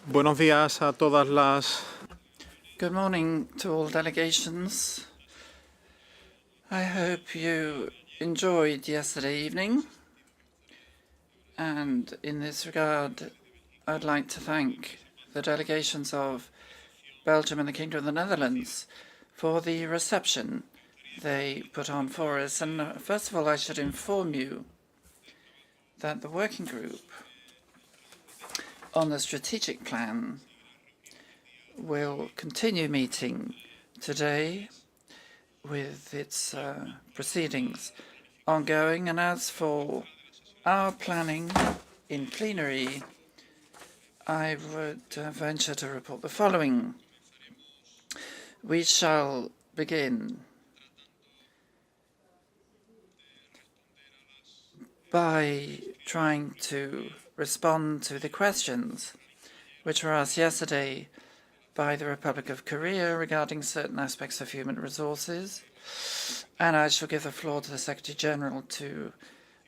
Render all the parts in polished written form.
Buenos días a todas las... Good morning to all delegations. I hope you enjoyed yesterday evening. And in this regard, I'd like to thank the delegations of Belgium and the Kingdom of the Netherlands for the reception they put on for us. And first of all, I should inform you that the working group on the strategic plan will continue meeting today with its proceedings ongoing. And as for our planning in plenary, I would venture to report the following. We shall begin by trying to respond to the questions which were asked yesterday by the Republic of Korea regarding certain aspects of human resources. And I shall give the floor to the Secretary General to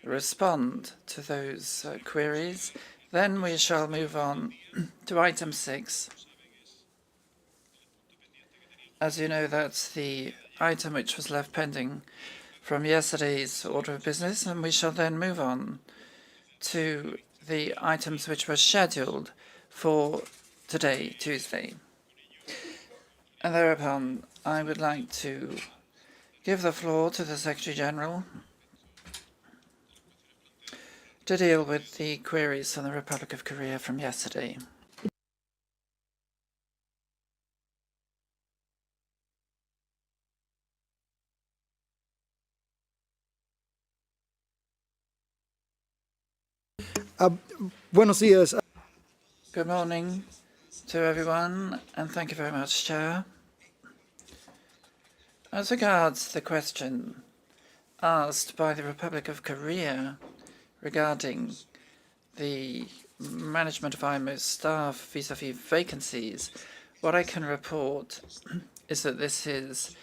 respond to those queries. Then we shall move on to item 6. As you know, that's the item which was left pending from yesterday's order of business, and we shall then move on to the items which were scheduled for today, Tuesday. And thereupon, I would like to give the floor to the Secretary General to deal with the queries from the Republic of Korea from yesterday. Buenos días. Good morning to everyone, and thank you very much, Chair. As regards the question asked by the Republic of Korea regarding the management of IMO staff vis-à-vis vacancies, what I can report is that this is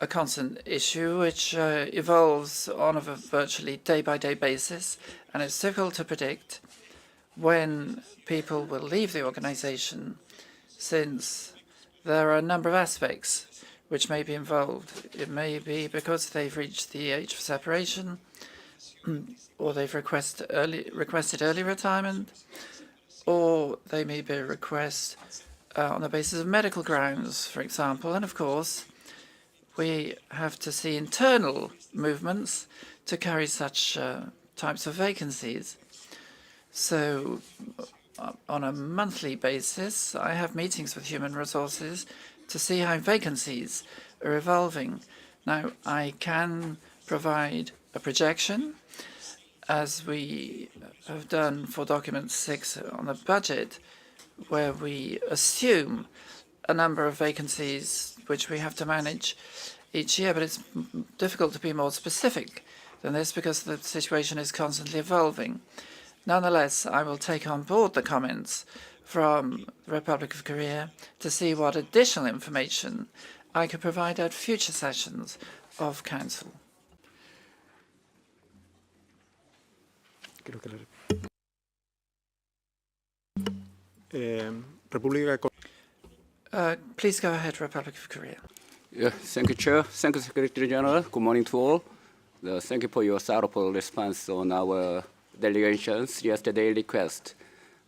a constant issue which evolves on a virtually day-by-day basis, and it's difficult to predict when people will leave the organization, since there are a number of aspects which may be involved. It may be because they've reached the age of separation, or they've requested early retirement, or they may be a request on the basis of medical grounds, for example. And of course, we have to see internal movements to carry such types of vacancies. So on a monthly basis, I have meetings with human resources to see how vacancies are evolving. Now, I can provide a projection, as we have done for document 6 on the budget, where we assume a number of vacancies which we have to manage each year, but it's difficult to be more specific than this because the situation is constantly evolving. Nonetheless, I will take on board the comments from the Republic of Korea to see what additional information I could provide at future sessions of Council. Please go ahead, Republic of Korea. Yeah, thank you, Chair. Thank you, Secretary General. Good morning to all. Thank you for your thoughtful response on our delegation's yesterday request.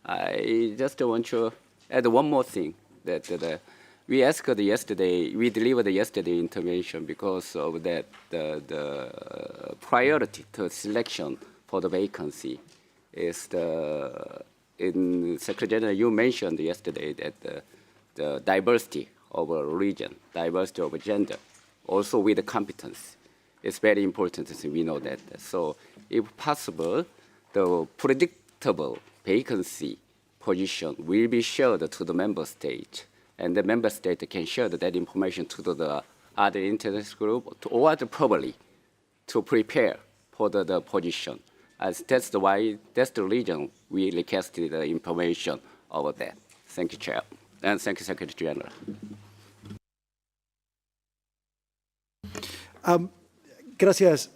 I just want to add one more thing, that we asked yesterday, we delivered yesterday intervention because of that the priority to selection for the vacancy is in Secretary General, you mentioned yesterday that the diversity of a region, diversity of a gender, also with the competence. It's very important, we know that. So if possible, the predictable vacancy position will be shared to the member state, and the member state can share that information to the other interest group, or probably to prepare for the position. As that's the reason we requested the information over that. Thank you, Chair, and thank you, Secretary General. Gracias.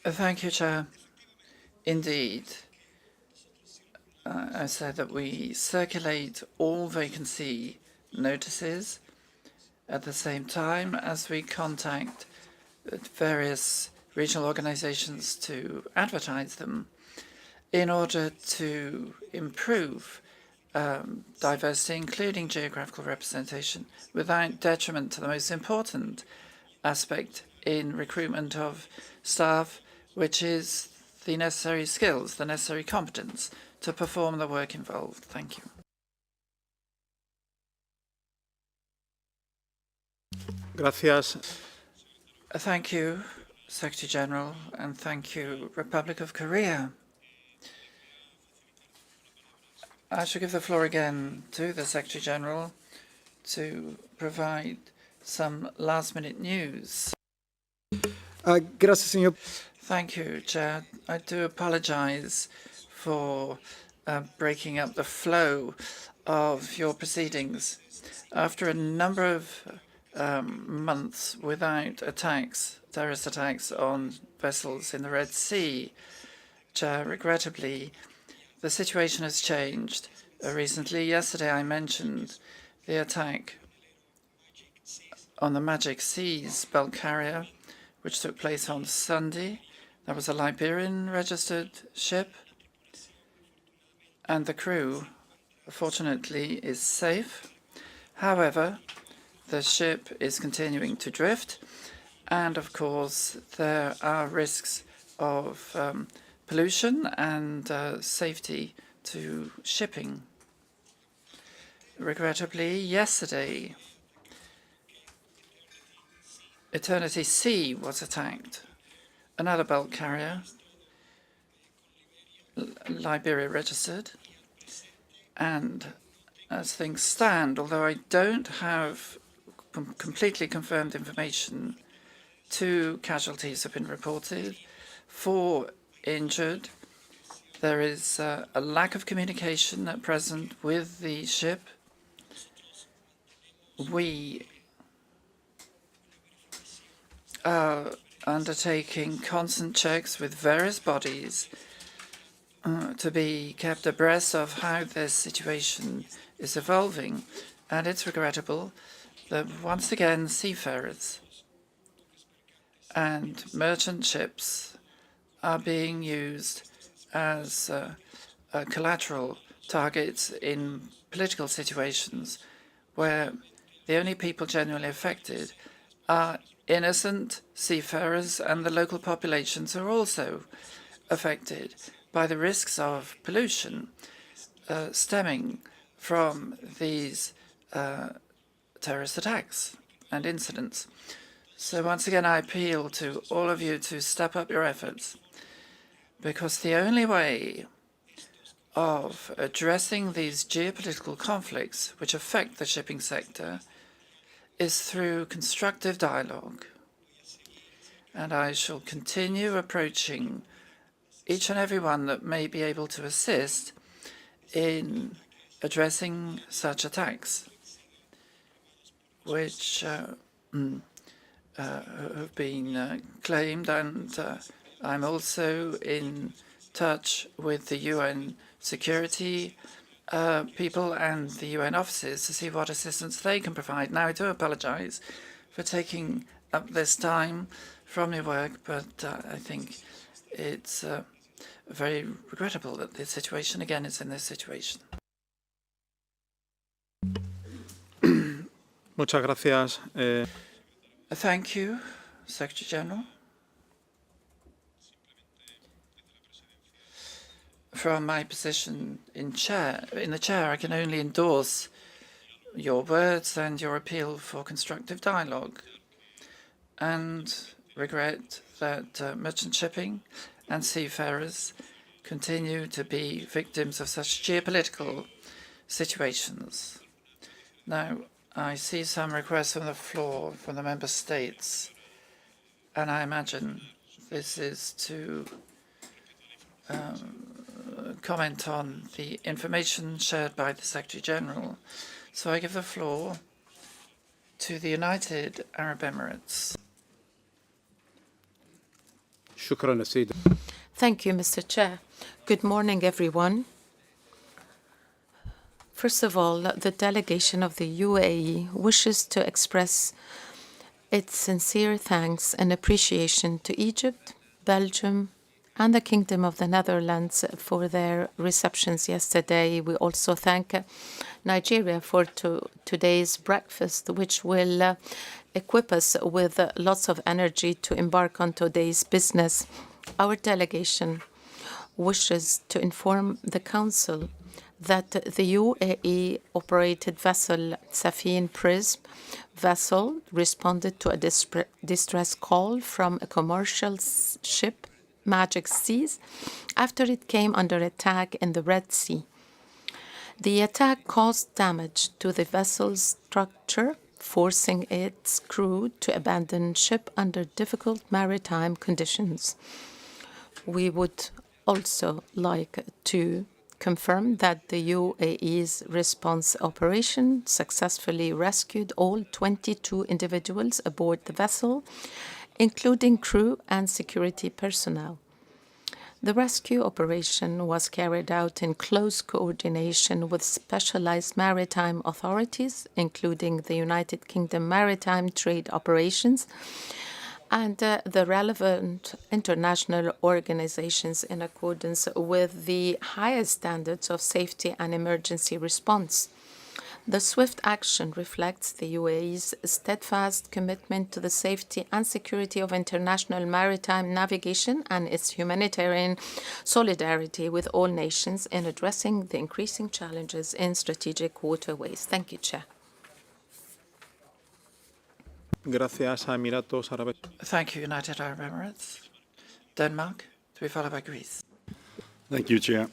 Thank you, Chair. Indeed, I said that we circulate all vacancy notices at the same time as we contact various regional organizations to advertise them in order to improve diversity, including geographical representation, without detriment to the most important aspect in recruitment of staff, which is the necessary skills, the necessary competence to perform the work involved. Thank you. Gracias. Thank you, Secretary General, and thank you, Republic of Korea. I shall give the floor again to the Secretary General to provide some last-minute news. Gracias, señor. Thank you, Chair. I do apologize for breaking up the flow of your proceedings. After a number of months without attacks, terrorist attacks on vessels in the Red Sea, Chair, regrettably, the situation has changed recently. Yesterday, I mentioned the attack on the Magic Seas bulk carrier, which took place on Sunday. That was a Liberian-registered ship, and the crew, fortunately, is safe. However, the ship is continuing to drift, and of course, there are risks of pollution and safety to shipping. Regrettably, yesterday, Eternity Sea was attacked, another bulk carrier, Liberia registered, and as things stand, although I don't have completely confirmed information, 2 casualties have been reported, 4 injured. There is a lack of communication at present with the ship. We are undertaking constant checks with various bodies to be kept abreast of how this situation is evolving. And it's regrettable that once again seafarers and merchant ships are being used as collateral targets in political situations where the only people genuinely affected are innocent seafarers, and the local populations are also affected by the risks of pollution stemming from these terrorist attacks and incidents. So once again, I appeal to all of you to step up your efforts, because the only way of addressing these geopolitical conflicts which affect the shipping sector is through constructive dialogue. And I shall continue approaching each and every one that may be able to assist in addressing such attacks, which have been claimed. And I'm also in touch with the UN security people and the UN offices to see what assistance they can provide. Now, I do apologize for taking up this time from your work, but I think it's very regrettable that the situation again is in this situation. Muchas gracias. Thank you, Secretary General. From my position in the chair, I can only endorse your words and your appeal for constructive dialogue, and regret that merchant shipping and seafarers continue to be victims of such geopolitical situations. Now, I see some requests on the floor from the member states, and I imagine this is to comment on the information shared by the Secretary General. So I give the floor to the United Arab Emirates. Thank you, Mr. Chair. Good morning, everyone. First of all, the delegation of the UAE wishes to express its sincere thanks and appreciation to Egypt, Belgium, and the Kingdom of the Netherlands for their receptions yesterday. We also thank Nigeria for today's breakfast, which will equip us with lots of energy to embark on today's business. Our delegation wishes to inform the Council that the UAE-operated vessel Safine Prism vessel responded to a distress call from a commercial ship, Magic Seas, after it came under attack in the Red Sea. The attack caused damage to the vessel's structure, forcing its crew to abandon ship under difficult maritime conditions. We would also like to confirm that the UAE's response operation successfully rescued all 22 individuals aboard the vessel, including crew and security personnel. The rescue operation was carried out in close coordination with specialized maritime authorities, including the United Kingdom Maritime Trade Operations and the relevant international organizations in accordance with the highest standards of safety and emergency response. The swift action reflects the UAE's steadfast commitment to the safety and security of international maritime navigation and its humanitarian solidarity with all nations in addressing the increasing challenges in strategic waterways. Thank you, Chair. Gracias a Emiratos Árabes. Thank you, United Arab Emirates. Denmark, to be followed by Greece. Thank you, Chair.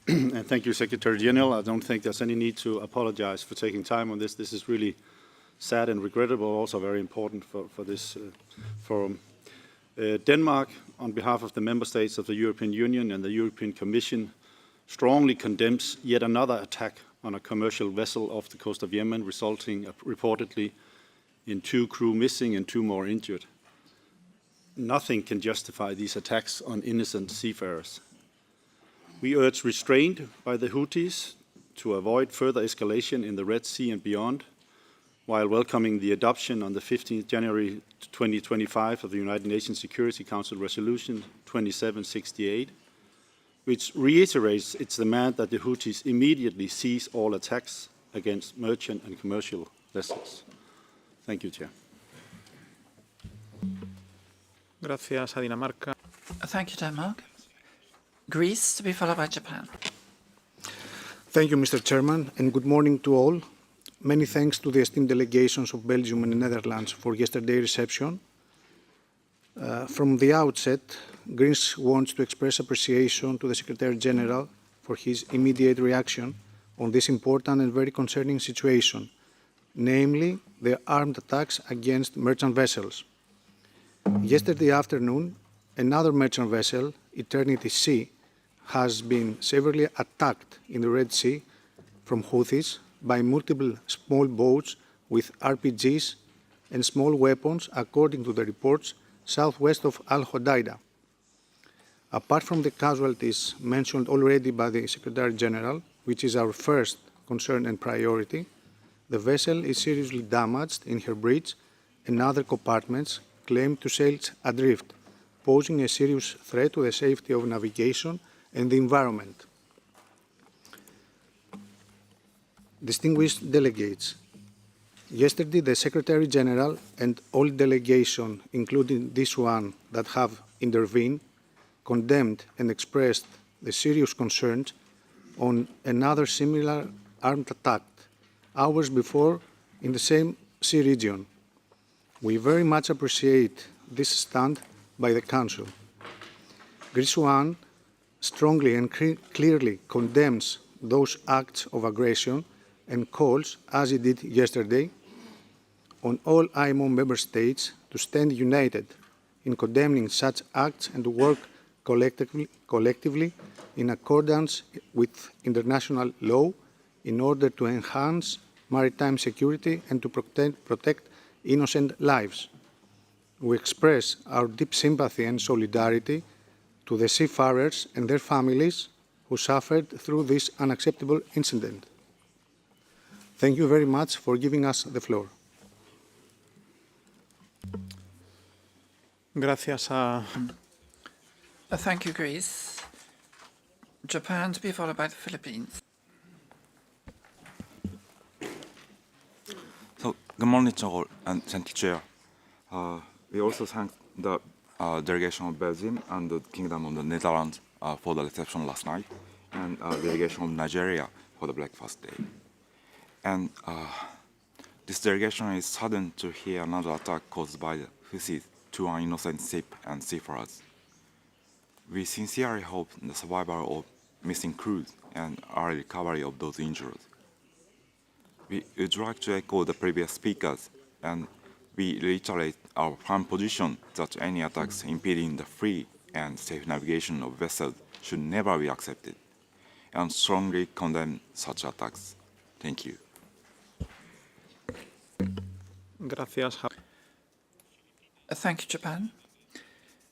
And thank you, Secretary General. I don't think there's any need to apologize for taking time on this. This is really sad and regrettable, also very important for this forum. Denmark, on behalf of the member states of the European Union and the European Commission, strongly condemns yet another attack on a commercial vessel off the coast of Yemen, resulting reportedly in 2 crew missing and 2 more injured. Nothing can justify these attacks on innocent seafarers. We urge restraint by the Houthis to avoid further escalation in the Red Sea and beyond, while welcoming the adoption on the 15th January 2025 of the United Nations Security Council Resolution 2768, which reiterates its demand that the Houthis immediately cease all attacks against merchant and commercial vessels. Thank you, Chair. Gracias a Dinamarca. Thank you, Denmark. Greece, to be followed by Japan. Thank you, Mr. Chairman, and good morning to all. Many thanks to the esteemed delegations of Belgium and the Netherlands for yesterday's reception. From the outset, Greece wants to express appreciation to the Secretary General for his immediate reaction on this important and very concerning situation, namely the armed attacks against merchant vessels. Yesterday afternoon, another merchant vessel, Eternity Sea, has been severely attacked in the Red Sea from Houthis by multiple small boats with RPGs and small weapons, according to the reports, southwest of Al Hodeida. Apart from the casualties mentioned already by the Secretary General, which is our first concern and priority, the vessel is seriously damaged in her bridge and other compartments claim to sail adrift, posing a serious threat to the safety of navigation and the environment. Distinguished delegates, yesterday the Secretary General and all delegations, including this one that have intervened, condemned and expressed the serious concerns on another similar armed attack hours before in the same sea region. We very much appreciate this stand by the Council. Greece One strongly and clearly condemns those acts of aggression and calls, as it did yesterday, on all IMO member states to stand united in condemning such acts and to work collectively in accordance with international law in order to enhance maritime security and to protect innocent lives. We express our deep sympathy and solidarity to the seafarers and their families who suffered through this unacceptable incident. Thank you very much for giving us the floor. Gracias a... Thank you, Greece. Japan to be followed by the Philippines. So, good morning to all, and thank you, Chair. We also thank the delegation of Belgium and the Kingdom of the Netherlands for the reception last night, and delegation of Nigeria for the breakfast day. And this delegation is saddened to hear another attack caused by the Houthis to an innocent ship and seafarers. We sincerely hope the survival of missing crews and early recovery of those injured. We would like to echo the previous speakers, and we reiterate our firm position that any attacks impeding the free and safe navigation of vessels should never be accepted, and strongly condemn such attacks. Thank you. Gracias. Thank you, Japan.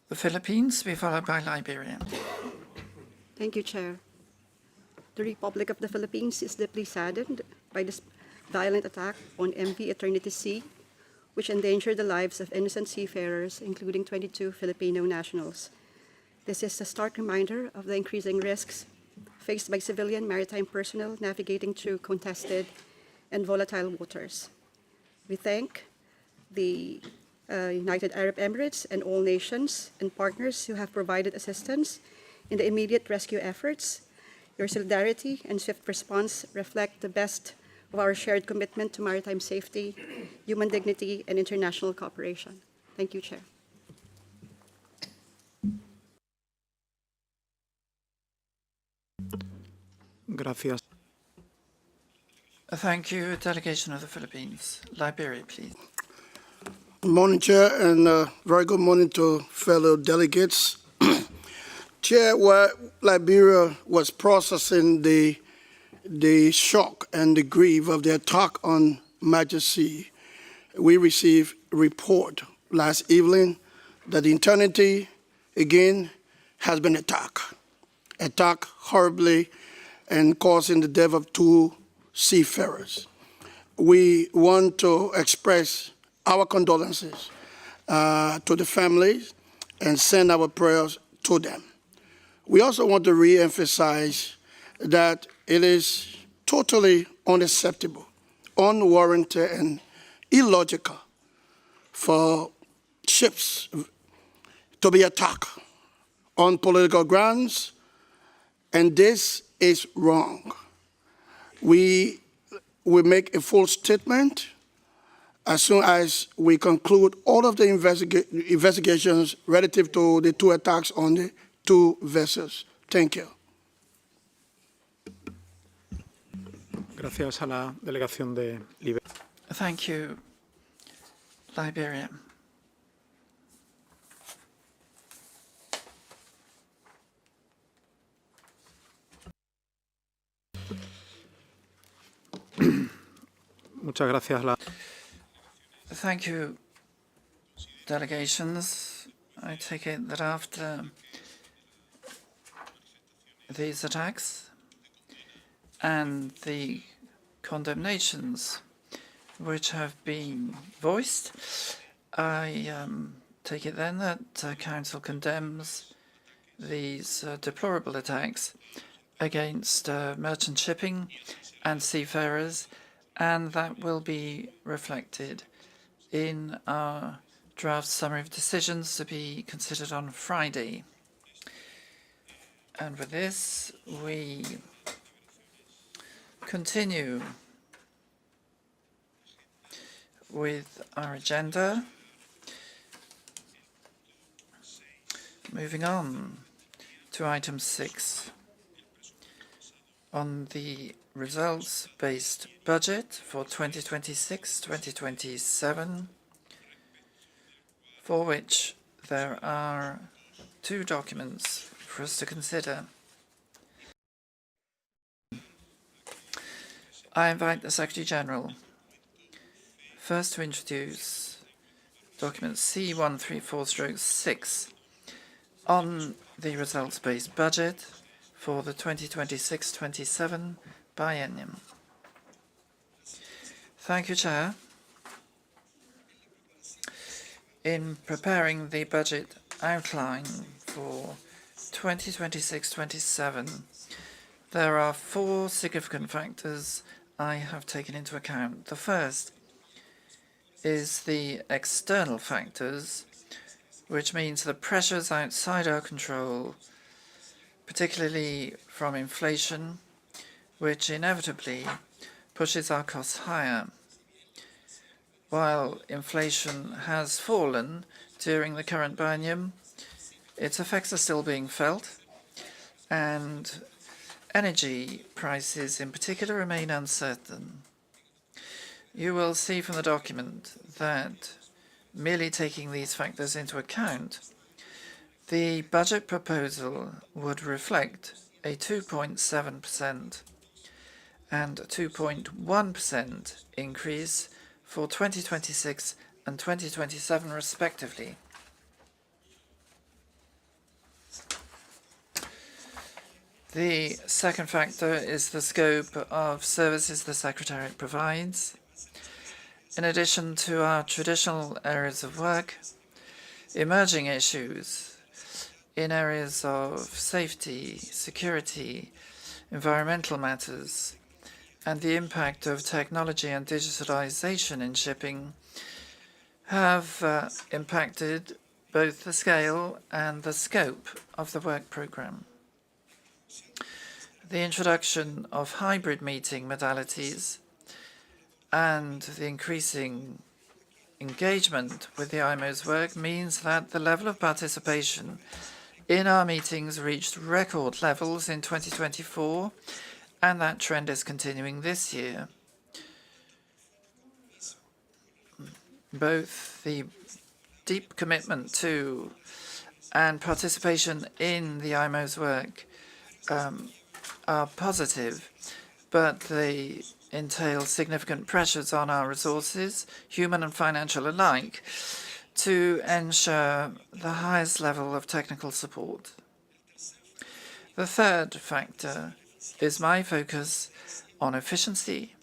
The Philippines to be followed by Liberia. Thank you, Chair. The Republic of the Philippines is deeply saddened by this violent attack on MV Eternity Sea, which endangered the lives of innocent seafarers, including 22 Filipino nationals. This is a stark reminder of the increasing risks faced by civilian maritime personnel navigating through contested and volatile waters. We thank the United Arab Emirates and all nations and partners who have provided assistance in the immediate rescue efforts. Your solidarity and swift response reflect the best of our shared commitment to maritime safety, human dignity, and international cooperation. Thank you, Chair. Gracias. Thank you, delegation of the Philippines. Liberia, please. Good morning, Chair, and very good morning to fellow delegates. Chair, while Liberia was processing the shock and the grief of the attack on Majesty, we received a report last evening that the Eternity, again, has been attacked horribly and causing the death of 2 seafarers. We want to express our condolences to the families and send our prayers to them. We also want to re-emphasize that it is totally unacceptable, unwarranted, and illogical for ships to be attacked on political grounds, and this is wrong. We will make a full statement as soon as we conclude all of the investigations relative to the 2 attacks on the 2 vessels. Thank you. Gracias a la delegación de Liberia. Thank you, Liberia. Muchas gracias. Thank you, delegations. I take it that after these attacks and the condemnations which have been voiced, I take it then that Council condemns these deplorable attacks against merchant shipping and seafarers, and that will be reflected in our draft summary of decisions to be considered on Friday. And with this, we continue with our agenda. Moving on to item 6 on the results-based budget for 2026-2027, for which there are 2 documents for us to consider. I invite the Secretary General first to introduce document C134/6 on the results-based budget for the 2026-27 biennium. Thank you, Chair. In preparing the budget outline for 2026-27, there are 4 significant factors I have taken into account. The first is the external factors, which means the pressures outside our control, particularly from inflation, which inevitably pushes our costs higher. While inflation has fallen during the current biennium, its effects are still being felt, and energy prices in particular remain uncertain. You will see from the document that merely taking these factors into account, the budget proposal would reflect a 2.7% and 2.1% increase for 2026 and 2027 respectively. The second factor is the scope of services the Secretariat provides. In addition to our traditional areas of work, emerging issues in areas of safety, security, environmental matters, and the impact of technology and digitalization in shipping have impacted both the scale and the scope of the work programme. The introduction of hybrid meeting modalities and the increasing engagement with the IMO's work means that the level of participation in our meetings reached record levels in 2024, and that trend is continuing this year. Both the deep commitment to and participation in the IMO's work are positive, but they entail significant pressures on our resources, human and financial alike, to ensure the highest level of technical support. The third factor is my focus on efficiency,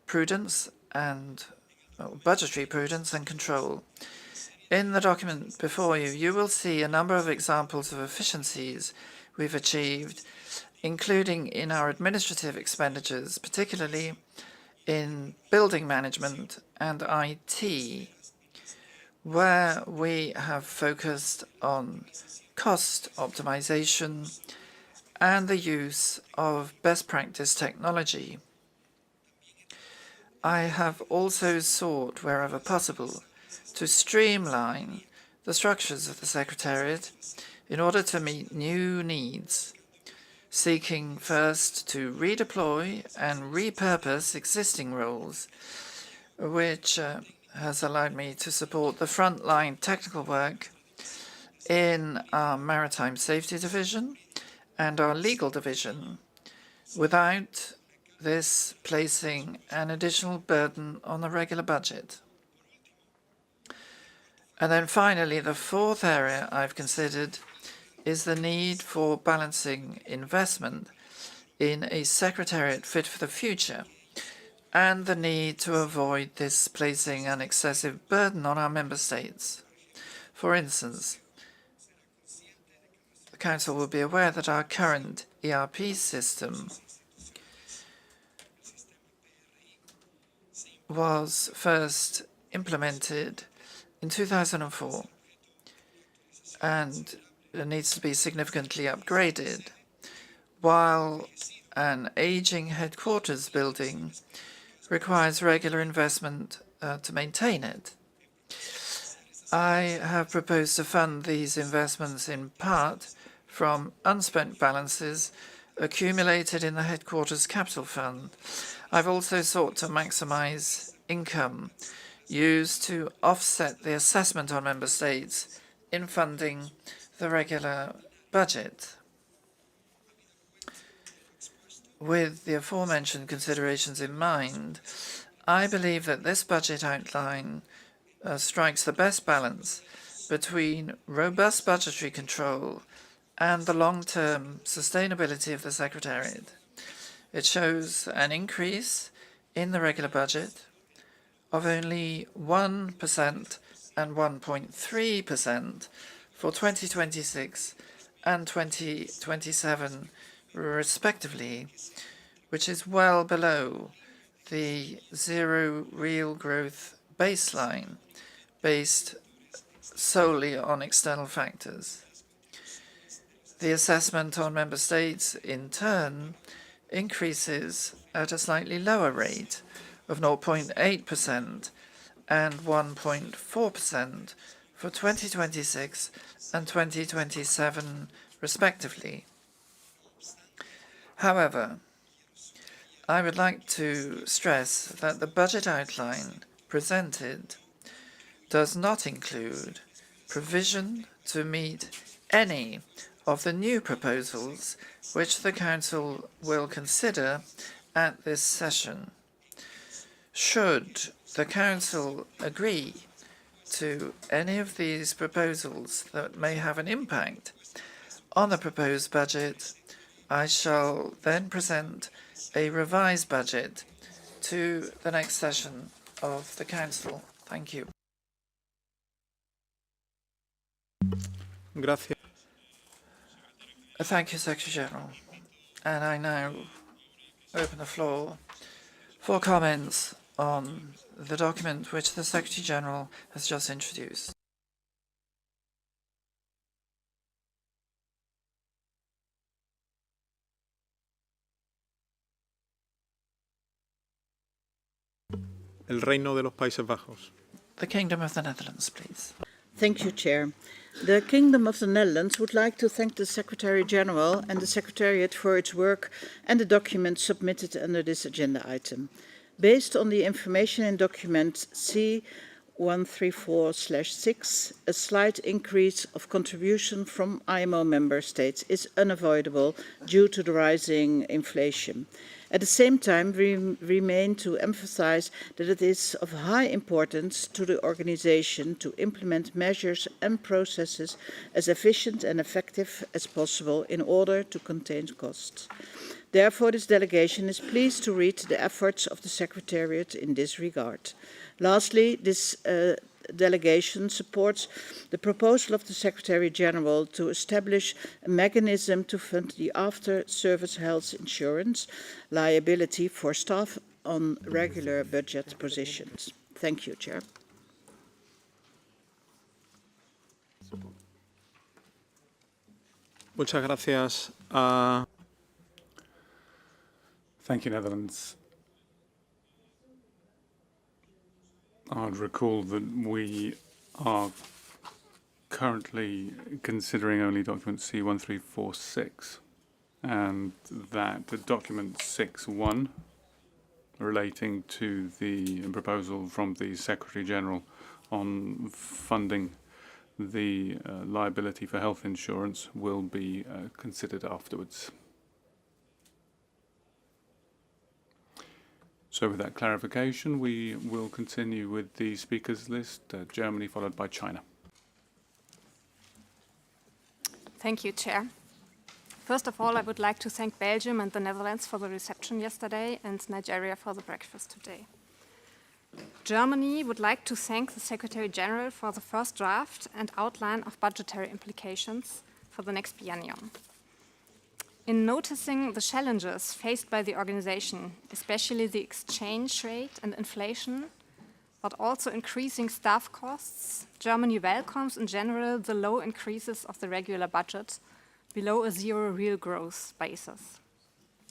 prudence, and budgetary prudence and control. In the document before you, you will see a number of examples of efficiencies we've achieved, including in our administrative expenditures, particularly in building management and IT, where we have focused on cost optimization and the use of best practice technology. I have also sought, wherever possible, to streamline the structures of the Secretariat in order to meet new needs, seeking first to redeploy and repurpose existing roles, which has allowed me to support the frontline technical work in our Maritime Safety Division and our Legal Division, without this placing an additional burden on the regular budget. And then finally, the fourth area I've considered is the need for balancing investment in a Secretariat fit for the future, and the need to avoid this placing an excessive burden on our member states. For instance, the Council will be aware that our current ERP system was first implemented in 2004 and it needs to be significantly upgraded, while an aging headquarters building requires regular investment to maintain it. I have proposed to fund these investments in part from unspent balances accumulated in the headquarters capital fund. I've also sought to maximize income used to offset the assessment on member states in funding the regular budget. With the aforementioned considerations in mind, I believe that this budget outline strikes the best balance between robust budgetary control and the long-term sustainability of the Secretariat. It shows an increase in the regular budget of only 1% and 1.3% for 2026 and 2027 respectively, which is well below the zero real growth baseline based solely on external factors. The assessment on member states, in turn, increases at a slightly lower rate of 0.8% and 1.4% for 2026 and 2027 respectively. However, I would like to stress that the budget outline presented does not include provision to meet any of the new proposals which the Council will consider at this session. Should the Council agree to any of these proposals that may have an impact on the proposed budget, I shall then present a revised budget to the next session of the Council. Thank you. Gracias. Thank you, Secretary General. And I now open the floor for comments on the document which the Secretary General has just introduced. El Reino de los Países Bajos. The Kingdom of the Netherlands, please. Thank you, Chair. The Kingdom of the Netherlands would like to thank the Secretary-General and the Secretariat for its work and the documents submitted under this agenda item. Based on the information in document C134/6, a slight increase of contribution from IMO member states is unavoidable due to the rising inflation. At the same time, we remain to emphasize that it is of high importance to the organization to implement measures and processes as efficient and effective as possible in order to contain costs. Therefore, this delegation is pleased to read the efforts of the Secretariat in this regard. Lastly, this delegation supports the proposal of the Secretary-General to establish a mechanism to fund the after-service health insurance liability for staff on regular budget positions. Thank you, Chair. Muchas gracias. Thank you, Netherlands. I'd recall that we are currently considering only document C1346, and that the document 6.1 relating to the proposal from the Secretary-General on funding the liability for health insurance will be considered afterwards. So with that clarification, we will continue with the speakers list, Germany followed by China. Thank you, Chair. First of all, I would like to thank Belgium and the Netherlands for the reception yesterday and Nigeria for the breakfast today. Germany would like to thank the Secretary-General for the first draft and outline of budgetary implications for the next biennium. In noticing the challenges faced by the organization, especially the exchange rate and inflation, but also increasing staff costs, Germany welcomes in general the low increases of the regular budget below a zero real growth basis.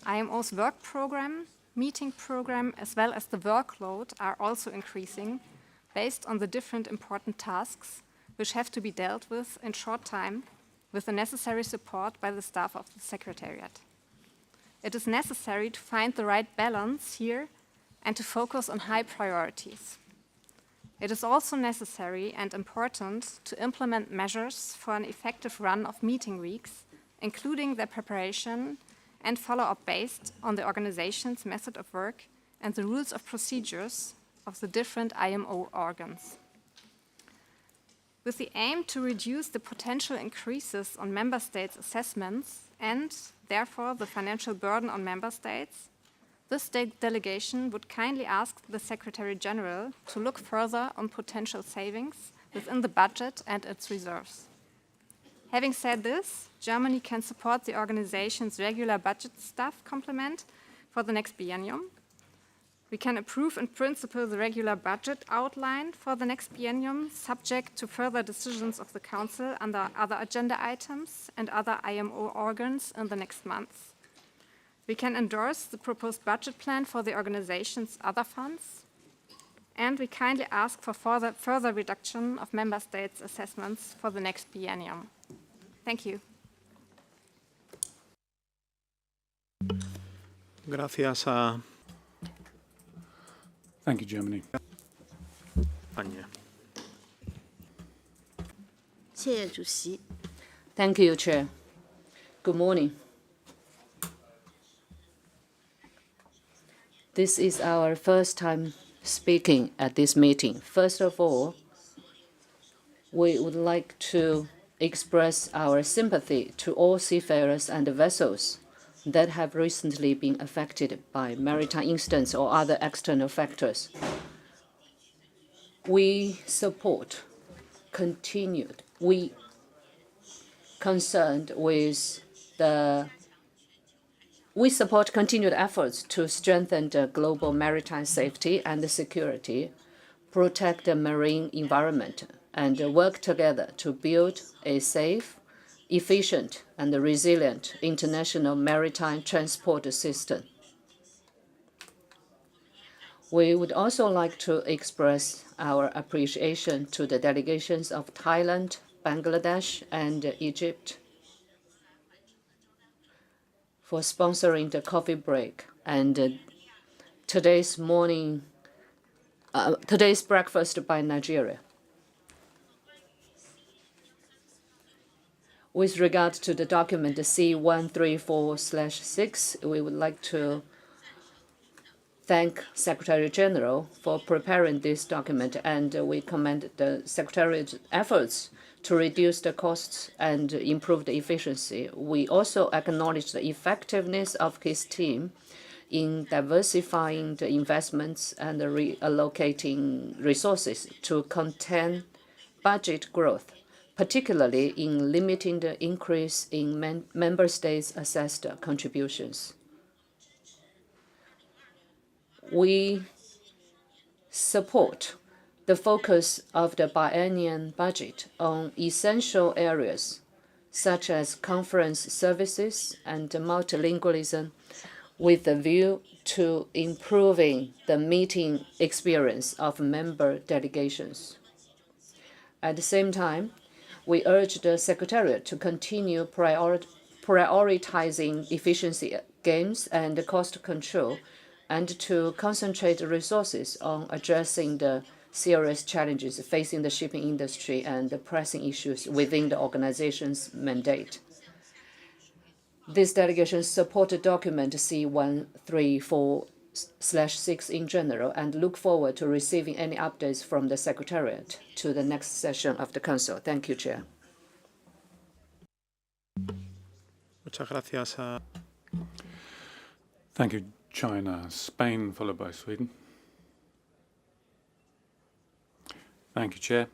IMO's work program, meeting program, as well as the workload are also increasing based on the different important tasks which have to be dealt with in short time with the necessary support by the staff of the Secretariat. It is necessary to find the right balance here and to focus on high priorities. It is also necessary and important to implement measures for an effective run of meeting weeks, including their preparation and follow-up based on the organization's method of work and the rules of procedures of the different IMO organs. with the aim to reduce the potential increases on member states' assessments and, therefore, the financial burden on member states, this state delegation would kindly ask the Secretary General to look further on potential savings within the budget and its reserves. Having said this, Germany can support the organization's regular budget staff complement for the next biennium. We can approve in principle the regular budget outline for the next biennium, subject to further decisions of the Council under other agenda items and other IMO organs in the next months. We can endorse the proposed budget plan for the organization's other funds, and we kindly ask for further reduction of member states' assessments for the next biennium. Thank you. Gracias a Thank you, Germany. España. Thank you, Chair. Good morning. This is our first time speaking at this meeting. First of all, we would like to express our sympathy to all seafarers and vessels that have recently been affected by maritime incidents or other external factors. We support continued efforts to strengthen the global maritime safety and security, protect the marine environment, and work together to build a safe, efficient, and resilient international maritime transport system. We would also like to express our appreciation to the delegations of Thailand, Bangladesh, and Egypt for sponsoring the coffee break and today's breakfast by Nigeria. With regard to the document C-134/6, we would like to thank Secretary General for preparing this document, and we commend the Secretariat's efforts to reduce the costs and improve the efficiency. We also acknowledge the effectiveness of his team in diversifying the investments and reallocating resources to contain budget growth, particularly in limiting the increase in member states' assessed contributions. We support the focus of the biennial budget on essential areas such as conference services and multilingualism, with a view to improving the meeting experience of member delegations. At the same time, we urge the Secretariat to continue prioritizing efficiency gains and cost control, and to concentrate resources on addressing the serious challenges facing the shipping industry and the pressing issues within the organization's mandate. This delegation supports the document C-134/6 in general and look forward to receiving any updates from the Secretariat to the next session of the Council. Thank you, Chair. Muchas gracias a Thank you, China. Spain, followed by Sweden. Thank you, Chair.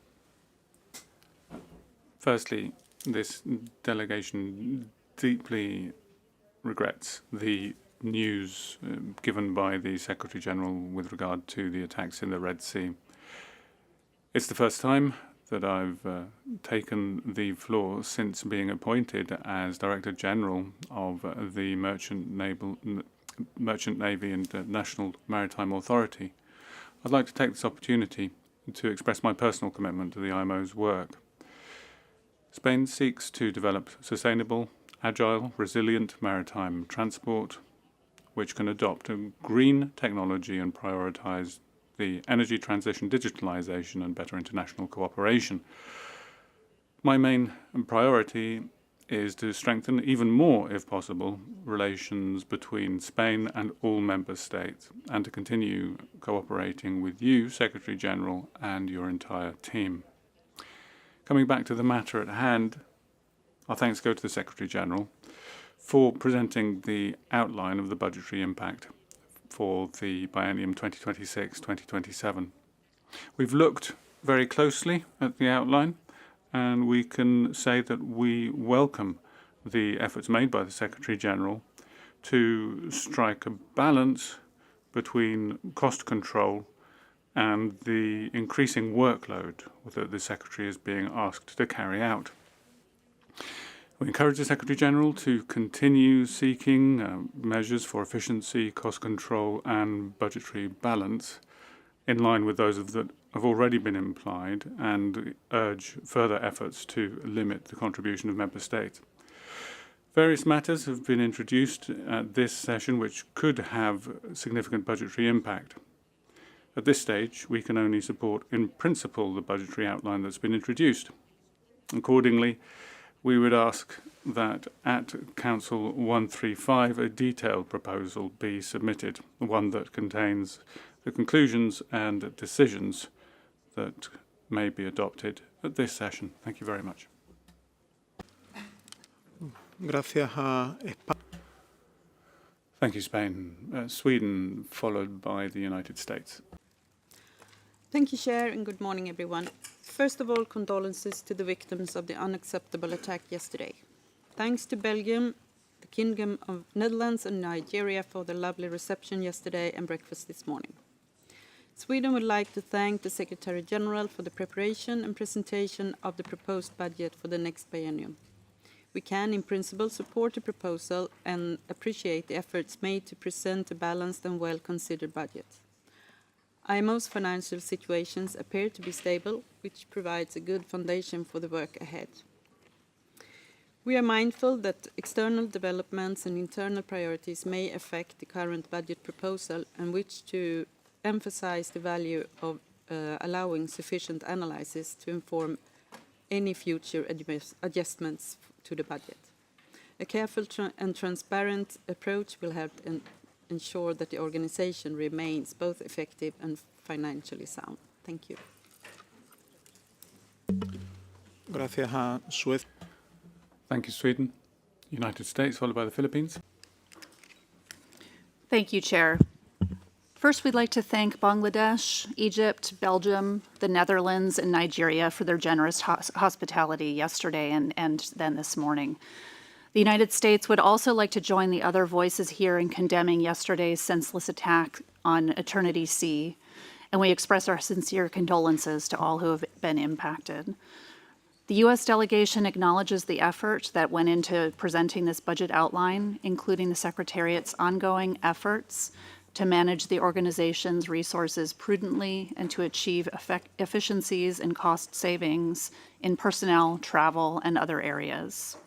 Firstly, this delegation deeply regrets the news given by the Secretary General with regard to the attacks in the Red Sea. It's the first time that I've taken the floor since being appointed as Director General of the Merchant Navy and National Maritime Authority. I'd like to take this opportunity to express my personal commitment to the IMO's work. Spain seeks to develop sustainable, agile, resilient maritime transport, which can adopt a green technology and prioritize the energy transition, digitalization, and better international cooperation. My main priority is to strengthen even more, if possible, relations between Spain and all member states, and to continue cooperating with you, Secretary General, and your entire team. Coming back to the matter at hand, our thanks go to the Secretary-General for presenting the outline of the budgetary impact for the biennium 2026-2027. We've looked very closely at the outline, and we can say that we welcome the efforts made by the Secretary-General to strike a balance between cost control and the increasing workload that the Secretary is being asked to carry out. We encourage the Secretary-General to continue seeking measures for efficiency, cost control and budgetary balance in line with those that have already been implied, and urge further efforts to limit the contribution of Member States. Various matters have been introduced at this session which could have significant budgetary impact. At this stage, we can only support in principle the budgetary outline that's been introduced. Accordingly, we would ask that at Council 135 a detailed proposal be submitted, one that contains the conclusions and decisions that may be adopted at this session. Thank you very much. Gracias a Thank you, Spain. Sweden, followed by the United States. Thank you, Chair, and good morning, everyone. First of all, condolences to the victims of the unacceptable attack yesterday. Thanks to Belgium, the Kingdom of Netherlands and Nigeria for the lovely reception yesterday and breakfast this morning. Sweden would like to thank the Secretary-General for the preparation and presentation of the proposed budget for the next biennium. We can, in principle, support the proposal and appreciate the efforts made to present a balanced and well-considered budget. IMO's financial situations appear to be stable, which provides a good foundation for the work ahead. We are mindful that external developments and internal priorities may affect the current budget proposal and wish to emphasize the value of allowing sufficient analysis to inform any future adjustments to the budget. A careful and transparent approach will help ensure that the organization remains both effective and financially sound. Thank you. Gracias a Suecia. Thank you, Sweden. United States, followed by the Philippines. Thank you, Chair. First, we'd like to thank Bangladesh, Egypt, Belgium, the Netherlands, and Nigeria for their generous hospitality yesterday and then this morning. The United States would also like to join the other voices here in condemning yesterday's senseless attack on Eternity Sea, and we express our sincere condolences to all who have been impacted. The U.S. delegation acknowledges the effort that went into presenting this budget outline, including the Secretariat's ongoing efforts to manage the organization's resources prudently and to achieve efficiencies and cost savings in personnel, travel, and other areas.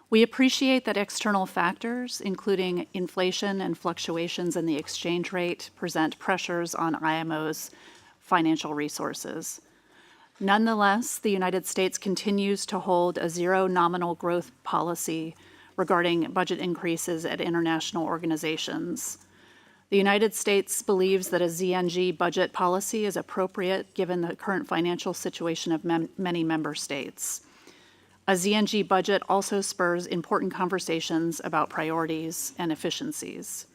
We appreciate that external factors, including inflation and fluctuations in the exchange rate, present pressures on IMO's financial resources. Nonetheless, the United States continues to hold a zero nominal growth policy regarding budget increases at international organizations. The United States believes that a ZNG budget policy is appropriate given the current financial situation of many member states. A ZNG budget also spurs important conversations about priorities and efficiencies.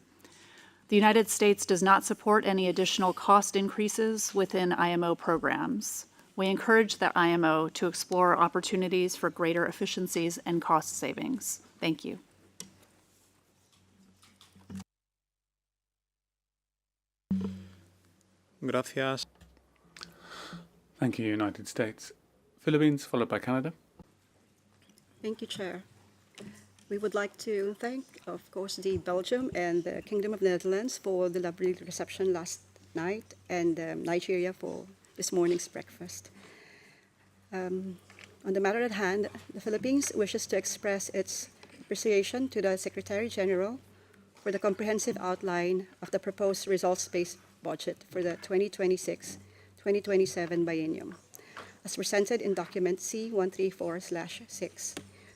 The United States does not support any additional cost increases within IMO programs. We encourage the IMO to explore opportunities for greater efficiencies and cost savings. Thank you. Gracias. Thank you, United States. Philippines, followed by Canada. Thank you, Chair. We would like to thank, of course, the Belgium and the Kingdom of Netherlands for the lovely reception last night, and Nigeria for this morning's breakfast. On the matter at hand, the Philippines wishes to express its appreciation to the Secretary-General for the comprehensive outline of the proposed results-based budget for the 2026-2027 biennium, as presented in document C-134/6.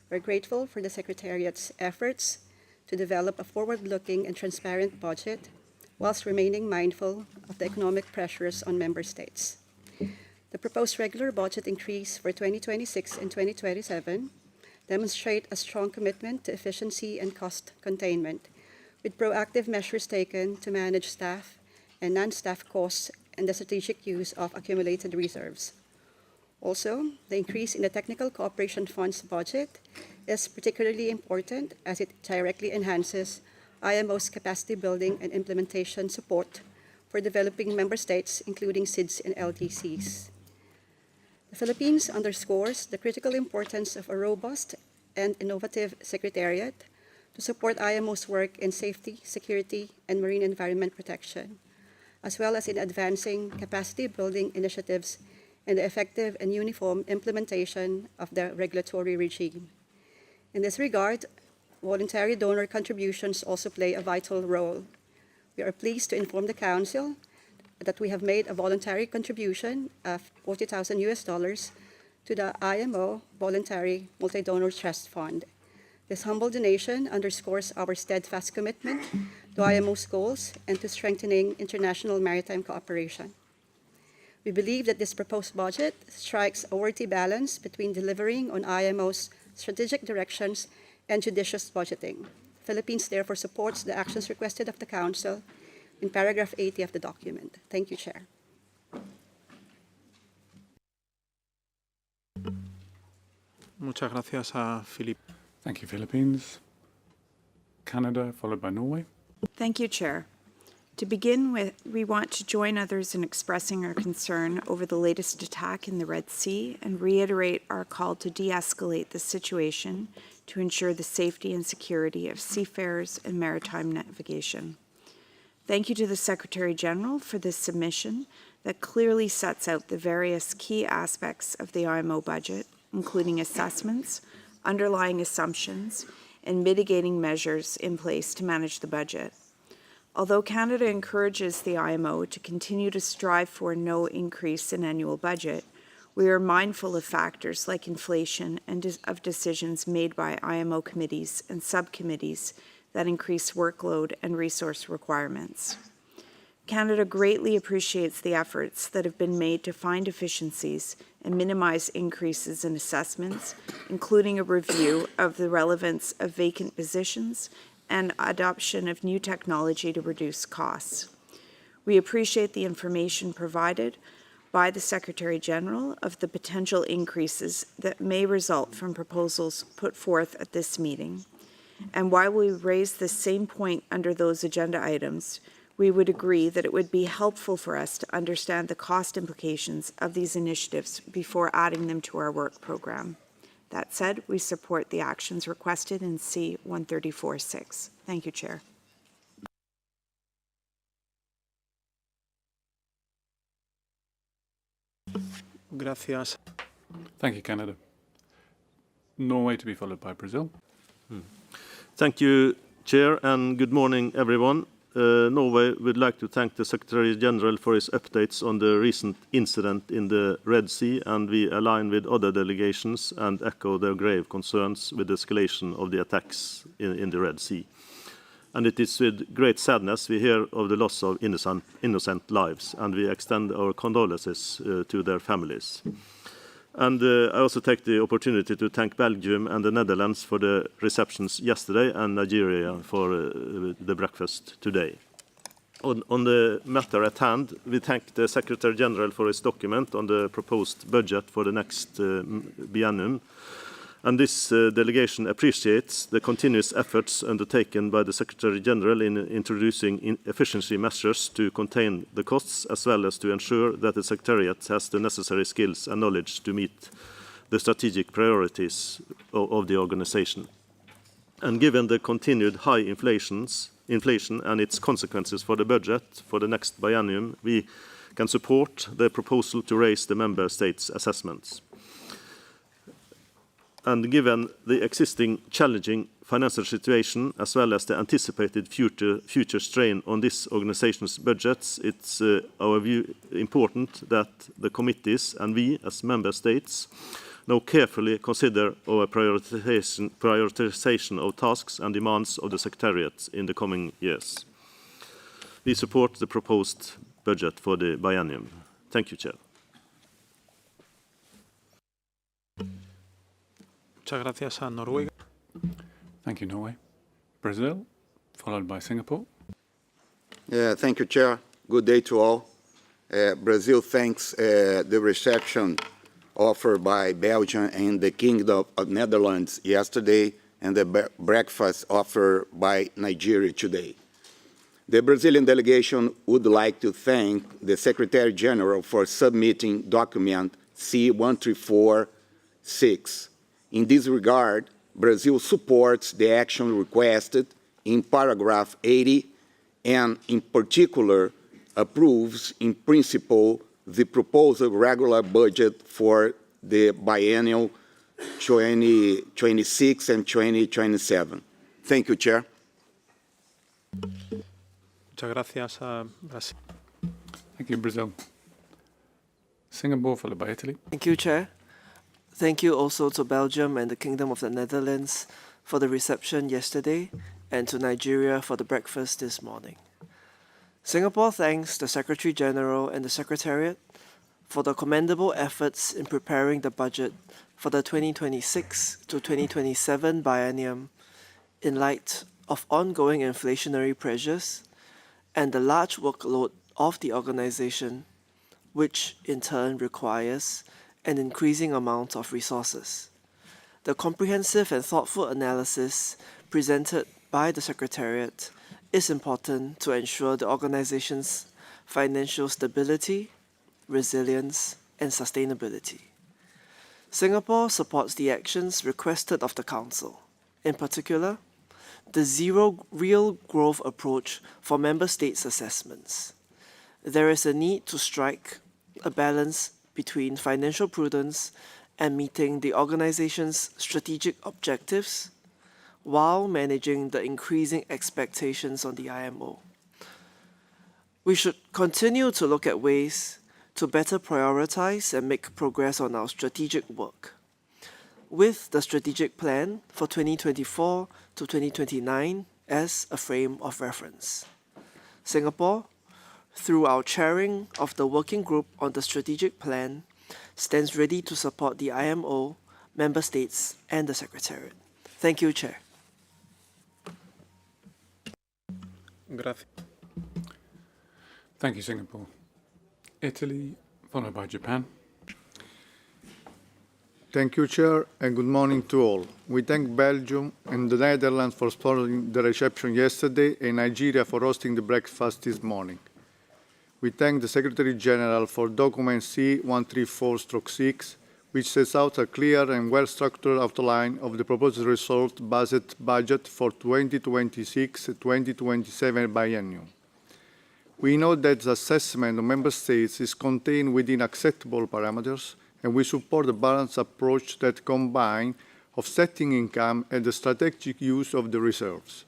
We're grateful for the Secretariat's efforts to develop a forward-looking and transparent budget whilst remaining mindful of the economic pressures on member states. The proposed regular budget increase for 2026 and 2027 demonstrate a strong commitment to efficiency and cost containment, with proactive measures taken to manage staff and non-staff costs and the strategic use of accumulated reserves. Also, the increase in the Technical Cooperation Fund's budget is particularly important as it directly enhances IMO's capacity building and implementation support for developing member states, including SIDS and LDCs. The Philippines underscores the critical importance of a robust and innovative secretariat to support IMO's work in safety, security, and marine environment protection, as well as in advancing capacity building initiatives and the effective and uniform implementation of the regulatory regime. In this regard, voluntary donor contributions also play a vital role. We are pleased to inform the Council that we have made a voluntary contribution of $40,000 to the IMO Voluntary Multi-Donor Trust Fund. This humble donation underscores our steadfast commitment to IMO's goals and to strengthening international maritime cooperation. We believe that this proposed budget strikes a worthy balance between delivering on IMO's strategic directions and judicious budgeting. The Philippines therefore supports the actions requested of the Council in paragraph 80 of the document. Thank you, Chair. Muchas gracias a Philippe. Thank you, Philippines. Canada, followed by Norway. Thank you, Chair. To begin with, we want to join others in expressing our concern over the latest attack in the Red Sea and reiterate our call to de-escalate the situation to ensure the safety and security of seafarers and maritime navigation. Thank you to the Secretary General for this submission that clearly sets out the various key aspects of the IMO budget, including assessments, underlying assumptions, and mitigating measures in place to manage the budget. Although Canada encourages the IMO to continue to strive for no increase in annual budget, we are mindful of factors like inflation and of decisions made by IMO committees and subcommittees that increase workload and resource requirements. Canada greatly appreciates the efforts that have been made to find efficiencies and minimize increases in assessments, including a review of the relevance of vacant positions and adoption of new technology to reduce costs. We appreciate the information provided by the Secretary General of the potential increases that may result from proposals put forth at this meeting. And while we raise the same point under those agenda items, we would agree that it would be helpful for us to understand the cost implications of these initiatives before adding them to our work program. That said, we support the actions requested in C-134-6. Thank you, Chair. Gracias. Thank you, Canada. Norway to be followed by Brazil. Thank you, Chair, and good morning, everyone. Norway would like to thank the Secretary General for his updates on the recent incident in the Red Sea, and we align with other delegations and echo their grave concerns with the escalation of the attacks in the Red Sea. And it is with great sadness we hear of the loss of innocent lives, and we extend our condolences to their families. And I also take the opportunity to thank Belgium and the Netherlands for the receptions yesterday and Nigeria for the breakfast today. On the matter at hand, we thank the Secretary General for his document on the proposed budget for the next biennium. And this delegation appreciates the continuous efforts undertaken by the Secretary General in introducing efficiency measures to contain the costs, as well as to ensure that the Secretariat has the necessary skills and knowledge to meet the strategic priorities of the organization. And given the continued high inflation and its consequences for the budget for the next biennium, we can support the proposal to raise the member states' assessments. And given the existing challenging financial situation, as well as the anticipated future strain on this organization's budgets, it's our view important that the committees and we as member states now carefully consider our prioritization of tasks and demands of the Secretariat in the coming years. We support the proposed budget for the biennium. Thank you, Chair. Muchas gracias a Noruega. Thank you, Norway. Brazil, followed by Singapore. Thank you, Chair. Good day to all. Brazil thanks the reception offered by Belgium and the Kingdom of Netherlands yesterday and the breakfast offered by Nigeria today. The Brazilian delegation would like to thank the Secretary General for submitting document C1346. In this regard, Brazil supports the action requested in paragraph 80 and, in particular, approves in principle the proposed regular budget for the biennial 2026 and 2027. Thank you, Chair. Muchas gracias a Brasil. Thank you, Brazil. Singapore, followed by Italy. Thank you, Chair. Thank you also to Belgium and the Kingdom of the Netherlands for the reception yesterday and to Nigeria for the breakfast this morning. Singapore thanks the Secretary General and the Secretariat for the commendable efforts in preparing the budget for the 2026 to 2027 biennium in light of ongoing inflationary pressures and the large workload of the organization, which in turn requires an increasing amount of resources. The comprehensive and thoughtful analysis presented by the Secretariat is important to ensure the organization's financial stability, resilience, and sustainability. Singapore supports the actions requested of the Council, in particular, the zero real growth approach for member states' assessments. There is a need to strike a balance between financial prudence and meeting the organization's strategic objectives while managing the increasing expectations on the IMO. We should continue to look at ways to better prioritize and make progress on our strategic work. With the strategic plan for 2024 to 2029 as a frame of reference. Singapore, through our chairing of the Working Group on the Strategic Plan, stands ready to support the IMO, Member States, and the Secretariat. Thank you, Chair. Gracias. Thank you, Singapore. Italy, followed by Japan. Thank you, Chair, and good morning to all. We thank Belgium and the Netherlands for sponsoring the reception yesterday and Nigeria for hosting the breakfast this morning. We thank the Secretary General for document C134/6, which sets out a clear and well-structured outline of the proposed result-based budget for 2026-2027 biennium. We know that the assessment of Member States is contained within acceptable parameters, and we support the balanced approach that combines offsetting income and the strategic use of the reserves.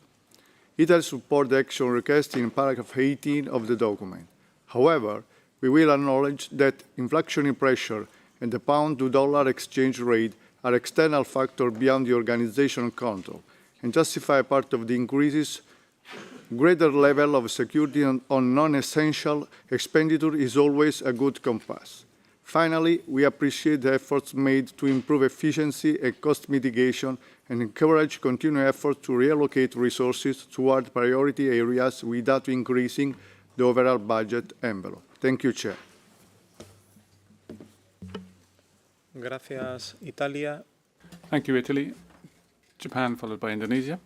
Italy supports the action request in paragraph 18 of the document. However, we will acknowledge that inflationary pressure and the pound-to-dollar exchange rate are external factors beyond the organizational control and justify part of the increases. Greater level of security on non-essential expenditure is always a good compass. Finally, we appreciate the efforts made to improve efficiency and cost mitigation and encourage continued efforts to reallocate resources toward priority areas without increasing the overall budget envelope. Thank you, Chair. Gracias, Italia. Thank you, Italy. Japan, followed by Indonesia.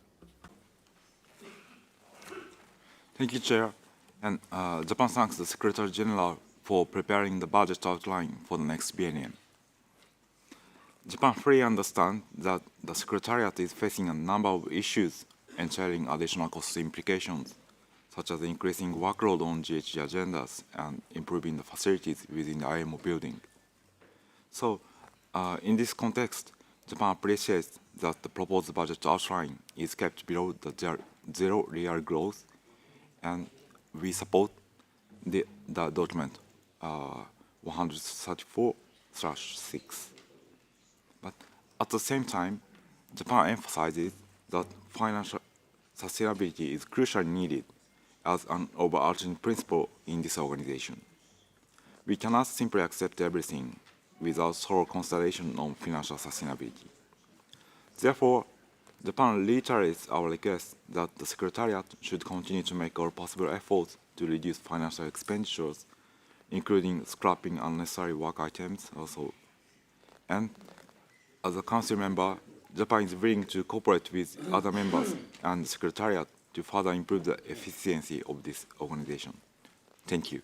Thank you, Chair. And Japan thanks the Secretary General for preparing the budget outline for the next biennium. Japan fully understands that the Secretariat is facing a number of issues entailing additional cost implications, such as increasing workload on GHG agendas and improving the facilities within the IMO building. So, in this context, Japan appreciates that the proposed budget outline is kept below the zero real growth, and we support the document 134/6. But at the same time, Japan emphasizes that financial sustainability is crucially needed as an overarching principle in this organization. We cannot simply accept everything without thorough consideration on financial sustainability. Therefore, Japan reiterates our request that the Secretariat should continue to make all possible efforts to reduce financial expenditures, including scrapping unnecessary work items also. And as a Council member, Japan is willing to cooperate with other members and the Secretariat to further improve the efficiency of this organization. Thank you.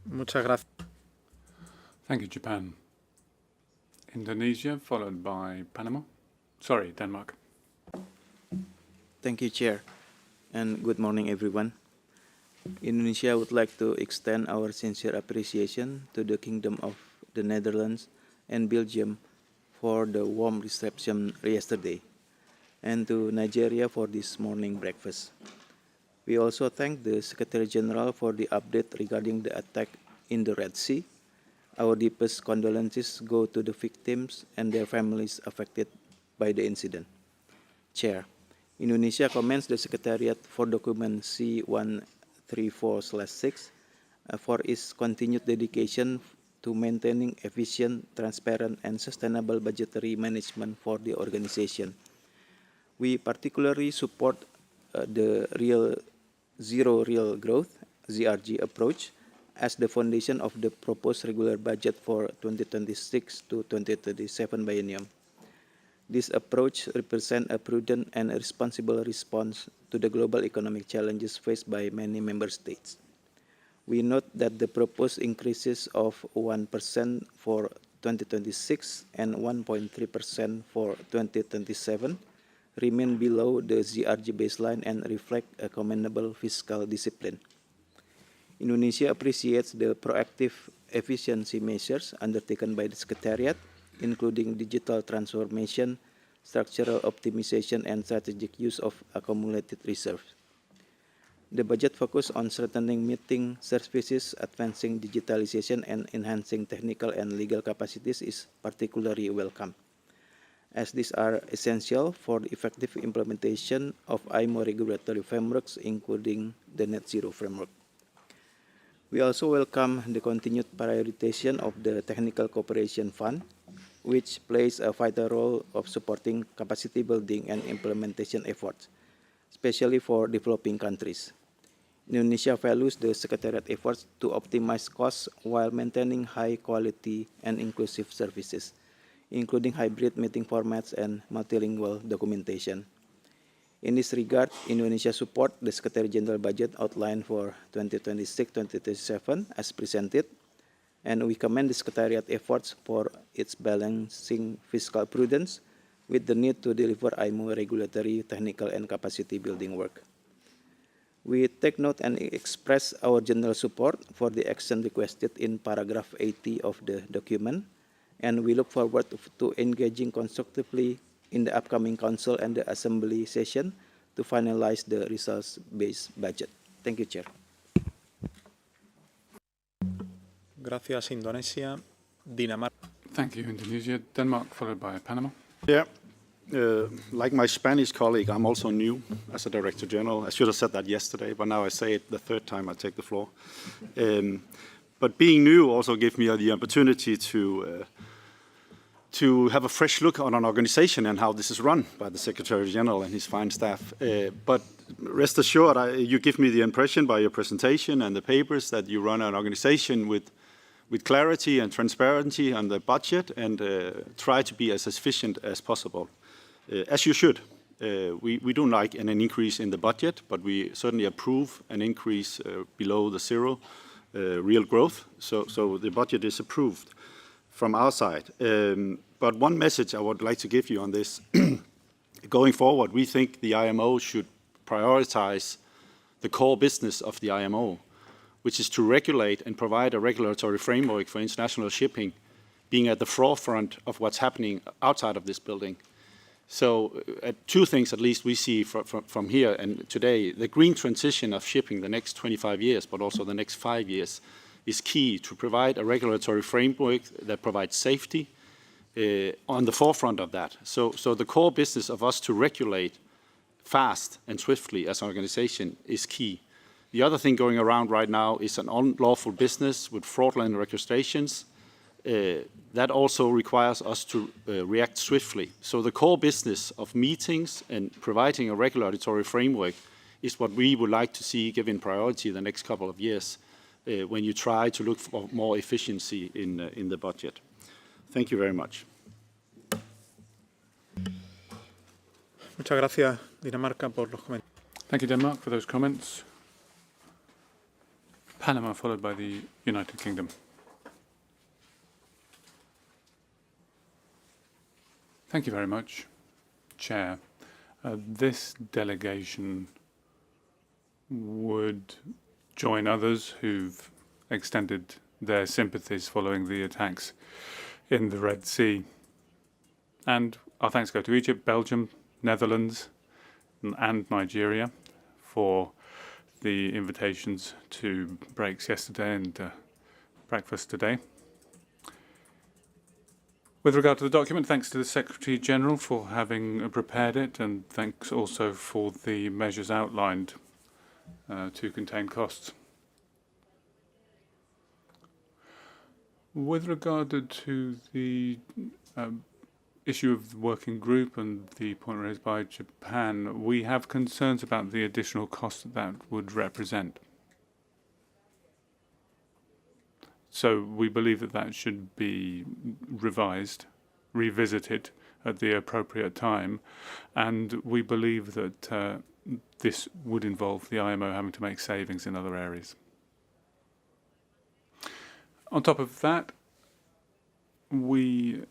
Muchas gracias. Thank you, Japan. Indonesia, followed by Panama. Sorry, Denmark. Thank you, Chair, and good morning, everyone. Indonesia would like to extend our sincere appreciation to the Kingdom of the Netherlands and Belgium for the warm reception yesterday, and to Nigeria for this morning breakfast. We also thank the Secretary General for the update regarding the attack in the Red Sea. Our deepest condolences go to the victims and their families affected by the incident. Chair, Indonesia commends the Secretariat for document C-134/6 for its continued dedication to maintaining efficient, transparent, and sustainable budgetary management for the organization. We particularly support the Zero Real Growth (ZRG) approach as the foundation of the proposed regular budget for 2026 to 2027 biennium. This approach represents a prudent and responsible response to the global economic challenges faced by many member states. We note that the proposed increases of 1% for 2026 and 1.3% for 2027 remain below the ZRG baseline and reflect a commendable fiscal discipline. Indonesia appreciates the proactive efficiency measures undertaken by the Secretariat, including digital transformation, structural optimization, and strategic use of accumulated reserves. The budget focus on strengthening meeting services, advancing digitalization, and enhancing technical and legal capacities is particularly welcome, as these are essential for the effective implementation of IMO regulatory frameworks, including the Net Zero framework. We also welcome the continued prioritization of the Technical Cooperation Fund, which plays a vital role of supporting capacity building and implementation efforts, especially for developing countries. Indonesia values the Secretariat efforts to optimize costs while maintaining high quality and inclusive services, including hybrid meeting formats and multilingual documentation. In this regard, Indonesia supports the Secretary General budget outlined for 2026-2027 as presented, and we commend the Secretariat efforts for its balancing fiscal prudence with the need to deliver IMO regulatory, technical, and capacity building work. We take note and express our general support for the action requested in paragraph 80 of the document, and we look forward to engaging constructively in the upcoming Council and the Assembly session to finalize the results-based budget. Thank you, Chair. Gracias, Indonesia. Dinamarca. Thank you, Indonesia. Denmark, followed by Panama. Yeah. Like my Spanish colleague, I'm also new as a Director General. I should have said that yesterday, but now I say it the third time I take the floor. But being new also gave me the opportunity to have a fresh look on an organization and how this is run by the Secretary General and his fine staff. But rest assured, you give me the impression by your presentation and the papers that you run an organization with clarity and transparency on the budget and try to be as efficient as possible, as you should. We don't like an increase in the budget, but we certainly approve an increase below the zero real growth. So the budget is approved from our side. But one message I would like to give you on this, going forward, we think the IMO should prioritize the core business of the IMO, which is to regulate and provide a regulatory framework for international shipping, being at the forefront of what's happening outside of this building. So two things at least we see from here and today. The green transition of shipping the next 25 years, but also the next 5 years, is key to provide a regulatory framework that provides safety on the forefront of that. So the core business of us to regulate fast and swiftly as an organization is key. The other thing going around right now is an unlawful business with fraudulent registrations that also requires us to react swiftly. So the core business of meetings and providing a regulatory framework is what we would like to see given priority the next couple of years when you try to look for more efficiency in the budget. Thank you very much. Muchas gracias, Dinamarca, por los comentarios. Thank you, Denmark, for those comments. Panama, followed by the United Kingdom. Thank you very much, Chair. This delegation would join others who've extended their sympathies following the attacks in the Red Sea. And our thanks go to Egypt, Belgium, Netherlands, and Nigeria for the invitations to breaks yesterday and breakfast today. With regard to the document, thanks to the Secretary-General for having prepared it, and thanks also for the measures outlined to contain costs. With regard to the issue of the working group and the point raised by Japan, we have concerns about the additional cost that would represent. So we believe that that should be revised, revisited at the appropriate time, and we believe that this would involve the IMO having to make savings in other areas. On top of that, we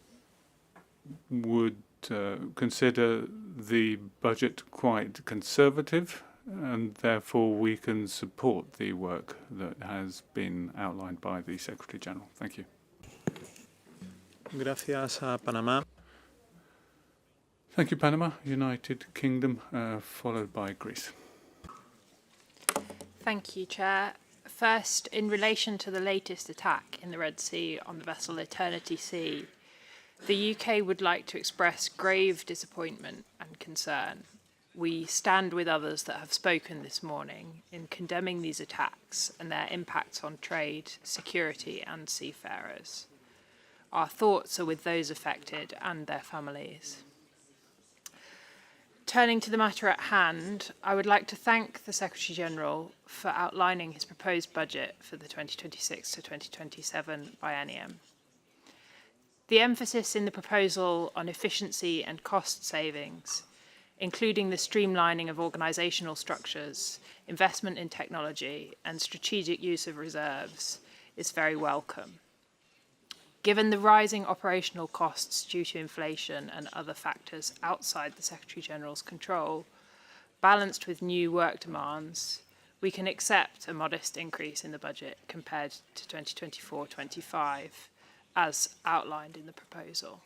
would consider the budget quite conservative, and therefore we can support the work that has been outlined by the Secretary-General. Thank you. Gracias a Panamá. Thank you, Panama. United Kingdom, followed by Greece. Thank you, Chair. First, in relation to the latest attack in the Red Sea on the vessel Eternity Sea, the UK would like to express grave disappointment and concern. We stand with others that have spoken this morning in condemning these attacks and their impacts on trade, security, and seafarers. Our thoughts are with those affected and their families. Turning to the matter at hand, I would like to thank the Secretary-General for outlining his proposed budget for the 2026 to 2027 biennium. The emphasis in the proposal on efficiency and cost savings, including the streamlining of organisational structures, investment in technology, and strategic use of reserves, is very welcome. Given the rising operational costs due to inflation and other factors outside the Secretary-General's control, balanced with new work demands, we can accept a modest increase in the budget compared to 2024-25, as outlined in the proposal.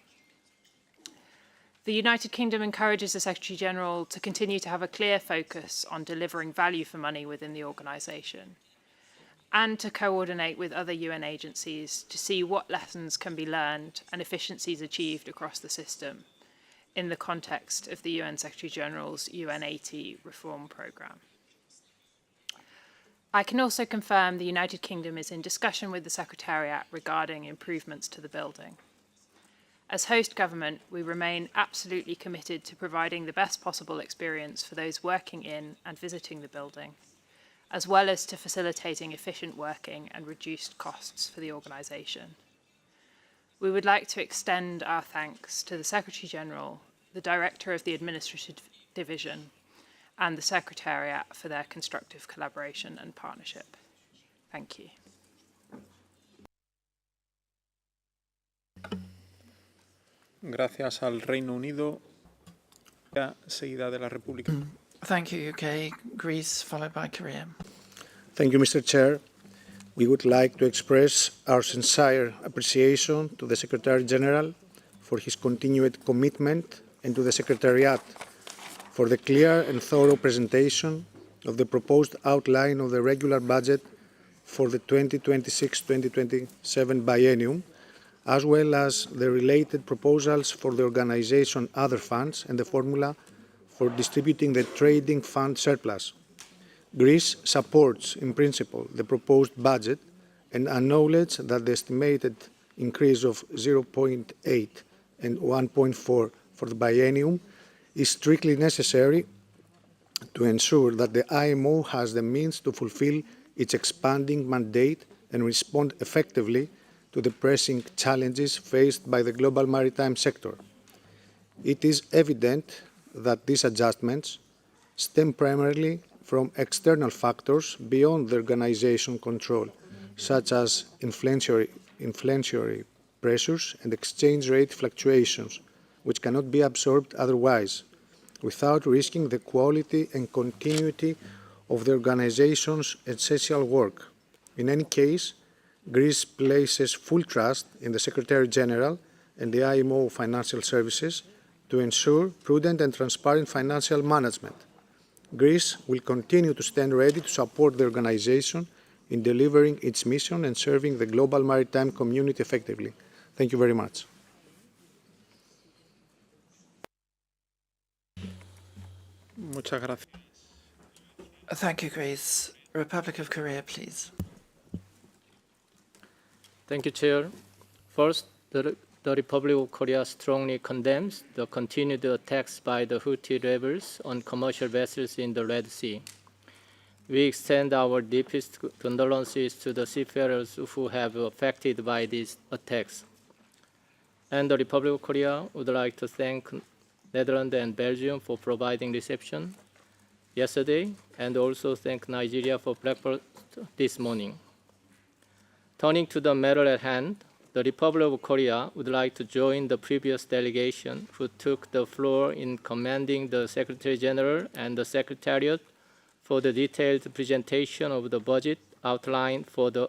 The United Kingdom encourages the Secretary-General to continue to have a clear focus on delivering value for money within the organisation, and to coordinate with other UN agencies to see what lessons can be learned and efficiencies achieved across the system in the context of the UN Secretary-General's UN80 reform programme. I can also confirm the United Kingdom is in discussion with the Secretariat regarding improvements to the building. As host government, we remain absolutely committed to providing the best possible experience for those working in and visiting the building, as well as to facilitating efficient working and reduced costs for the organisation. We would like to extend our thanks to the Secretary-General, the Director of the Administrative Division, and the Secretariat for their constructive collaboration and partnership. Thank you. Gracias al Reino Unido, seguida de la República. Thank you, UK. Greece, followed by Korea. Thank you, Mr. Chair. We would like to express our sincere appreciation to the Secretary-General for his continued commitment and to the Secretariat for the clear and thorough presentation of the proposed outline of the regular budget for the 2026-2027 biennium, as well as the related proposals for the organisation other funds and the formula for distributing the trading fund surplus. Greece supports, in principle, the proposed budget and acknowledges that the estimated increase of 0.8 and 1.4 for the biennium is strictly necessary to ensure that the IMO has the means to fulfill its expanding mandate and respond effectively to the pressing challenges faced by the global maritime sector. It is evident that these adjustments stem primarily from external factors beyond the organization control, such as inflationary pressures and exchange rate fluctuations, which cannot be absorbed otherwise, without risking the quality and continuity of the organization's essential work. In any case, Greece places full trust in the Secretary General and the IMO Financial Services to ensure prudent and transparent financial management. Greece will continue to stand ready to support the organization in delivering its mission and serving the global maritime community effectively. Thank you very much. Muchas gracias. Thank you, Greece. Republic of Korea, please. Thank you, Chair. First, the Republic of Korea strongly condemns the continued attacks by the Houthi rebels on commercial vessels in the Red Sea. We extend our deepest condolences to the seafarers who have been affected by these attacks. And the Republic of Korea would like to thank Netherlands and Belgium for providing reception yesterday, and also thank Nigeria for breakfast this morning. Turning to the matter at hand, the Republic of Korea would like to join the previous delegation who took the floor in commending the Secretary General and the Secretariat for the detailed presentation of the budget outlined for the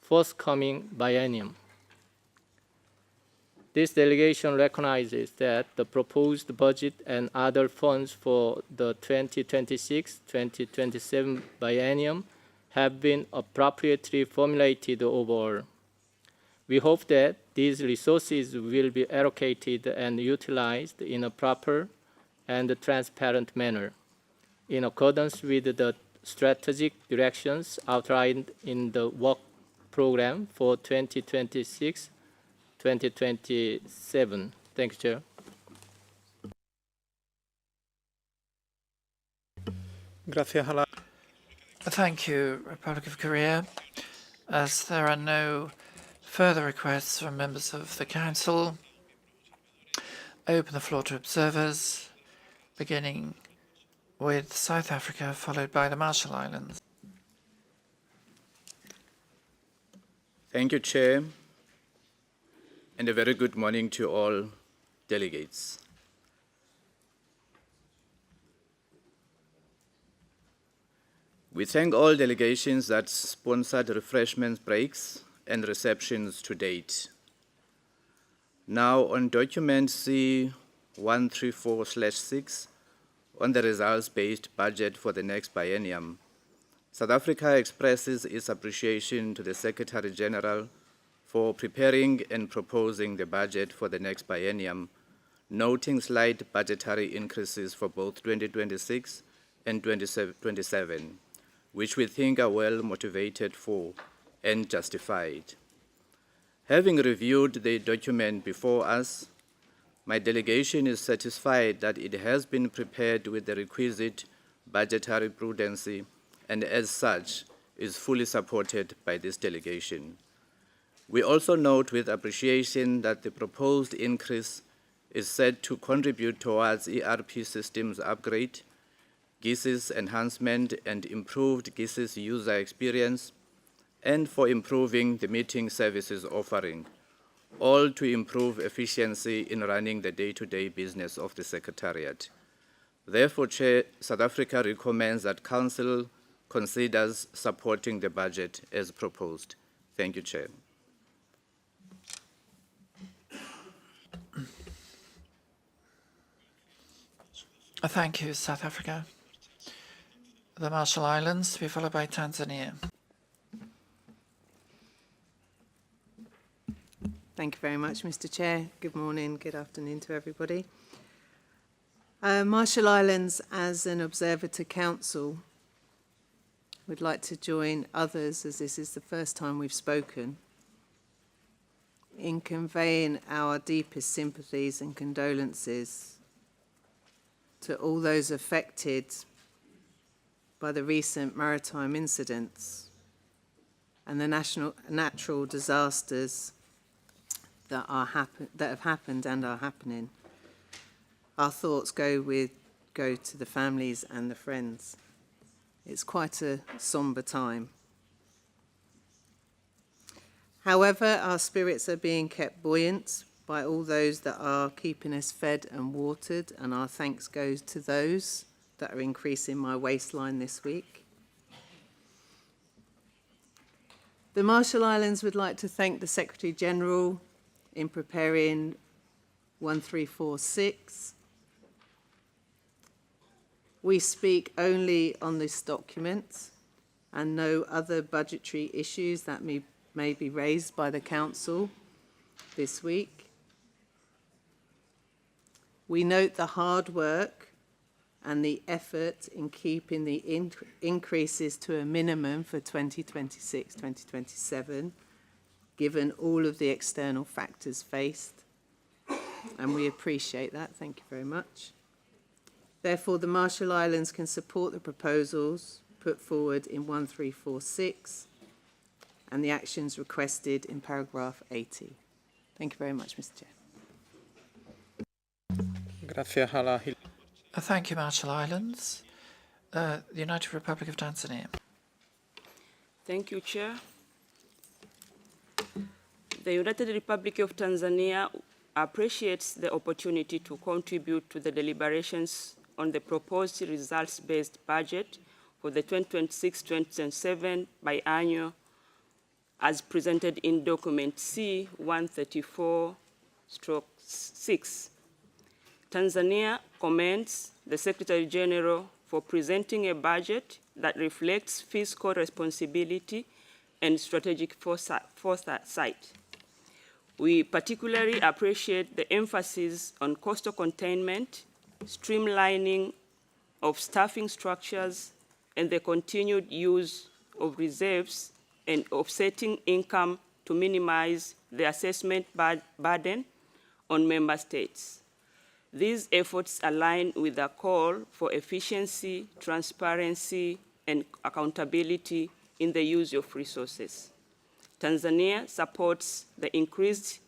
forthcoming biennium. This delegation recognizes that the proposed budget and other funds for the 2026-2027 biennium have been appropriately formulated overall. We hope that these resources will be allocated and utilized in a proper and transparent manner, in accordance with the strategic directions outlined in the work program for 2026-2027. Thank you, Chair. Gracias a la... Thank you, Republic of Korea. As there are no further requests from members of the Council, open the floor to observers, beginning with South Africa, followed by the Marshall Islands. Thank you, Chair, and a very good morning to all delegates. We thank all delegations that sponsored refreshment breaks and receptions to date. Now on document C134/6 on the results-based budget for the next biennium, South Africa expresses its appreciation to the Secretary General for preparing and proposing the budget for the next biennium, noting slight budgetary increases for both 2026 and 2027, which we think are well motivated for and justified. Having reviewed the document before us, my delegation is satisfied that it has been prepared with the requisite budgetary prudency and as such is fully supported by this delegation. We also note with appreciation that the proposed increase is said to contribute towards ERP systems upgrade, GIS's enhancement and improved GIS's user experience, and for improving the meeting services offering, all to improve efficiency in running the day-to-day business of the Secretariat. Therefore, Chair, South Africa recommends that Council considers supporting the budget as proposed. Thank you, Chair. Thank you, South Africa. The Marshall Islands to be followed by Tanzania. Thank you very much, Mr. Chair. Good morning, good afternoon to everybody. Marshall Islands, as an observer to Council, would like to join others, as this is the first time we've spoken, in conveying our deepest sympathies and condolences to all those affected by the recent maritime incidents and the natural disasters that have happened and are happening. Our thoughts go to the families and the friends. It's quite a somber time. However, our spirits are being kept buoyant by all those that are keeping us fed and watered, and our thanks goes to those that are increasing my waistline this week. The Marshall Islands would like to thank the Secretary General in preparing 1346. We speak only on this document and no other budgetary issues that may be raised by the Council this week. We note the hard work and the effort in keeping the increases to a minimum for 2026-2027, given all of the external factors faced, and we appreciate that. Thank you very much. Therefore, the Marshall Islands can support the proposals put forward in 1346 and the actions requested in paragraph 80. Thank you very much, Mr. Chair. Thank you, Marshall Islands. The United Republic of Tanzania. Thank you, Chair. The United Republic of Tanzania appreciates the opportunity to contribute to the deliberations on the proposed results-based budget for the 2026-2027 biennial as presented in document C 134/6. Tanzania commends the Secretary General for presenting a budget that reflects fiscal responsibility and strategic foresight. We particularly appreciate the emphasis on coastal containment, streamlining of staffing structures, and the continued use of reserves and offsetting income to minimize the assessment burden on member states. These efforts align with the call for efficiency, transparency, and accountability in the use of resources. Tanzania supports the increased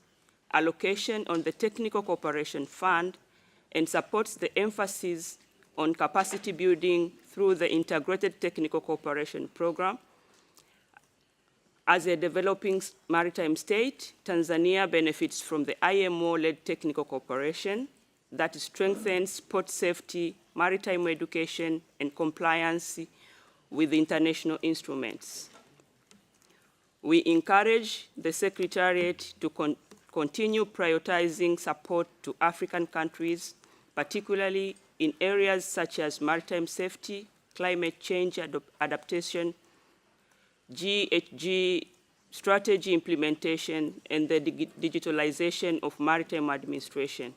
allocation on the Technical Cooperation Fund and supports the emphasis on capacity building through the Integrated Technical Cooperation Program. As a developing maritime state, Tanzania benefits from the IMO-led technical cooperation that strengthens port safety, maritime education, and compliance with international instruments. We encourage the Secretariat to continue prioritizing support to African countries, particularly in areas such as maritime safety, climate change adaptation, GHG strategy implementation, and the digitalization of maritime administration.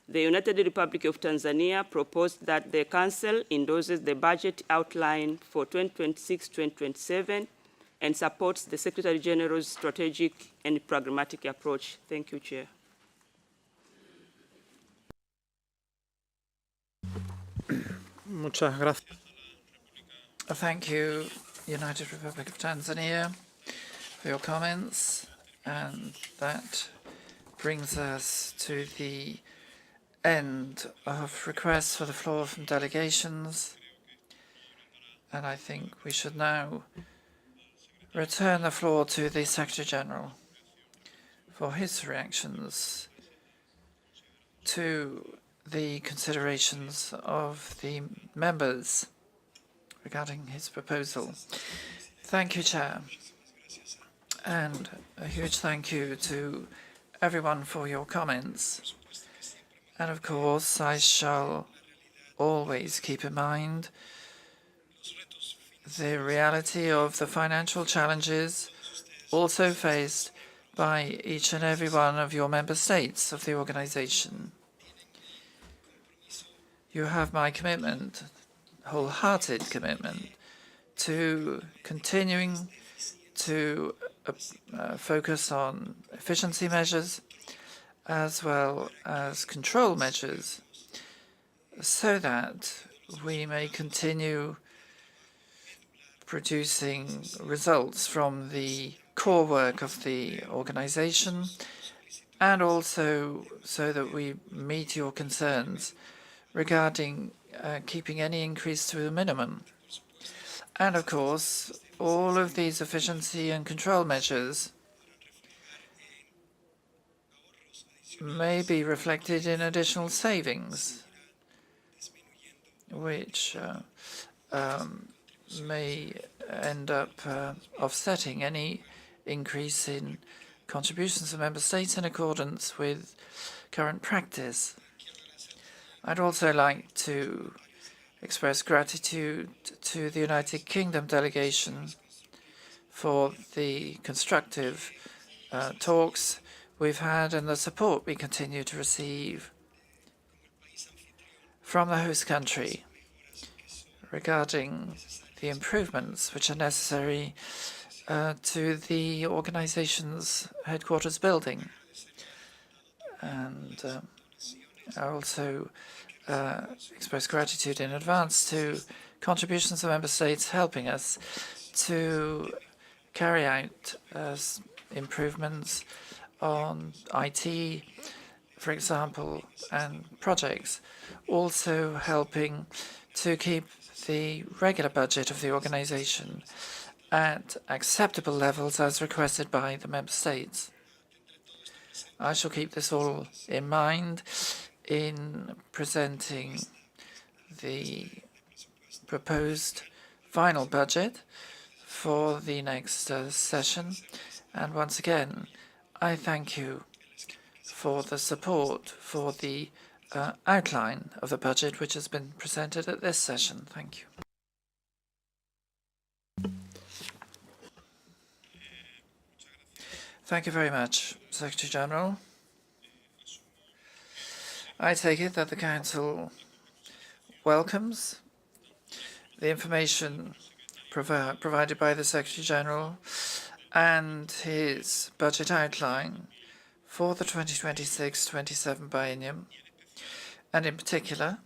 The United Republic of Tanzania proposed that the Council endorses the budget outline for 2026-2027 and supports the Secretary General's strategic and pragmatic approach. Thank you, Chair. Muchas gracias. Thank you, United Republic of Tanzania, for your comments. And that brings us to the end of requests for the floor from delegations. And I think we should now return the floor to the Secretary General for his reactions to the considerations of the members regarding his proposal. Thank you, Chair. And a huge thank you to everyone for your comments. And of course, I shall always keep in mind the reality of the financial challenges also faced by each and every one of your member states of the organization. You have my commitment, wholehearted commitment, to continuing to focus on efficiency measures as well as control measures so that we may continue producing results from the core work of the organization, and also so that we meet your concerns regarding keeping any increase to a minimum. And of course, all of these efficiency and control measures may be reflected in additional savings, which may end up offsetting any increase in contributions of member states in accordance with current practice. I'd also like to express gratitude to the United Kingdom delegation for the constructive talks we've had and the support we continue to receive from the host country regarding the improvements which are necessary to the organization's headquarters building. And I also express gratitude in advance to contributions of member states helping us to carry out improvements on IT, for example, and projects, also helping to keep the regular budget of the organization at acceptable levels as requested by the member states. I shall keep this all in mind in presenting the proposed final budget for the next session. And once again, I thank you for the support for the outline of the budget which has been presented at this session. Thank you. Thank you very much, Secretary General. I take it that the Council welcomes the information provided by the Secretary General and his budget outline for the 2026-27 biennium, and in particular,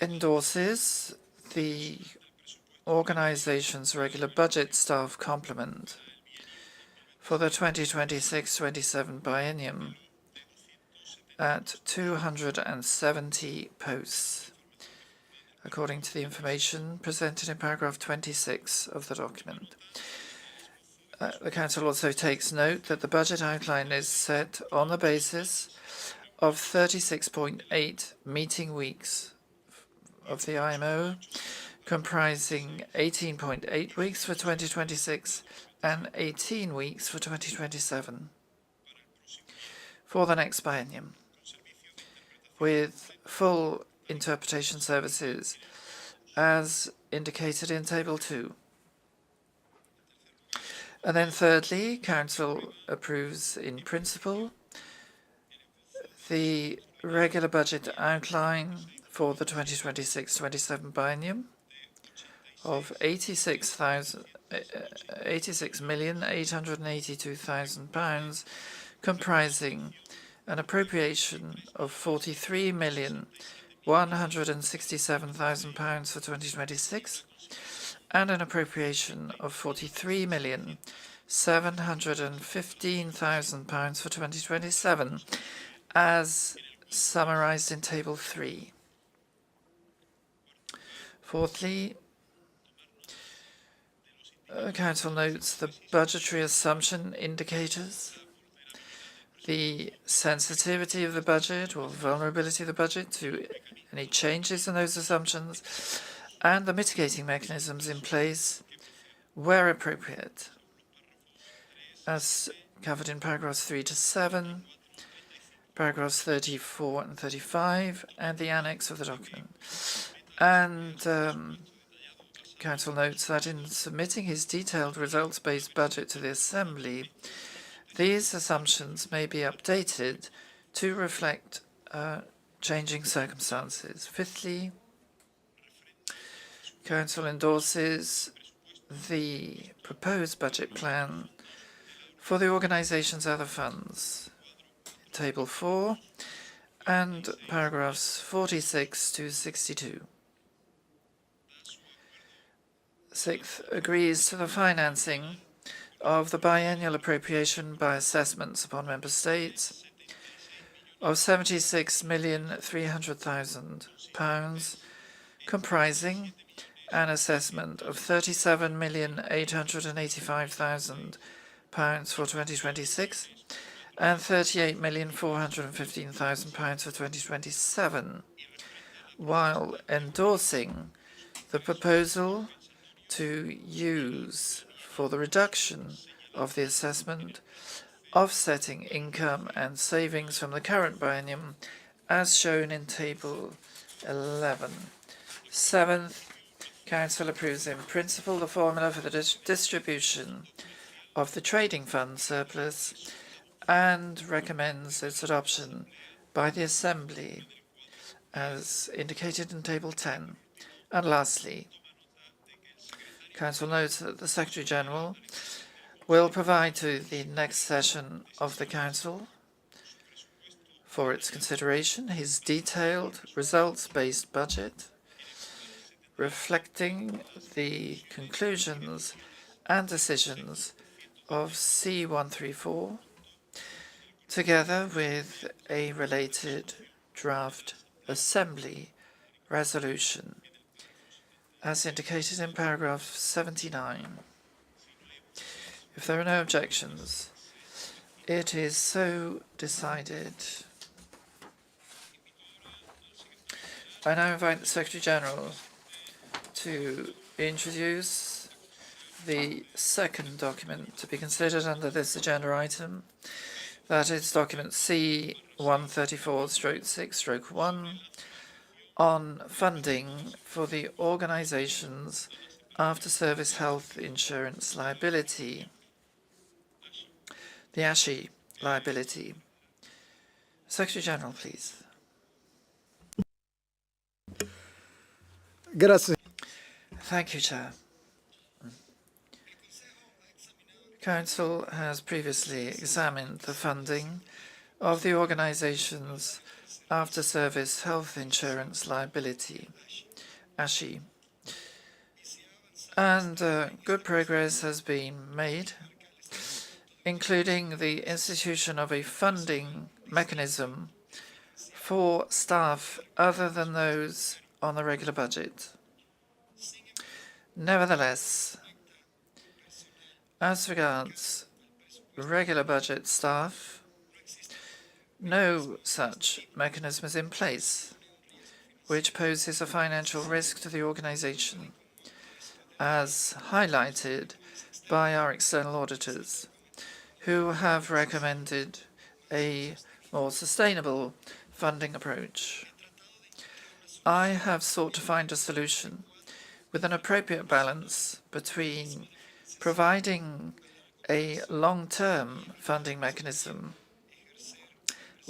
endorses the organization's regular budget staff complement for the 2026-27 biennium at 270 posts, according to the information presented in paragraph 26 of the document. The Council also takes note that the budget outline is set on the basis of 36.8 meeting weeks of the IMO, comprising 18.8 weeks for 2026 and 18 weeks for 2027 for the next biennium, with full interpretation services as indicated in Table 2. And then thirdly, Council approves in principle the regular budget outline for the 2026-27 biennium of £86,882,000, comprising an appropriation of £43,167,000 for 2026 and an appropriation of £43,715,000 for 2027, as summarized in Table 3. Fourthly, Council notes the budgetary assumption indicators, the sensitivity of the budget or vulnerability of the budget to any changes in those assumptions, and the mitigating mechanisms in place where appropriate, as covered in paragraphs 3 to 7, paragraphs 34 and 35, and the annex of the document. And Council notes that in submitting his detailed results-based budget to the Assembly, these assumptions may be updated to reflect changing circumstances. Fifthly, Council endorses the proposed budget plan for the organisation's other funds, Table 4, and paragraphs 46 to 62. Sixth, agrees to the financing of the biennial appropriation by assessments upon Member States of £76,300,000, comprising an assessment of £37,885,000 for 2026 and £38,415,000 for 2027, while endorsing the proposal to use for the reduction of the assessment offsetting income and savings from the current biennium as shown in Table 11. Seventh, Council approves in principle the formula for the distribution of the trading fund surplus and recommends its adoption by the Assembly as indicated in Table 10. And lastly, Council notes that the Secretary-General will provide to the next session of the Council for its consideration his detailed results-based budget reflecting the conclusions and decisions of C134 together with a related draft Assembly resolution as indicated in paragraph 79. If there are no objections, it is so decided. I now invite the Secretary-General to introduce the second document to be considered under this agenda item. That is document C134/6/1 on funding for the organisation's after-service health insurance liability, the ASHI liability. Secretary-General, please. Grazie. Thank you, Chair. Council has previously examined the funding of the organisation's after-service health insurance liability, ASHI, and good progress has been made, including the institution of a funding mechanism for staff other than those on the regular budget. Nevertheless, as regards regular budget staff, no such mechanism is in place, which poses a financial risk to the organisation, as highlighted by our external auditors, who have recommended a more sustainable funding approach. I have sought to find a solution with an appropriate balance between providing a long-term funding mechanism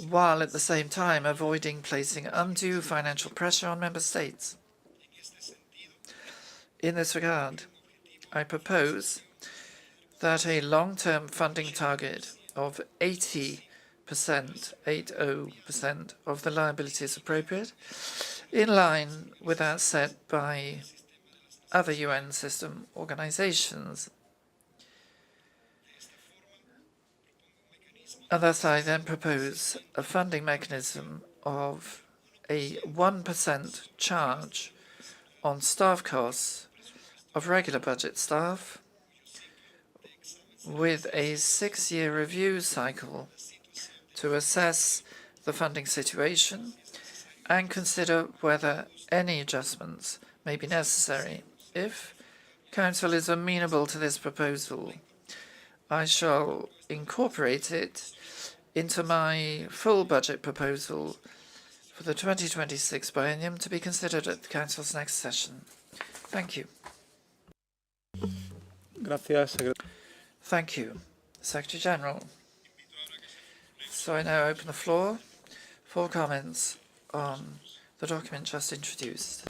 while at the same time avoiding placing undue financial pressure on Member States. In this regard, I propose that a long-term funding target of 80% of the liability is appropriate, in line with that set by other UN system organizations. And thus I then propose a funding mechanism of a 1% charge on staff costs of regular budget staff with a 6-year review cycle to assess the funding situation and consider whether any adjustments may be necessary. If Council is amenable to this proposal, I shall incorporate it into my full budget proposal for the 2026 biennium to be considered at the Council's next session. Thank you. Gracias, Thank you, Secretary-General. So I now open the floor for comments on the document just introduced.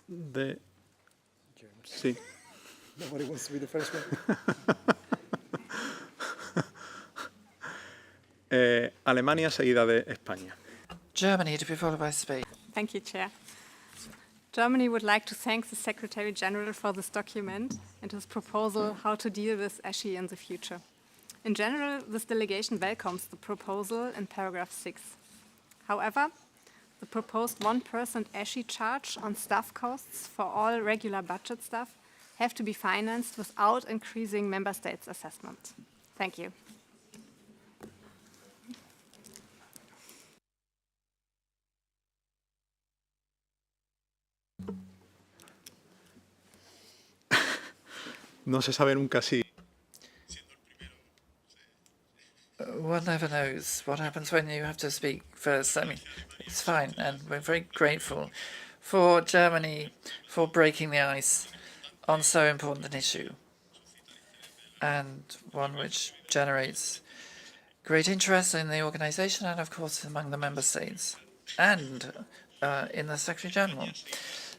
de... Sí. Nobody wants to be the first one. Alemania seguida de España. Germany to be followed by Spain. Thank you, Chair. Germany would like to thank the Secretary General for this document and his proposal how to deal with ESHI in the future. In general, this delegation welcomes the proposal in paragraph 6. However, the proposed 1% ESHI charge on staff costs for all regular budget staff have to be financed without increasing member states' assessment. Thank you. No se sabe nunca si... One never knows what happens when you have to speak first. I mean, it's fine, and we're very grateful for Germany for breaking the ice on so important an issue, and one which generates great interest in the organization and, of course, among the member states and in the Secretary General.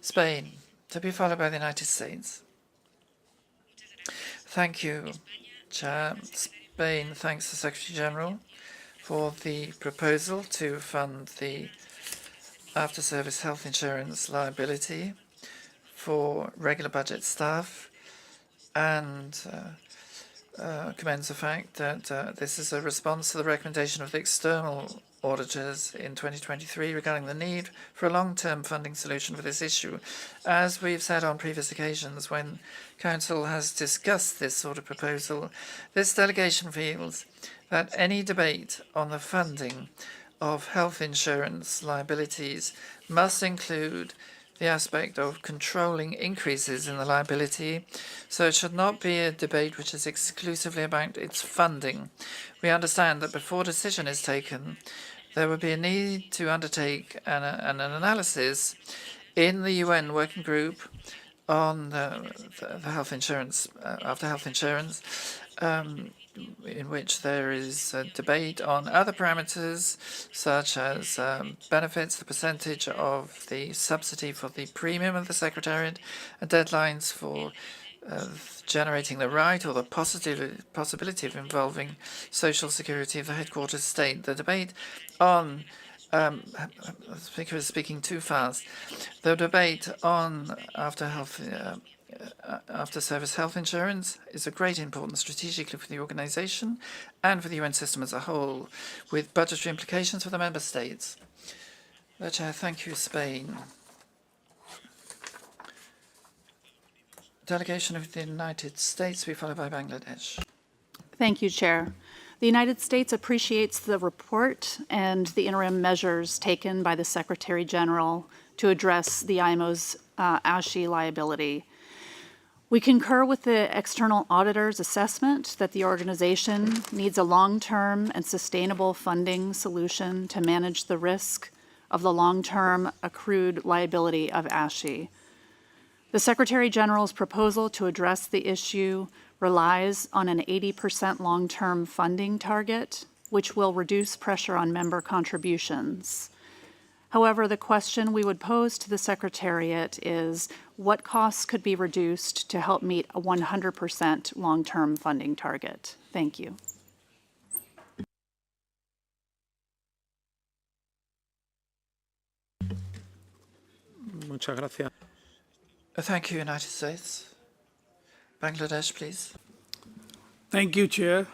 Spain, to be followed by the United States. Thank you, Chair. Spain thanks the Secretary General for the proposal to fund the after-service health insurance liability for regular budget staff and commends the fact that this is a response to the recommendation of the external auditors in 2023 regarding the need for a long-term funding solution for this issue. As we've said on previous occasions when Council has discussed this sort of proposal, this delegation feels that any debate on the funding of health insurance liabilities must include the aspect of controlling increases in the liability, so it should not be a debate which is exclusively about its funding. We understand that before a decision is taken, there would be a need to undertake an analysis in the UN working group on the health insurance, after health insurance, in which there is a debate on other parameters such as benefits, the percentage of the subsidy for the premium of the Secretariat, and deadlines for generating the right or the possibility of involving Social Security of the headquarters state. The debate on the speaker is speaking too fast. The debate on after-service health insurance is of great importance strategically for the organization and for the UN system as a whole, with budgetary implications for the member states. The Chair, thank you, Spain. Delegation of the United States, be followed by Bangladesh. Thank you, Chair. The United States appreciates the report and the interim measures taken by the Secretary General to address the IMO's ASHI liability. We concur with the external auditor's assessment that the organization needs a long-term and sustainable funding solution to manage the risk of the long-term accrued liability of ASHI. The Secretary General's proposal to address the issue relies on an 80% long-term funding target, which will reduce pressure on member contributions. However, the question we would pose to the Secretariat is what costs could be reduced to help meet a 100% long-term funding target? Thank you. Muchas gracias. Thank you, United States. Bangladesh, please. Thank you, Chair,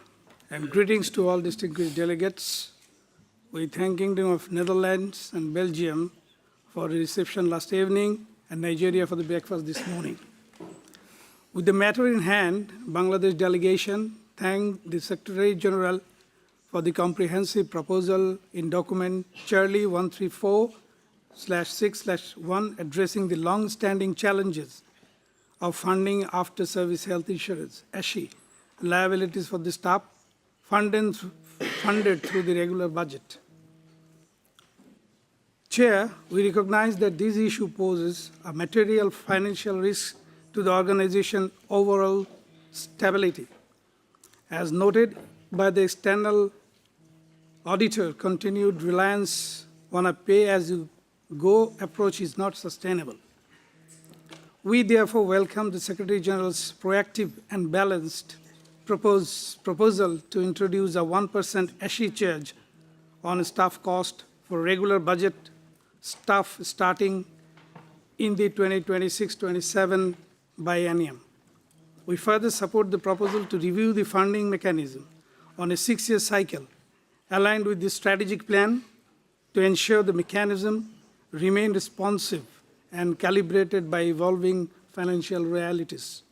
and greetings to all distinguished delegates. We thank Kingdom of Netherlands and Belgium for the reception last evening and Nigeria for the breakfast this morning. With the matter in hand, Bangladesh delegation thanked the Secretary General for the comprehensive proposal in document Charlie 134/6/1 addressing the long-standing challenges of funding after-service health insurance, ASHI, liabilities for the staff funded through the regular budget. Chair, we recognize that this issue poses a material financial risk to the organization's overall stability. As noted by the external auditor, continued reliance on a pay-as-you-go approach is not sustainable. We therefore welcome the Secretary General's proactive and balanced proposal to introduce a 1% ASHI charge on staff cost for regular budget staff starting in the 2026-27 biennium. We further support the proposal to review the funding mechanism on a 6-year cycle aligned with the strategic plan to ensure the mechanism remain responsive and calibrated by evolving financial realities.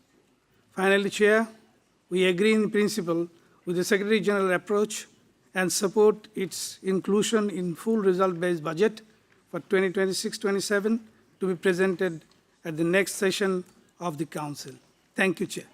Finally, Chair, we agree in principle with the Secretary General approach and support its inclusion in full result-based budget for 2026-27 to be presented at the next session of the Council. Thank you, Chair.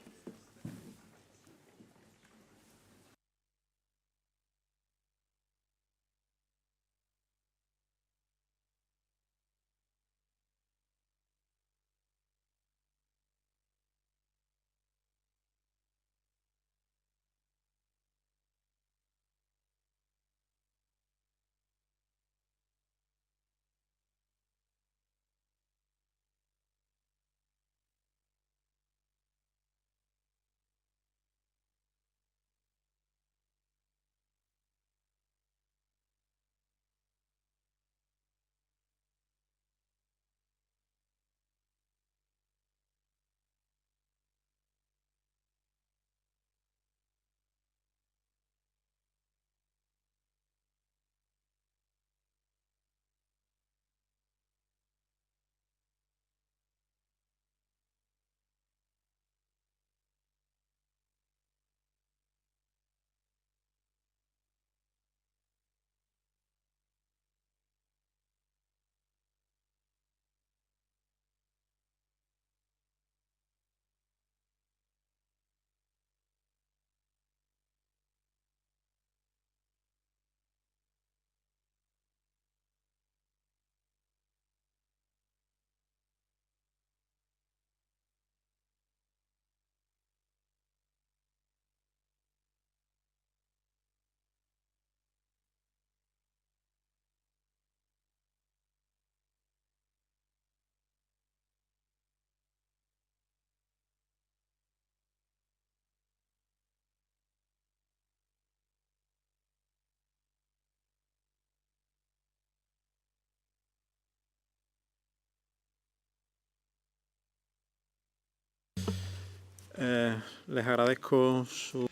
Les agradezco su...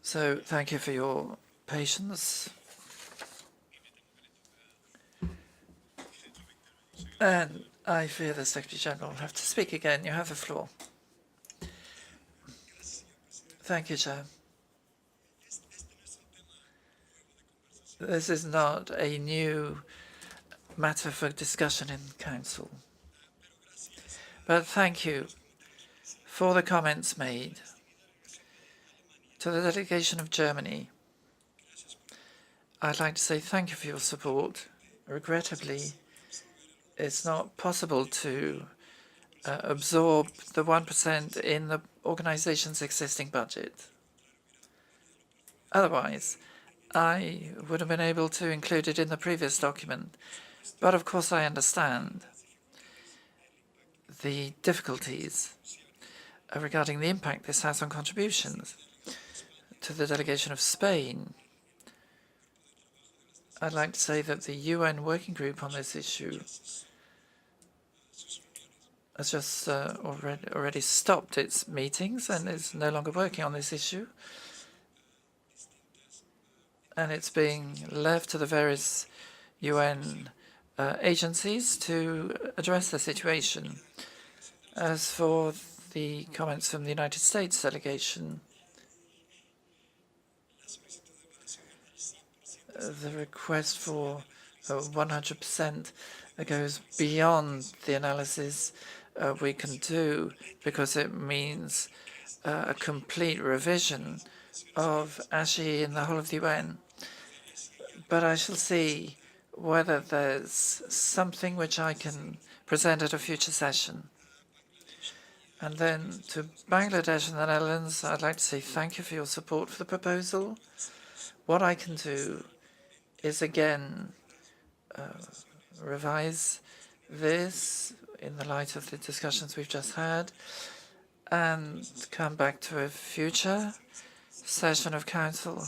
So thank you for your patience. And I fear the Secretary General will have to speak again. You have the floor. Thank you, Chair. This is not a new matter for discussion in Council. But thank you for the comments made. To the delegation of Germany, I'd like to say thank you for your support. Regrettably, it's not possible to absorb the 1% in the organization's existing budget. Otherwise, I would have been able to include it in the previous document. But of course, I understand the difficulties regarding the impact this has on contributions. To the delegation of Spain, I'd like to say that the UN Working Group on this issue has just already stopped its meetings and is no longer working on this issue. And it's being left to the various UN agencies to address the situation. As for the comments from the United States delegation, the request for 100% goes beyond the analysis we can do, because it means a complete revision of ASHI in the whole of the UN. But I shall see whether there's something which I can present at a future session. And then to Bangladesh and the Netherlands, I'd like to say thank you for your support for the proposal. What I can do is again revise this in the light of the discussions we've just had and come back to a future session of Council.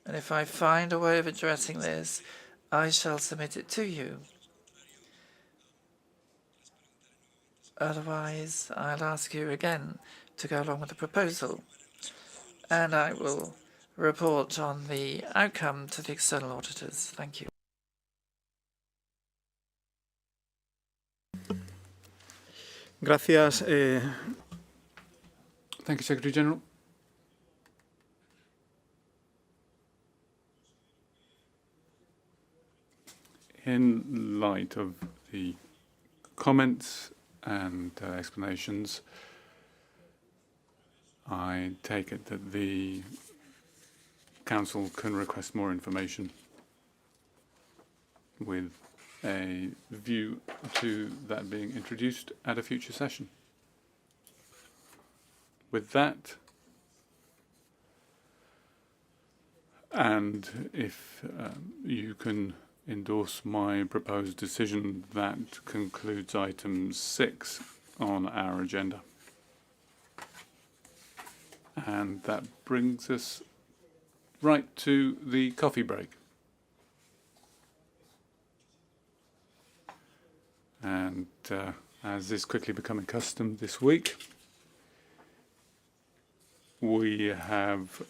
And if I find a way of addressing this, I shall submit it to you. Otherwise, I'll ask you again to go along with the proposal, and I will report on the outcome to the external auditors. Thank you. Gracias. Thank you, Secretary General. In light of the comments and explanations, I take it that the Council can request more information with a view to that being introduced at a future session. With that, and if you can endorse my proposed decision, that concludes item 6 on our agenda. And that brings us right to the coffee break. And as is quickly becoming custom this week, we have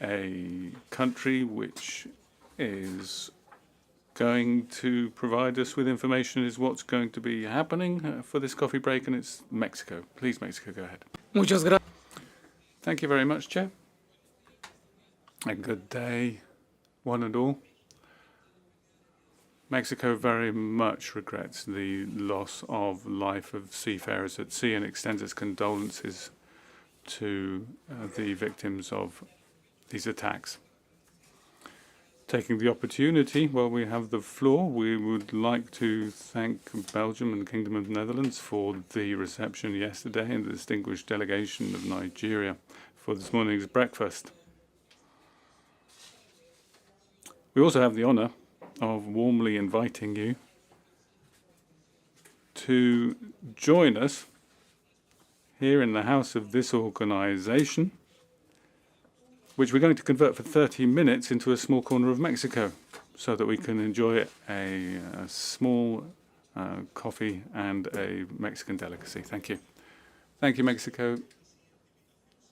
a country which is going to provide us with information is what's going to be happening for this coffee break, and it's Mexico. Please, Mexico, go ahead. Muchas gracias. Thank you very much, Chair. A good day, one and all. Mexico very much regrets the loss of life of seafarers at sea and extends its condolences to the victims of these attacks. Taking the opportunity, while we have the floor, we would like to thank Belgium and the Kingdom of the Netherlands for the reception yesterday and the distinguished delegation of Nigeria for this morning's breakfast. We also have the honour of warmly inviting you to join us here in the house of this organisation, which we're going to convert for 30 minutes into a small corner of Mexico so that we can enjoy a small coffee and a Mexican delicacy. Thank you. Thank you, Mexico.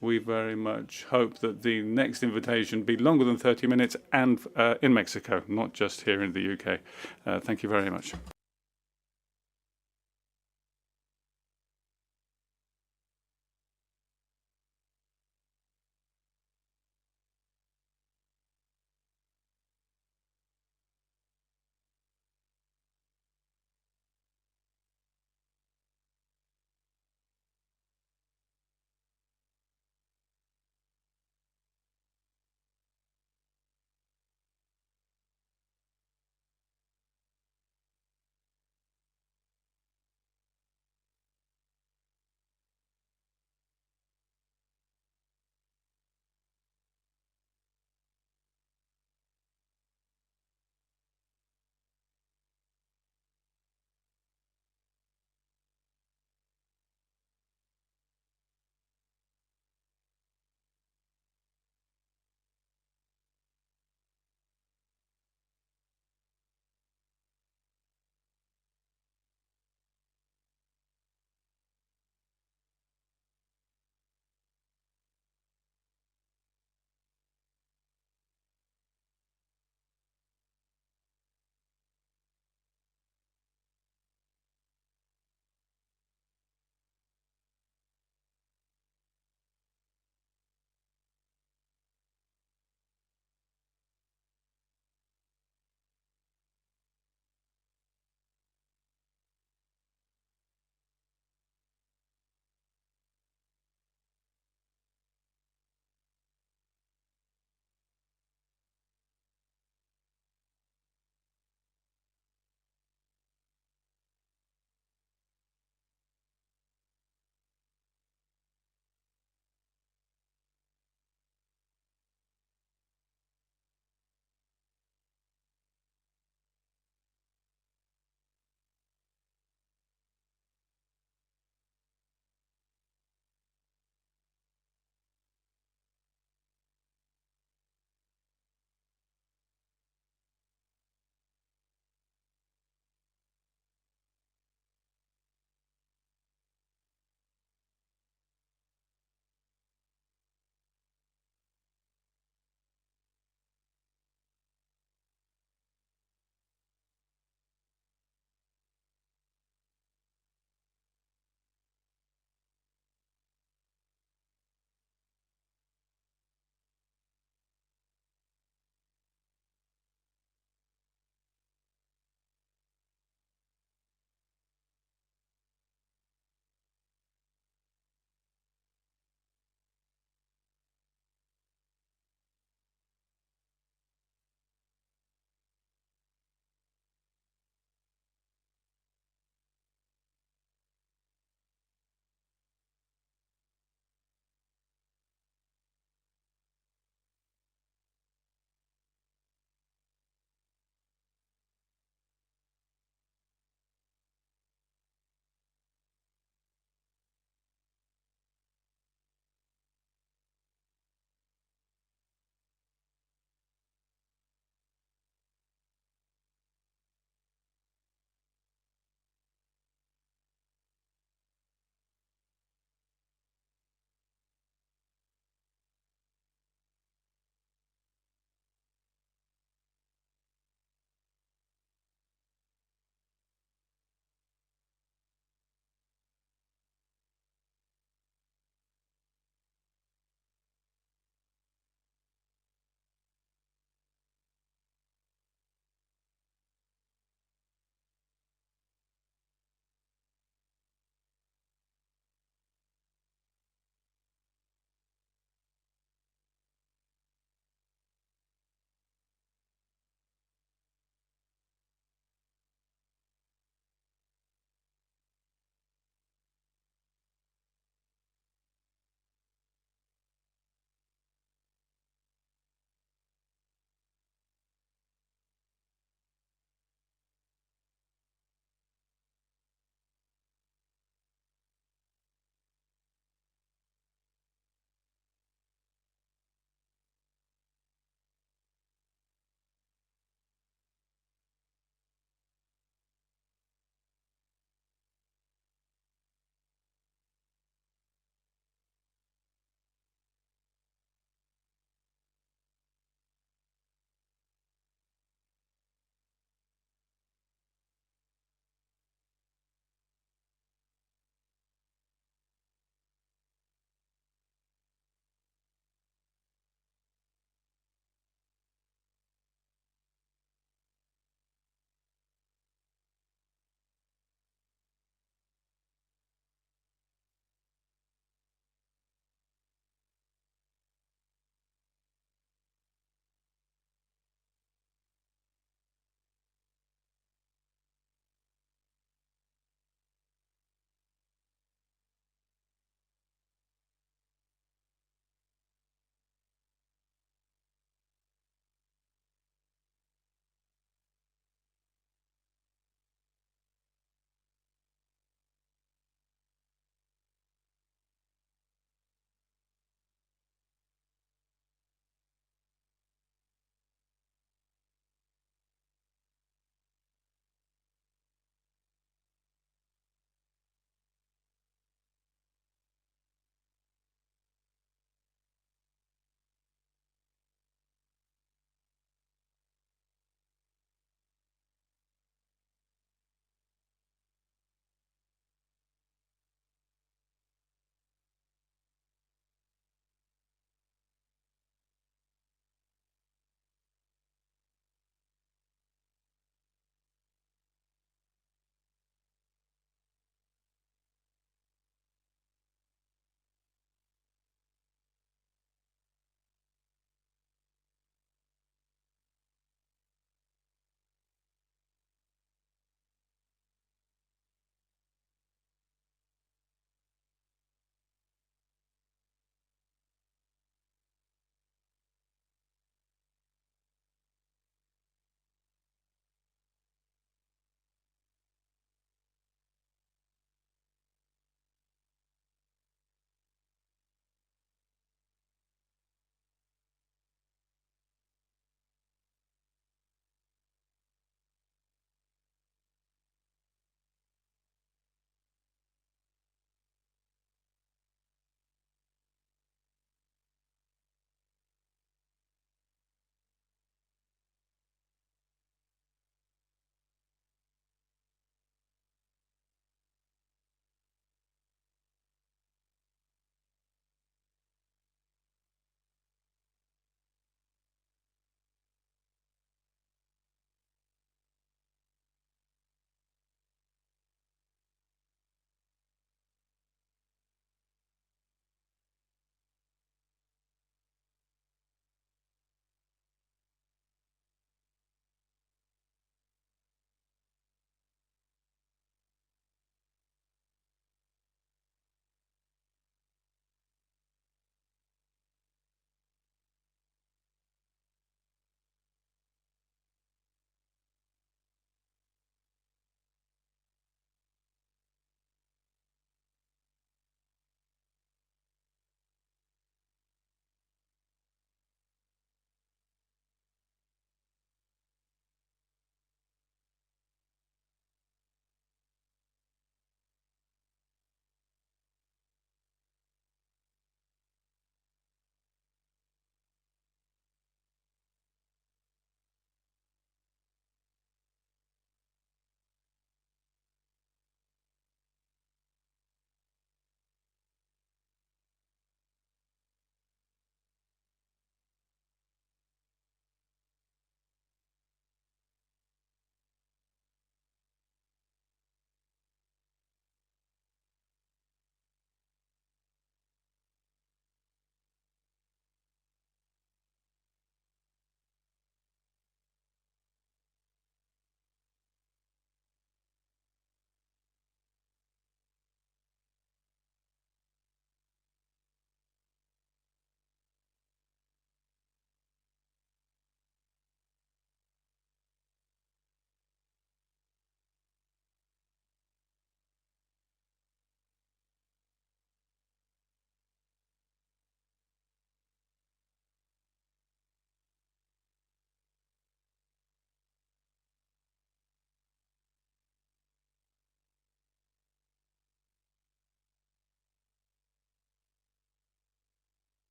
We very much hope that the next invitation be longer than 30 minutes and in Mexico, not just here in the UK. Thank you very much.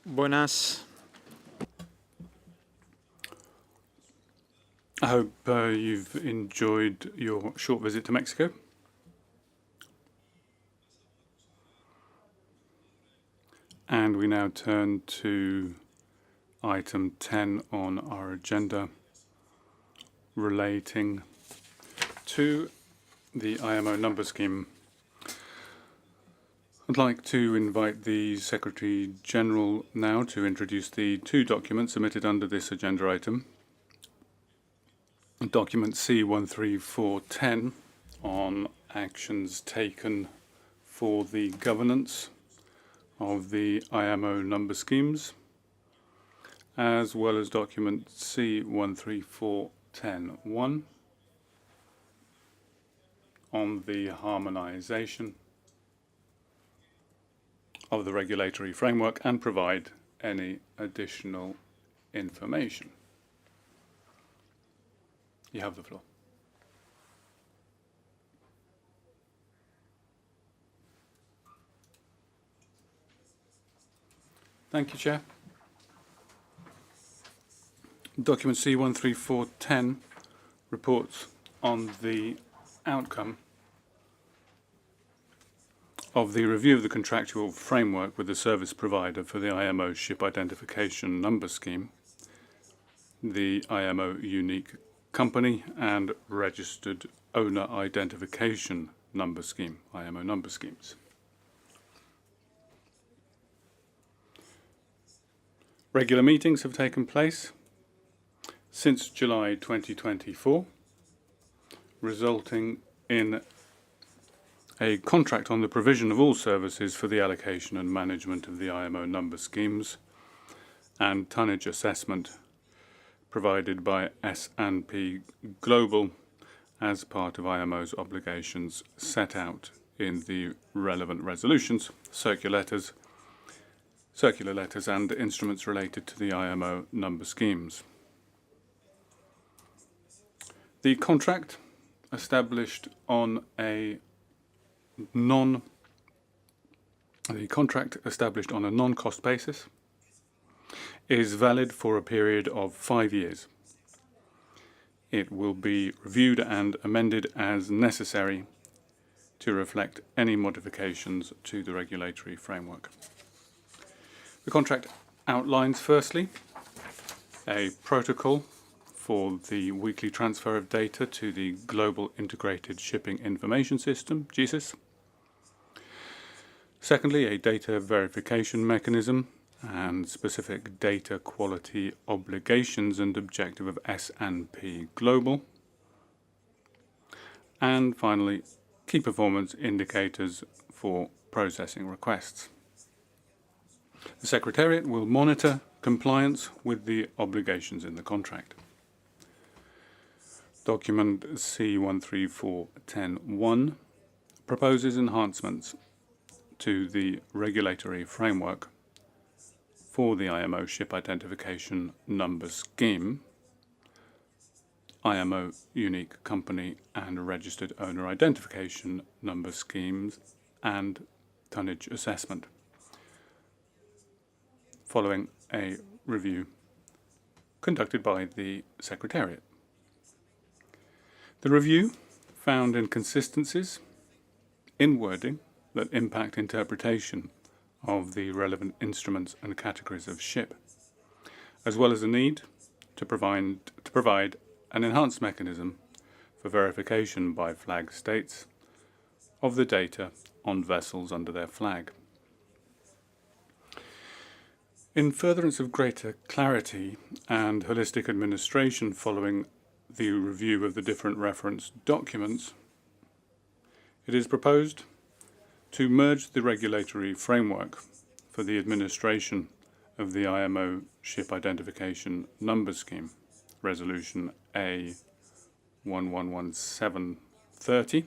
Buenas. I hope you've enjoyed your short visit to Mexico. And we now turn to item 10 on our agenda relating to the IMO number scheme. I'd like to invite the Secretary General now to introduce the two documents submitted under this agenda item. Document C13410 on actions taken for the governance of the IMO number schemes, as well as document C13410-1 on the harmonization of the regulatory framework and provide any additional information. You have the floor. Thank you, Chair. Document C13410 reports on the outcome of the review of the contractual framework with the service provider for the IMO Ship Identification Number Scheme, the IMO Unique Company and Registered Owner Identification Number Scheme, IMO number schemes. Regular meetings have taken place since July 2024, resulting in a contract on the provision of all services for the allocation and management of the IMO number schemes and tonnage assessment provided by S&P Global as part of IMO's obligations set out in the relevant resolutions, circular letters and instruments related to the IMO number schemes. The contract established on a non-cost basis is valid for a period of 5 years. It will be reviewed and amended as necessary to reflect any modifications to the regulatory framework. The contract outlines, firstly, a protocol for the weekly transfer of data to the Global Integrated Shipping Information System, GSIS. Secondly, a data verification mechanism and specific data quality obligations and objective of S&P Global. And finally, key performance indicators for processing requests. The Secretariat will monitor compliance with the obligations in the contract. Document C13410-1 proposes enhancements to the regulatory framework for the IMO Ship Identification Number Scheme, IMO Unique Company and Registered Owner Identification Number Schemes, and tonnage assessment, following a review conducted by the Secretariat. The review found inconsistencies in wording that impact interpretation of the relevant instruments and categories of ship, as well as a need to provide an enhanced mechanism for verification by flag states of the data on vessels under their flag. In furtherance of greater clarity and holistic administration following the review of the different reference documents, it is proposed to merge the regulatory framework for the administration of the IMO Ship Identification Number Scheme, Resolution A111730,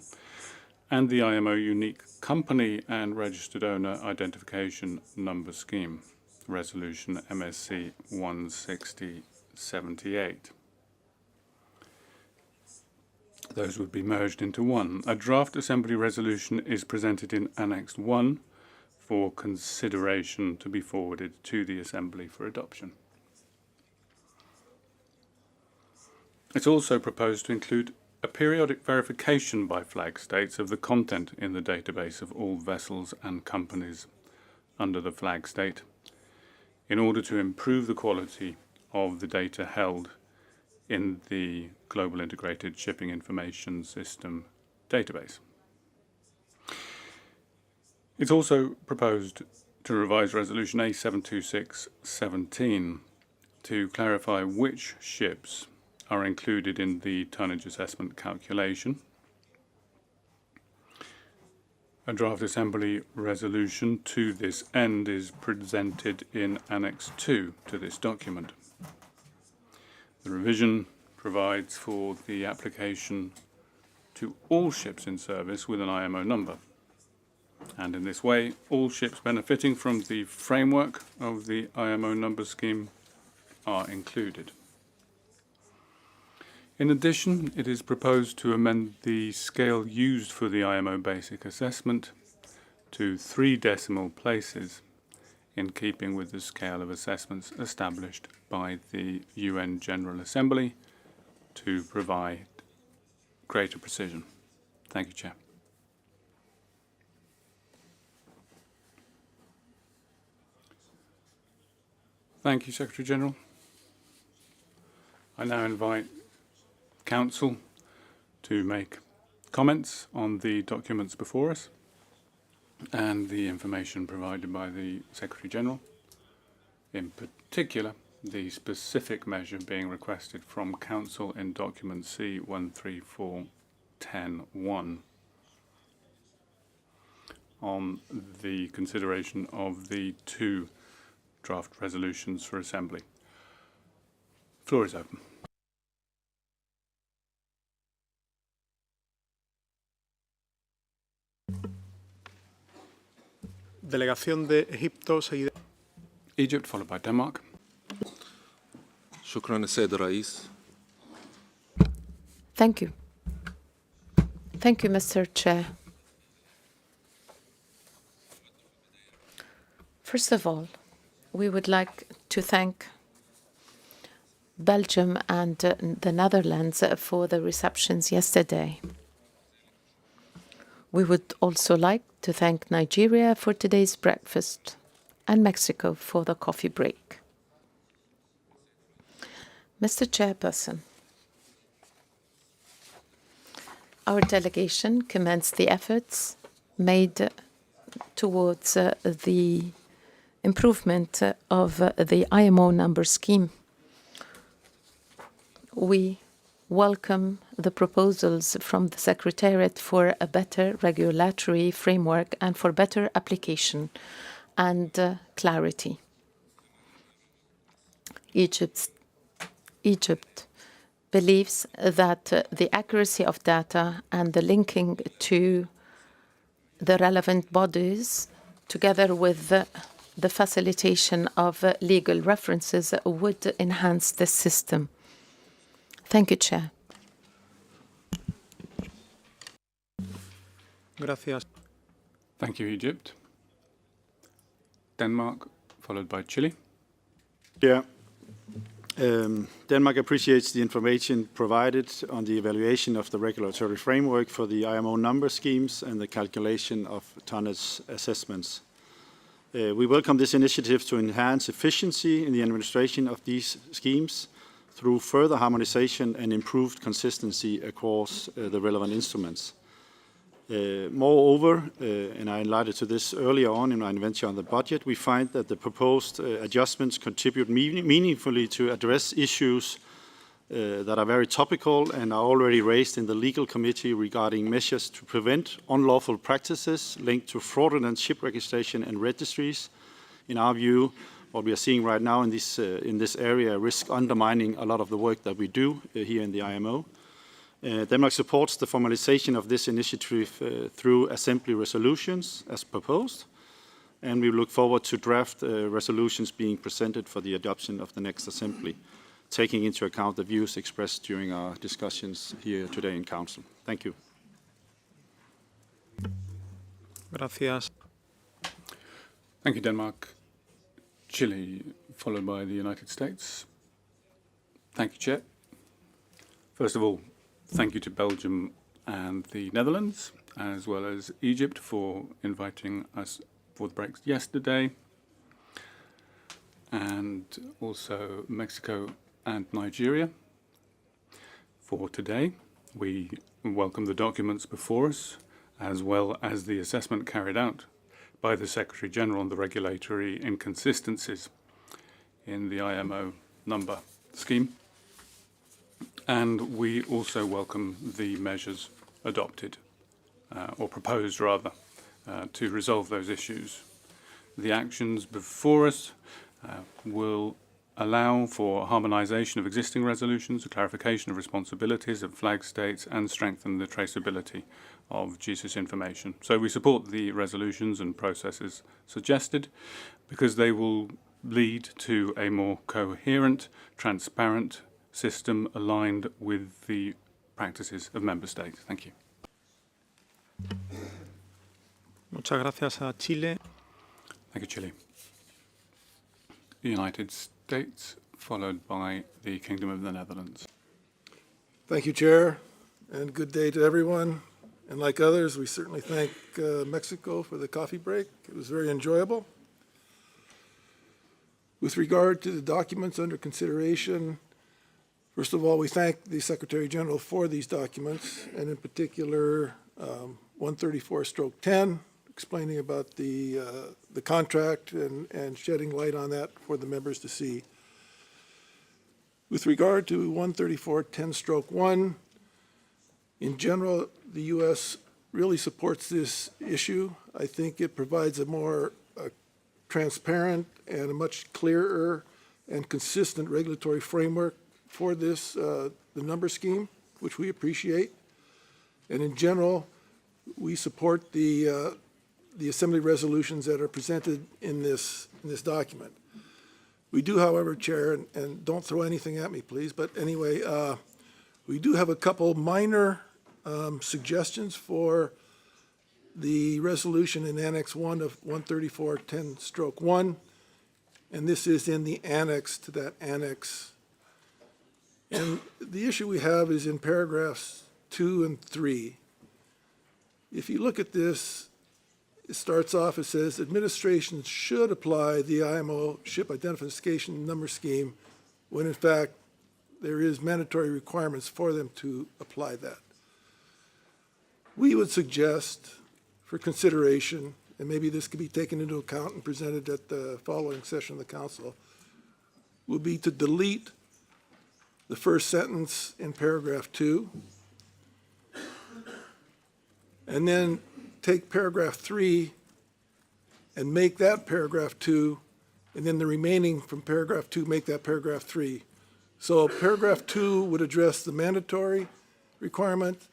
and the IMO Unique Company and Registered Owner Identification Number Scheme, Resolution MSC 16078. Those would be merged into one. A draft Assembly resolution is presented in Annex 1 for consideration to be forwarded to the Assembly for adoption. It's also proposed to include a periodic verification by flag states of the content in the database of all vessels and companies under the flag state in order to improve the quality of the data held in the Global Integrated Shipping Information System database. It's also proposed to revise Resolution A726/17 to clarify which ships are included in the tonnage assessment calculation. A draft Assembly resolution to this end is presented in Annex 2 to this document. The revision provides for the application to all ships in service with an IMO number. And in this way, all ships benefiting from the framework of the IMO number scheme are included. In addition, it is proposed to amend the scale used for the IMO basic assessment to 3 decimal places, in keeping with the scale of assessments established by the UN General Assembly to provide greater precision. Thank you, Chair. Thank you, Secretary General. I now invite Council to make comments on the documents before us and the information provided by the Secretary General, in particular the specific measure being requested from Council in document C13410-1 on the consideration of the 2 draft resolutions for Assembly. Floor is open. Delegación de Egipto, seguida. Egypt, followed by Denmark. شكرا السيد الرئيس. Thank you. Thank you, Mr. Chair. First of all, we would like to thank Belgium and the Netherlands for the receptions yesterday. We would also like to thank Nigeria for today's breakfast and Mexico for the coffee break. Mr. Chairperson, our delegation commends the efforts made towards the improvement of the IMO number scheme. We welcome the proposals from the Secretariat for a better regulatory framework and for better application and clarity. Egypt believes that the accuracy of data and the linking to the relevant bodies, together with the facilitation of legal references, would enhance the system. Thank you, Chair. Gracias. Thank you, Egypt. Denmark, followed by Chile. Yeah. Denmark appreciates the information provided on the evaluation of the regulatory framework for the IMO number schemes and the calculation of tonnage assessments. We welcome this initiative to enhance efficiency in the administration of these schemes through further harmonization and improved consistency across the relevant instruments. Moreover, and I alluded to this earlier on in my intervention on the budget, we find that the proposed adjustments contribute meaningfully to address issues that are very topical and are already raised in the legal committee regarding measures to prevent unlawful practices linked to fraudulent ship registration and registries. In our view, what we are seeing right now in this area risk undermining a lot of the work that we do here in the IMO. Denmark supports the formalization of this initiative through Assembly resolutions as proposed, and we look forward to draft resolutions being presented for the adoption of the next Assembly, taking into account the views expressed during our discussions here today in Council. Thank you. Gracias. Thank you, Denmark. Chile, followed by the United States. Thank you, Chair. First of all, thank you to Belgium and the Netherlands, as well as Egypt, for inviting us for the breaks yesterday, and also Mexico and Nigeria for today. We welcome the documents before us, as well as the assessment carried out by the Secretary General on the regulatory inconsistencies in the IMO number scheme. And we also welcome the measures adopted, or proposed rather, to resolve those issues. The actions before us will allow for harmonisation of existing resolutions, a clarification of responsibilities of flag states, and strengthen the traceability of GSIS information. So we support the resolutions and processes suggested because they will lead to a more coherent, transparent system aligned with the practices of member states. Thank you. Muchas gracias a Chile. Thank you, Chile. The United States, followed by the Kingdom of the Netherlands. Thank you, Chair, and good day to everyone. And like others, we certainly thank Mexico for the coffee break. It was very enjoyable. With regard to the documents under consideration, first of all, we thank the Secretary General for these documents, and in particular 134/10, explaining about the contract and shedding light on that for the members to see. With regard to 134/10/1, in general, the U.S. really supports this issue. I think it provides a more transparent and a much clearer and consistent regulatory framework for this, the number scheme, which we appreciate. And in general, we support the Assembly resolutions that are presented in this document. We do, however, Chair, and don't throw anything at me, please, but anyway, we do have a couple minor suggestions for the resolution in Annex 1 of 134/10/1, and this is in the annex to that annex. And the issue we have is in paragraphs 2 and 3. If you look at this, it starts off, it says, administration should apply the IMO ship identification number scheme when in fact there is mandatory requirements for them to apply that. We would suggest for consideration, and maybe this could be taken into account and presented at the following session of the Council, would be to delete the first sentence in paragraph 2, and then take paragraph 3 and make that paragraph 2, and then the remaining from paragraph 2 make that paragraph 3. So paragraph 2 would address the mandatory requirement.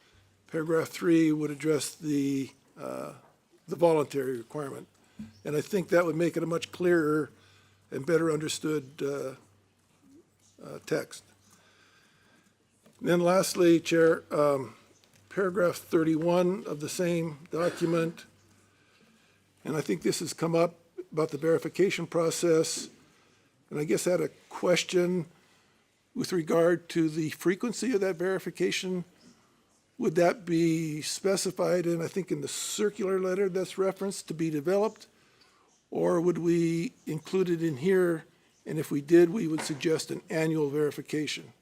Paragraph 3 would address the voluntary requirement. And I think that would make it a much clearer and better understood text. And then lastly, Chair, paragraph 31 of the same document, and I think this has come up about the verification process, and I guess I had a question with regard to the frequency of that verification. Would that be specified in, I think, in the circular letter that's referenced to be developed, or would we include it in here, and if we did, we would suggest an annual verification?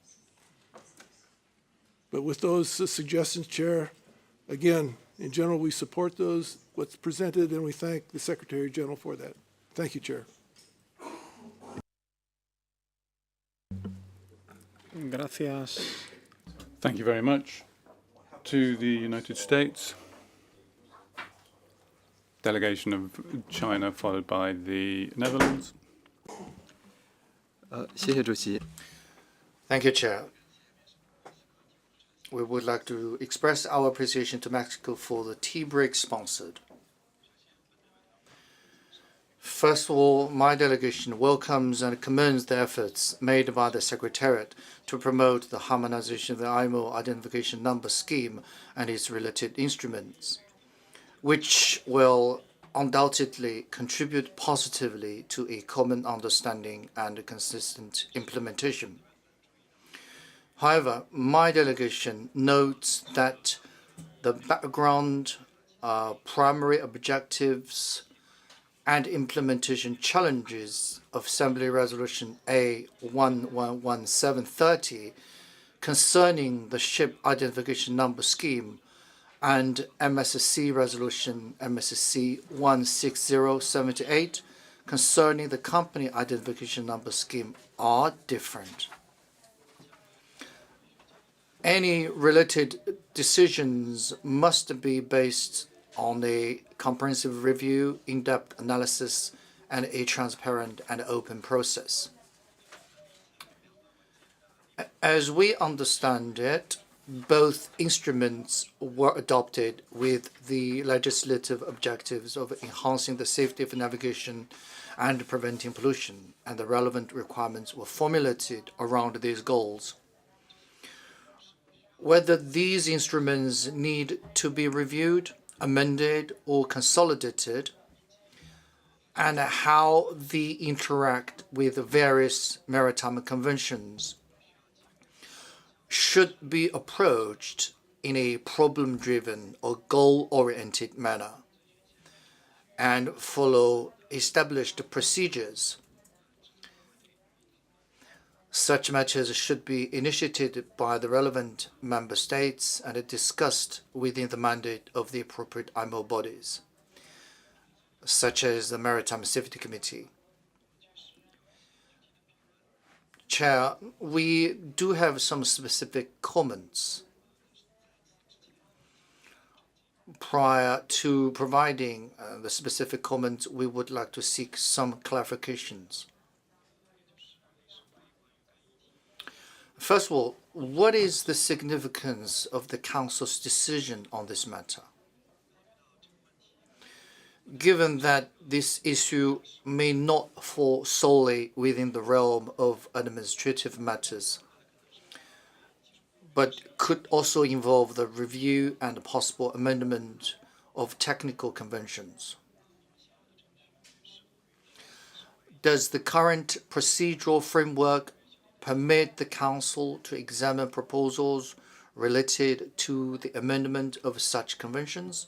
But with those suggestions, Chair, again, in general, we support those, what's presented, and we thank the Secretary General for that. Thank you, Chair. Gracias. Thank you very much. To the United States, delegation of China, followed by the Netherlands. 谢谢主席。Thank you, Chair. We would like to express our appreciation to Mexico for the tea break sponsored. First of all, my delegation welcomes and commends the efforts made by the Secretariat to promote the harmonization of the IMO identification number scheme and its related instruments, which will undoubtedly contribute positively to a common understanding and consistent implementation. However, my delegation notes that the background, primary objectives, and implementation challenges of Assembly Resolution A111730 concerning the ship identification number scheme and MSSC Resolution MSSC 16078 concerning the company identification number scheme are different. Any related decisions must be based on a comprehensive review, in-depth analysis, and a transparent and open process. As we understand it, both instruments were adopted with the legislative objectives of enhancing the safety of navigation and preventing pollution, and the relevant requirements were formulated around these goals. Whether these instruments need to be reviewed, amended, or consolidated, and how they interact with various maritime conventions should be approached in a problem-driven or goal-oriented manner and follow established procedures. Such matters should be initiated by the relevant member states and discussed within the mandate of the appropriate IMO bodies, such as the Maritime Safety Committee. Chair, we do have some specific comments. Prior to providing the specific comments, we would like to seek some clarifications. First of all, what is the significance of the Council's decision on this matter? Given that this issue may not fall solely within the realm of administrative matters, but could also involve the review and possible amendment of technical conventions. Does the current procedural framework permit the Council to examine proposals related to the amendment of such conventions?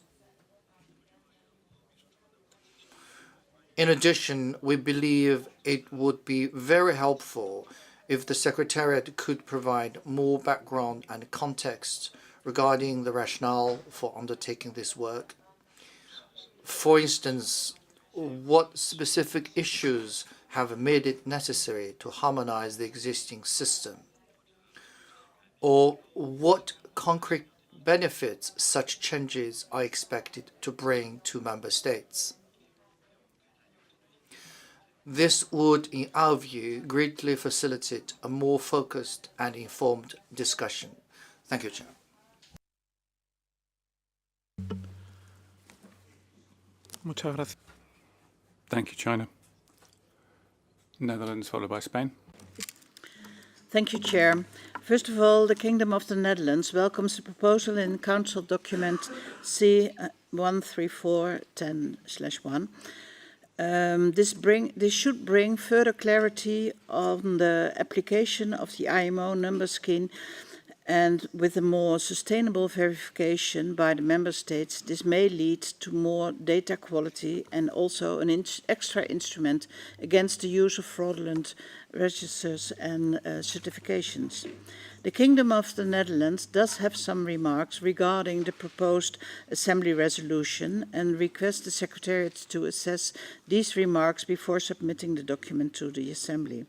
In addition, we believe it would be very helpful if the Secretariat could provide more background and context regarding the rationale for undertaking this work. For instance, what specific issues have made it necessary to harmonize the existing system? Or what concrete benefits such changes are expected to bring to member states? This would, in our view, greatly facilitate a more focused and informed discussion. Thank you, Chair. Muchas gracias. Thank you, China. Netherlands, followed by Spain. Thank you, Chair. First of all, the Kingdom of the Netherlands welcomes the proposal in Council Document C-13410/1. This should bring further clarity on the application of the IMO number scheme, and with a more sustainable verification by the member states, this may lead to more data quality and also an extra instrument against the use of fraudulent registers and certifications. The Kingdom of the Netherlands does have some remarks regarding the proposed Assembly resolution and requests the Secretariat to assess these remarks before submitting the document to the Assembly.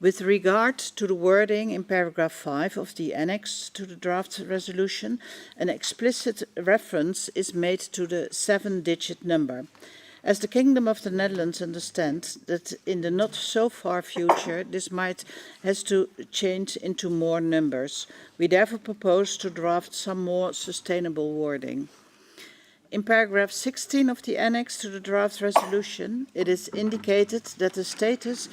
With regard to the wording in paragraph 5 of the annex to the draft resolution, an explicit reference is made to the 7-digit number. As the Kingdom of the Netherlands understands that in the not so far future this might has to change into more numbers, we therefore propose to draft some more sustainable wording. In paragraph 16 of the annex to the draft resolution, it is indicated that the status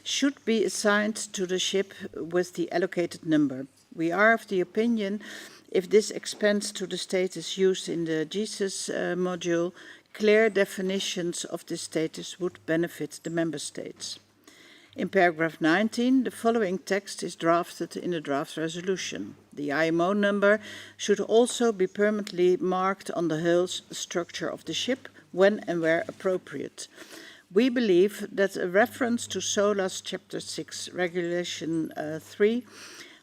should be assigned to the ship with the allocated number. We are of the opinion if this expands to the status used in the Jesus module, clear definitions of this status would benefit the member states. In paragraph 19, the following text is drafted in the draft resolution. The IMO number should also be permanently marked on the hull structure of the ship when and where appropriate. We believe that a reference to SOLAS Chapter 6, Regulation 3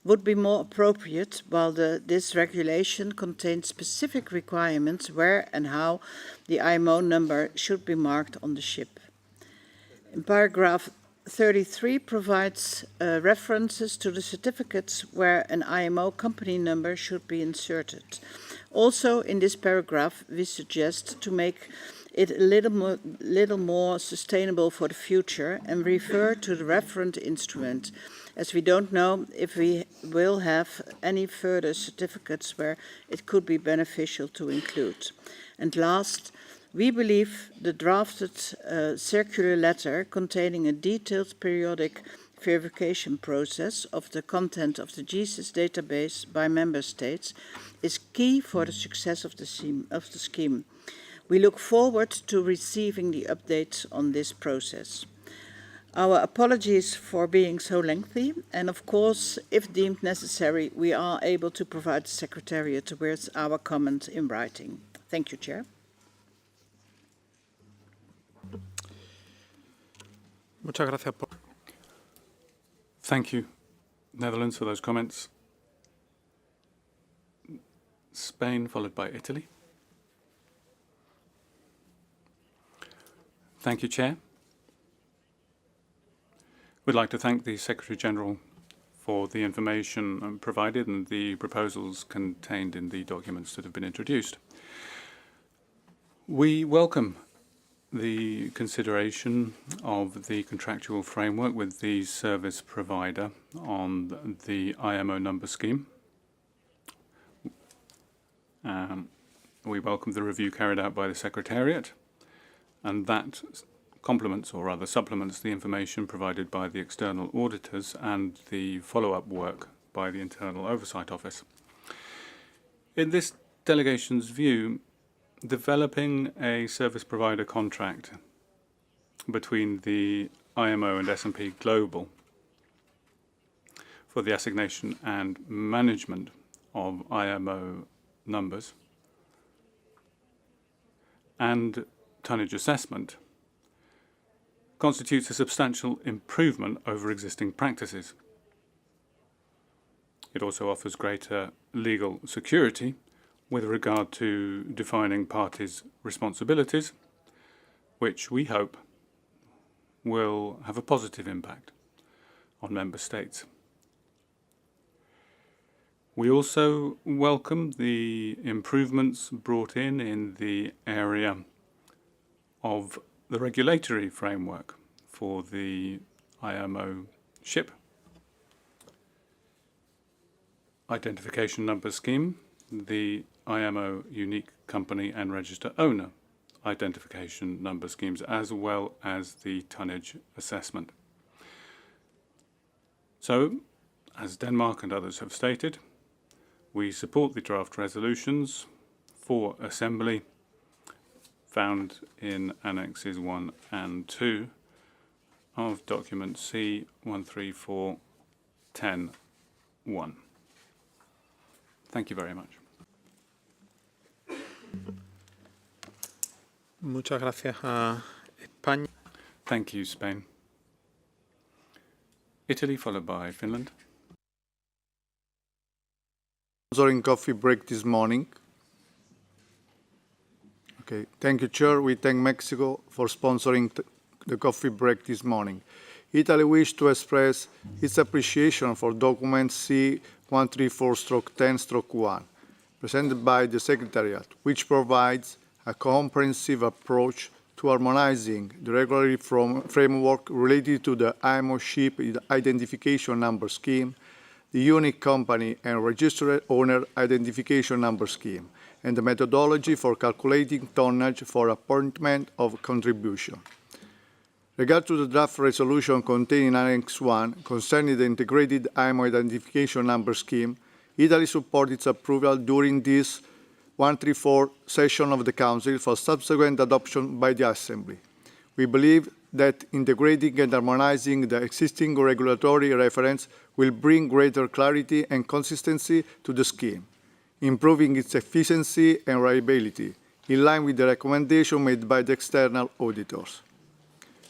would be more appropriate, while this regulation contains specific requirements where and how the IMO number should be marked on the ship. In paragraph 33 provides references to the certificates where an IMO company number should be inserted. Also, in this paragraph, we suggest to make it a little more sustainable for the future and refer to the reference instrument, as we don't know if we will have any further certificates where it could be beneficial to include. And last, we believe the drafted circular letter containing a detailed periodic verification process of the content of the GSIS database by member states is key for the success of the scheme. We look forward to receiving the updates on this process. Our apologies for being so lengthy, and of course, if deemed necessary, we are able to provide the Secretariat with our comment in writing. Thank you, Chair. Muchas gracias. Thank you, Netherlands, for those comments. Spain, followed by Italy. Thank you, Chair. We'd like to thank the Secretary-General for the information provided and the proposals contained in the documents that have been introduced. We welcome the consideration of the contractual framework with the service provider on the IMO number scheme. We welcome the review carried out by the Secretariat, and that complements, or rather supplements, the information provided by the external auditors and the follow-up work by the Internal Oversight Office. In this delegation's view, developing a service provider contract between the IMO and S&P Global for the assignation and management of IMO numbers and tonnage assessment constitutes a substantial improvement over existing practices. It also offers greater legal security with regard to defining parties' responsibilities, which we hope will have a positive impact on member states. We also welcome the improvements brought in the area of the regulatory framework for the IMO ship identification number scheme, the IMO unique company and register owner identification number schemes, as well as the tonnage assessment. So, as Denmark and others have stated, we support the draft resolutions for assembly found in Annexes 1 and 2 of document C-134-10-1. Thank you very much. Muchas gracias a España. Thank you, Spain. Italy, followed by Finland. Sponsoring coffee break this morning. Okay, thank you, Chair. We thank Mexico for sponsoring the coffee break this morning. Italy wishes to express its appreciation for document C-134-10-1, presented by the Secretariat, which provides a comprehensive approach to harmonizing the regulatory framework related to the IMO ship identification number scheme, the unique company and registered owner identification number scheme, and the methodology for calculating tonnage for appointment of contribution. Regard to the draft resolution contained in Annex 1 concerning the integrated IMO identification number scheme, Italy supported its approval during this 134 session of the Council for subsequent adoption by the Assembly. We believe that integrating and harmonizing the existing regulatory reference will bring greater clarity and consistency to the scheme, improving its efficiency and reliability, in line with the recommendation made by the external auditors.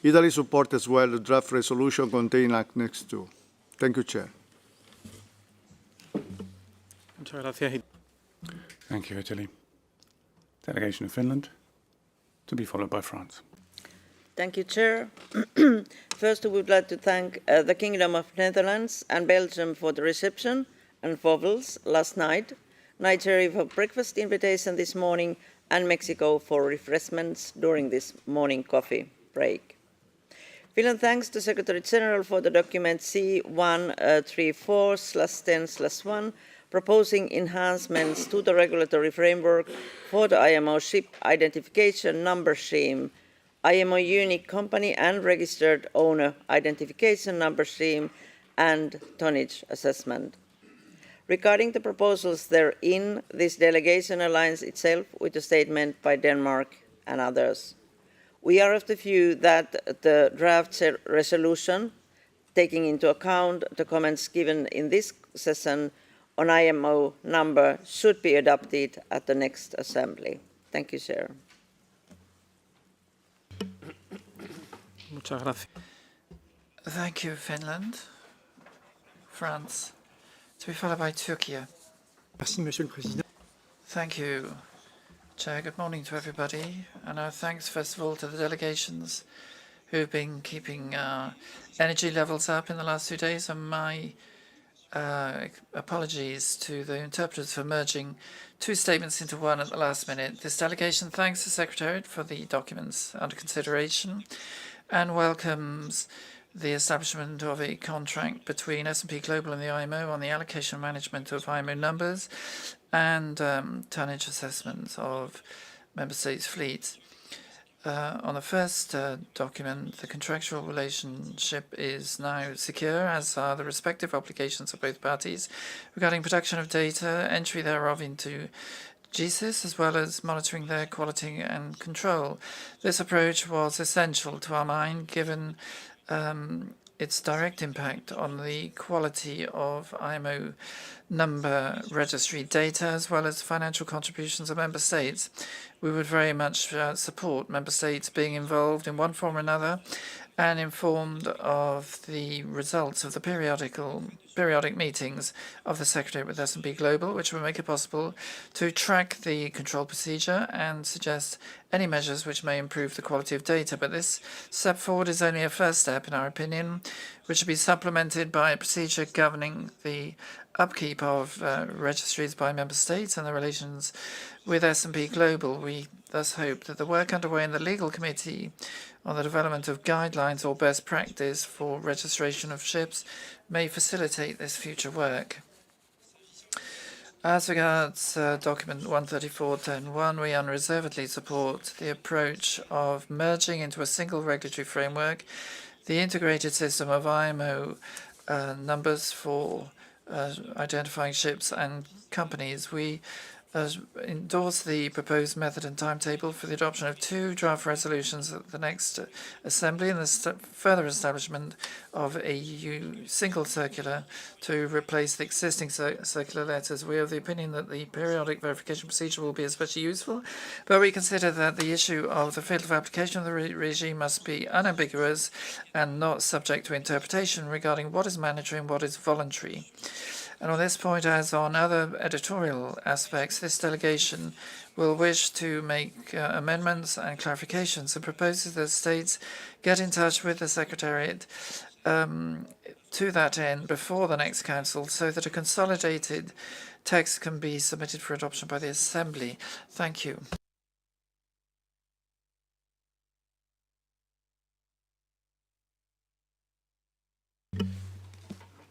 Italy supports as well the draft resolution contained in Annex 2. Thank you, Chair. Muchas gracias. Thank you, Italy. Delegation of Finland, to be followed by France. Thank you, Chair. First, we would like to thank the Kingdom of Netherlands and Belgium for the reception and Vowels last night, Nigeria for breakfast invitation this morning, and Mexico for refreshments during this morning coffee break. Finland thanks the Secretary General for the document C134/10/1, proposing enhancements to the regulatory framework for the IMO ship identification number scheme, IMO unique company and registered owner identification number scheme, and tonnage assessment. Regarding the proposals therein, this delegation aligns itself with the statement by Denmark and others. We are of the view that the draft resolution, taking into account the comments given in this session on IMO number, should be adopted at the next Assembly. Thank you, Chair. Muchas gracias. Thank you, Finland. France, to be followed by Turkey. Merci, Monsieur le Président. Thank you, Chair. Good morning to everybody. And our thanks, first of all, to the delegations who've been keeping energy levels up in the last 2 days, and my apologies to the interpreters for merging two statements into one at the last minute. This delegation thanks the Secretariat for the documents under consideration and welcomes the establishment of a contract between S&P Global and the IMO on the allocation and management of IMO numbers and tonnage assessments of member states' fleets. On the first document, the contractual relationship is now secure, as are the respective obligations of both parties regarding production of data, entry thereof into GSIS, as well as monitoring their quality and control. This approach was essential to our mind, given its direct impact on the quality of IMO number registry data, as well as financial contributions of member states. We would very much support member states being involved in one form or another and informed of the results of the periodic meetings of the Secretary with S&P Global, which will make it possible to track the control procedure and suggest any measures which may improve the quality of data. But this step forward is only a first step, in our opinion, which should be supplemented by a procedure governing the upkeep of registries by member states and the relations with S&P Global. We thus hope that the work underway in the Legal Committee on the development of guidelines or best practice for registration of ships may facilitate this future work. As regards document 134.10.1, we unreservedly support the approach of merging into a single regulatory framework the integrated system of IMO numbers for identifying ships and companies. We endorse the proposed method and timetable for the adoption of 2 draft resolutions at the next Assembly and the further establishment of a EU single circular to replace the existing circular letters. We are of the opinion that the periodic verification procedure will be especially useful, but we consider that the issue of the field of application of the regime must be unambiguous and not subject to interpretation regarding what is mandatory and what is voluntary. And on this point, as on other editorial aspects, this delegation will wish to make amendments and clarifications and proposes that states get in touch with the Secretariat to that end before the next Council so that a consolidated text can be submitted for adoption by the Assembly. Thank you.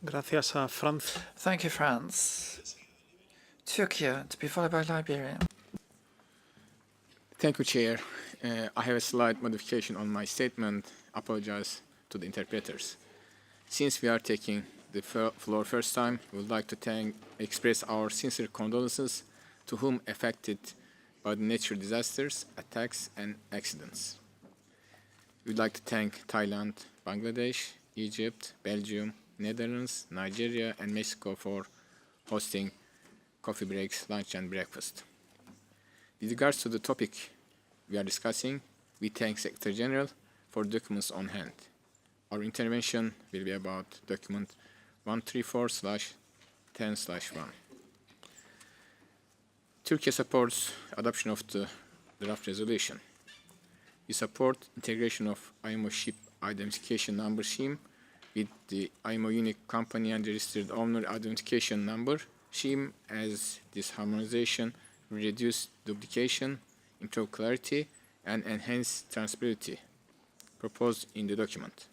Gracias a France. Thank you, France. Turkey, to be followed by Liberia. Thank you, Chair. I have a slight modification on my statement. Apologize to the interpreters. Since we are taking the floor first time, we would like to express our sincere condolences to whom affected by the natural disasters, attacks, and accidents. We'd like to thank Thailand, Bangladesh, Egypt, Belgium, Netherlands, Nigeria, and Mexico for hosting coffee breaks, lunch, and breakfast. With regards to the topic we are discussing, we thank Secretary General for documents on hand. Our intervention will be about document 134/10/1. Turkey supports adoption of the draft resolution. We support integration of IMO ship identification number scheme with the IMO unique company and registered owner identification number scheme, as this harmonization will reduce duplication, improve clarity, and enhance transparency proposed in the document.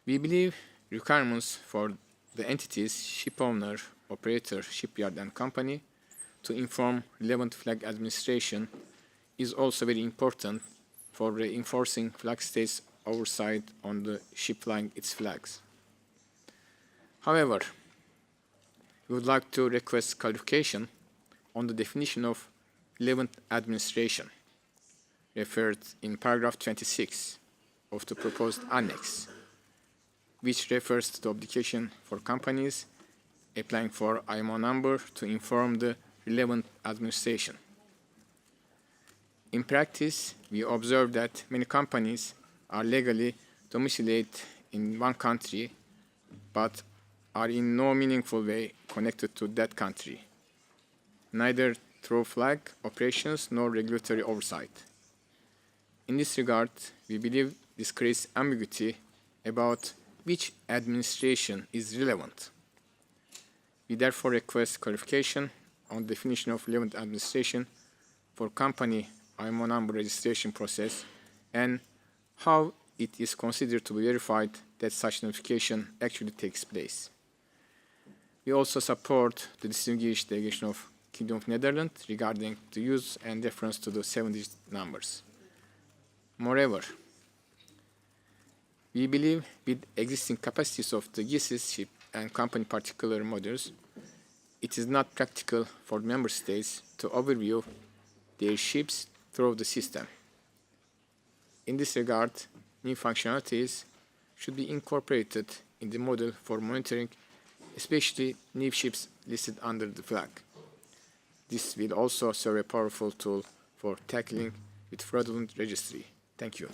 We believe requirements for the entities, ship owner, operator, shipyard, and company to inform relevant flag administration is also very important for reinforcing flag states' oversight on the ship flying its flags. However, we would like to request clarification on the definition of relevant administration referred in paragraph 26 of the proposed annex, which refers to the obligation for companies applying for IMO number to inform the relevant administration. In practice, we observe that many companies are legally domiciled in one country, but are in no meaningful way connected to that country, neither through flag operations nor regulatory oversight. In this regard, we believe this creates ambiguity about which administration is relevant. We therefore request clarification on the definition of relevant administration for company IMO number registration process and how it is considered to be verified that such notification actually takes place. We also support the distinguished delegation of Kingdom of Netherlands regarding the use and reference to the 7-digit numbers. Moreover, we believe with existing capacities of the GISIS ship and company particular models, it is not practical for member states to overview their ships through the system. In this regard, new functionalities should be incorporated in the model for monitoring, especially new ships listed under the flag. This will also serve a powerful tool for tackling with fraudulent registry. Thank you.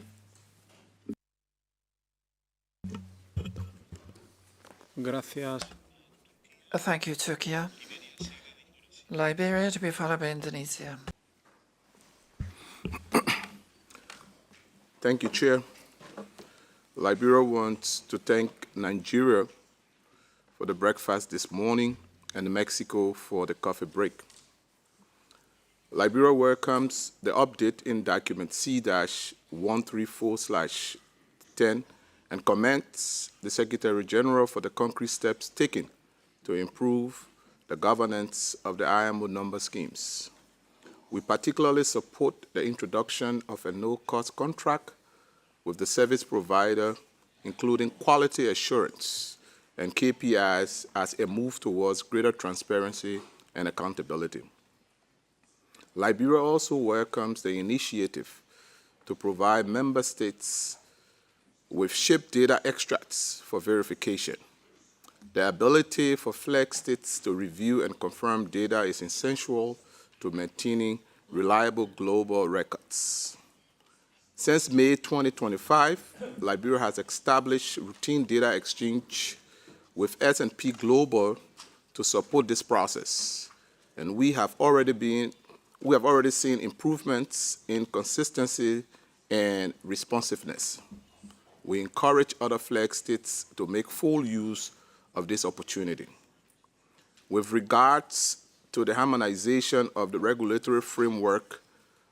Gracias. Thank you, Turkey. Liberia to be followed by Indonesia. Thank you, Chair. Liberia wants to thank Nigeria for the breakfast this morning and Mexico for the coffee break. Liberia welcomes the update in document C-134/10 and commends the Secretary General for the concrete steps taken to improve the governance of the IMO number schemes. We particularly support the introduction of a no-cost contract with the service provider, including quality assurance and KPIs as a move towards greater transparency and accountability. Liberia also welcomes the initiative to provide member states with ship data extracts for verification. The ability for flag states to review and confirm data is essential to maintaining reliable global records. Since May 2025, Liberia has established routine data exchange with S&P Global to support this process, and we have already seen improvements in consistency and responsiveness. We encourage other flag states to make full use of this opportunity. With regards to the harmonization of the regulatory framework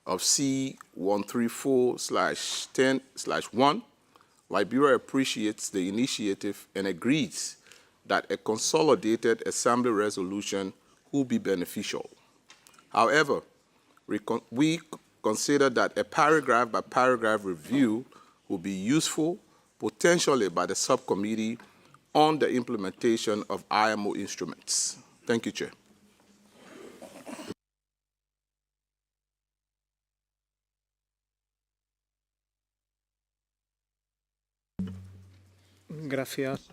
of C-134/10/1, Liberia appreciates the initiative and agrees that a consolidated assembly resolution will be beneficial. However, we consider that a paragraph-by-paragraph review will be useful, potentially by the subcommittee on the implementation of IMO instruments. Thank you, Chair. Gracias.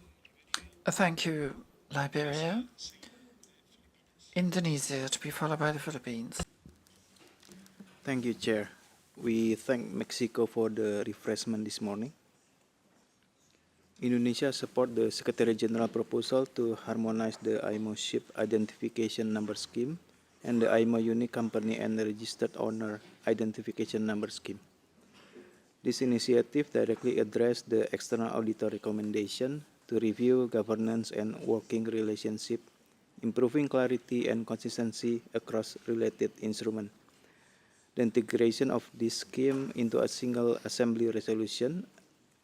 Thank you, Liberia. Indonesia, to be followed by the Philippines. Thank you, Chair. We thank Mexico for the refreshment this morning. Indonesia support the Secretary General proposal to harmonize the IMO ship identification number scheme and the IMO unique company and registered owner identification number scheme. This initiative directly addressed the external auditor recommendation to review governance and working relationship, improving clarity and consistency across related instruments. The integration of this scheme into a single assembly resolution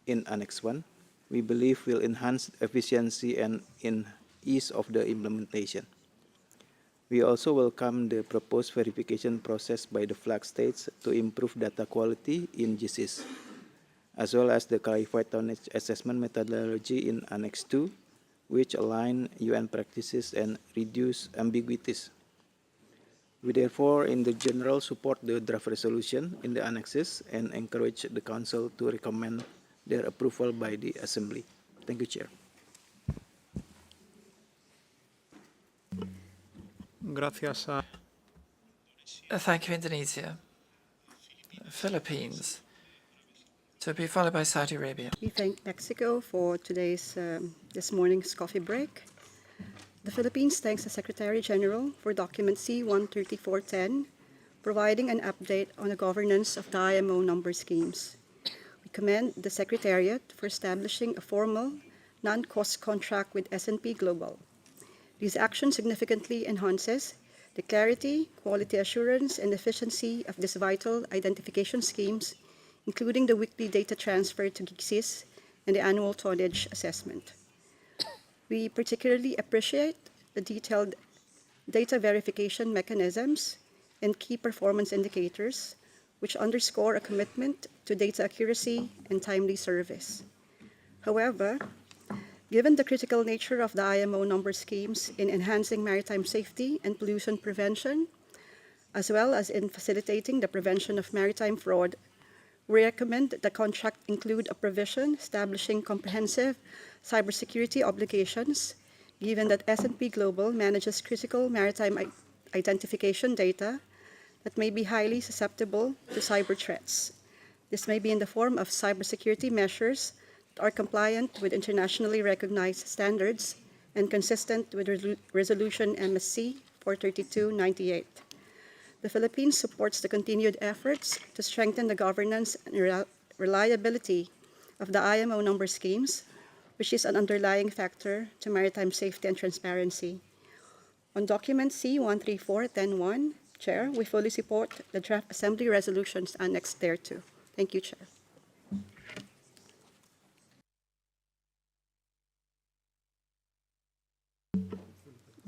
in Annex 1, we believe will enhance efficiency and ease of the implementation. We also welcome the proposed verification process by the flag states to improve data quality in GCs, as well as the clarified tonnage assessment methodology in Annex 2, which align UN practices and reduce ambiguities. We therefore, in the general, support the draft resolution in the annexes and encourage the Council to recommend their approval by the Assembly. Thank you, Chair. Gracias. Thank you, Indonesia. Philippines, to be followed by Saudi Arabia. We thank Mexico for this morning's coffee break. The Philippines thanks the Secretary General for document C-13410, providing an update on the governance of the IMO number schemes. We commend the Secretariat for establishing a formal, non-cost contract with S&P Global. These actions significantly enhances the clarity, quality assurance, and efficiency of these vital identification schemes, including the weekly data transfer to GICSIS and the annual tonnage assessment. We particularly appreciate the detailed data verification mechanisms and key performance indicators, which underscore a commitment to data accuracy and timely service. However, given the critical nature of the IMO number schemes in enhancing maritime safety and pollution prevention, as well as in facilitating the prevention of maritime fraud, we recommend that the contract include a provision establishing comprehensive cybersecurity obligations, given that S&P Global manages critical maritime identification data that may be highly susceptible to cyber threats. This may be in the form of cybersecurity measures that are compliant with internationally recognized standards and consistent with Resolution MSC 432/98. The Philippines supports the continued efforts to strengthen the governance and reliability of the IMO number schemes, which is an underlying factor to maritime safety and transparency. On document C-13410-1, Chair, we fully support the draft Assembly resolutions annexed thereto. Thank you, Chair.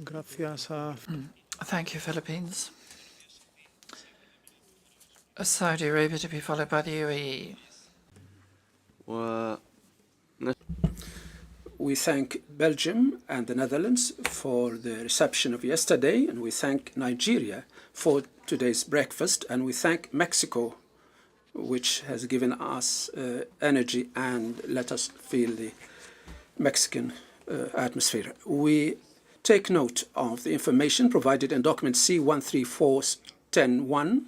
Gracias. Thank you, Philippines. Saudi Arabia, to be followed by the UAE. We thank Belgium and the Netherlands for the reception of yesterday, and we thank Nigeria for today's breakfast, and we thank Mexico, which has given us energy and let us feel the Mexican atmosphere. We take note of the information provided in document C-13410-1,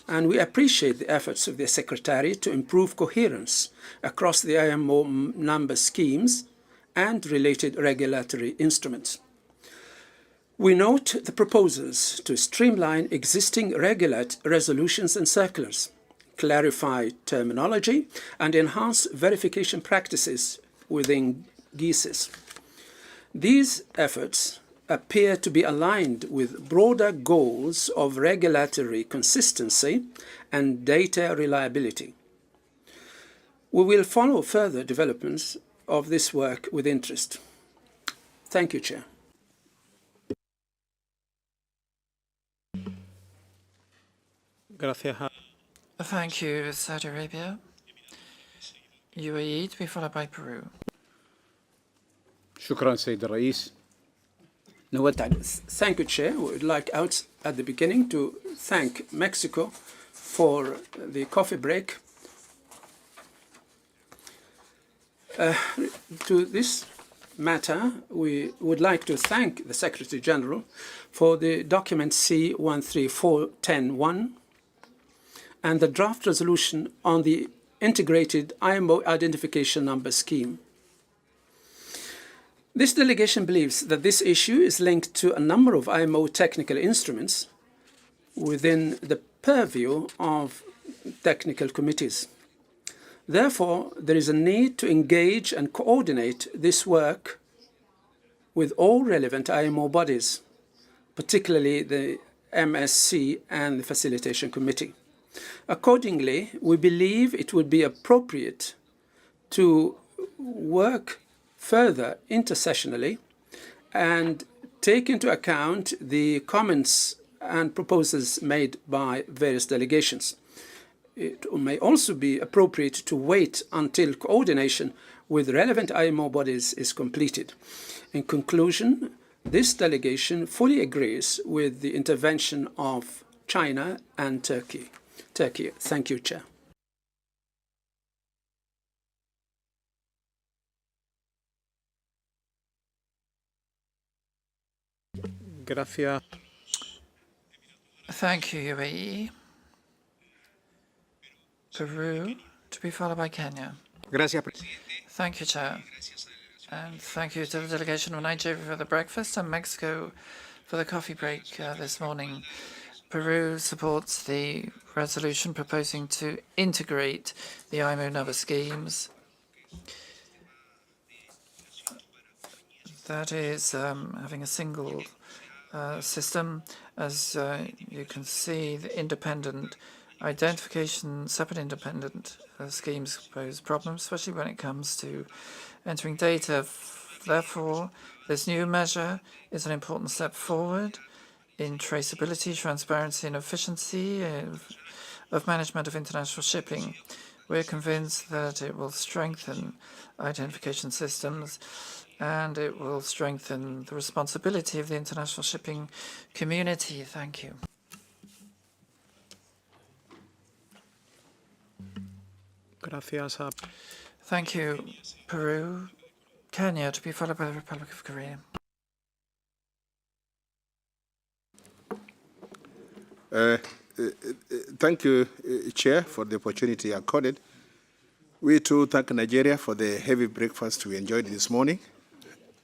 and we appreciate the efforts of the Secretary to improve coherence across the IMO number schemes and related regulatory instruments. We note the proposals to streamline existing resolutions and circulars, clarify terminology, and enhance verification practices within GICSIS. These efforts appear to be aligned with broader goals of regulatory consistency and data reliability. We will follow further developments of this work with interest. Thank you, Chair. Gracias. Thank you, Saudi Arabia. UAE, to be followed by Peru. Shukran, Sayyid Rais. Thank you, Chair. We would like at the beginning to thank Mexico for the coffee break. To this matter, we would like to thank the Secretary General for the document C-134-10-1 and the draft resolution on the integrated IMO identification number scheme. This delegation believes that this issue is linked to a number of IMO technical instruments within the purview of technical committees. Therefore, there is a need to engage and coordinate this work with all relevant IMO bodies, particularly the MSC and the Facilitation Committee. Accordingly, we believe it would be appropriate to work further intersessionally and take into account the comments and proposals made by various delegations. It may also be appropriate to wait until coordination with relevant IMO bodies is completed. In conclusion, this delegation fully agrees with the intervention of China and Turkey. Thank you, Chair. Gracias. Thank you, UAE. Peru, to be followed by Kenya. Thank you, Chair. And thank you to the delegation of Nigeria for the breakfast and Mexico for the coffee break this morning. Peru supports the resolution proposing to integrate the IMO number schemes. That is having a single system. As you can see, the independent identification, separate independent schemes pose problems, especially when it comes to entering data. Therefore, this new measure is an important step forward in traceability, transparency, and efficiency of management of international shipping. We're convinced that it will strengthen identification systems and it will strengthen the responsibility of the international shipping community. Thank you. Gracias. Thank you, Peru. Kenya, to be followed by the Republic of Korea. Thank you, Chair, for the opportunity accorded. We too thank Nigeria for the heavy breakfast we enjoyed this morning,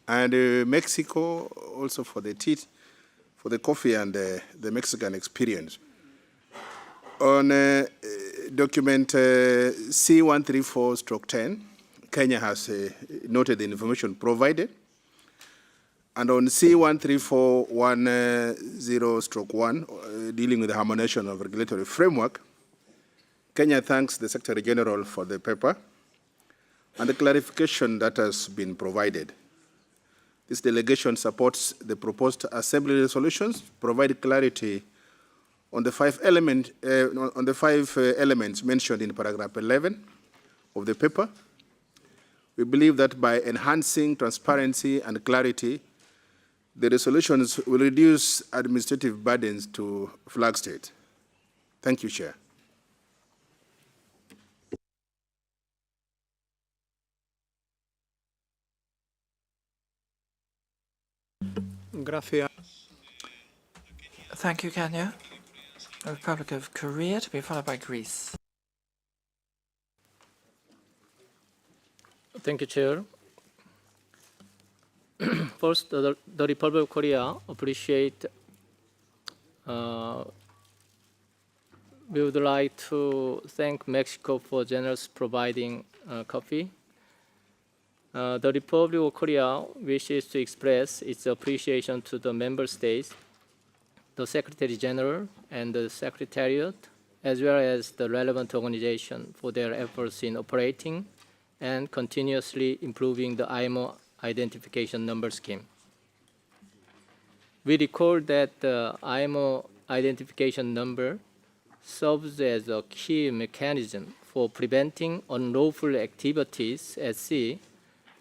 and Mexico also for the tea, for the coffee and the Mexican experience. On document C-134-10, Kenya has noted the information provided. And on C-13410-1, dealing with the harmonization of regulatory framework, Kenya thanks the Secretary General for the paper and the clarification that has been provided. This delegation supports the proposed Assembly resolutions, provide clarity on the five elements mentioned in paragraph 11 of the paper. We believe that by enhancing transparency and clarity, the resolutions will reduce administrative burdens to flag state. Thank you, Chair. Gracias. Thank you, Kenya. The Republic of Korea, to be followed by Greece. Thank you, Chair. First, the Republic of Korea appreciate. We would like to thank Mexico for generous providing coffee. The Republic of Korea wishes to express its appreciation to the member states, the Secretary General, and the Secretariat, as well as the relevant organization for their efforts in operating and continuously improving the IMO identification number scheme. We recall that the IMO identification number serves as a key mechanism for preventing unlawful activities at sea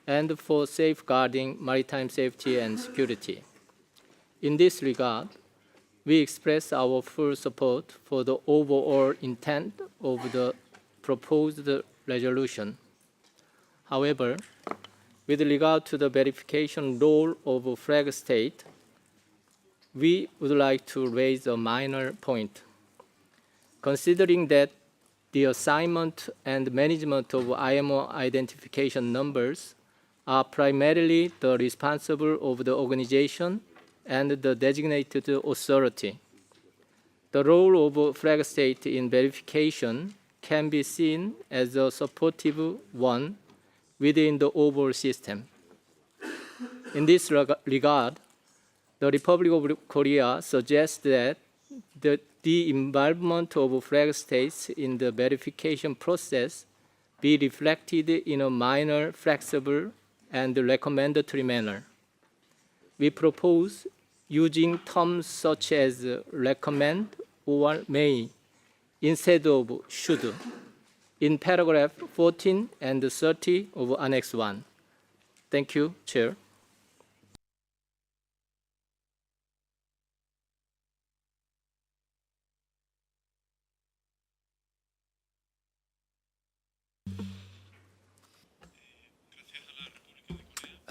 and for safeguarding maritime safety and security. In this regard, we express our full support for the overall intent of the proposed resolution. However, with regard to the verification role of flag state, we would like to raise a minor point. Considering that the assignment and management of IMO identification numbers are primarily the responsible of the organization and the designated authority, the role of flag state in verification can be seen as a supportive one within the overall system. In this regard, the Republic of Korea suggests that the involvement of flag states in the verification process be reflected in a minor, flexible, and recommendatory manner. We propose using terms such as recommend or may instead of should in paragraph 14 and 30 of Annex 1. Thank you, Chair.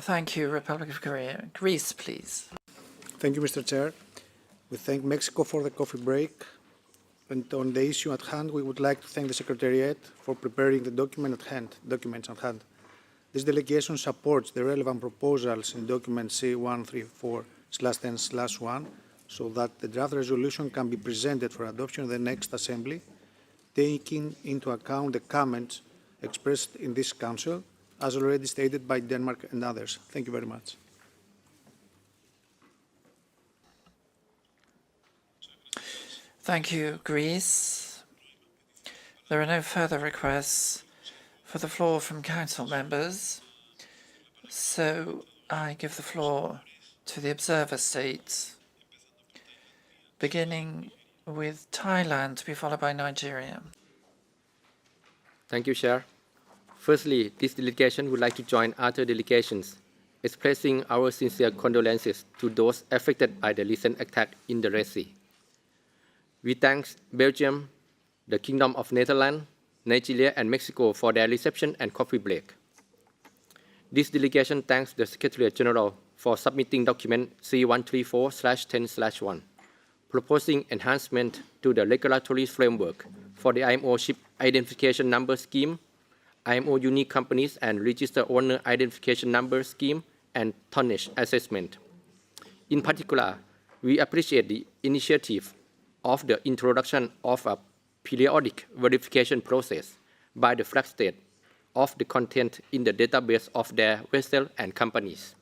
Thank you, Republic of Korea. Greece, please. Thank you, Mr. Chair. We thank Mexico for the coffee break. And on the issue at hand, we would like to thank the Secretariat for preparing the documents at hand. This delegation supports the relevant proposals in document C134/10/1 so that the draft resolution can be presented for adoption in the next Assembly, taking into account the comments expressed in this Council, as already stated by Denmark and others. Thank you very much. Thank you, Greece. There are no further requests for the floor from Council members, so I give the floor to the observer states, beginning with Thailand, to be followed by Nigeria. Thank you, Chair. Firstly, this delegation would like to join other delegations expressing our sincere condolences to those affected by the recent attack in the Red Sea. We thank Belgium, the Kingdom of Netherlands, Nigeria, and Mexico for their reception and coffee break. This delegation thanks the Secretary General for submitting document C134/10/1, proposing enhancement to the regulatory framework for the IMO ship identification number scheme, IMO unique companies and registered owner identification number scheme, and tonnage assessment. In particular, we appreciate the initiative of the introduction of a periodic verification process by the flag state of the content in the database of their vessels and companies.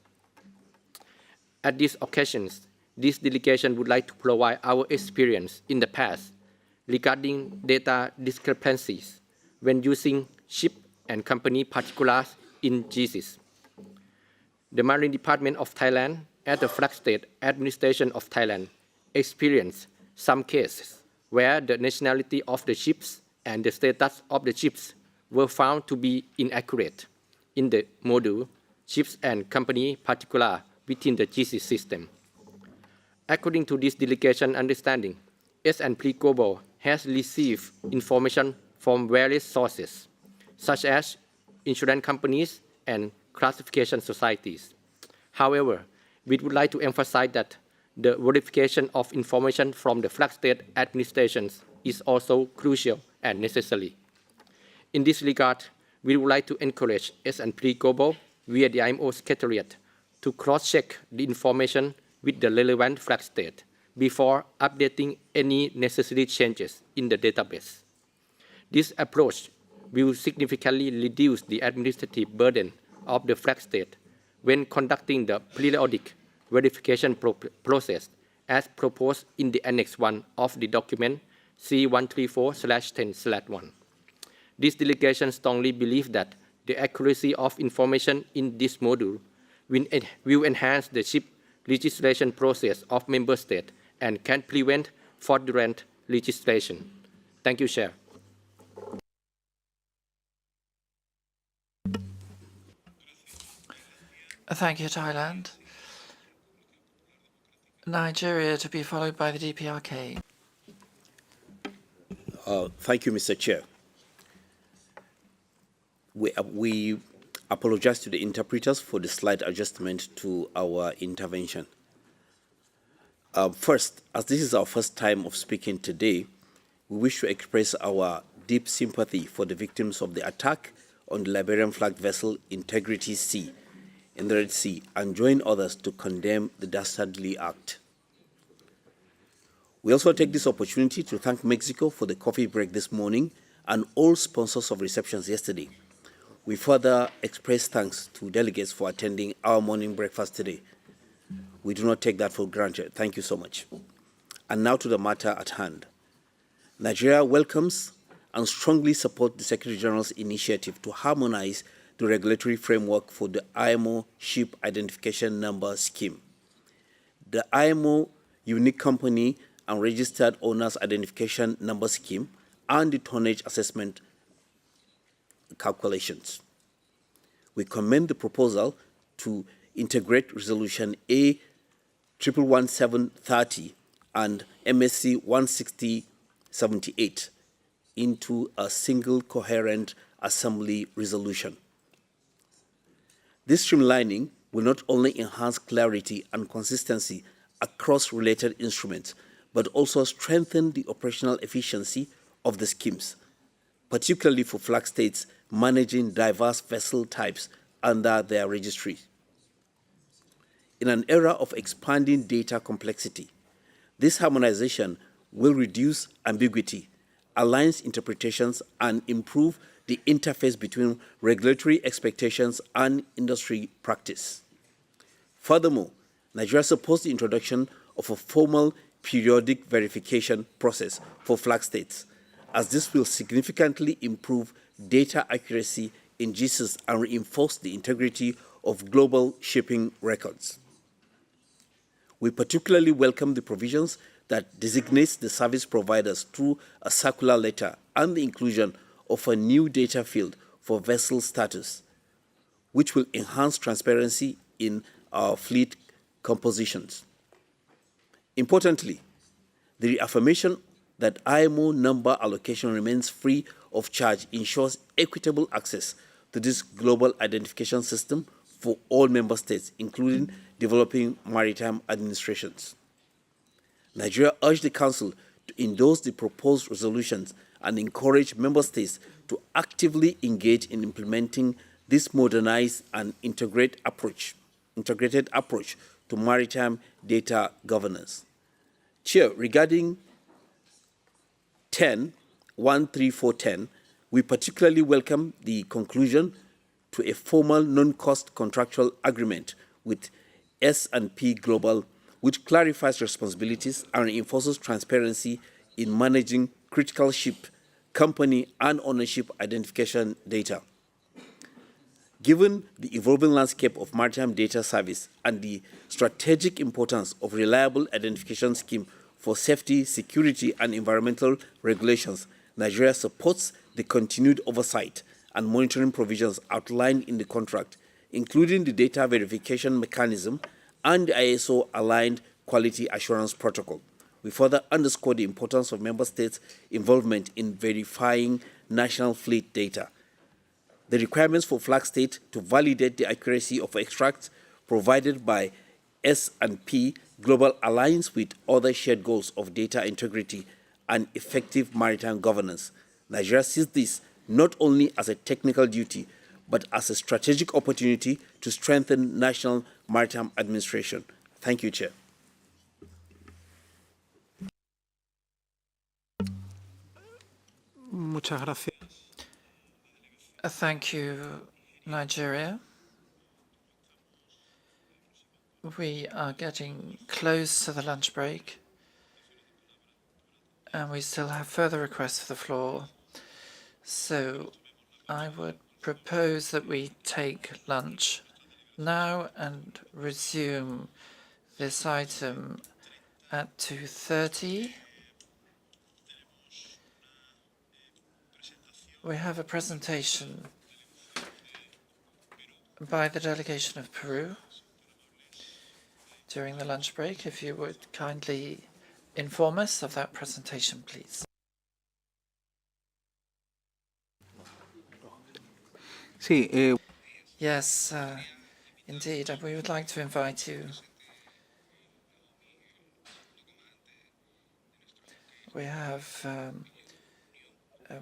At these occasions, this delegation would like to provide our experience in the past regarding data discrepancies when using ship and company particulars in GSIS. The Marine Department of Thailand and the Flag State Administration of Thailand experienced some cases where the nationality of the ships and the status of the ships were found to be inaccurate in the module ships and company particular within the GSIS system. According to this delegation understanding, S&P Global has received information from various sources, such as insurance companies and classification societies. However, we would like to emphasize that the verification of information from the flag state administrations is also crucial and necessary. In this regard, we would like to encourage S&P Global via the IMO Secretariat to cross-check the information with the relevant flag state before updating any necessary changes in the database. This approach will significantly reduce the administrative burden of the flag state when conducting the periodic verification process as proposed in the Annex 1 of the document C134/10/1. This delegation strongly believes that the accuracy of information in this module will enhance the ship registration process of member states and can prevent fraudulent registration. Thank you, Chair. Thank you, Thailand. Nigeria, to be followed by the DPRK. Thank you, Mr. Chair. We apologize to the interpreters for the slight adjustment to our intervention. First, as this is our first time of speaking today, we wish to express our deep sympathy for the victims of the attack on the Liberian flag vessel Integrity Sea in the Red Sea and join others to condemn the dastardly act. We also take this opportunity to thank Mexico for the coffee break this morning and all sponsors of receptions yesterday. We further express thanks to delegates for attending our morning breakfast today. We do not take that for granted. Thank you so much. And now to the matter at hand. Nigeria welcomes and strongly supports the Secretary General's initiative to harmonize the regulatory framework for the IMO Ship Identification Number Scheme. The IMO Unique Company and Registered Owners Identification Number Scheme and the tonnage assessment calculations. We commend the proposal to integrate Resolution A 11730 and MSC 16078 into a single coherent assembly resolution. This streamlining will not only enhance clarity and consistency across related instruments, but also strengthen the operational efficiency of the schemes, particularly for flag states managing diverse vessel types under their registry. In an era of expanding data complexity, this harmonization will reduce ambiguity, align interpretations, and improve the interface between regulatory expectations and industry practice. Furthermore, Nigeria supports the introduction of a formal periodic verification process for flag states, as this will significantly improve data accuracy in GISs and reinforce the integrity of global shipping records. We particularly welcome the provisions that designates the service providers through a circular letter and the inclusion of a new data field for vessel status, which will enhance transparency in our fleet compositions. Importantly, the reaffirmation that IMO number allocation remains free of charge ensures equitable access to this global identification system for all member states, including developing maritime administrations. Nigeria urged the Council to endorse the proposed resolutions and encourage member states to actively engage in implementing this modernized and integrated approach to maritime data governance. Chair, regarding 13410, we particularly welcome the conclusion to a formal non-cost contractual agreement with S&P Global, which clarifies responsibilities and reinforces transparency in managing critical ship, company, and ownership identification data. Given the evolving landscape of maritime data service and the strategic importance of reliable identification scheme for safety, security, and environmental regulations, Nigeria supports the continued oversight and monitoring provisions outlined in the contract, including the data verification mechanism and the ISO-aligned quality assurance protocol. We further underscore the importance of member states' involvement in verifying national fleet data. The requirements for flag state to validate the accuracy of extracts provided by S&P Global aligns with other shared goals of data integrity and effective maritime governance. Nigeria sees this not only as a technical duty, but as a strategic opportunity to strengthen national maritime administration. Thank you, Chair. Muchas gracias. Thank you, Nigeria. We are getting close to the lunch break, and we still have further requests for the floor. So I would propose that we take lunch now and resume this item at 2:30. We have a presentation by the delegation of Peru during the lunch break. If you would kindly inform us of that presentation, please. Sí, Yes, indeed, we would like to invite you. We have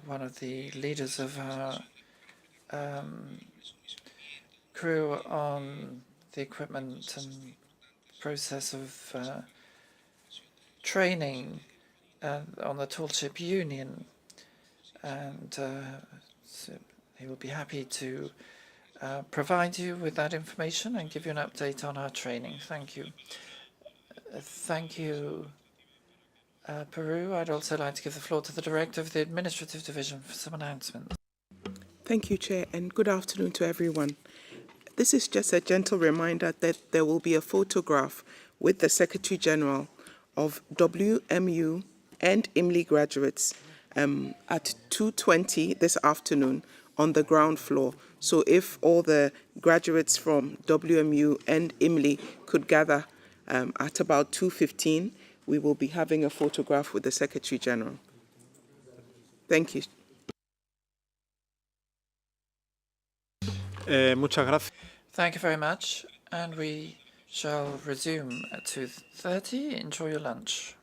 one of the leaders of our crew on the equipment and process of training on the Toolship Union, and so he will be happy to provide you with that information and give you an update on our training. Thank you. Thank you, Peru. I'd also like to give the floor to the Director of the Administrative Division for some announcements. Thank you, Chair, and good afternoon to everyone. This is just a gentle reminder that there will be a photograph with the Secretary General of WMU and IMLI graduates at 2:20 this afternoon on the ground floor. So if all the graduates from WMU and IMLI could gather at about 2:15, we will be having a photograph with the Secretary General. Thank you. Muchas gracias. Thank you very much, and we shall resume at 2:30. Enjoy your lunch.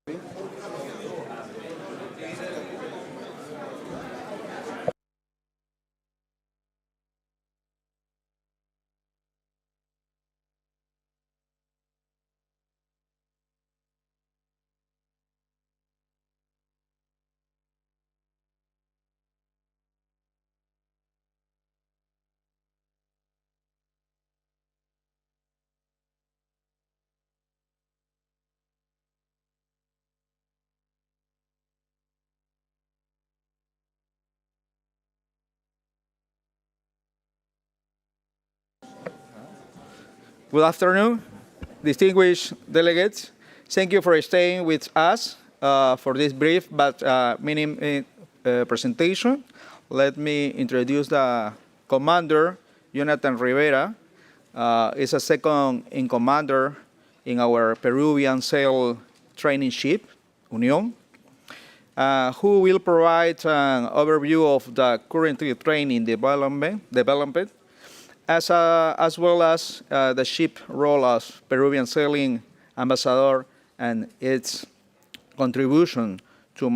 Good afternoon, distinguished delegates. Thank you for staying with us for this brief but minimum presentation. Let me introduce the commander, Jonathan Rivera. Is a second in commander in our Peruvian sail training ship, Union, who will provide an overview of the currently training development as well as the ship role as Peruvian sailing ambassador and its contribution to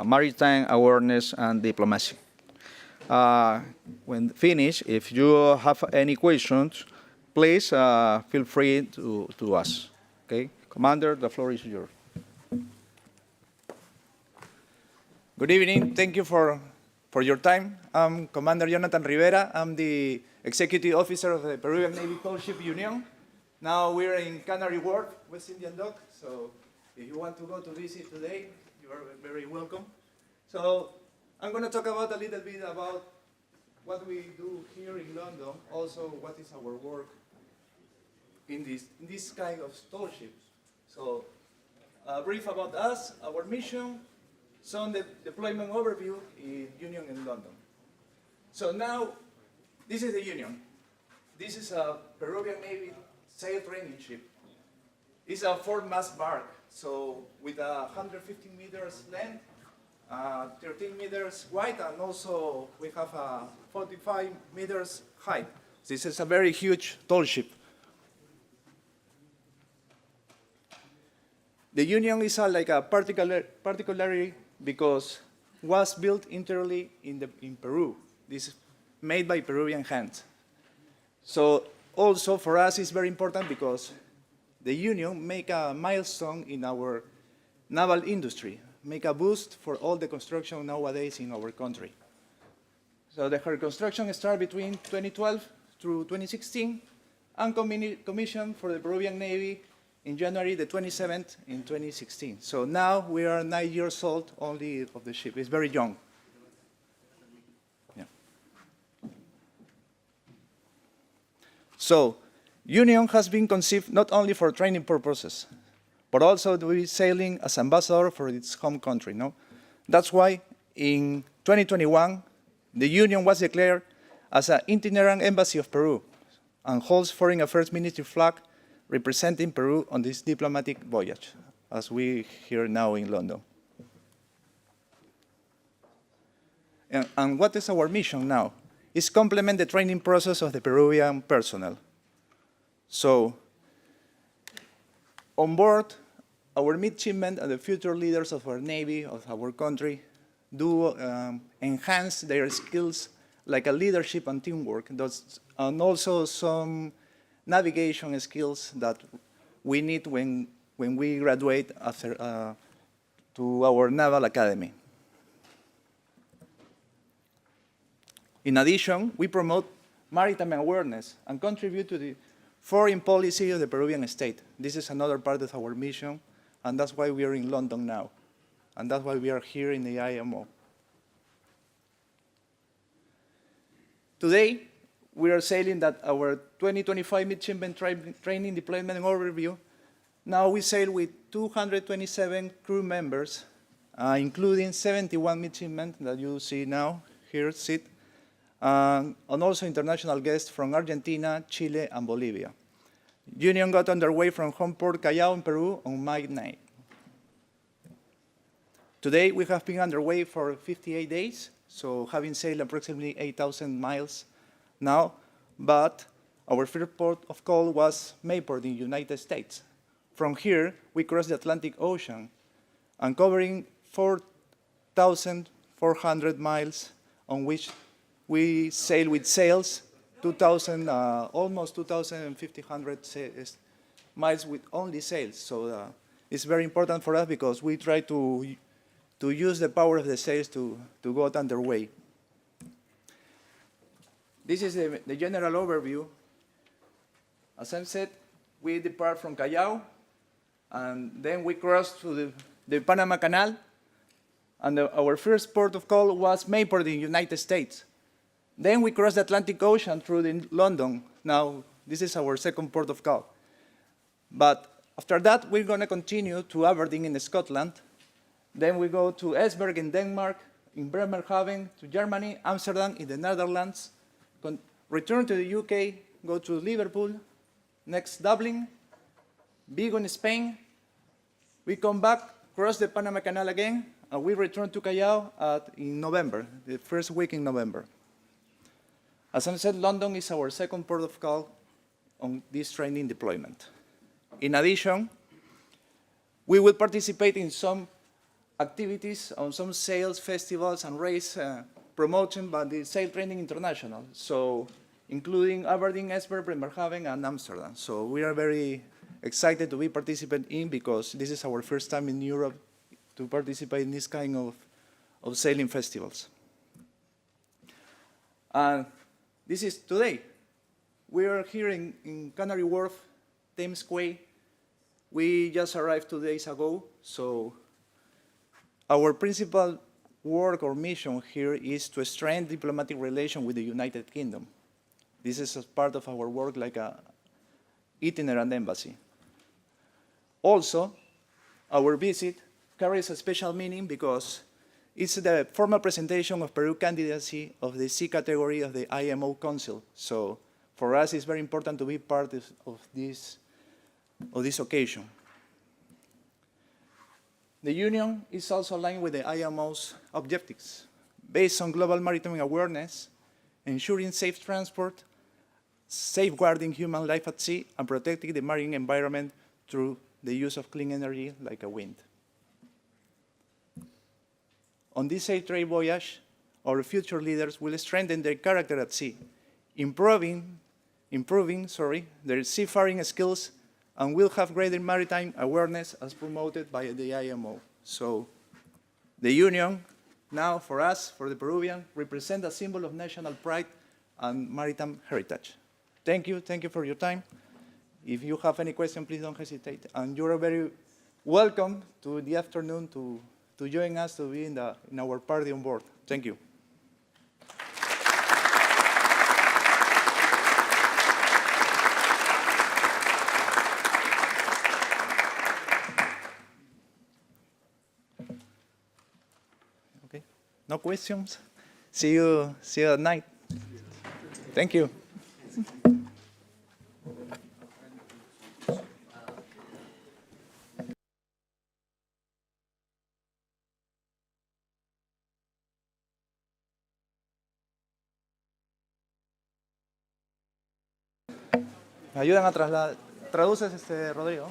maritime awareness and diplomacy. When finished, if you have any questions, please feel free to ask. Okay, Commander, the floor is yours. Good evening. Thank you for your time. I'm Commander Jonathan Rivera. I'm the Executive Officer of the Peruvian Navy Coal Ship Union. Now we're in Canary Wharf, West Indian Dock, so if you want to go to visit today, you are very welcome. So I'm going to talk about a little bit about what we do here in London, also what is our work in this kind of tall ships. So a brief about us, our mission, some deployment overview in Union in London. So now, this is the Union. This is a Peruvian Navy sail training ship. It's a 4-mast bark, so with 150 meters length, 13 meters wide, and also we have a 45 meters height. This is a very huge tall ship. The Union is like a particularly because was built entirely in Peru. This is made by Peruvian hands. So also for us it's very important because the Union make a milestone in our naval industry, make a boost for all the construction nowadays in our country. So the construction started between 2012 through 2016 and commissioned for the Peruvian Navy in January the 27th in 2016. So now we are 9 years old only of the ship. It's very young. Yeah. So Union has been conceived not only for training purposes, but also to be sailing as ambassador for its home country. No? That's why in 2021, the Union was declared as an itinerant embassy of Peru and holds Foreign Affairs Ministry flag representing Peru on this diplomatic voyage, as we hear now in London. And what is our mission now? Is complement the training process of the Peruvian personnel. So, on board, our midshipmen and the future leaders of our Navy, of our country, do enhance their skills like a leadership and teamwork, and also some navigation skills that we need when we graduate after, to our Naval Academy. In addition, we promote maritime awareness and contribute to the foreign policy of the Peruvian state. This is another part of our mission, and that's why we are in London now, and that's why we are here in the IMO. Today, we are sailing that our 2025 midshipmen training deployment overview. Now we sail with 227 crew members, including 71 midshipmen that you see now here sit, and also international guests from Argentina, Chile, and Bolivia. Union got underway from home port Callao in Peru on May 9. Today we have been underway for 58 days, so having sailed approximately 8,000 miles now, but our first port of call was Mayport in the United States. From here, we crossed the Atlantic Ocean and covering 4,400 miles on which we sail with sails, 2,000, almost 2,500 miles with only sails. So it's very important for us because we try to use the power of the sails to go under way. This is the general overview. As I said, we depart from Callao, and then we cross to the Panama Canal, and our first port of call was Mayport in the United States. Then we cross the Atlantic Ocean through London. Now, this is our second port of call. But after that, we're going to continue to Aberdeen in Scotland. Then we go to Esbjerg in Denmark, in Bremerhaven, to Germany, Amsterdam in the Netherlands, return to the UK, go to Liverpool, next Dublin, Vigo in Spain. We come back, cross the Panama Canal again, and we return to Callao in November, the first week in November. As I said, London is our second port of call on this training deployment. In addition, we will participate in some activities on some sales festivals and race promotion by the Sail Training International, so including Aberdeen, Esbjerg, Bremerhaven, and Amsterdam. So we are very excited to be participating in because this is our first time in Europe to participate in this kind of sailing festivals. And this is today. We are here in Canary Wharf, Thames Quay. We just arrived 2 days ago, so our principal work or mission here is to strengthen diplomatic relations with the United Kingdom. This is as part of our work like an itinerant embassy. Also, our visit carries a special meaning because it's the formal presentation of Peru's candidacy of the C category of the IMO Council. So for us, it's very important to be part of this occasion. The Union is also aligned with the IMO's objectives, based on global maritime awareness, ensuring safe transport, safeguarding human life at sea, and protecting the marine environment through the use of clean energy like wind. On this sail trade voyage, our future leaders will strengthen their character at sea, improving their seafaring skills, and will have greater maritime awareness as promoted by the IMO. So the Union, now for us, for the Peruvian, represents a symbol of national pride and maritime heritage. Thank you for your time. If you have any question, please don't hesitate. And you're very welcome to the afternoon to join us to be in our party on board. Thank you. Okay, no questions? See you at night. Thank you. ¿Me ayudan a trasladar? ¿Traduces, Rodrigo?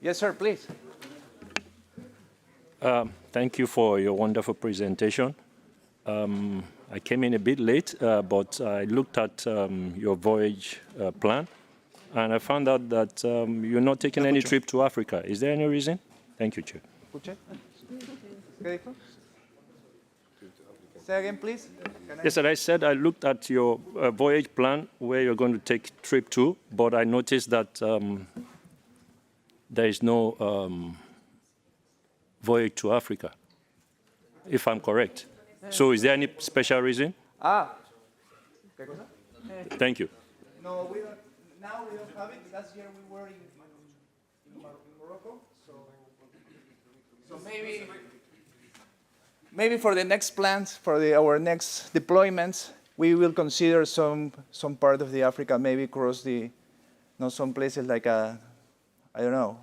Yes, sir, please. Thank you for your wonderful presentation. I came in a bit late, but I looked at your voyage plan, and I found out that you're not taking any trip to Africa. Is there any reason? Thank you, Chair. Say again, please. Yes, and I said I looked at your voyage plan where you're going to take trip to, but I noticed that there is no voyage to Africa, if I'm correct. So is there any special reason? ¿Qué cosa? Thank you. No, now we don't have it. Last year we were in Morocco, so maybe for the next plans, for our next deployments, we will consider some part of the Africa, maybe cross some places like I don't know,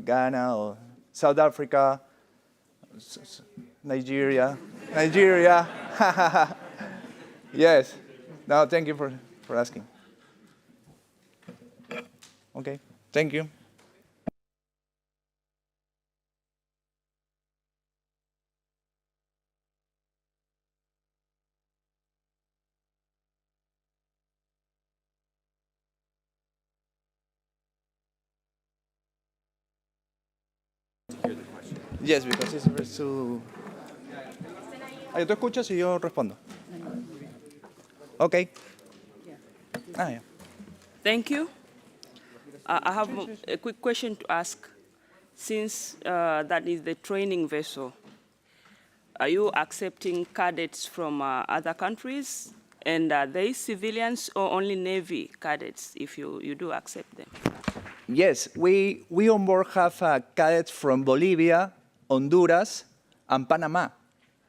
Ghana or South Africa, Nigeria. Yes. No, thank you for asking. Okay, thank you. Yes, because it's very too... ¿Tú escuchas y yo respondo? Okay. Yeah. Thank you. I have a quick question to ask. Since that is the training vessel, are you accepting cadets from other countries? And are they civilians or only Navy cadets, if you do accept them? Yes, we on board have cadets from Bolivia, Honduras, and Panama.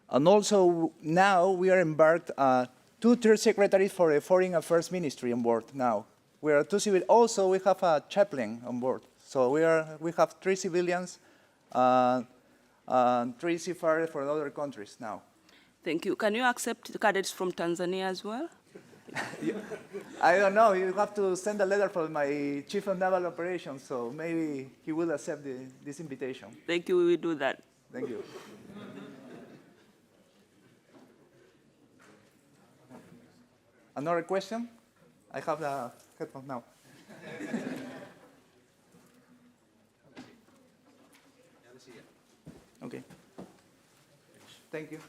And also now we are embarked 2 third secretaries for the Foreign Affairs Ministry on board now. We are 2 civil. Also, we have a chaplain on board. So we have 3 civilians, 3 seafarers from other countries now. Thank you. Can you accept cadets from Tanzania as well? I don't know. You have to send a letter from my Chief of Naval Operations, so maybe he will accept this invitation. Thank you. We will do that. Thank you. Another question? I have the headphones now. Okay. Thank you.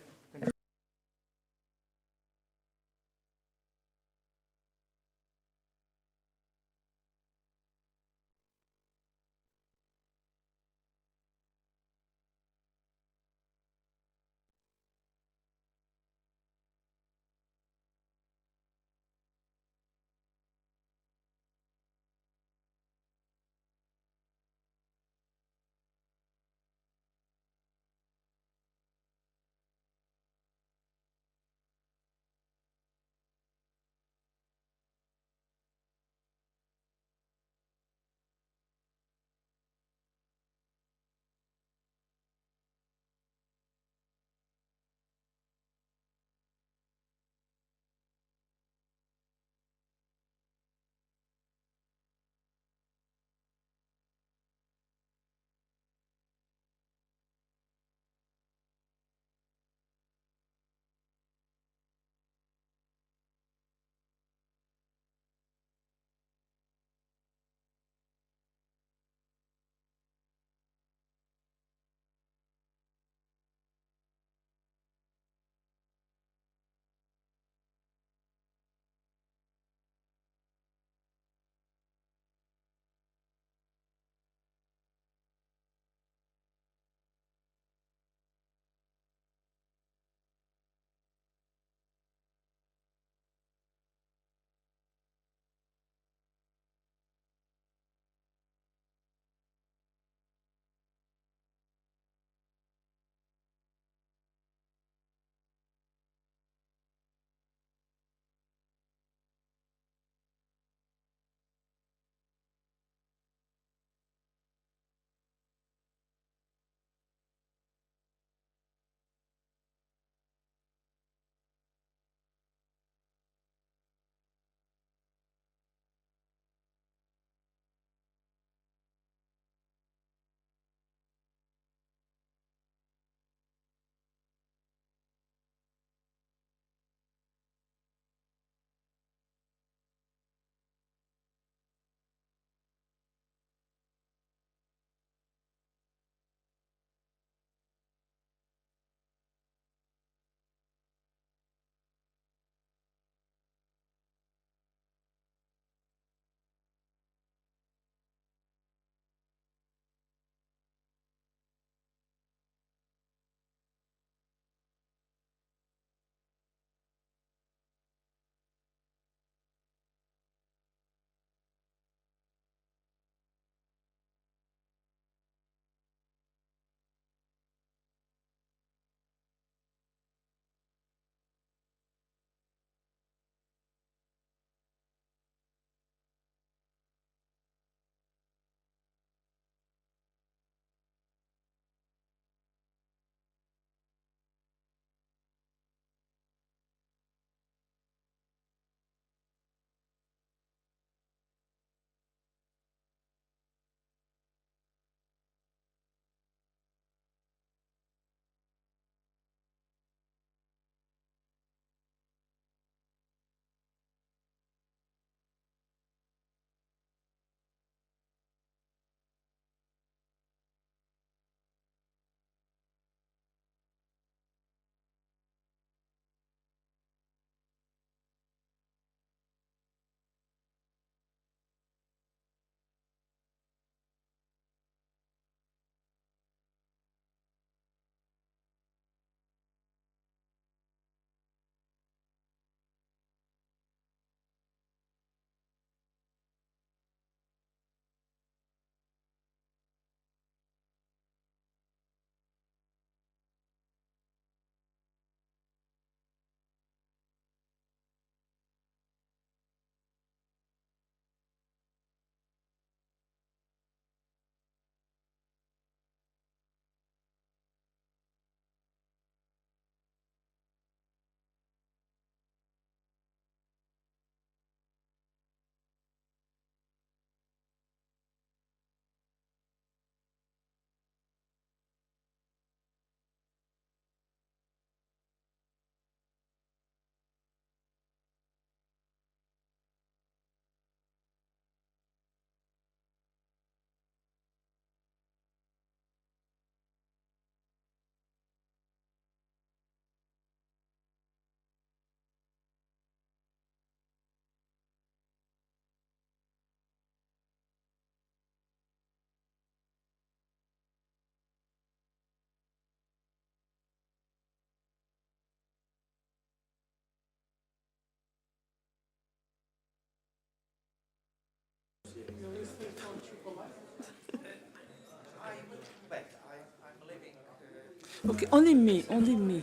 Okay, only me, only me.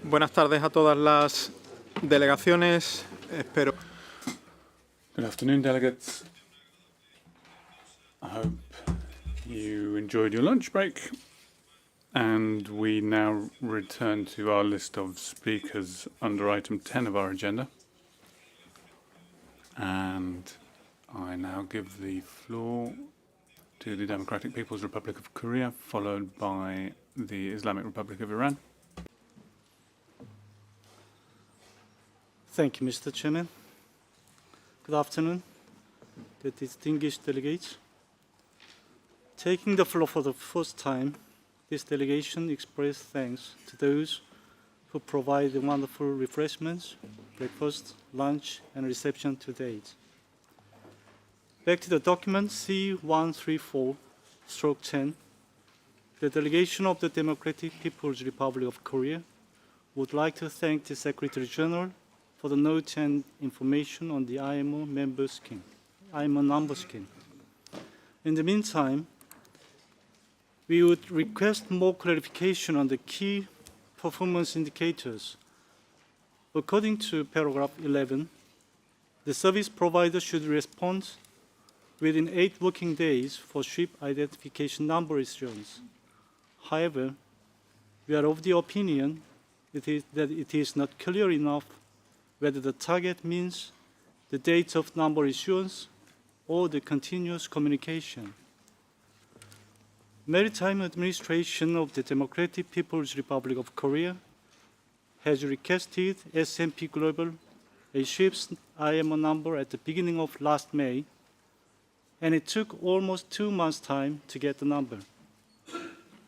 Buenas tardes a todas las delegaciones. Espero. Good afternoon, delegates. I hope you enjoyed your lunch break. And we now return to our list of speakers under item 10 of our agenda. And I now give the floor to the Democratic People's Republic of Korea, followed by the Islamic Republic of Iran. Thank you, Mr. Chairman. Good afternoon, the distinguished delegates. Taking the floor for the first time, this delegation expresses thanks to those who provided wonderful refreshments, breakfast, lunch, and reception to date. Back to the document C-134/10, the delegation of the Democratic People's Republic of Korea would like to thank the Secretary General for the note and information on the IMO member scheme, IMO number scheme. In the meantime, we would request more clarification on the key performance indicators. According to paragraph 11, the service provider should respond within 8 working days for ship identification number issuance. However, we are of the opinion that it is not clear enough whether the target means the date of number issuance or the continuous communication. Maritime Administration of the Democratic People's Republic of Korea has requested S&P Global a ship's IMO number at the beginning of last May, and it took almost 2 months' time to get the number.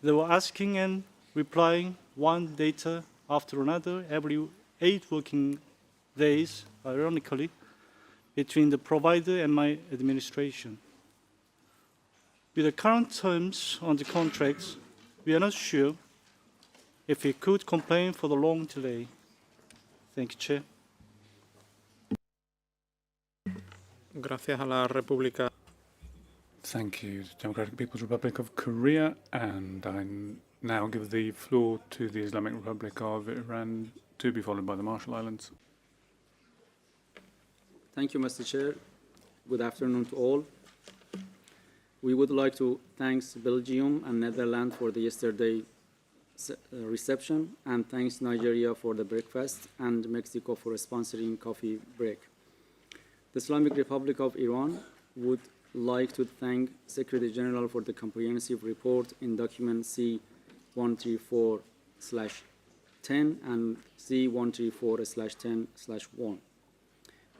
They were asking and replying one data after another every 8 working days, ironically, between the provider and my administration. With the current terms on the contracts, we are not sure if we could complain for the long delay. Thank you, Chair. Gracias a la República. Thank you, Democratic People's Republic of Korea. And I now give the floor to the Islamic Republic of Iran, to be followed by the Marshall Islands. Thank you, Mr. Chair. Good afternoon to all. We would like to thank Belgium and Netherlands for the yesterday reception, and thanks Nigeria for the breakfast, and Mexico for sponsoring coffee break. The Islamic Republic of Iran would like to thank Secretary General for the comprehensive report in document C-134/10 and C-134/10/1.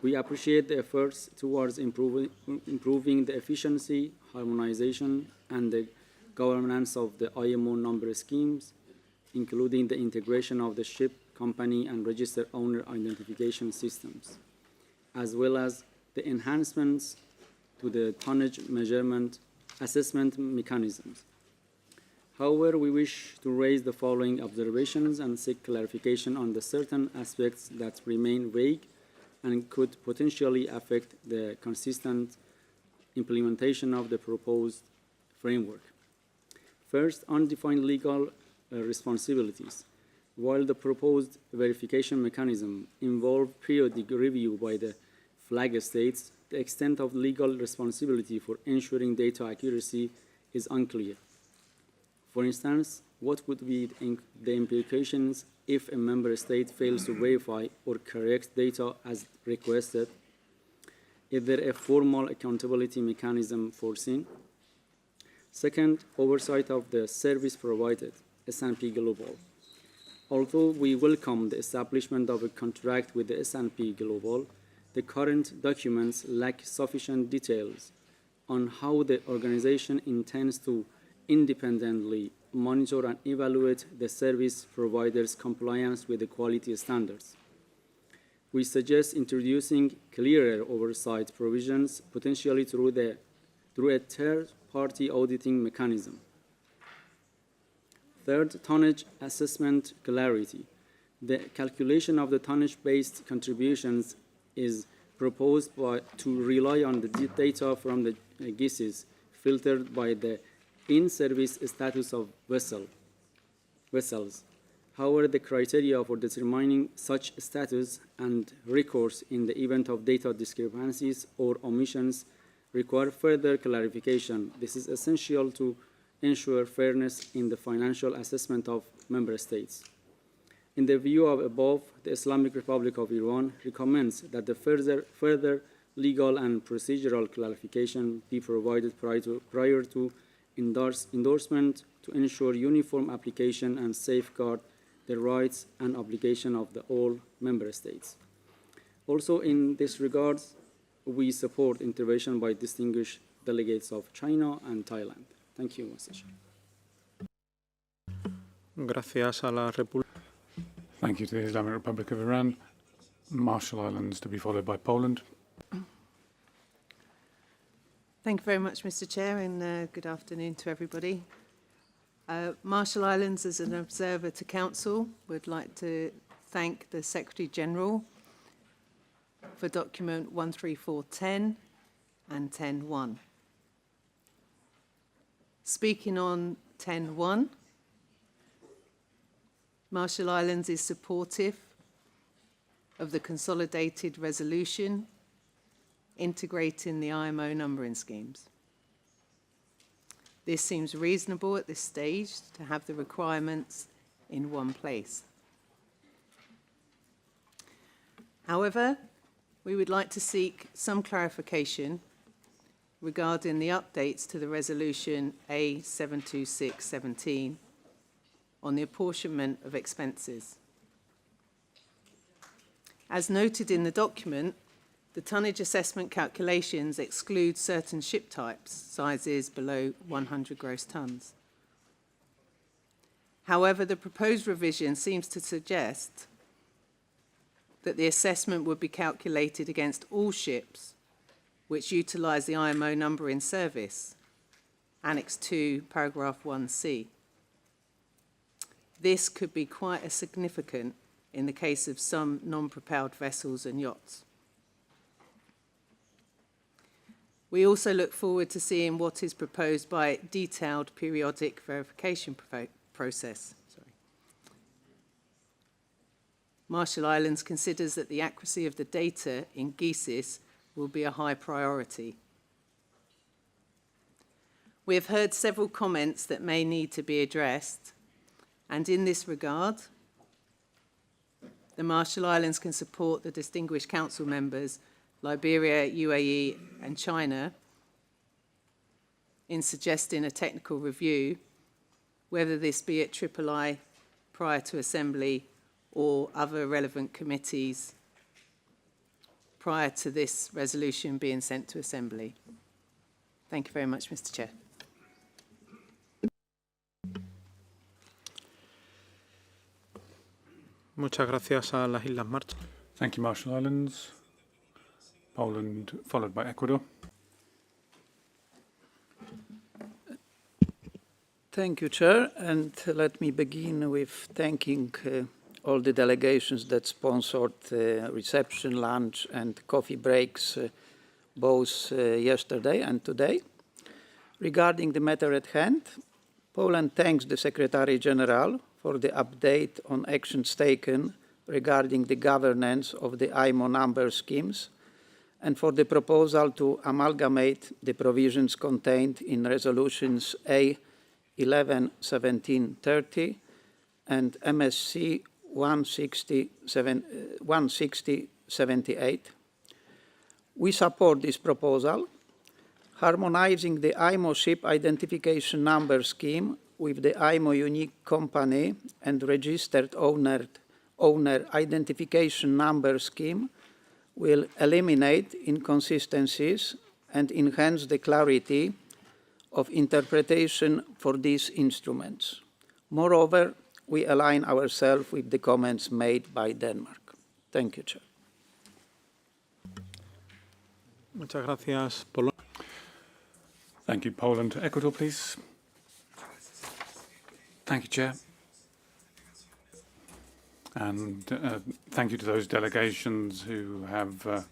We appreciate the efforts towards improving the efficiency, harmonization, and the governance of the IMO number schemes, including the integration of the ship, company, and registered owner identification systems, as well as the enhancements to the tonnage measurement assessment mechanisms. However, we wish to raise the following observations and seek clarification on the certain aspects that remain vague and could potentially affect the consistent implementation of the proposed framework. First, undefined legal responsibilities. While the proposed verification mechanism involves periodic review by the flag states, the extent of legal responsibility for ensuring data accuracy is unclear. For instance, what would be the implications if a member state fails to verify or correct data as requested? Is there a formal accountability mechanism foreseen? Second, oversight of the service provided, S&P Global. Although we welcome the establishment of a contract with the S&P Global, the current documents lack sufficient details on how the organization intends to independently monitor and evaluate the service provider's compliance with the quality standards. We suggest introducing clearer oversight provisions, potentially through a third-party auditing mechanism. Third, tonnage assessment clarity. The calculation of the tonnage-based contributions is proposed to rely on the data from the GISs filtered by the in-service status of vessels. However, the criteria for determining such status and recourse in the event of data discrepancies or omissions require further clarification. This is essential to ensure fairness in the financial assessment of member states. In the view of above, the Islamic Republic of Iran recommends that the further legal and procedural clarification be provided prior to endorsement to ensure uniform application and safeguard the rights and obligations of all member states. Also, in this regard, we support intervention by distinguished delegates of China and Thailand. Thank you, Mr. Chair. Gracias a la Thank you to the Islamic Republic of Iran. Marshall Islands to be followed by Poland. Thank you very much, Mr. Chair, and good afternoon to everybody. Marshall Islands, as an observer to Council, would like to thank the Secretary-General for document 13410 and 10.1. Speaking on 10.1, Marshall Islands is supportive of the consolidated resolution integrating the IMO numbering schemes. This seems reasonable at this stage to have the requirements in one place. However, we would like to seek some clarification regarding the updates to the resolution A72617 on the apportionment of expenses. As noted in the document, the tonnage assessment calculations exclude certain ship types, sizes below 100 gross tons. However, the proposed revision seems to suggest that the assessment would be calculated against all ships which utilise the IMO numbering service, Annex 2, Paragraph 1C. This could be quite a significant in the case of some non-propelled vessels and yachts. We also look forward to seeing what is proposed by a detailed periodic verification process. Marshall Islands considers that the accuracy of the data in GESIS will be a high priority. We have heard several comments that may need to be addressed, and in this regard, the Marshall Islands can support the distinguished council members, Liberia, UAE, and China, in suggesting a technical review, whether this be at III prior to Assembly or other relevant committees prior to this resolution being sent to Assembly. Thank you very much, Mr. Chair. Muchas gracias a las Islas Marshall. Thank you, Marshall Islands. Poland, followed by Ecuador. Thank you, Chair. And let me begin with thanking all the delegations that sponsored reception, lunch, and coffee breaks both yesterday and today. Regarding the matter at hand, Poland thanks the Secretary General for the update on actions taken regarding the governance of the IMO number schemes and for the proposal to amalgamate the provisions contained in resolutions A111730 and MSC 16078. We support this proposal, harmonizing the IMO ship identification number scheme with the IMO unique company and registered owner identification number scheme will eliminate inconsistencies and enhance the clarity of interpretation for these instruments. Moreover, we align ourselves with the comments made by Denmark. Thank you, Chair. Muchas gracias, Poland. Thank you, Poland. Ecuador, please. Thank you, Chair. And thank you to those delegations who have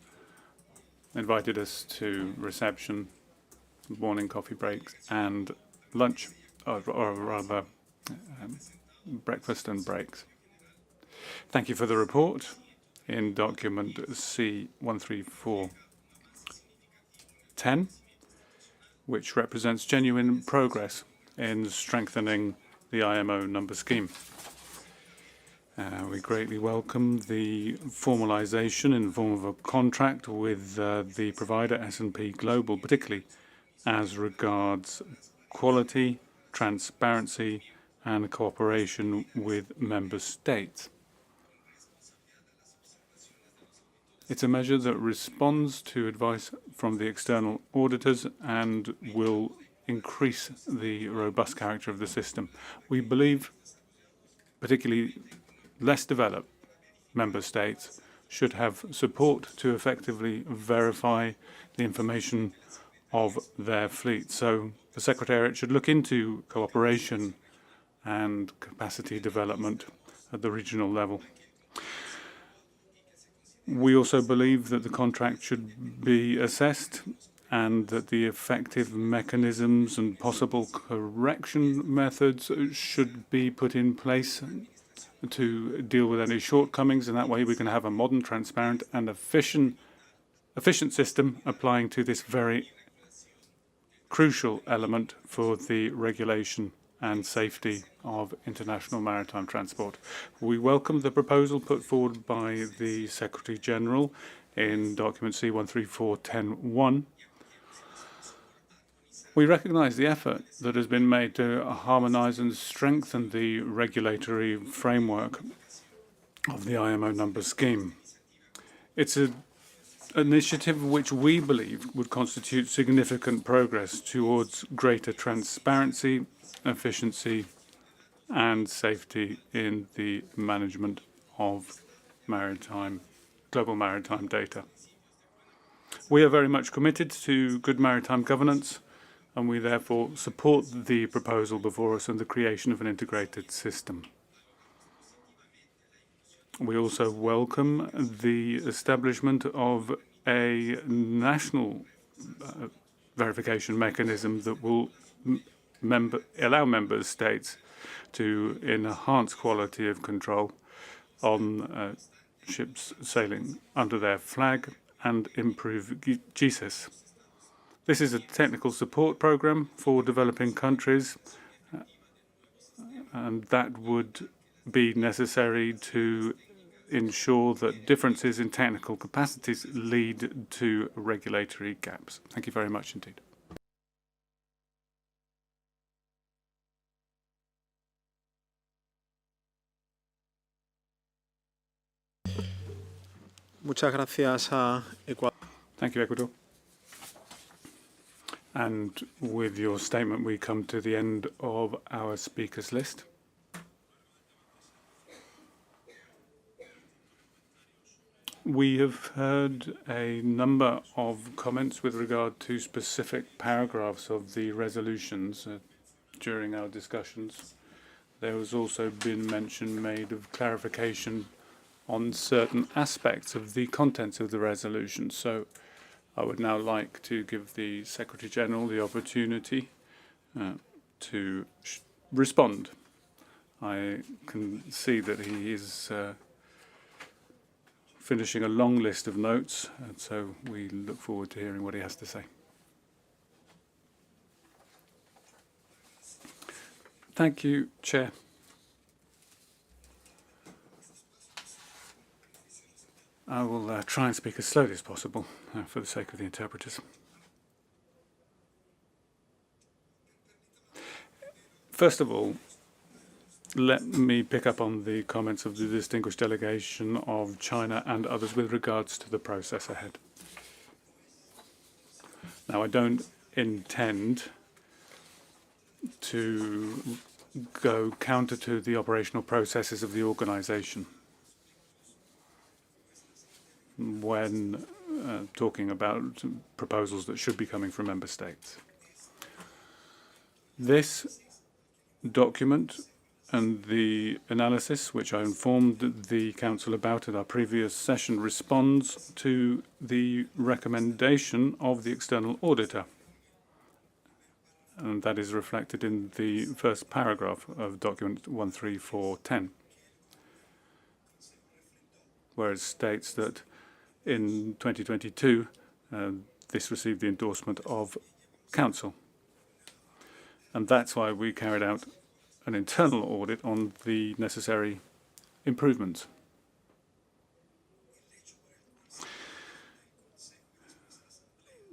invited us to reception, morning coffee breaks, and lunch, or rather breakfast and breaks. Thank you for the report in document C13410, which represents genuine progress in strengthening the IMO number scheme. We greatly welcome the formalization in the form of a contract with the provider S&P Global, particularly as regards quality, transparency, and cooperation with member states. It's a measure that responds to advice from the external auditors and will increase the robust character of the system. We believe particularly less developed member states should have support to effectively verify the information of their fleet. So the Secretariat should look into cooperation and capacity development at the regional level. We also believe that the contract should be assessed and that the effective mechanisms and possible correction methods should be put in place to deal with any shortcomings. In that way, we can have a modern, transparent, and efficient system applying to this very crucial element for the regulation and safety of international maritime transport. We welcome the proposal put forward by the Secretary-General in document C13410-1. We recognise the effort that has been made to harmonise and strengthen the regulatory framework of the IMO number scheme. It's an initiative which we believe would constitute significant progress towards greater transparency, efficiency, and safety in the management of global maritime data. We are very much committed to good maritime governance, and we therefore support the proposal before us and the creation of an integrated system. We also welcome the establishment of a national verification mechanism that will allow member states to enhance quality of control on ships sailing under their flag and improve GSIS. This is a technical support program for developing countries, and that would be necessary to ensure that differences in technical capacities lead to regulatory gaps. Thank you very much indeed. Muchas gracias a Ecuador. Thank you, Ecuador. And with your statement, we come to the end of our speakers list. We have heard a number of comments with regard to specific paragraphs of the resolutions during our discussions. There has also been mention made of clarification on certain aspects of the contents of the resolution. So I would now like to give the Secretary-General the opportunity to respond. I can see that he is finishing a long list of notes, and so we look forward to hearing what he has to say. Thank you, Chair. I will try and speak as slowly as possible for the sake of the interpreters. First of all, let me pick up on the comments of the distinguished delegation of China and others with regards to the process ahead. Now, I don't intend to go counter to the operational processes of the organization when talking about proposals that should be coming from member states. This document and the analysis, which I informed the Council about at our previous session, responds to the recommendation of the external auditor. And that is reflected in the first paragraph of document 13410. where it states that in 2022, this received the endorsement of Council. And that's why we carried out an internal audit on the necessary improvements.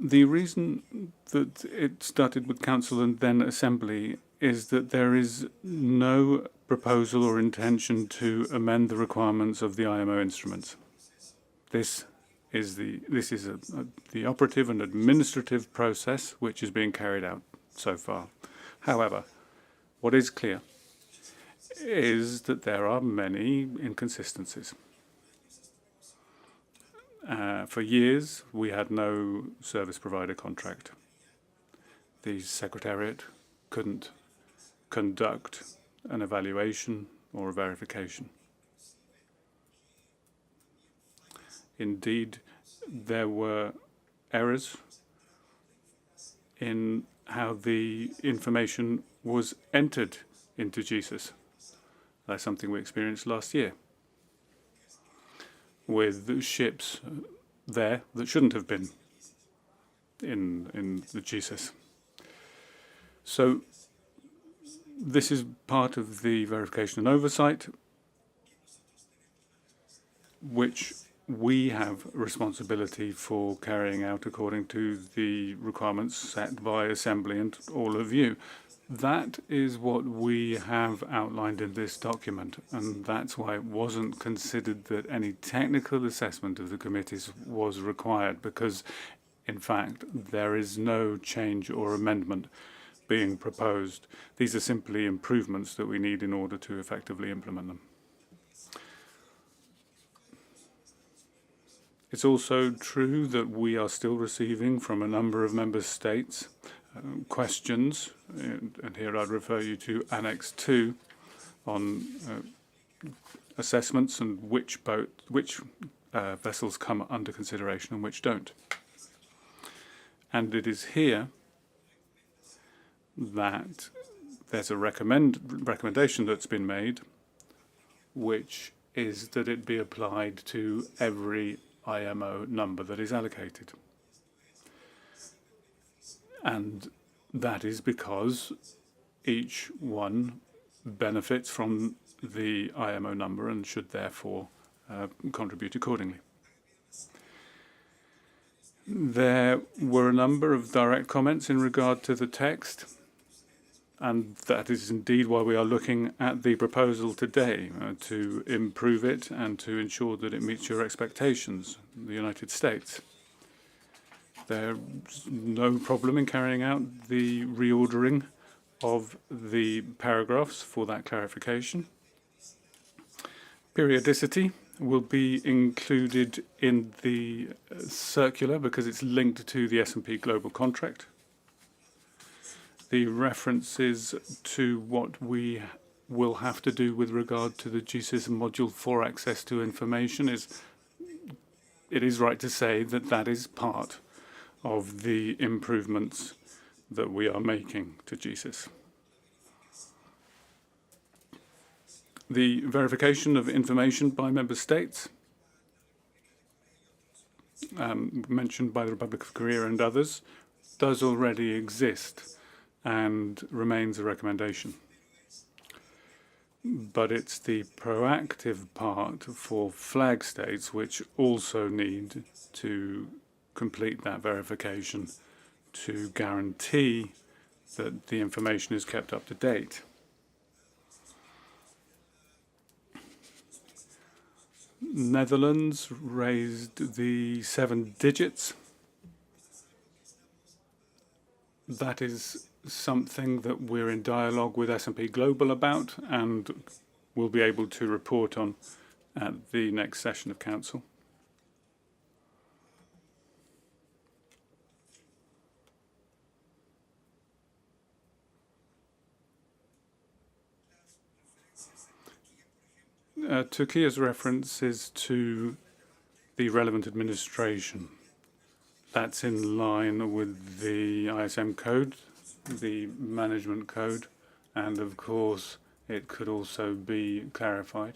The reason that it started with Council and then Assembly is that there is no proposal or intention to amend the requirements of the IMO instruments. This is the operative and administrative process which is being carried out so far. However, what is clear is that there are many inconsistencies. For years, we had no service provider contract. The Secretariat couldn't conduct an evaluation or a verification. Indeed, there were errors in how the information was entered into GSIS. That's something we experienced last year, with ships there that shouldn't have been in the GSIS. So this is part of the verification and oversight, which we have responsibility for carrying out according to the requirements set by Assembly and all of you. That is what we have outlined in this document, and that's why it wasn't considered that any technical assessment of the committees was required, because, in fact, there is no change or amendment being proposed. These are simply improvements that we need in order to effectively implement them. It's also true that we are still receiving from a number of member states questions, and here I'd refer you to Annex 2 on assessments and which vessels come under consideration and which don't. And it is here that there's a recommendation that's been made, which is that it be applied to every IMO number that is allocated. And that is because each one benefits from the IMO number and should therefore contribute accordingly. There were a number of direct comments in regard to the text, and that is indeed why we are looking at the proposal today, to improve it and to ensure that it meets your expectations in the United States. There's no problem in carrying out the reordering of the paragraphs for that clarification. Periodicity will be included in the circular because it's linked to the S&P Global contract. The references to what we will have to do with regard to the GSIS Module 4 access to information it is right to say that that is part of the improvements that we are making to GSIS. The verification of information by member states, mentioned by the Republic of Korea and others, does already exist and remains a recommendation. But it's the proactive part for flag states which also need to complete that verification to guarantee that the information is kept up to date. Netherlands raised the 7 digits. That is something that we're in dialogue with S&P Global about and will be able to report on at the next session of Council. Turkey's reference is to the relevant administration. That's in line with the ISM code, the management code, and of course it could also be clarified.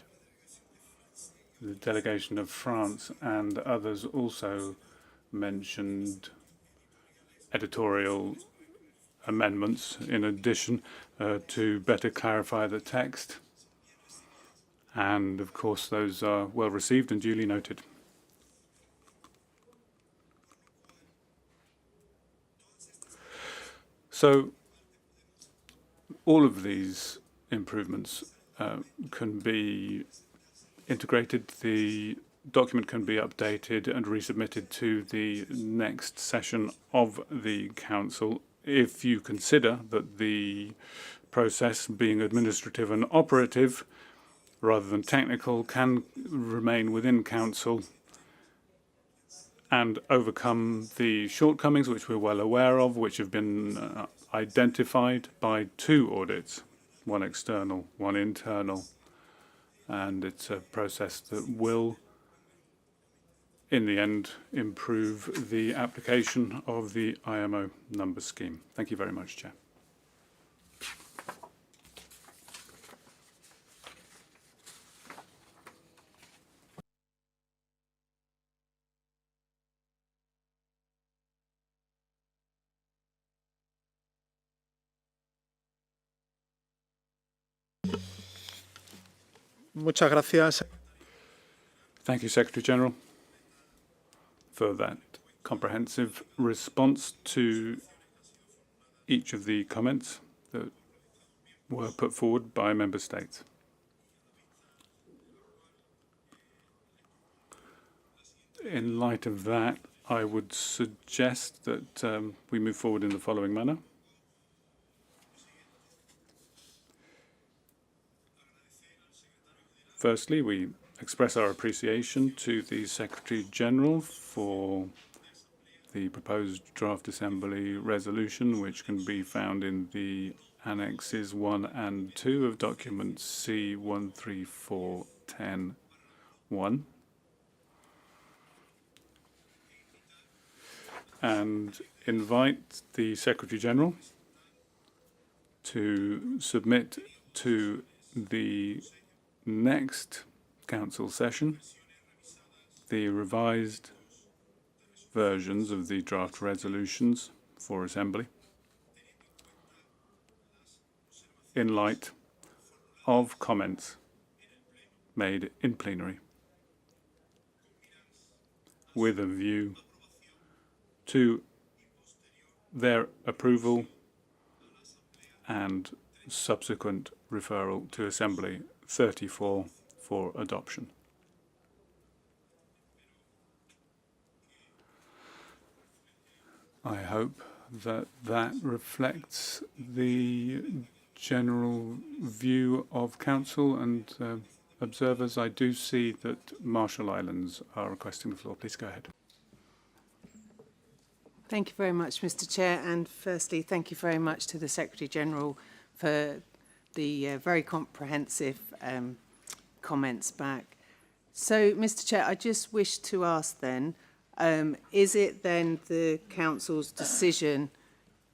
The delegation of France and others also mentioned editorial amendments in addition to better clarify the text. And of course, those are well received and duly noted. So all of these improvements can be integrated. The document can be updated and resubmitted to the next session of the Council if you consider that the process, being administrative and operative rather than technical, can remain within Council and overcome the shortcomings which we're well aware of, which have been identified by 2 audits, one external, one internal. And it's a process that will, in the end, improve the application of the IMO number scheme. Thank you very much, Chair. Muchas gracias. Thank you, Secretary General, for that comprehensive response to each of the comments that were put forward by Member States. In light of that, I would suggest that we move forward in the following manner. Firstly, we express our appreciation to the Secretary General for the proposed draft Assembly resolution, which can be found in the Annexes 1 and 2 of document C-13410-1. And invite the Secretary General to submit to the next Council session the revised versions of the draft resolutions for Assembly in light of comments made in plenary, with a view to their approval and subsequent referral to Assembly 34 for adoption. I hope that that reflects the general view of Council and observers. I do see that Marshall Islands are requesting the floor. Please go ahead. Thank you very much, Mr. Chair. And firstly, thank you very much to the Secretary General for the very comprehensive comments back. So, Mr. Chair, I just wish to ask then, is it then the Council's decision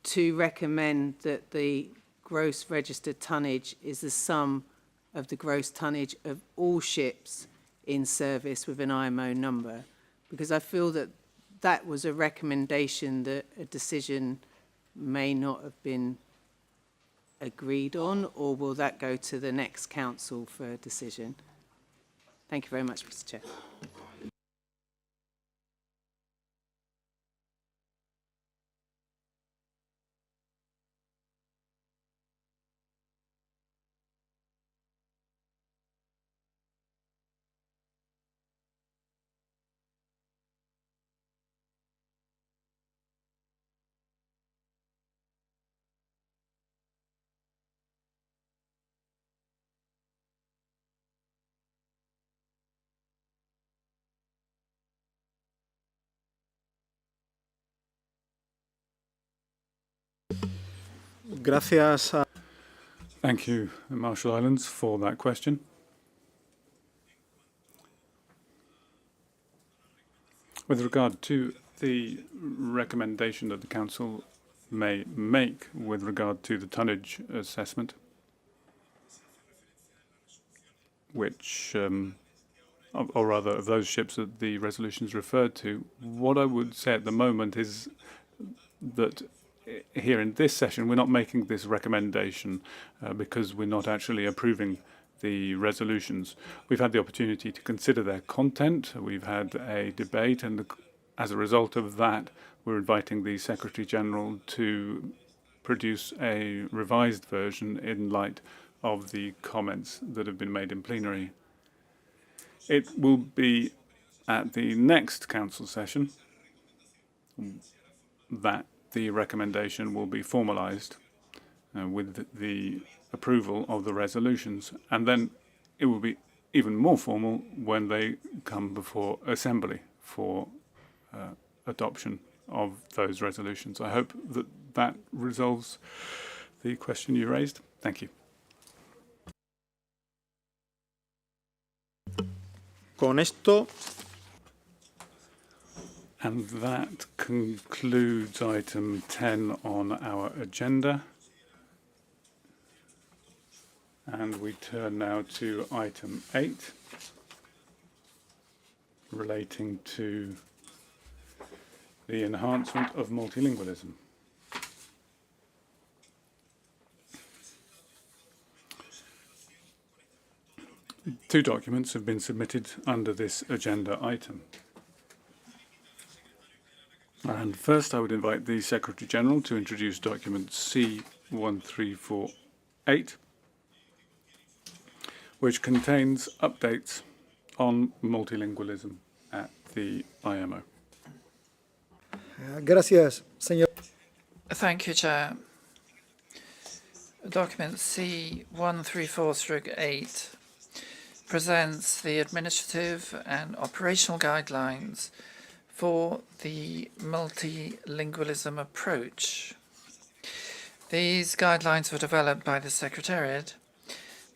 to recommend that the gross registered tonnage is the sum of the gross tonnage of all ships in service with an IMO number? Because I feel that that was a recommendation that a decision may not have been agreed on, or will that go to the next Council for a decision? Thank you very much, Mr. Chair. Gracias. Thank you, Marshall Islands, for that question. With regard to the recommendation that the Council may make with regard to the tonnage assessment, which or rather of those ships that the resolution is referred to. What I would say at the moment is that here in this session, we're not making this recommendation because we're not actually approving the resolutions. We've had the opportunity to consider their content. We've had a debate, and as a result of that, we're inviting the Secretary General to produce a revised version in light of the comments that have been made in plenary. It will be at the next Council session that the recommendation will be formalised with the approval of the resolutions, and then it will be even more formal when they come before Assembly for adoption of those resolutions. I hope that that resolves the question you raised. Thank you. Con esto. And that concludes item 10 on our agenda. And we turn now to item 8, relating to the enhancement of multilingualism. Two documents have been submitted under this agenda item. And first, I would invite the Secretary General to introduce document C1348, which contains updates on multilingualism at the IMO. Gracias, señor. Thank you, Chair. Document C134/8 presents the administrative and operational guidelines for the multilingualism approach. These guidelines were developed by the Secretariat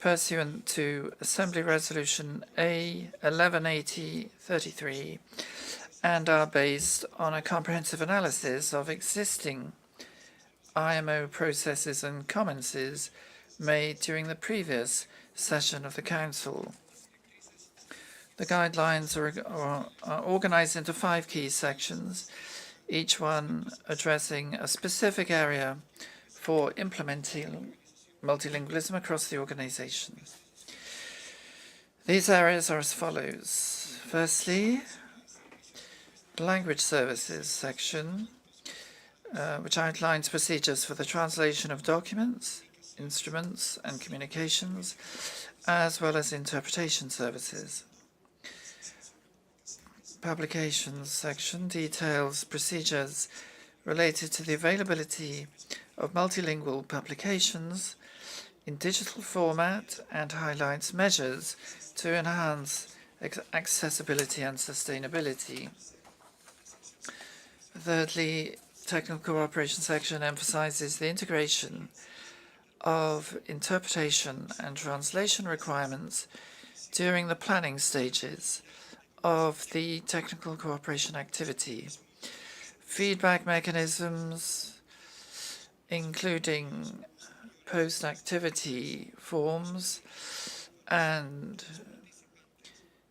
pursuant to Assembly Resolution A1180/33 and are based on a comprehensive analysis of existing IMO processes and comments made during the previous session of the Council. The guidelines are organized into 5 key sections, each one addressing a specific area for implementing multilingualism across the organization. These areas are as follows. Firstly, the language services section, which outlines procedures for the translation of documents, instruments, and communications, as well as interpretation services. Publications section details procedures related to the availability of multilingual publications in digital format and highlights measures to enhance accessibility and sustainability. Thirdly, technical cooperation section emphasizes the integration of interpretation and translation requirements during the planning stages of the technical cooperation activity. Feedback mechanisms, including post-activity forms and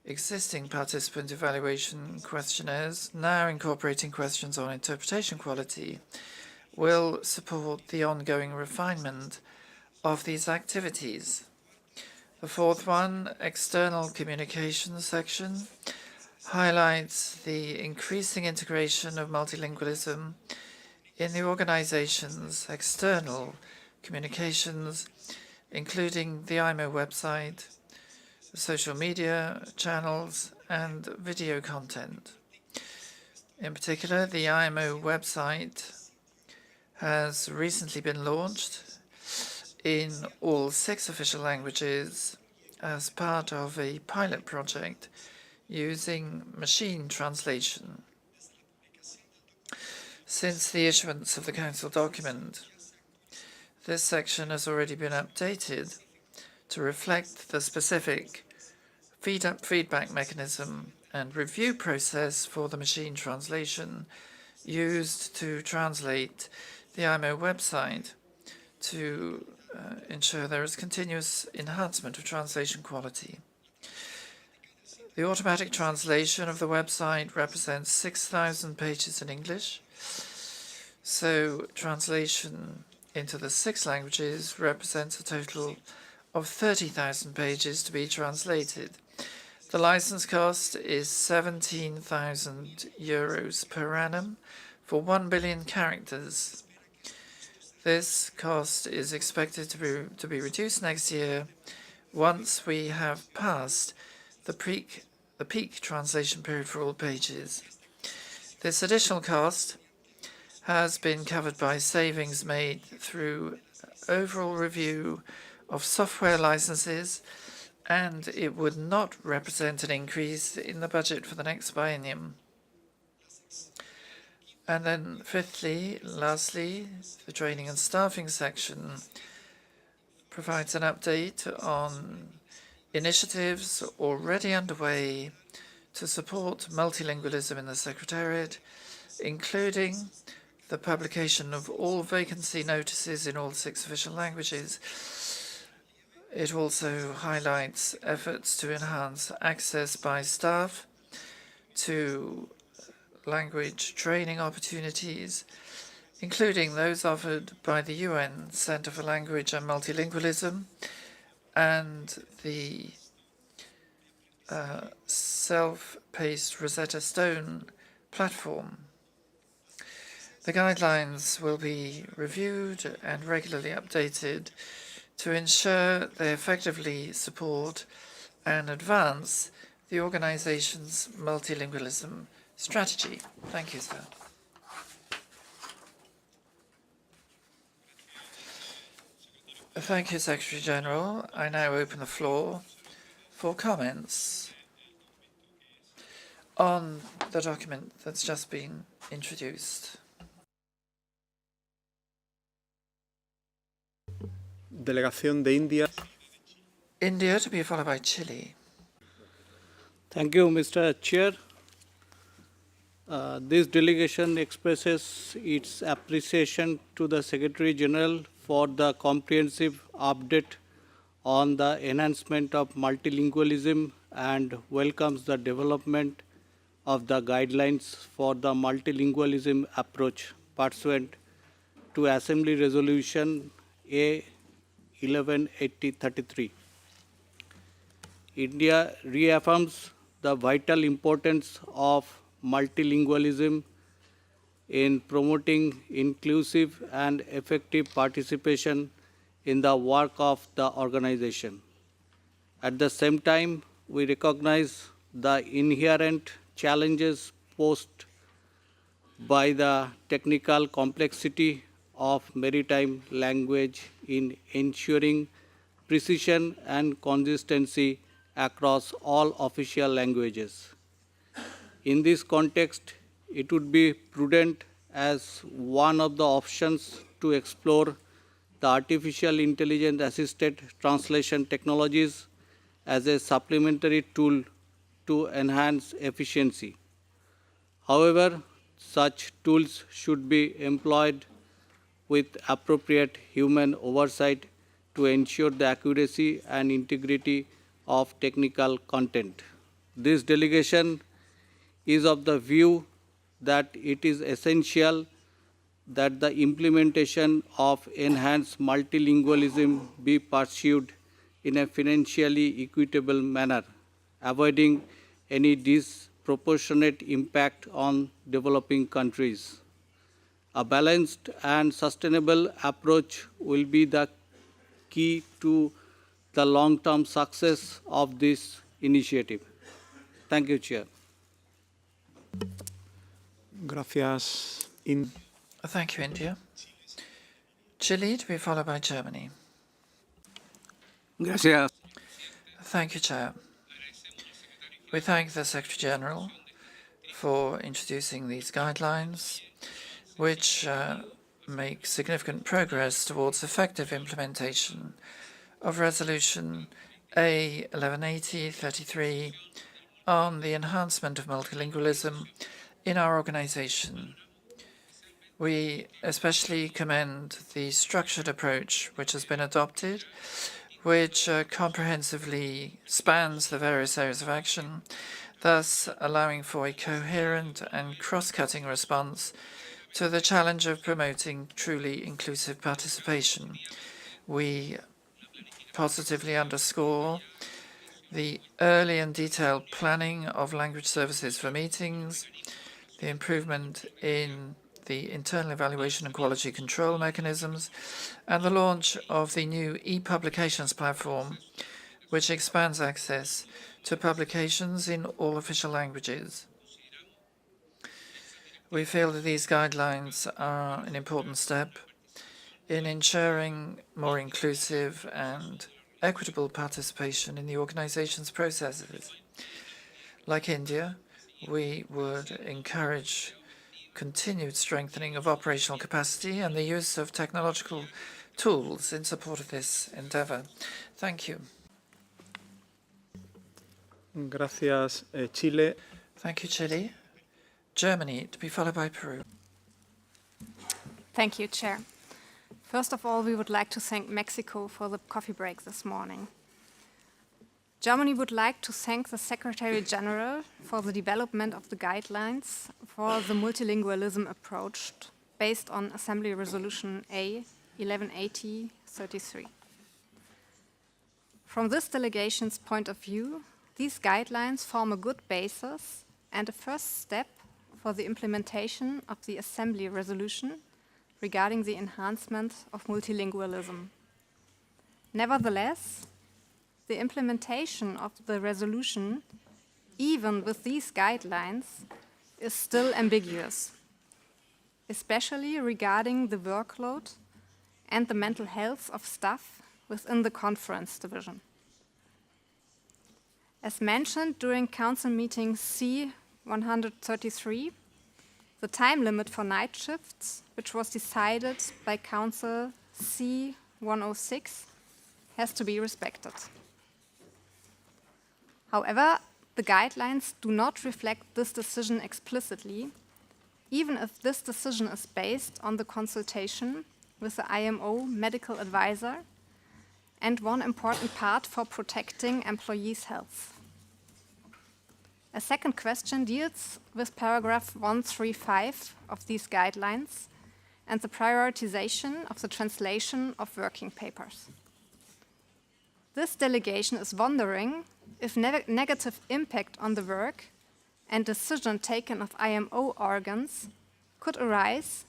existing participant evaluation questionnaires, now incorporating questions on interpretation quality, will support the ongoing refinement of these activities. The fourth one, external communications section, highlights the increasing integration of multilingualism in the organization's external communications, including the IMO website, social media channels, and video content. In particular, the IMO website has recently been launched in all 6 official languages as part of a pilot project using machine translation. Since the issuance of the Council document, this section has already been updated to reflect the specific feedback mechanism and review process for the machine translation used to translate the IMO website to ensure there is continuous enhancement of translation quality. The automatic translation of the website represents 6,000 pages in English. So translation into the 6 languages represents a total of 30,000 pages to be translated. The license cost is 17,000 euros per annum for 1 billion characters. This cost is expected to be reduced next year once we have passed the peak translation period for all pages. This additional cost has been covered by savings made through overall review of software licenses, and it would not represent an increase in the budget for the next biennium. And then lastly, the training and staffing section provides an update on initiatives already underway to support multilingualism in the Secretariat, including the publication of all vacancy notices in all 6 official languages. It also highlights efforts to enhance access by staff to language training opportunities, including those offered by the UN Center for Language and Multilingualism and the self-paced Rosetta Stone platform. The guidelines will be reviewed and regularly updated to ensure they effectively support and advance the organization's multilingualism strategy. Thank you, sir. Thank you, Secretary General. I now open the floor for comments on the document that's just been introduced. Delegación de India. India to be followed by Chile. Thank you, Mr. Chair. This delegation expresses its appreciation to the Secretary General for the comprehensive update on the enhancement of multilingualism and welcomes the development of the guidelines for the multilingualism approach pursuant to Assembly Resolution A 1180-33. India reaffirms the vital importance of multilingualism in promoting inclusive and effective participation in the work of the organization. At the same time, we recognize the inherent challenges posed by the technical complexity of maritime language in ensuring precision and consistency across all official languages. In this context, it would be prudent as one of the options to explore the artificial intelligence assisted translation technologies as a supplementary tool to enhance efficiency. However, such tools should be employed with appropriate human oversight to ensure the accuracy and integrity of technical content. This delegation is of the view that it is essential that the implementation of enhanced multilingualism be pursued in a financially equitable manner, avoiding any disproportionate impact on developing countries. A balanced and sustainable approach will be the key to the long-term success of this initiative. Thank you, Chair. Gracias. Thank you, India. Chile to be followed by Germany. Gracias. Thank you, Chair. We thank the Secretary General for introducing these guidelines, which make significant progress towards effective implementation of Resolution A 1180-33 on the enhancement of multilingualism in our organization. We especially commend the structured approach which has been adopted which comprehensively spans the various areas of action, thus allowing for a coherent and cross-cutting response to the challenge of promoting truly inclusive participation. We positively underscore the early and detailed planning of language services for meetings, the improvement in the internal evaluation and quality control mechanisms, and the launch of the new e-publications platform, which expands access to publications in all official languages. We feel that these guidelines are an important step in ensuring more inclusive and equitable participation in the organization's processes. Like India, we would encourage continued strengthening of operational capacity and the use of technological tools in support of this endeavor. Thank you. Gracias, Chile. Thank you, Chile. Germany, to be followed by Peru. Thank you, Chair. First of all, we would like to thank Mexico for the coffee break this morning. Germany would like to thank the Secretary General for the development of the guidelines for the multilingualism approach based on Assembly Resolution A 1180/33. From this delegation's point of view, these guidelines form a good basis and a first step for the implementation of the Assembly Resolution regarding the enhancement of multilingualism. Nevertheless, the implementation of the resolution, even with these guidelines, is still ambiguous, especially regarding the workload and the mental health of staff within the conference division. As mentioned during Council meeting C-133, the time limit for night shifts, which was decided by Council C-106, has to be respected. However, the guidelines do not reflect this decision explicitly, even if this decision is based on the consultation with the IMO medical advisor and one important part for protecting employees' health. A second question deals with paragraph 135 of these guidelines and the prioritization of the translation of working papers. This delegation is wondering if negative impact on the work and decision taken of IMO organs could arise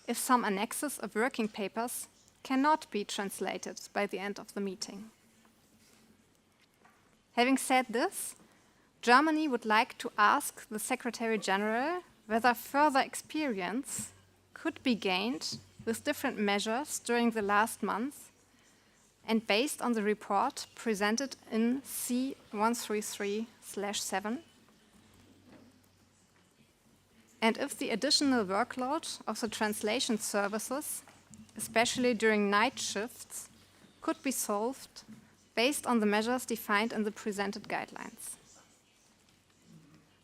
if some annexes of working papers cannot be translated by the end of the meeting. Having said this, Germany would like to ask the Secretary General whether further experience could be gained with different measures during the last month and based on the report presented in C-133/7, and if the additional workload of the translation services, especially during night shifts, could be solved based on the measures defined in the presented guidelines.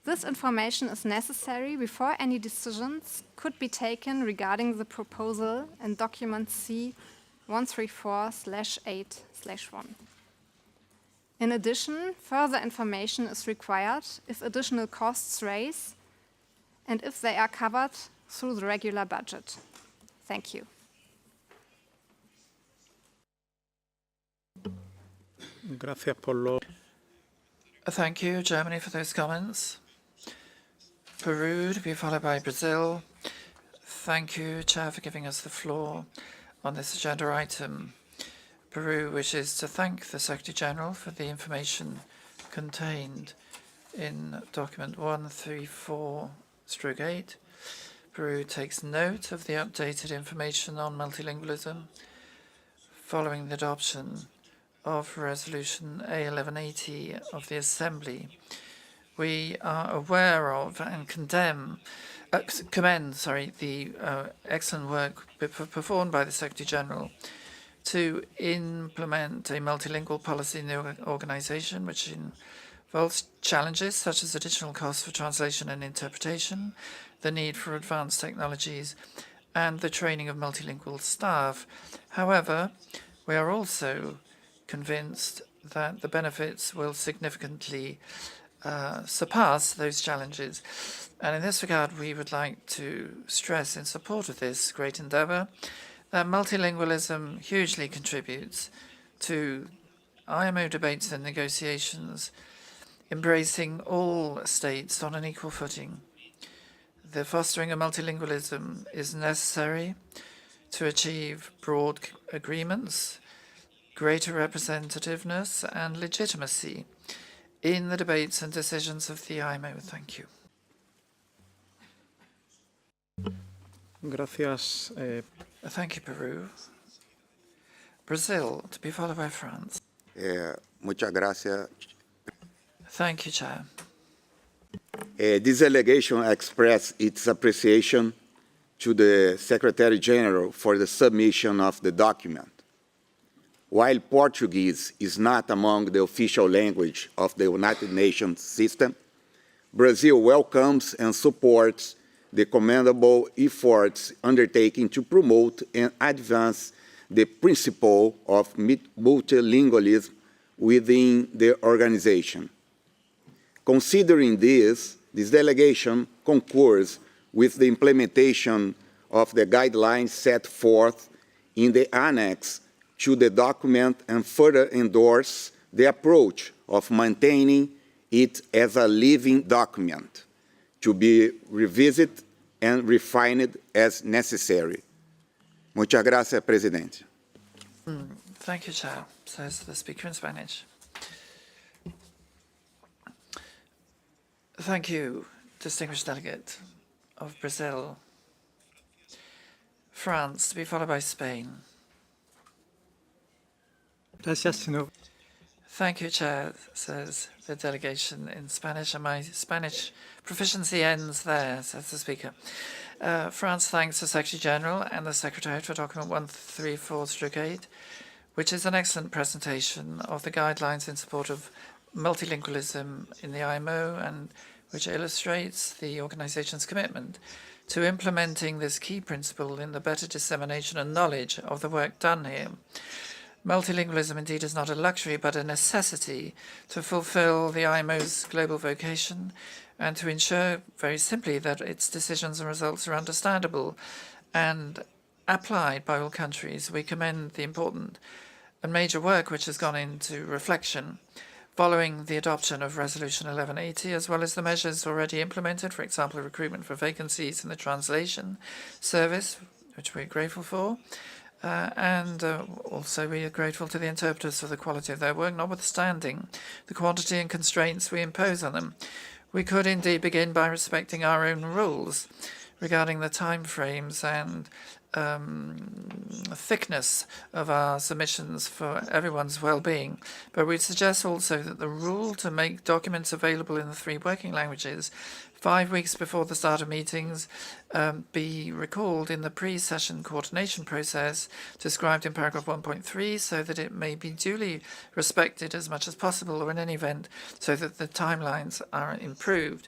This information is necessary before any decisions could be taken regarding the proposal in document C-134/8/1. In addition, further information is required if additional costs rise and if they are covered through the regular budget. Thank you. Gracias por lo. Thank you, Germany, for those comments. Peru, to be followed by Brazil. Thank you, Chair, for giving us the floor on this agenda item. Peru wishes to thank the Secretary General for the information contained in document 134/8. Peru takes note of the updated information on multilingualism following the adoption of Resolution A1180 of the Assembly. We are aware of and commend the excellent work performed by the Secretary General to implement a multilingual policy in the organization, which involves challenges such as additional costs for translation and interpretation, the need for advanced technologies, and the training of multilingual staff. However, we are also convinced that the benefits will significantly surpass those challenges. And in this regard, we would like to stress in support of this great endeavour that multilingualism hugely contributes to IMO debates and negotiations, embracing all states on an equal footing. The fostering of multilingualism is necessary to achieve broad agreements, greater representativeness and legitimacy in the debates and decisions of the IMO. Thank you. Gracias. Thank you, Peru. Brazil, to be followed by France. Muchas gracias. Thank you, Chair. This delegation expressed its appreciation to the Secretary General for the submission of the document. While Portuguese is not among the official language of the United Nations system, Brazil welcomes and supports the commendable efforts undertaken to promote and advance the principle of multilingualism within the organization. Considering this delegation concurs with the implementation of the guidelines set forth in the annex to the document and further endorse the approach of maintaining it as a living document to be revisited and refined as necessary. Muchas gracias, Presidente. Thank you, Chair, says the Speaker in Spanish. Thank you, distinguished delegate of Brazil. France, to be followed by Spain. Thank you, Chair, says the delegation in Spanish, and my Spanish proficiency ends there, says the Speaker. France thanks the Secretary General and the Secretariat for document 134/8, which is an excellent presentation of the guidelines in support of multilingualism in the IMO and which illustrates the organization's commitment to implementing this key principle in the better dissemination and knowledge of the work done here. Multilingualism indeed is not a luxury but a necessity to fulfill the IMO's global vocation and to ensure, very simply, that its decisions and results are understandable and applied by all countries. We commend the important and major work which has gone into reflection following the adoption of Resolution 1180, as well as the measures already implemented, for example, recruitment for vacancies in the translation service, which we're grateful for. Also we are grateful to the interpreters for the quality of their work, notwithstanding the quantity and constraints we impose on them. We could indeed begin by respecting our own rules regarding the time frames and thickness of our submissions for everyone's well-being. But we suggest also that the rule to make documents available in the 3 working languages 5 weeks before the start of meetings be recalled in the pre-session coordination process described in paragraph 1.3 so that it may be duly respected as much as possible, or in any event so that the timelines are improved.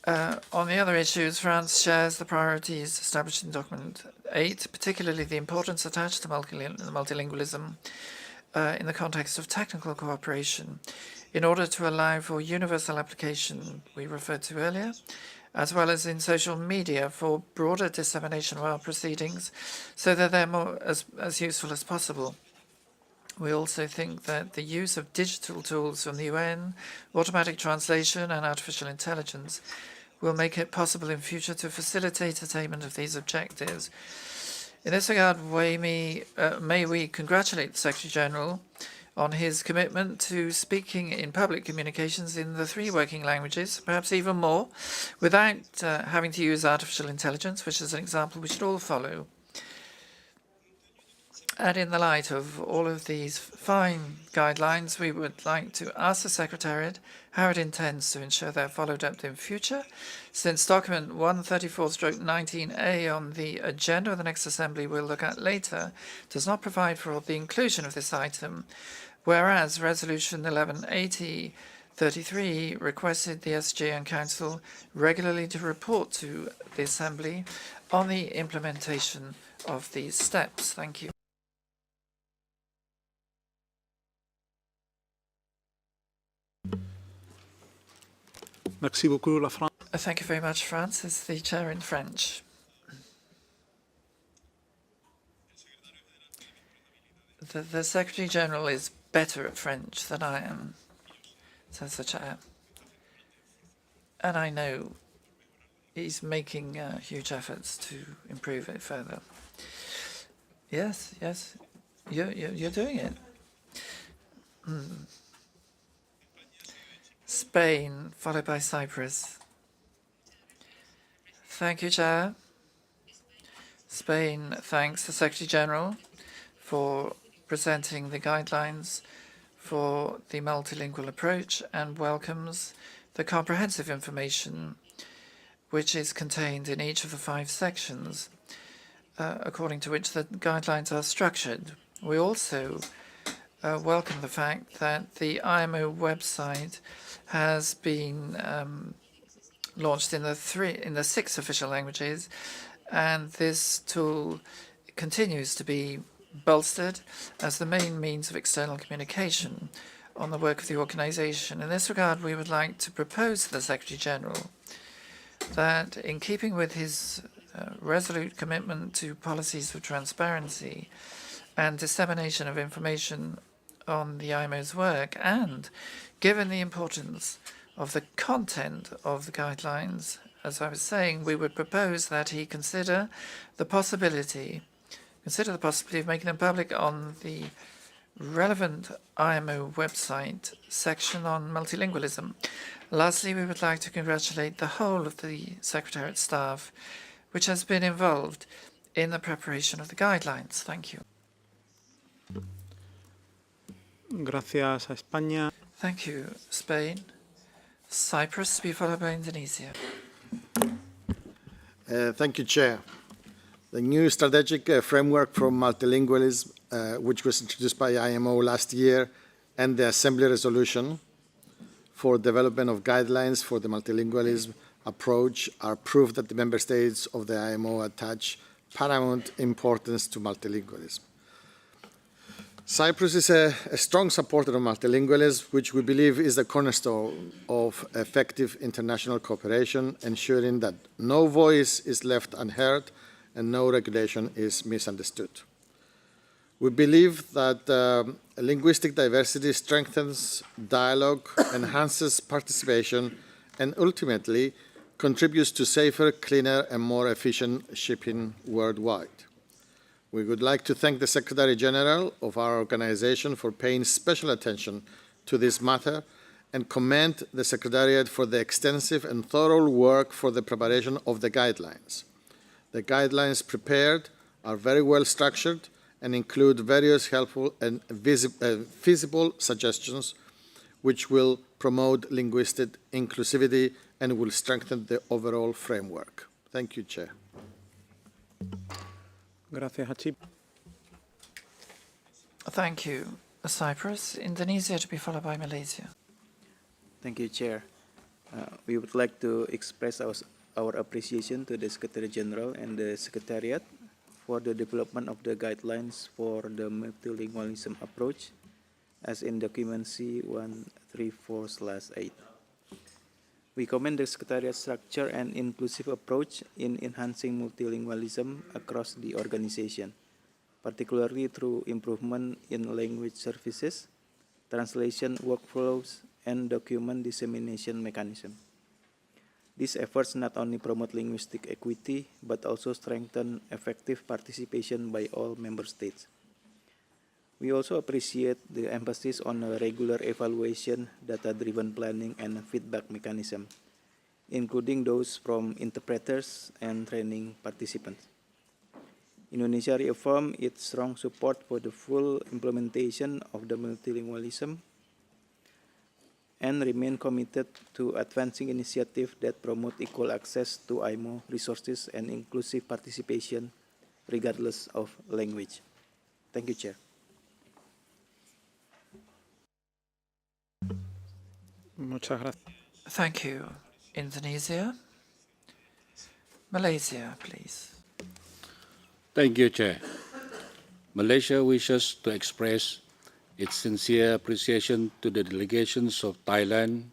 On the other issues, France shares the priorities established in Document 8, particularly the importance attached to multilingualism in the context of technical cooperation in order to allow for universal application we referred to earlier, as well as in social media for broader dissemination of our proceedings so that they're more as useful as possible. We also think that the use of digital tools from the UN, automatic translation and artificial intelligence will make it possible in future to facilitate attainment of these objectives. In this regard, may we congratulate the Secretary General on his commitment to speaking in public communications in the 3 working languages, perhaps even more, without having to use artificial intelligence, which is an example we should all follow. And in the light of all of these fine guidelines, we would like to ask the Secretariat how it intends to ensure they're followed up in future, since document 134/19A on the agenda of the next assembly we'll look at later does not provide for the inclusion of this item, whereas Resolution 1180/33 requested the SG and Council regularly to report to the Assembly on the implementation of these steps. Thank you. Merci beaucoup, la France. Thank you very much, Francis, the chair in French. The Secretary General is better at French than I am, says the chair. And I know he's making huge efforts to improve it further. Yes, yes, you're doing it. Spain, followed by Cyprus. Thank you, Chair. Spain thanks the Secretary General for presenting the guidelines for the multilingual approach and welcomes the comprehensive information which is contained in each of the 5 sections, according to which the guidelines are structured. We also welcome the fact that the IMO website has been launched in the 6 official languages, and this tool continues to be bolstered as the main means of external communication on the work of the organization. In this regard, we would like to propose to the Secretary General that, in keeping with his resolute commitment to policies of transparency and dissemination of information on the IMO's work, and given the importance of the content of the guidelines, as I was saying, we would propose that he consider the possibility of making them public on the relevant IMO website section on multilingualism. Lastly, we would like to congratulate the whole of the Secretariat staff, which has been involved in the preparation of the guidelines. Thank you. Gracias a España. Thank you, Spain. Cyprus to be followed by Indonesia. Thank you, Chair. The new strategic framework for multilingualism, which was introduced by IMO last year, and the Assembly resolution for development of guidelines for the multilingualism approach are proof that the member states of the IMO attach paramount importance to multilingualism. Cyprus is a strong supporter of multilingualism, which we believe is the cornerstone of effective international cooperation, ensuring that no voice is left unheard and no regulation is misunderstood. We believe that linguistic diversity strengthens dialogue, enhances participation, and ultimately contributes to safer, cleaner, and more efficient shipping worldwide. We would like to thank the Secretary General of our organization for paying special attention to this matter and commend the Secretariat for the extensive and thorough work for the preparation of the guidelines. The guidelines prepared are very well structured and include various helpful and feasible suggestions which will promote linguistic inclusivity and will strengthen the overall framework. Thank you, Chair. Thank you, Cyprus. Indonesia to be followed by Malaysia. Thank you, Chair. We would like to express our appreciation to the Secretary General and the Secretariat for the development of the guidelines for the multilingualism approach, as in document C134/8. We commend the Secretariat's structure and inclusive approach in enhancing multilingualism across the organization, particularly through improvement in language services, translation workflows, and document dissemination mechanism. These efforts not only promote linguistic equity, but also strengthen effective participation by all member states. We also appreciate the emphasis on a regular evaluation, data-driven planning, and feedback mechanism, including those from interpreters and training participants. Indonesia reaffirmed its strong support for the full implementation of the multilingualism and remain committed to advancing initiatives that promote equal access to IMO resources and inclusive participation regardless of language. Thank you, Chair. Thank you. Indonesia. Malaysia, please. Thank you, Chair. Malaysia wishes to express its sincere appreciation to the delegations of Thailand,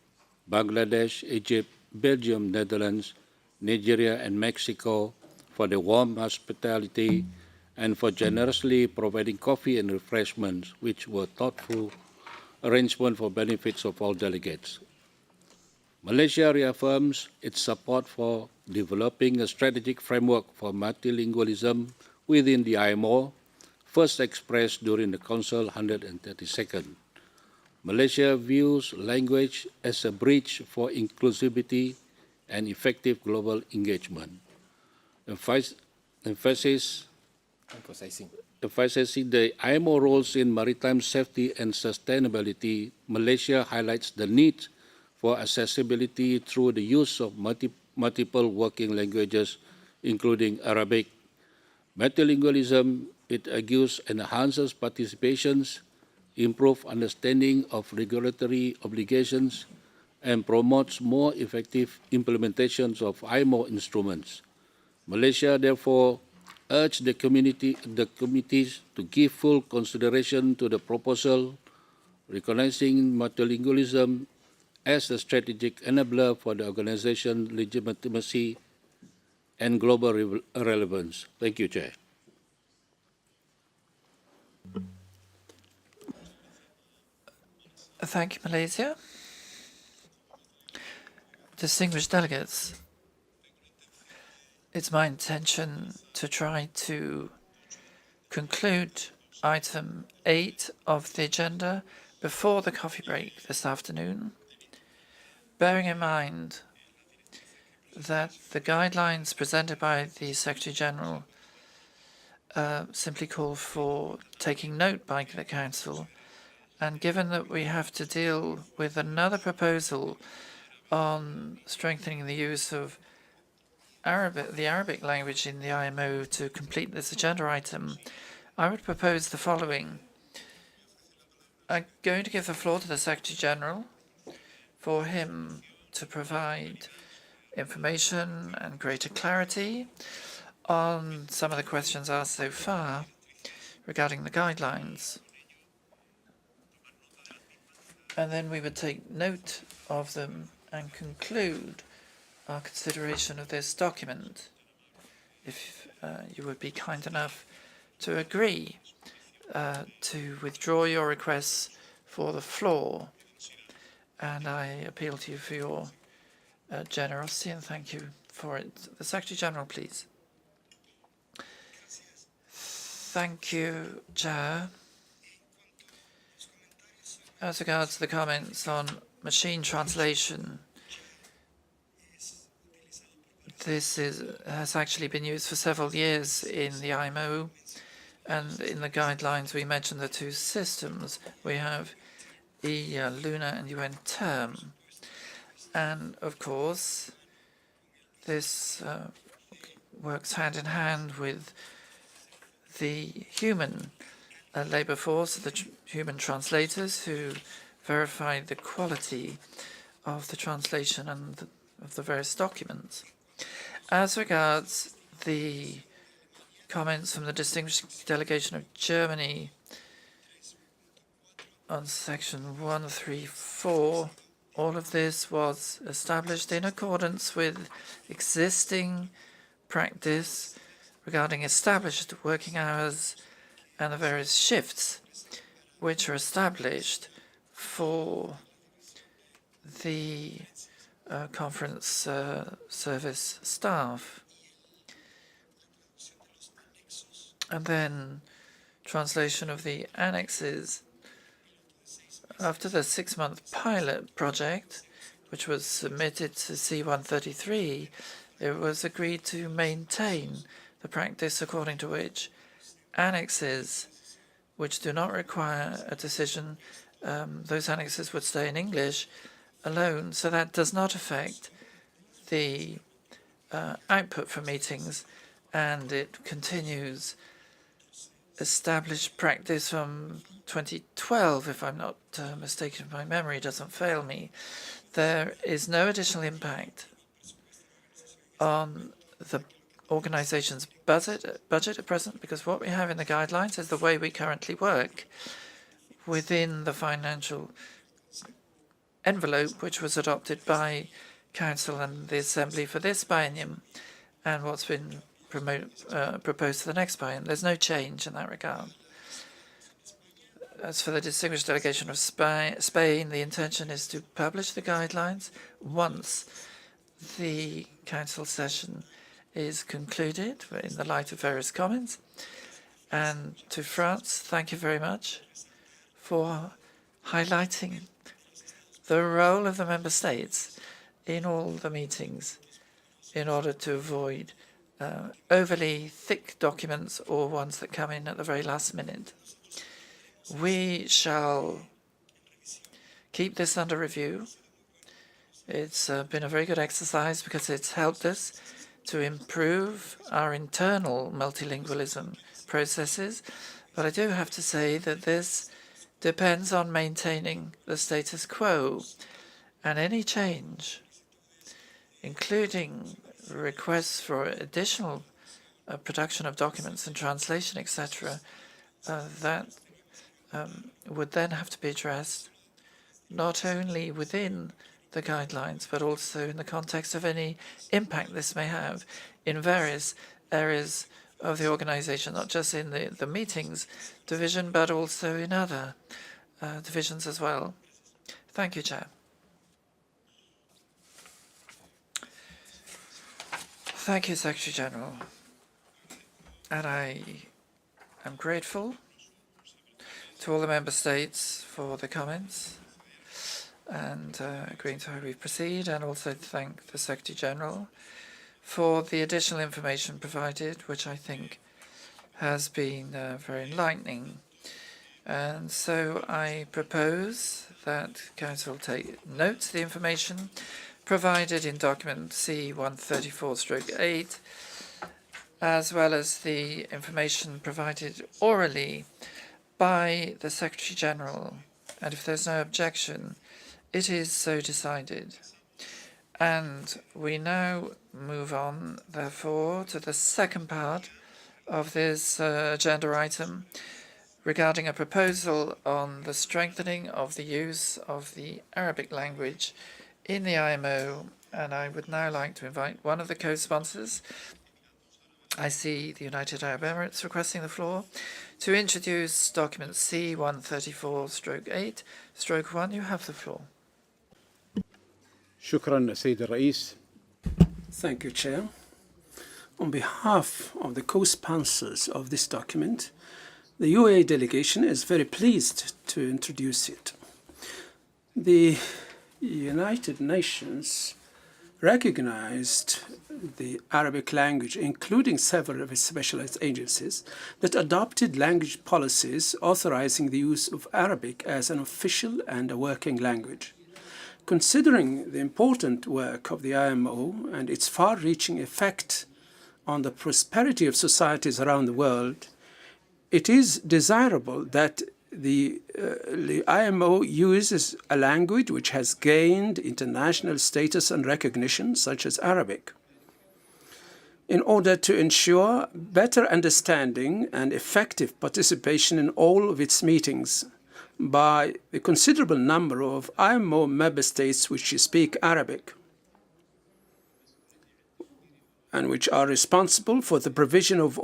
Bangladesh, Egypt, Belgium, Netherlands, Nigeria, and Mexico for the warm hospitality and for generously providing coffee and refreshments, which were thoughtful arrangements for benefits of all delegates. Malaysia reaffirms its support for developing a strategic framework for multilingualism within the IMO, first expressed during the Council 132nd. Malaysia views language as a bridge for inclusivity and effective global engagement. Emphasizing the IMO roles in maritime safety and sustainability, Malaysia highlights the need for accessibility through the use of multiple working languages, including Arabic. Multilingualism, it argues, enhances participations, improves understanding of regulatory obligations, and promotes more effective implementations of IMO instruments. Malaysia, therefore, urged the committees to give full consideration to the proposal, recognizing multilingualism as a strategic enabler for the organization's legitimacy and global relevance. Thank you, Chair. Thank you, Malaysia. Distinguished delegates, it's my intention to try to conclude item 8 of the agenda before the coffee break this afternoon, bearing in mind that the guidelines presented by the Secretary-General simply call for taking note by the Council, and given that we have to deal with another proposal on strengthening the use of the Arabic language in the IMO to complete this agenda item, I would propose the following. I'm going to give the floor to the Secretary-General for him to provide information and greater clarity on some of the questions asked so far regarding the guidelines. And then we would take note of them and conclude our consideration of this document, if you would be kind enough to agree to withdraw your requests for the floor. And I appeal to you for your generosity, and thank you for it. The Secretary-General, please. Thank you, Chair. As regards the comments on machine translation, this has actually been used for several years in the IMO, and in the guidelines we mentioned the two systems. We have Luna and UN Term. And of course, this works hand in hand with the human labor force, the human translators who verify the quality of the translation and of the various documents. As regards the comments from the distinguished delegation of Germany on section 134, all of this was established in accordance with existing practice regarding established working hours and the various shifts which are established for the conference service staff. And then translation of the annexes. After the 6-month pilot project, which was submitted to C-133, it was agreed to maintain the practice according to which annexes which do not require a decision, those annexes would stay in English alone, so that does not affect the output from meetings, and it continues established practice from 2012, if I'm not mistaken, if my memory doesn't fail me. There is no additional impact on the organization's budget at present, because what we have in the guidelines is the way we currently work within the financial envelope which was adopted by Council and the Assembly for this biennium and what's been proposed for the next biennium. There's no change in that regard. As for the distinguished delegation of Spain, the intention is to publish the guidelines once the Council session is concluded in the light of various comments. And to France, thank you very much for highlighting the role of the member states in all the meetings in order to avoid overly thick documents or ones that come in at the very last minute. We shall keep this under review. It's been a very good exercise because it's helped us to improve our internal multilingualism processes. But I do have to say that this depends on maintaining the status quo, and any change, including requests for additional production of documents and translation, etc., that would then have to be addressed not only within the guidelines, but also in the context of any impact this may have in various areas of the organization, not just in the meetings division, but also in other divisions as well. Thank you, Chair. Thank you, Secretary General. And I am grateful to all the member states for the comments and agreeing to how we proceed, and also thank the Secretary General for the additional information provided, which I think has been very enlightening. And so I propose that Council take note of the information provided in document C-134/8, as well as the information provided orally by the Secretary General. And if there's no objection, it is so decided. And we now move on, therefore, to the second part of this agenda item regarding a proposal on the strengthening of the use of the Arabic language in the IMO. And I would now like to invite one of the co-sponsors. I see the United Arab Emirates requesting the floor to introduce document C-134/8/1. You have the floor. شكرا سيد الرئيس. Thank you, Chair. On behalf of the co-sponsors of this document, the UAE delegation is very pleased to introduce it. The United Nations recognized the Arabic language, including several of its specialized agencies, that adopted language policies authorizing the use of Arabic as an official and a working language. Considering the important work of the IMO and its far-reaching effect on the prosperity of societies around the world, it is desirable that the IMO uses a language which has gained international status and recognition, such as Arabic, in order to ensure better understanding and effective participation in all of its meetings by the considerable number of IMO member states which speak Arabic and which are responsible for the provision of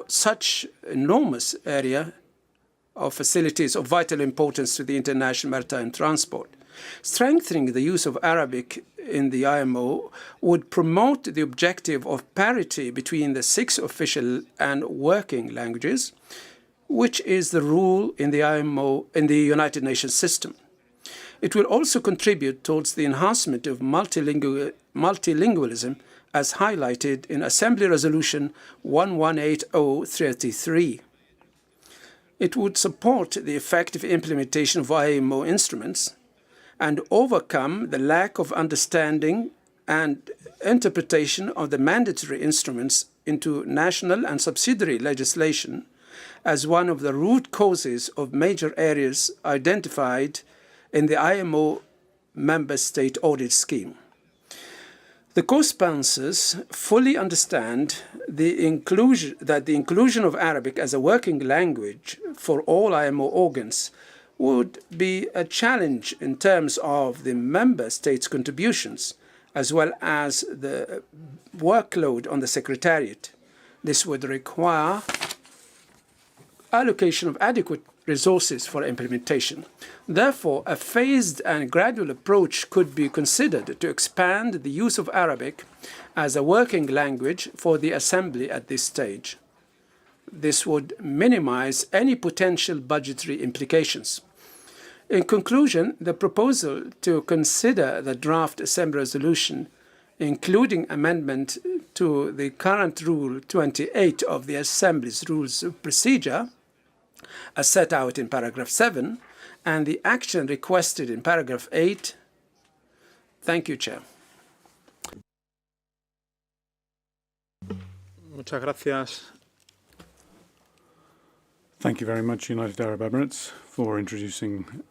such enormous area of facilities of vital importance to the international maritime transport. Strengthening the use of Arabic in the IMO would promote the objective of parity between the 6 official and working languages, which is the rule in the IMO, in the United Nations system. It will also contribute towards the enhancement of multilingualism, as highlighted in Assembly Resolution 1180/33. It would support the effective implementation of IMO instruments and overcome the lack of understanding and interpretation of the mandatory instruments into national and subsidiary legislation as one of the root causes of major areas identified in the IMO member state audit scheme. The co-sponsors fully understand that the inclusion of Arabic as a working language for all IMO organs would be a challenge in terms of the member states' contributions, as well as the workload on the Secretariat. This would require allocation of adequate resources for implementation. Therefore, a phased and gradual approach could be considered to expand the use of Arabic as a working language for the Assembly at this stage. This would minimize any potential budgetary implications. In conclusion, the proposal to consider the draft Assembly resolution, including amendment to the current Rule 28 of the Assembly's Rules of Procedure, as set out in paragraph 7, and the action requested in paragraph 8. Thank you, Chair. Muchas gracias. Thank you very much, United Arab Emirates, for introducing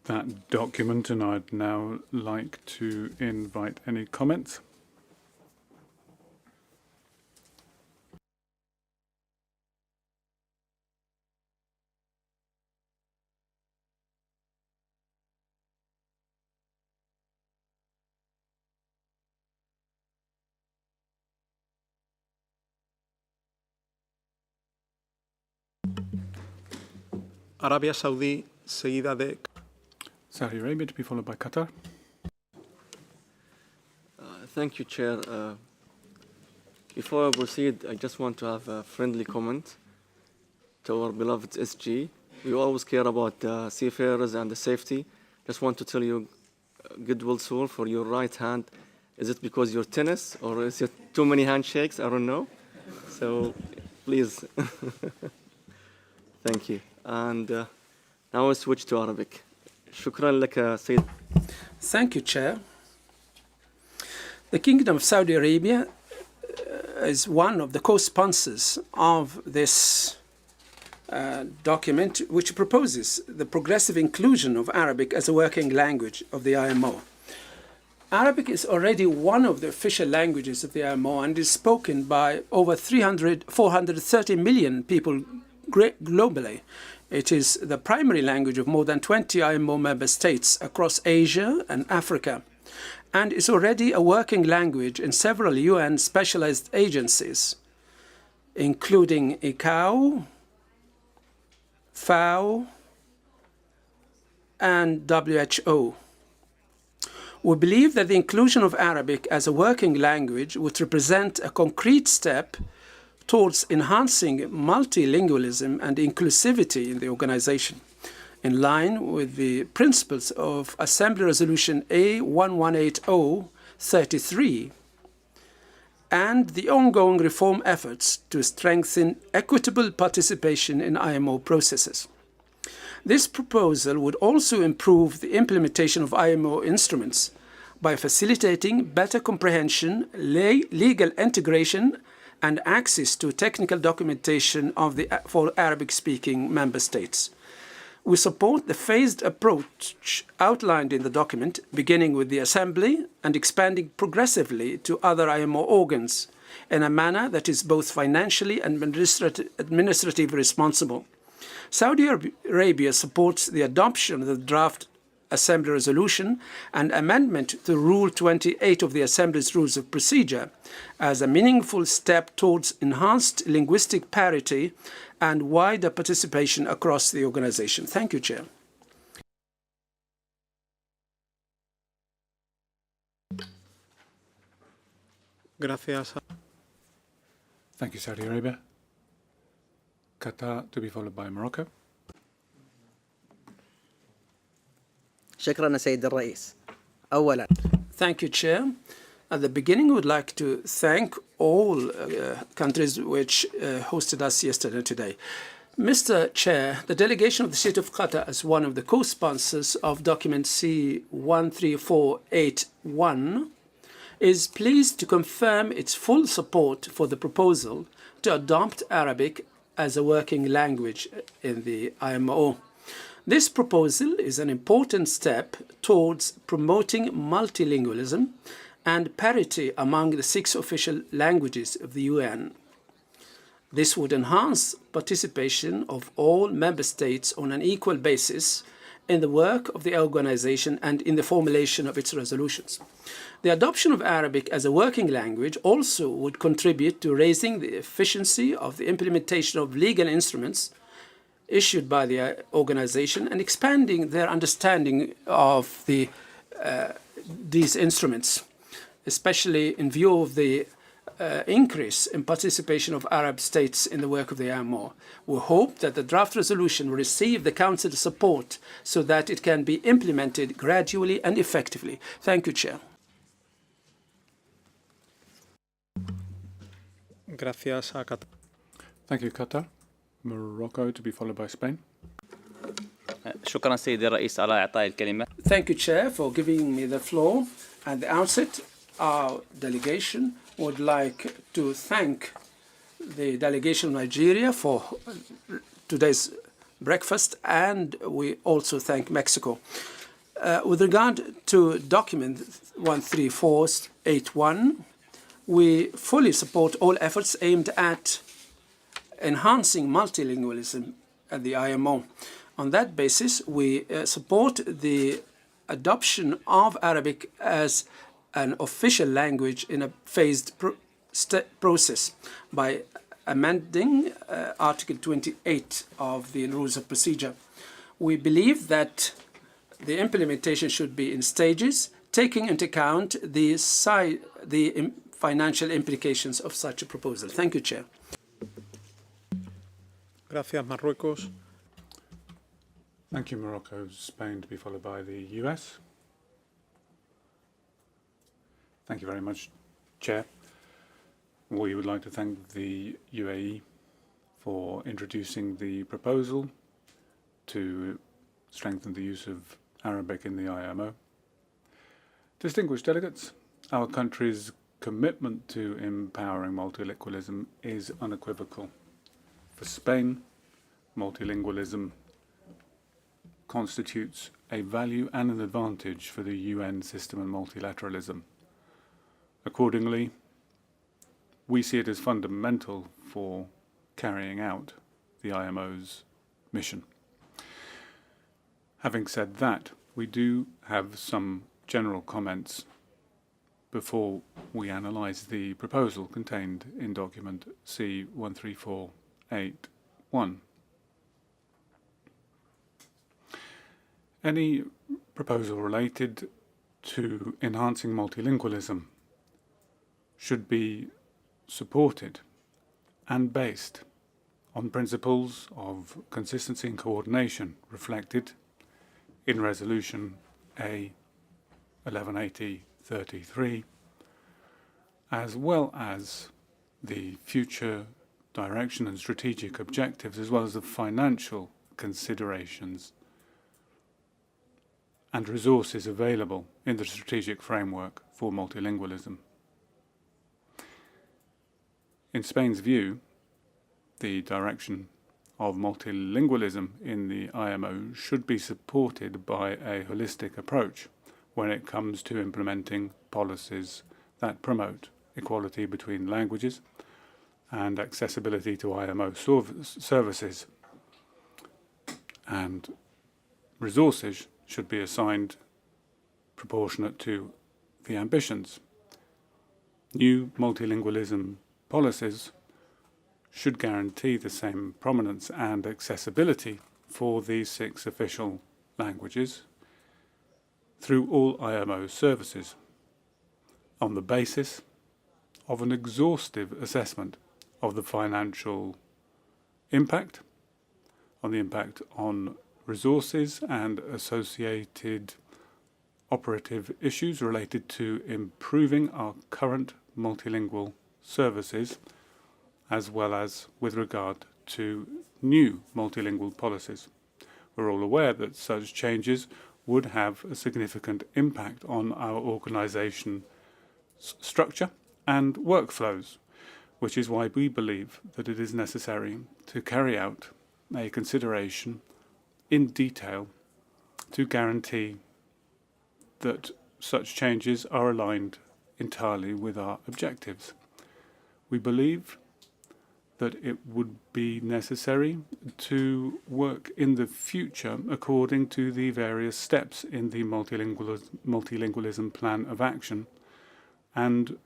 that document, and I'd now like to invite any comments. Arabia Saudí, seguida de Saudi Arabia, to be followed by Qatar. Thank you, Chair. Before I proceed, I just want to have a friendly comment to our beloved SG. We always care about the seafarers and the safety. Just want to tell you, goodwill soul for your right hand. Is it because you're tennis, or is it too many handshakes? I don't know. So, please. Thank you. And now I switch to Arabic. Shukran laka, Sayyid. Thank you, Chair. The Kingdom of Saudi Arabia is one of the co-sponsors of this document, which proposes the progressive inclusion of Arabic as a working language of the IMO. Arabic is already one of the official languages of the IMO and is spoken by over 430 million people globally. It is the primary language of more than 20 IMO member states across Asia and Africa, and is already a working language in several UN specialized agencies, including ICAO, FAO, and WHO. We believe that the inclusion of Arabic as a working language would represent a concrete step towards enhancing multilingualism and inclusivity in the organization, in line with the principles of Assembly Resolution A1180-33 and the ongoing reform efforts to strengthen equitable participation in IMO processes. This proposal would also improve the implementation of IMO instruments by facilitating better comprehension, legal integration, and access to technical documentation for Arabic-speaking member states. We support the phased approach outlined in the document, beginning with the Assembly and expanding progressively to other IMO organs in a manner that is both financially and administratively responsible. Saudi Arabia supports the adoption of the draft Assembly resolution and amendment to Rule 28 of the Assembly's Rules of Procedure as a meaningful step towards enhanced linguistic parity and wider participation across the organization. Thank you, Chair. Gracias. Thank you, Saudi Arabia. Qatar, to be followed by Morocco. شكرا سيد الرئيس. أولا. Thank you, Chair. At the beginning, we would like to thank all countries which hosted us yesterday and today. Mr. Chair, the delegation of the State of Qatar as one of the co-sponsors of document C13481 is pleased to confirm its full support for the proposal to adopt Arabic as a working language in the IMO. This proposal is an important step towards promoting multilingualism and parity among the 6 official languages of the UN. This would enhance participation of all member states on an equal basis in the work of the organization and in the formulation of its resolutions. The adoption of Arabic as a working language also would contribute to raising the efficiency of the implementation of legal instruments issued by the organization and expanding their understanding of these instruments, especially in view of the increase in participation of Arab states in the work of the IMO. We hope that the draft resolution will receive the Council's support so that it can be implemented gradually and effectively. Thank you, Chair. Gracias a Qatar. Thank you, Qatar. Morocco to be followed by Spain. شكرا سيدي الرئيس على إعطاء الكلمة. Thank you, Chair, for giving me the floor. At the outset, our delegation would like to thank the delegation of Nigeria for today's breakfast, and we also thank Mexico. With regard to document 13481, we fully support all efforts aimed at enhancing multilingualism at the IMO. On that basis, we support the adoption of Arabic as an official language in a phased process by amending Article 28 of the Rules of Procedure. We believe that the implementation should be in stages, taking into account the financial implications of such a proposal. Thank you, Chair. Gracias, Marruecos. Thank you, Morocco. Spain to be followed by the US. Thank you very much, Chair. We would like to thank the UAE for introducing the proposal to strengthen the use of Arabic in the IMO. Distinguished delegates, our country's commitment to empowering multilingualism is unequivocal. For Spain, multilingualism constitutes a value and an advantage for the UN system and multilateralism. Accordingly, we see it as fundamental for carrying out the IMO's mission. Having said that, we do have some general comments before we analyse the proposal contained in document C13481. Any proposal related to enhancing multilingualism should be supported and based on principles of consistency and coordination reflected in Resolution A 1180-33, as well as the future direction and strategic objectives, as well as the financial considerations and resources available in the strategic framework for multilingualism. In Spain's view, the direction of multilingualism in the IMO should be supported by a holistic approach when it comes to implementing policies that promote equality between languages and accessibility to IMO services. And resources should be assigned proportionate to the ambitions. New multilingualism policies should guarantee the same prominence and accessibility for these 6 official languages through all IMO services on the basis of an exhaustive assessment of the financial impact, on the impact on resources and associated operative issues related to improving our current multilingual services, as well as with regard to new multilingual policies. We're all aware that such changes would have a significant impact on our organisation structure and workflows, which is why we believe that it is necessary to carry out a consideration in detail to guarantee that such changes are aligned entirely with our objectives. We believe that it would be necessary to work in the future according to the various steps in the multilingualism plan of action and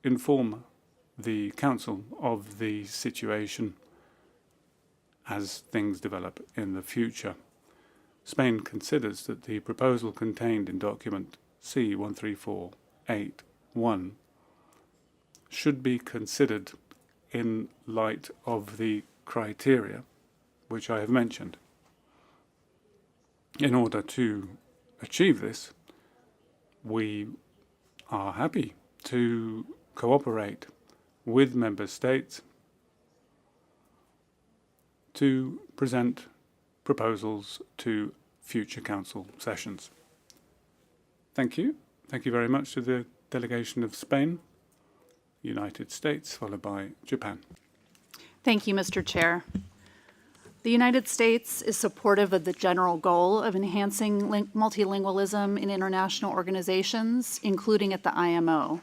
inform the Council of the situation as things develop in the future. Spain considers that the proposal contained in document C-13481 should be considered in light of the criteria which I have mentioned. In order to achieve this, we are happy to cooperate with Member States to present proposals to future Council sessions. Thank you. Thank you very much to the delegation of Spain, United States, followed by Japan. Thank you, Mr. Chair. The United States is supportive of the general goal of enhancing multilingualism in international organizations, including at the IMO.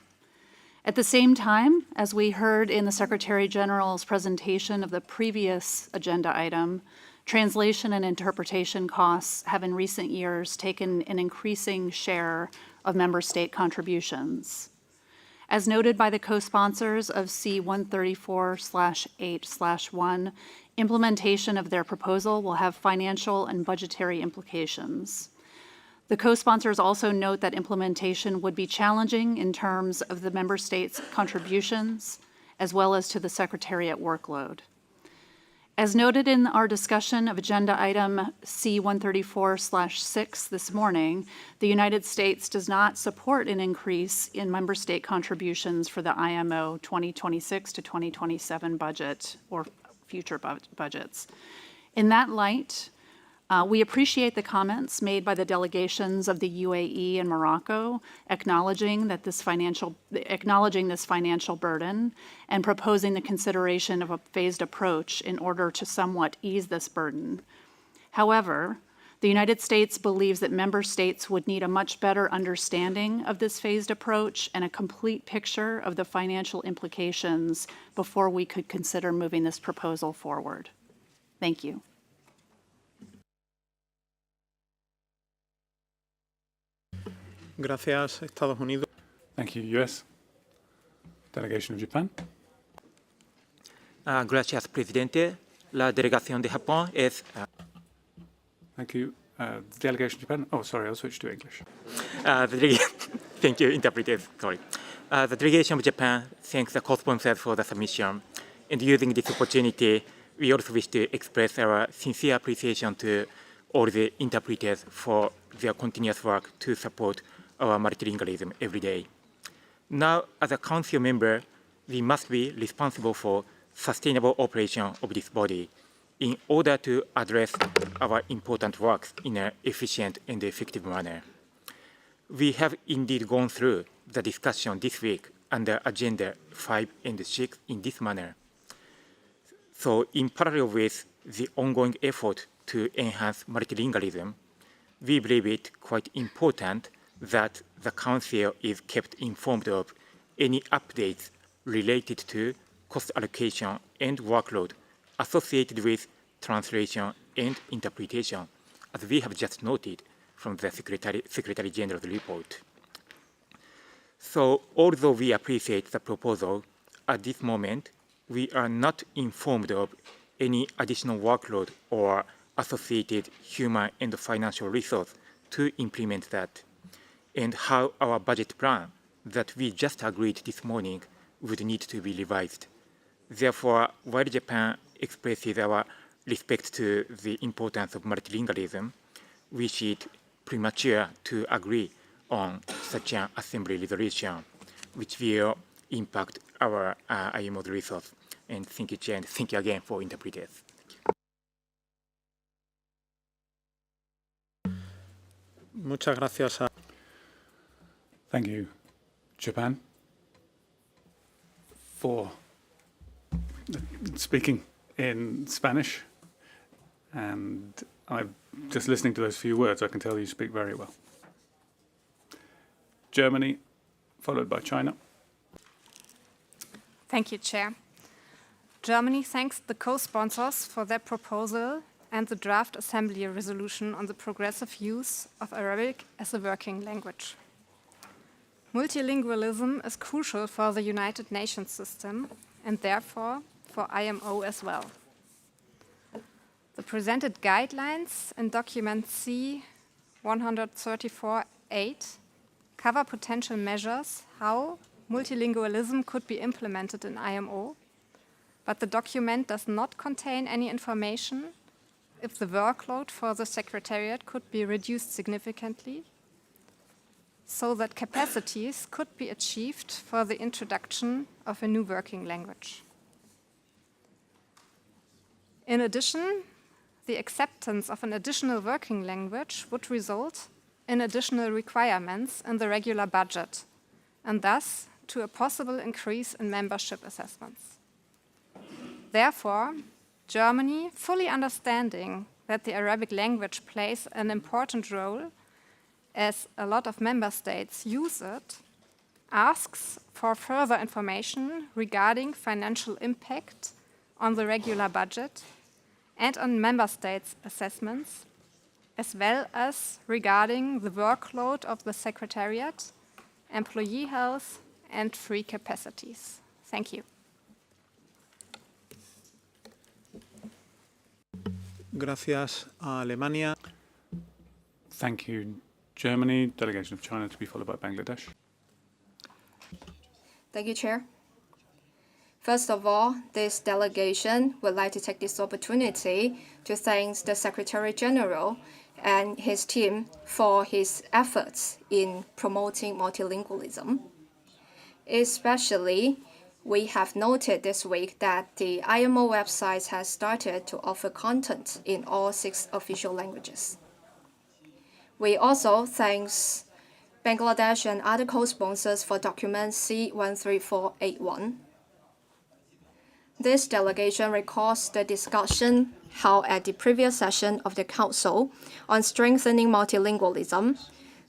At the same time, as we heard in the Secretary General's presentation of the previous agenda item, translation and interpretation costs have in recent years taken an increasing share of member state contributions. As noted by the co-sponsors of C-134/8/1, implementation of their proposal will have financial and budgetary implications. The co-sponsors also note that implementation would be challenging in terms of the member states' contributions, as well as to the Secretariat workload. As noted in our discussion of agenda item C-134/6 this morning, the United States does not support an increase in member state contributions for the IMO 2026 to 2027 budget or future budgets. In that light, we appreciate the comments made by the delegations of the UAE and Morocco, acknowledging this financial burden and proposing the consideration of a phased approach in order to somewhat ease this burden. However, the United States believes that member states would need a much better understanding of this phased approach and a complete picture of the financial implications before we could consider moving this proposal forward. Thank you. Gracias, Estados Unidos. Thank you, US. Delegation of Japan. Gracias, Presidente. La delegación de Japón es... Thank you. The delegation of Japan. Oh, sorry, I'll switch to English. Thank you, interpreters. Sorry. The delegation of Japan thanks the co-sponsors for the submission. And using this opportunity, we also wish to express our sincere appreciation to all the interpreters for their continuous work to support our multilingualism every day. Now, as a council member, we must be responsible for sustainable operation of this body in order to address our important work in an efficient and effective manner. We have indeed gone through the discussion this week under Agenda 5 and 6 in this manner. So, in parallel with the ongoing effort to enhance multilingualism, we believe it quite important that the Council is kept informed of any updates related to cost allocation and workload associated with translation and interpretation, as we have just noted from the Secretary General's report. So, although we appreciate the proposal, at this moment, we are not informed of any additional workload or associated human and financial resource to implement that, and how our budget plan that we just agreed this morning would need to be revised. Therefore, while Japan expresses our respect to the importance of multilingualism, we see it premature to agree on such an assembly resolution, which will impact our IMO's resource. And thank you, Chair, and thank you again for interpreters. Muchas gracias. Thank you, Japan, for speaking in Spanish. And I'm just listening to those few words, I can tell you speak very well. Germany, followed by China. Thank you, Chair. Germany thanks the co-sponsors for their proposal and the draft Assembly resolution on the progressive use of Arabic as a working language. Multilingualism is crucial for the United Nations system and therefore for IMO as well. The presented guidelines in document C 134.8 cover potential measures how multilingualism could be implemented in IMO, but the document does not contain any information if the workload for the Secretariat could be reduced significantly so that capacities could be achieved for the introduction of a new working language. In addition, the acceptance of an additional working language would result in additional requirements in the regular budget, and thus to a possible increase in membership assessments. Therefore, Germany, fully understanding that the Arabic language plays an important role as a lot of member states use it, asks for further information regarding financial impact on the regular budget and on member states' assessments, as well as regarding the workload of the Secretariat, employee health, and free capacities. Thank you. Gracias a Alemania. Thank you, Germany. Delegation of China to be followed by Bangladesh. Thank you, Chair. First of all, this delegation would like to take this opportunity to thank the Secretary General and his team for his efforts in promoting multilingualism. Especially, we have noted this week that the IMO website has started to offer content in all 6 official languages. We also thank Bangladesh and other co-sponsors for document C13481. This delegation recalls the discussion held at the previous session of the Council on strengthening multilingualism.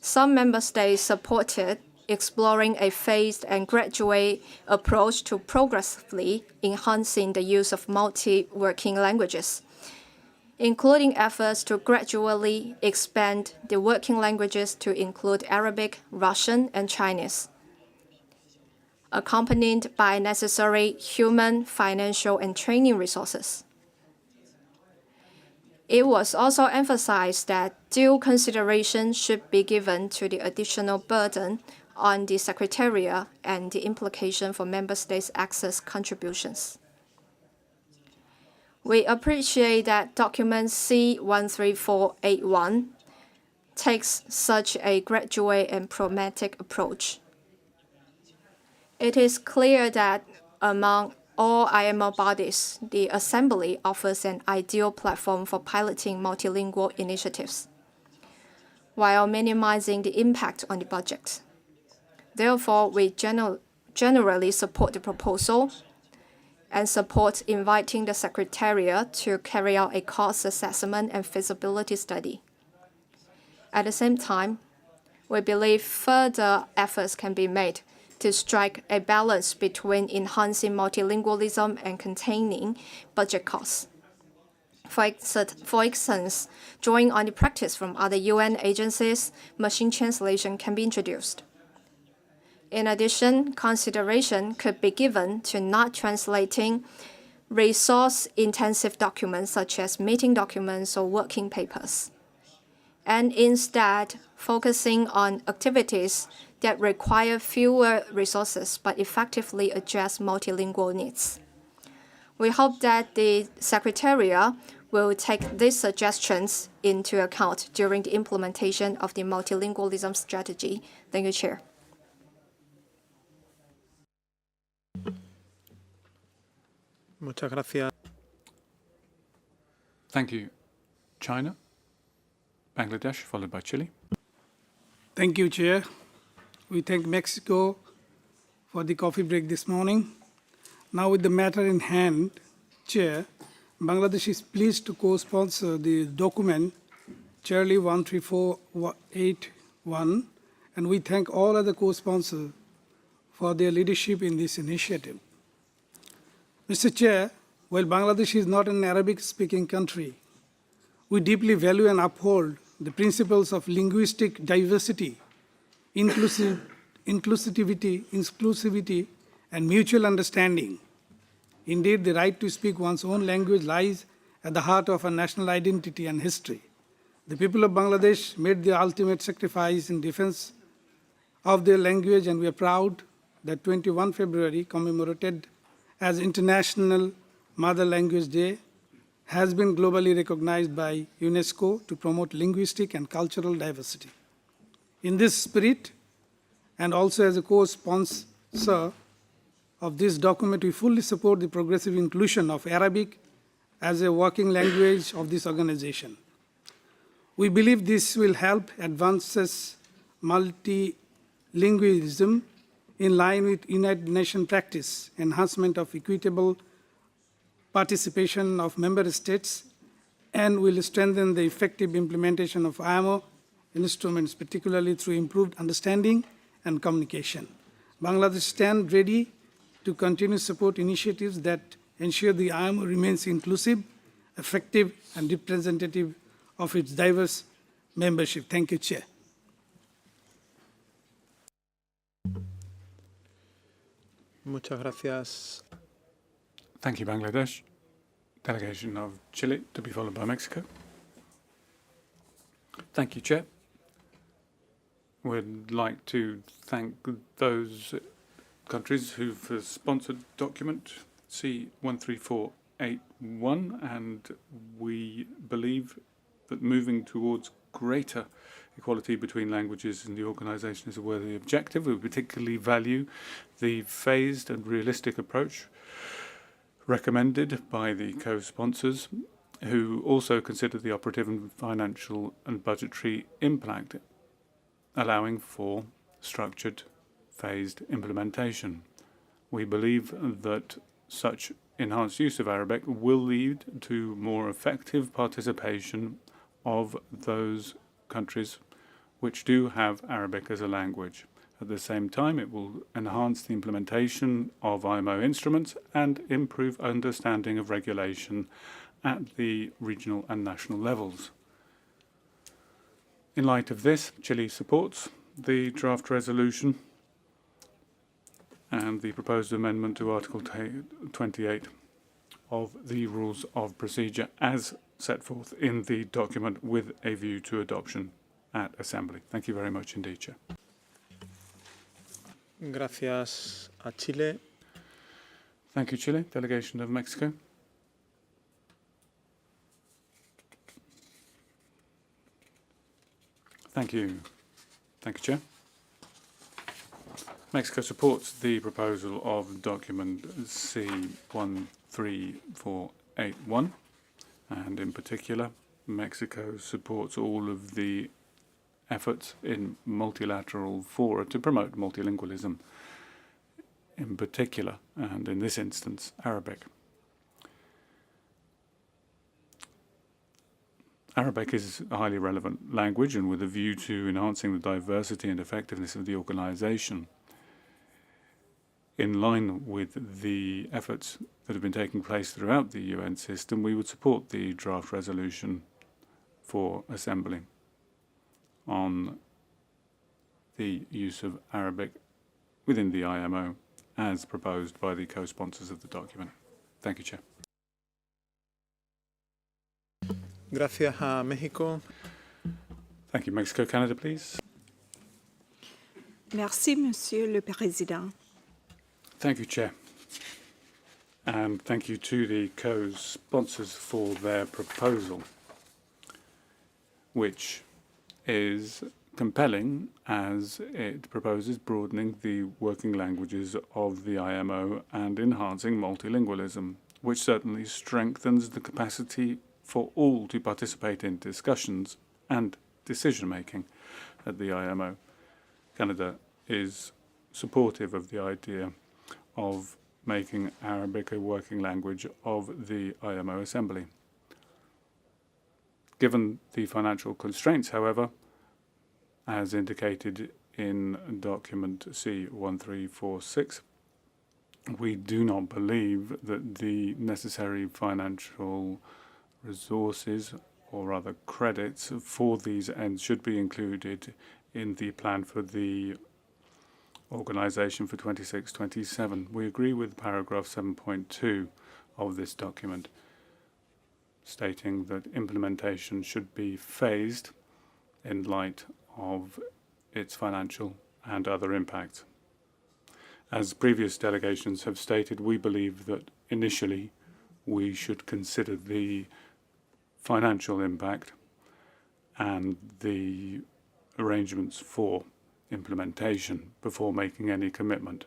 Some member states supported exploring a phased and gradual approach to progressively enhancing the use of multi-working languages, including efforts to gradually expand the working languages to include Arabic, Russian, and Chinese, accompanied by necessary human, financial, and training resources. It was also emphasized that due consideration should be given to the additional burden on the Secretariat and the implication for member states' access contributions. We appreciate that document C13481 takes such a gradual and pragmatic approach. It is clear that among all IMO bodies, the Assembly offers an ideal platform for piloting multilingual initiatives, while minimizing the impact on the budget. Therefore, we generally support the proposal and support inviting the Secretariat to carry out a cost assessment and feasibility study. At the same time, we believe further efforts can be made to strike a balance between enhancing multilingualism and containing budget costs. For instance, drawing on the practice from other UN agencies, machine translation can be introduced. In addition, consideration could be given to not translating resource-intensive documents such as meeting documents or working papers, and instead focusing on activities that require fewer resources but effectively address multilingual needs. We hope that the Secretariat will take these suggestions into account during the implementation of the multilingualism strategy. Thank you, Chair. Muchas gracias. Thank you, China. Bangladesh, followed by Chile. Thank you, Chair. We thank Mexico for the coffee break this morning. Now with the matter in hand, Chair, Bangladesh is pleased to co-sponsor the document Charlie 13481, and we thank all other co-sponsors for their leadership in this initiative. Mr. Chair, while Bangladesh is not an Arabic-speaking country, we deeply value and uphold the principles of linguistic diversity, inclusivity, and mutual understanding. Indeed, the right to speak one's own language lies at the heart of our national identity and history. The people of Bangladesh made the ultimate sacrifice in defense of their language, and we are proud that 21 February, commemorated as International Mother Language Day, has been globally recognized by UNESCO to promote linguistic and cultural diversity. In this spirit, and also as a co-sponsor of this document, we fully support the progressive inclusion of Arabic as a working language of this organization. We believe this will help advance multilingualism in line with United Nations practice, enhancement of equitable participation of member states, and will strengthen the effective implementation of IMO instruments, particularly through improved understanding and communication. Bangladesh stands ready to continue support initiatives that ensure the IMO remains inclusive, effective, and representative of its diverse membership. Thank you, Chair. Muchas gracias. Thank you, Bangladesh. Delegation of Chile, to be followed by Mexico. Thank you, Chair. We'd like to thank those countries who've sponsored document C13481, and we believe that moving towards greater equality between languages in the organisation is a worthy objective. We particularly value the phased and realistic approach recommended by the co-sponsors, who also consider the operative and financial and budgetary impact, allowing for structured, phased implementation. We believe that such enhanced use of Arabic will lead to more effective participation of those countries which do have Arabic as a language. At the same time, it will enhance the implementation of IMO instruments and improve understanding of regulation at the regional and national levels. In light of this, Chile supports the draft resolution and the proposed amendment to Article 28 of the Rules of Procedure as set forth in the document with a view to adoption at Assembly. Thank you very much indeed, Chair. Gracias a Chile. Thank you, Chile. Delegation of Mexico. Thank you. Thank you, Chair. Mexico supports the proposal of document C13481, and in particular, Mexico supports all of the efforts in multilateral fora to promote multilingualism, in particular, and in this instance, Arabic. Arabic is a highly relevant language, and with a view to enhancing the diversity and effectiveness of the organization, in line with the efforts that have been taking place throughout the UN system, we would support the draft resolution for Assembly on the use of Arabic within the IMO as proposed by the co-sponsors of the document. Thank you, Chair. Gracias a México. Thank you. Mexico, Canada, please. Merci, Monsieur le Président. Thank you, Chair. And thank you to the co-sponsors for their proposal, which is compelling as it proposes broadening the working languages of the IMO and enhancing multilingualism, which certainly strengthens the capacity for all to participate in discussions and decision-making at the IMO. Canada is supportive of the idea of making Arabic a working language of the IMO Assembly. Given the financial constraints, however, as indicated in document C1346, we do not believe that the necessary financial resources, or rather credits, for these ends should be included in the plan for the organisation for 26-27. We agree with paragraph 7.2 of this document, stating that implementation should be phased in light of its financial and other impacts. As previous delegations have stated, we believe that initially we should consider the financial impact and the arrangements for implementation before making any commitment.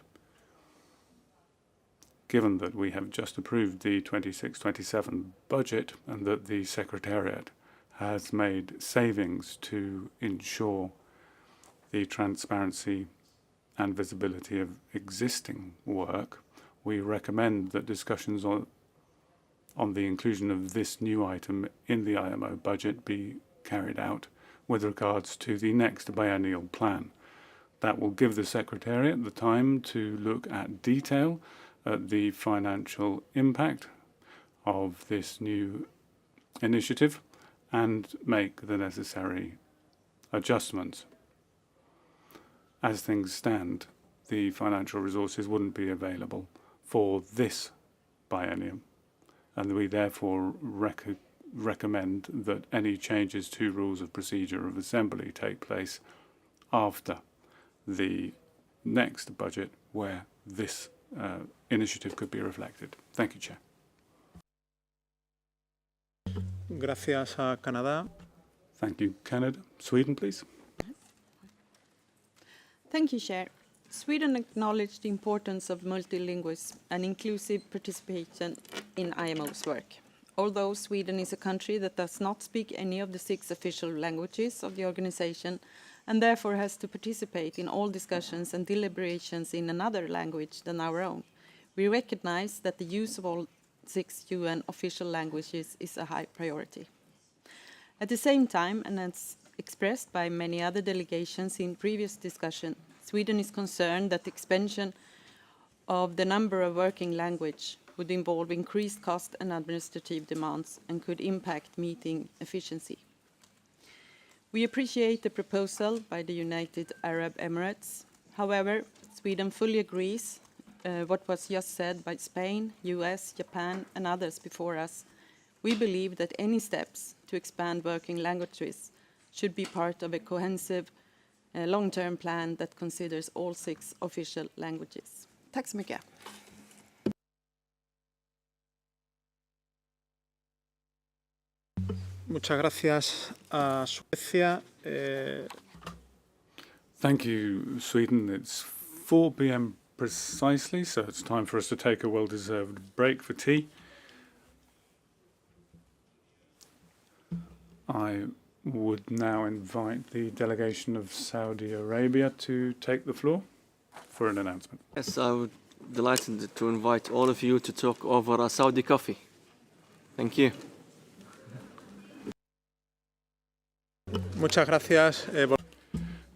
Given that we have just approved the 26-27 budget and that the Secretariat has made savings to ensure the transparency and visibility of existing work, we recommend that discussions on the inclusion of this new item in the IMO budget be carried out with regards to the next biennial plan. That will give the Secretariat the time to look at detail at the financial impact of this new initiative and make the necessary adjustments. As things stand, the financial resources wouldn't be available for this biennium, and we therefore recommend that any changes to rules of procedure of assembly take place after the next budget where this initiative could be reflected. Thank you, Chair. Gracias a Canadá. Thank you, Canada. Sweden, please. Thank you, Chair. Sweden acknowledged the importance of multilingualism and inclusive participation in IMO's work. Although Sweden is a country that does not speak any of the 6 official languages of the organization and therefore has to participate in all discussions and deliberations in another language than our own, we recognize that the use of all 6 UN official languages is a high priority. At the same time, and as expressed by many other delegations in previous discussion, Sweden is concerned that the expansion of the number of working language would involve increased cost and administrative demands and could impact meeting efficiency. We appreciate the proposal by the United Arab Emirates. However, Sweden fully agrees what was just said by Spain, US, Japan, and others before us. We believe that any steps to expand working languages should be part of a cohesive long-term plan that considers all 6 official languages. Tack så mycket. Muchas gracias a Suecia. Thank you, Sweden. It's 4 p.m. precisely, so it's time for us to take a well-deserved break for tea. I would now invite the delegation of Saudi Arabia to take the floor for an announcement. Yes, I would be delighted to invite all of you to talk over a Saudi coffee. Thank you. Muchas gracias.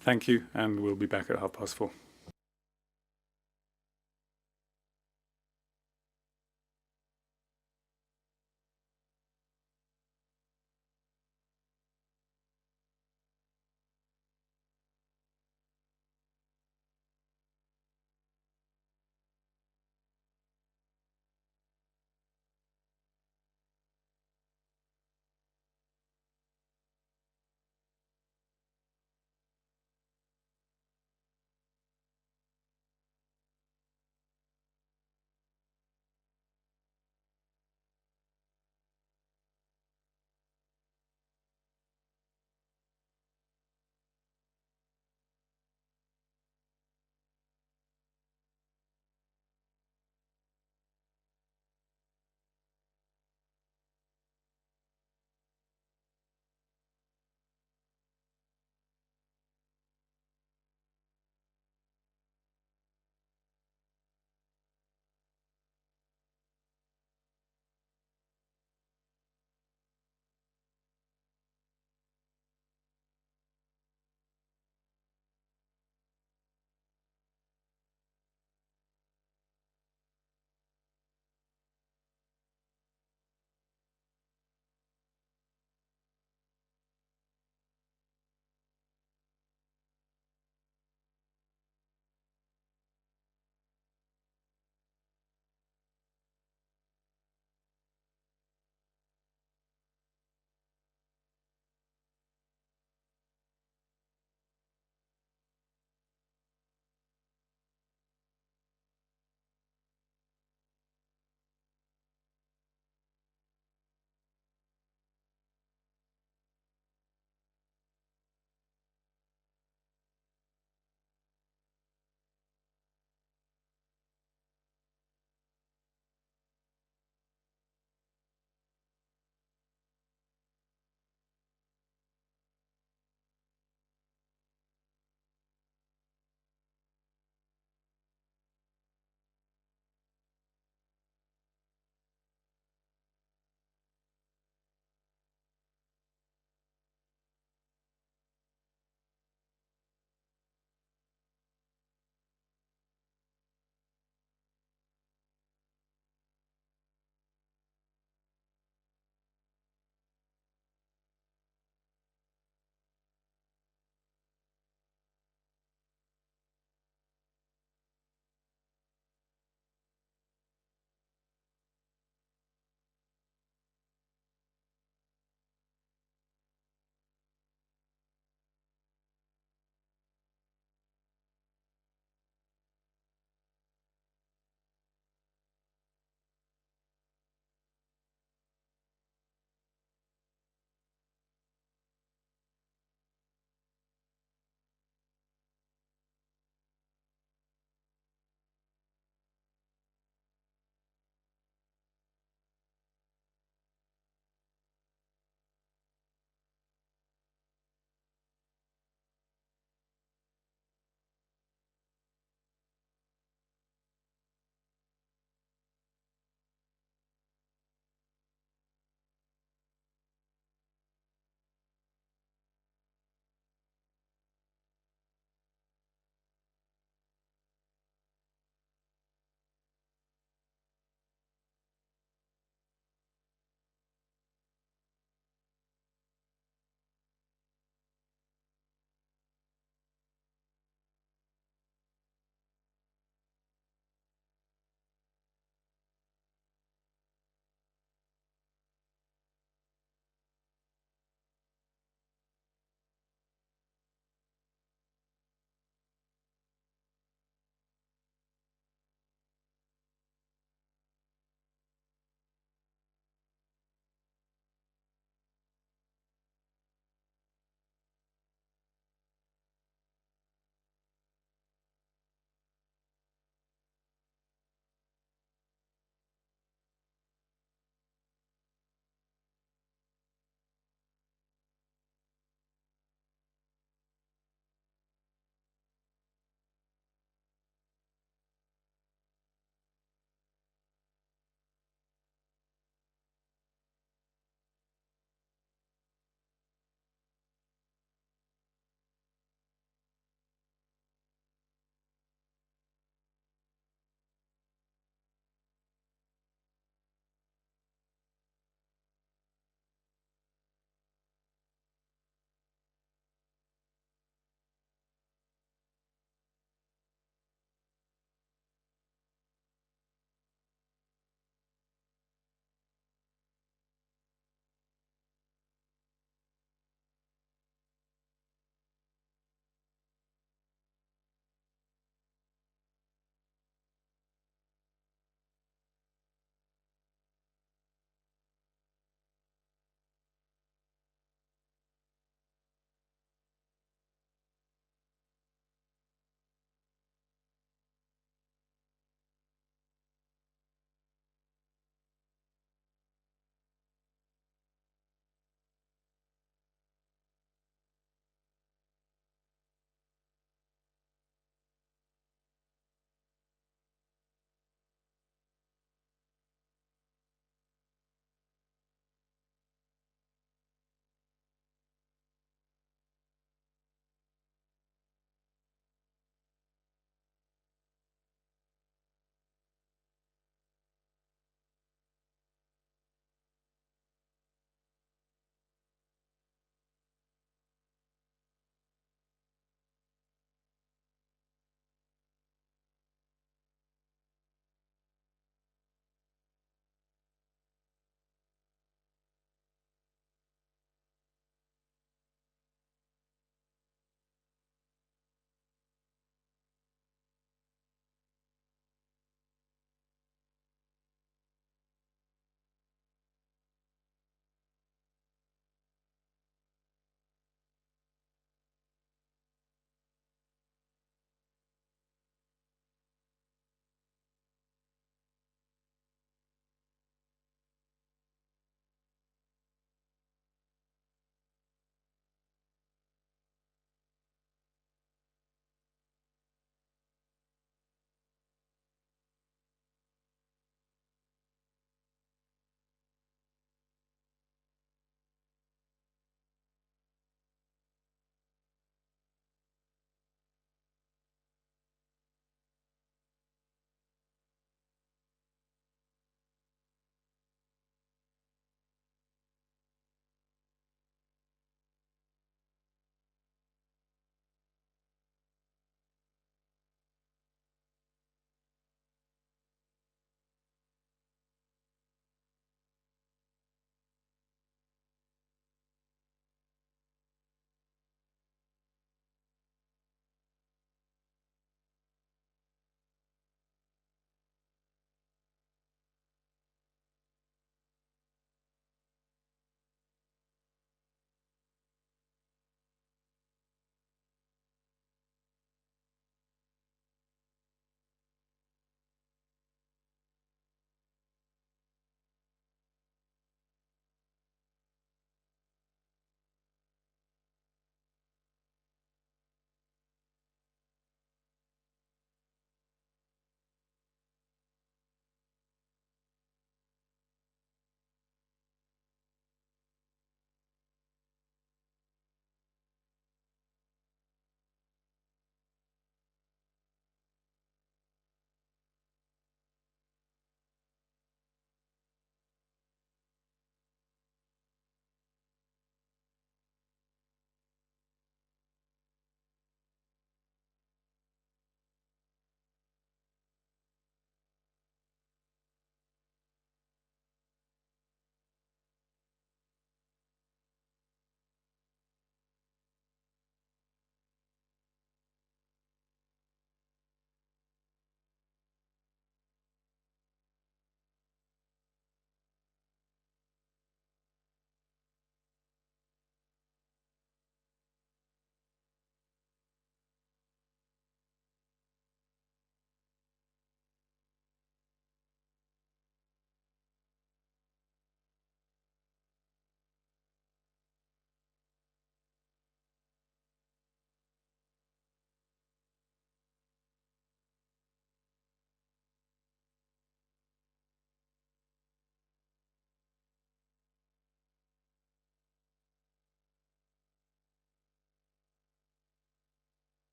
Thank you, and we'll be back at 4:30.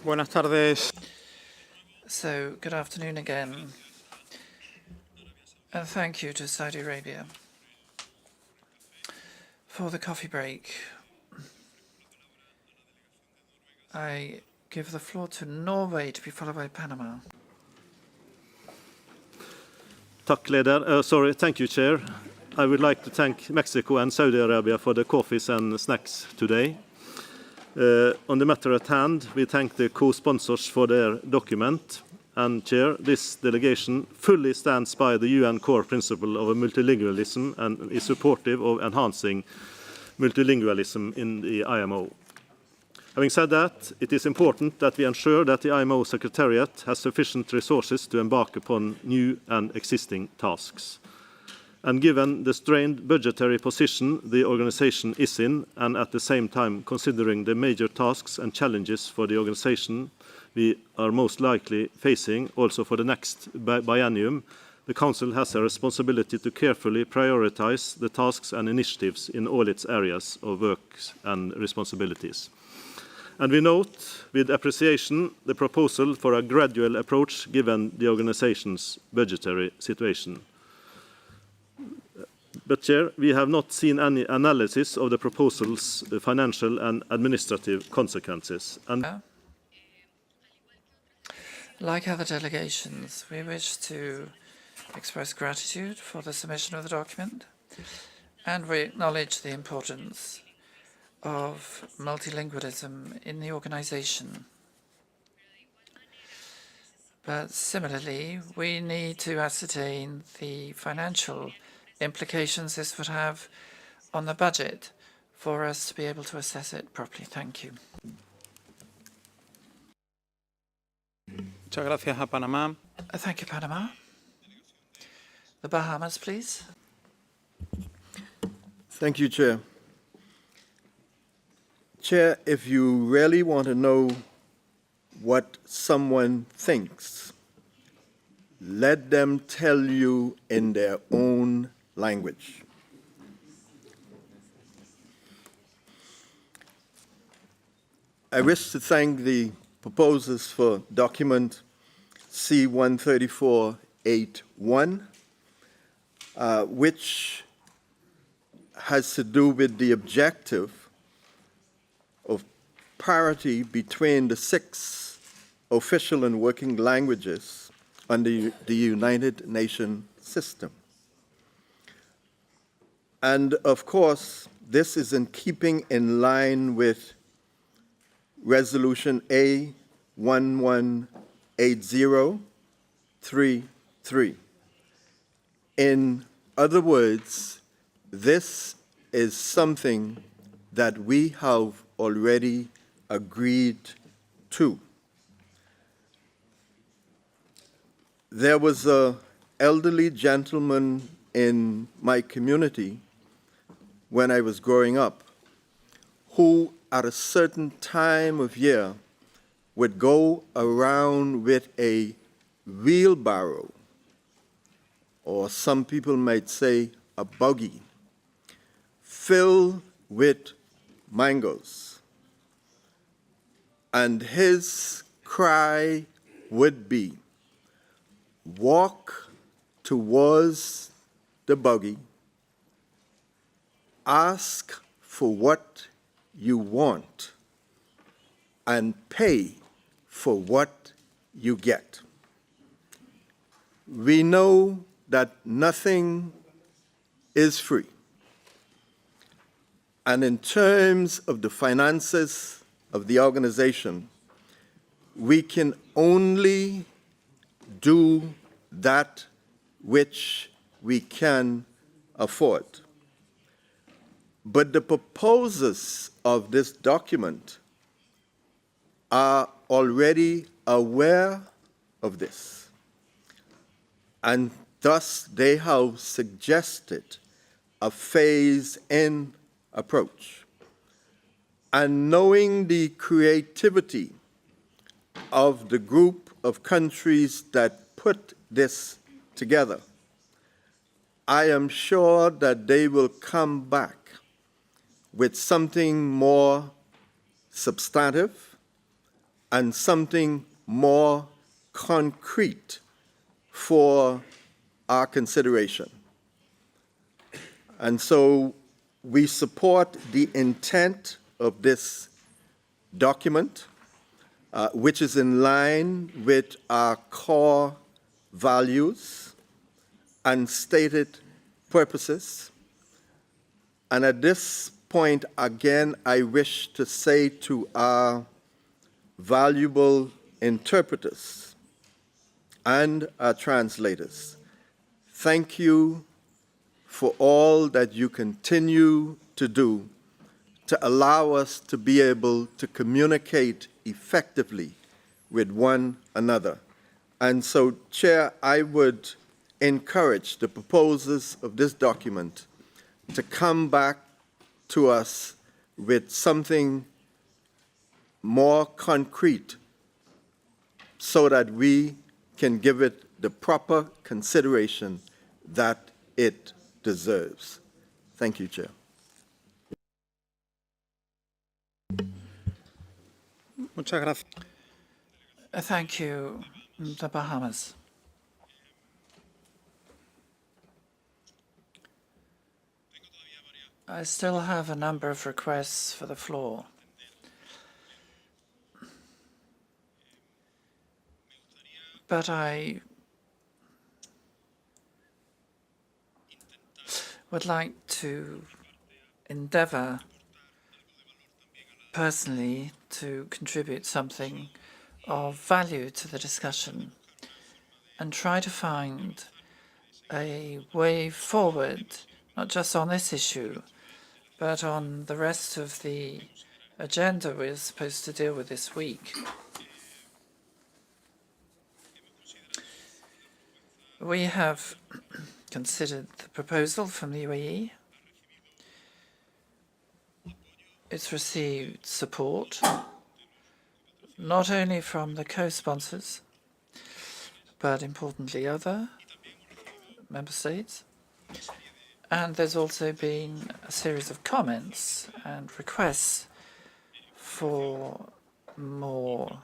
Buenas tardes. So, good afternoon again. And thank you to Saudi Arabia for the coffee break. I give the floor to Norway to be followed by Panama. Thank you, Chair. I would like to thank Mexico and Saudi Arabia for the coffees and snacks today. On the matter at hand, we thank the co-sponsors for their document. And, Chair, this delegation fully stands by the UN core principle of multilingualism and is supportive of enhancing multilingualism in the IMO. Having said that, it is important that we ensure that the IMO Secretariat has sufficient resources to embark upon new and existing tasks. And given the strained budgetary position the organization is in, and at the same time considering the major tasks and challenges for the organization we are most likely facing also for the next biennium, the Council has a responsibility to carefully prioritize the tasks and initiatives in all its areas of work and responsibilities. And we note with appreciation the proposal for a gradual approach given the organization's budgetary situation. But, Chair, we have not seen any analysis of the proposal's financial and administrative consequences. And like other delegations, we wish to express gratitude for the submission of the document, and we acknowledge the importance of multilingualism in the organization. But similarly, we need to ascertain the financial implications this would have on the budget for us to be able to assess it properly. Thank you. Muchas gracias a Panamá. Thank you, Panama. The Bahamas, please. Thank you, Chair. Chair, if you really want to know what someone thinks, let them tell you in their own language. I wish to thank the proposers for document C-13481, which has to do with the objective of parity between the 6 official and working languages under the United Nations system. And of course, this is in keeping in line with Resolution A118033. In other words, this is something that we have already agreed to. There was an elderly gentleman in my community when I was growing up who at a certain time of year would go around with a wheelbarrow, or some people might say a buggy, filled with mangoes. And his cry would be, walk towards the buggy, ask for what you want, and pay for what you get. We know that nothing is free. And in terms of the finances of the organization, we can only do that which we can afford. But the proposers of this document are already aware of this, and thus they have suggested a phase-in approach. And knowing the creativity of the group of countries that put this together, I am sure that they will come back with something more substantive and something more concrete for our consideration. And so we support the intent of this document, which is in line with our core values and stated purposes. And at this point, again, I wish to say to our valuable interpreters and our translators, thank you for all that you continue to do to allow us to be able to communicate effectively with one another. And so, Chair, I would encourage the proposers of this document to come back to us with something more concrete so that we can give it the proper consideration that it deserves. Thank you, Chair. Muchas gracias. Thank you, the Bahamas. I still have a number of requests for the floor. But I would like to endeavor personally to contribute something of value to the discussion and try to find a way forward, not just on this issue, but on the rest of the agenda we're supposed to deal with this week. We have considered the proposal from the UAE. It's received support, not only from the co-sponsors, but importantly other member states. And there's also been a series of comments and requests for more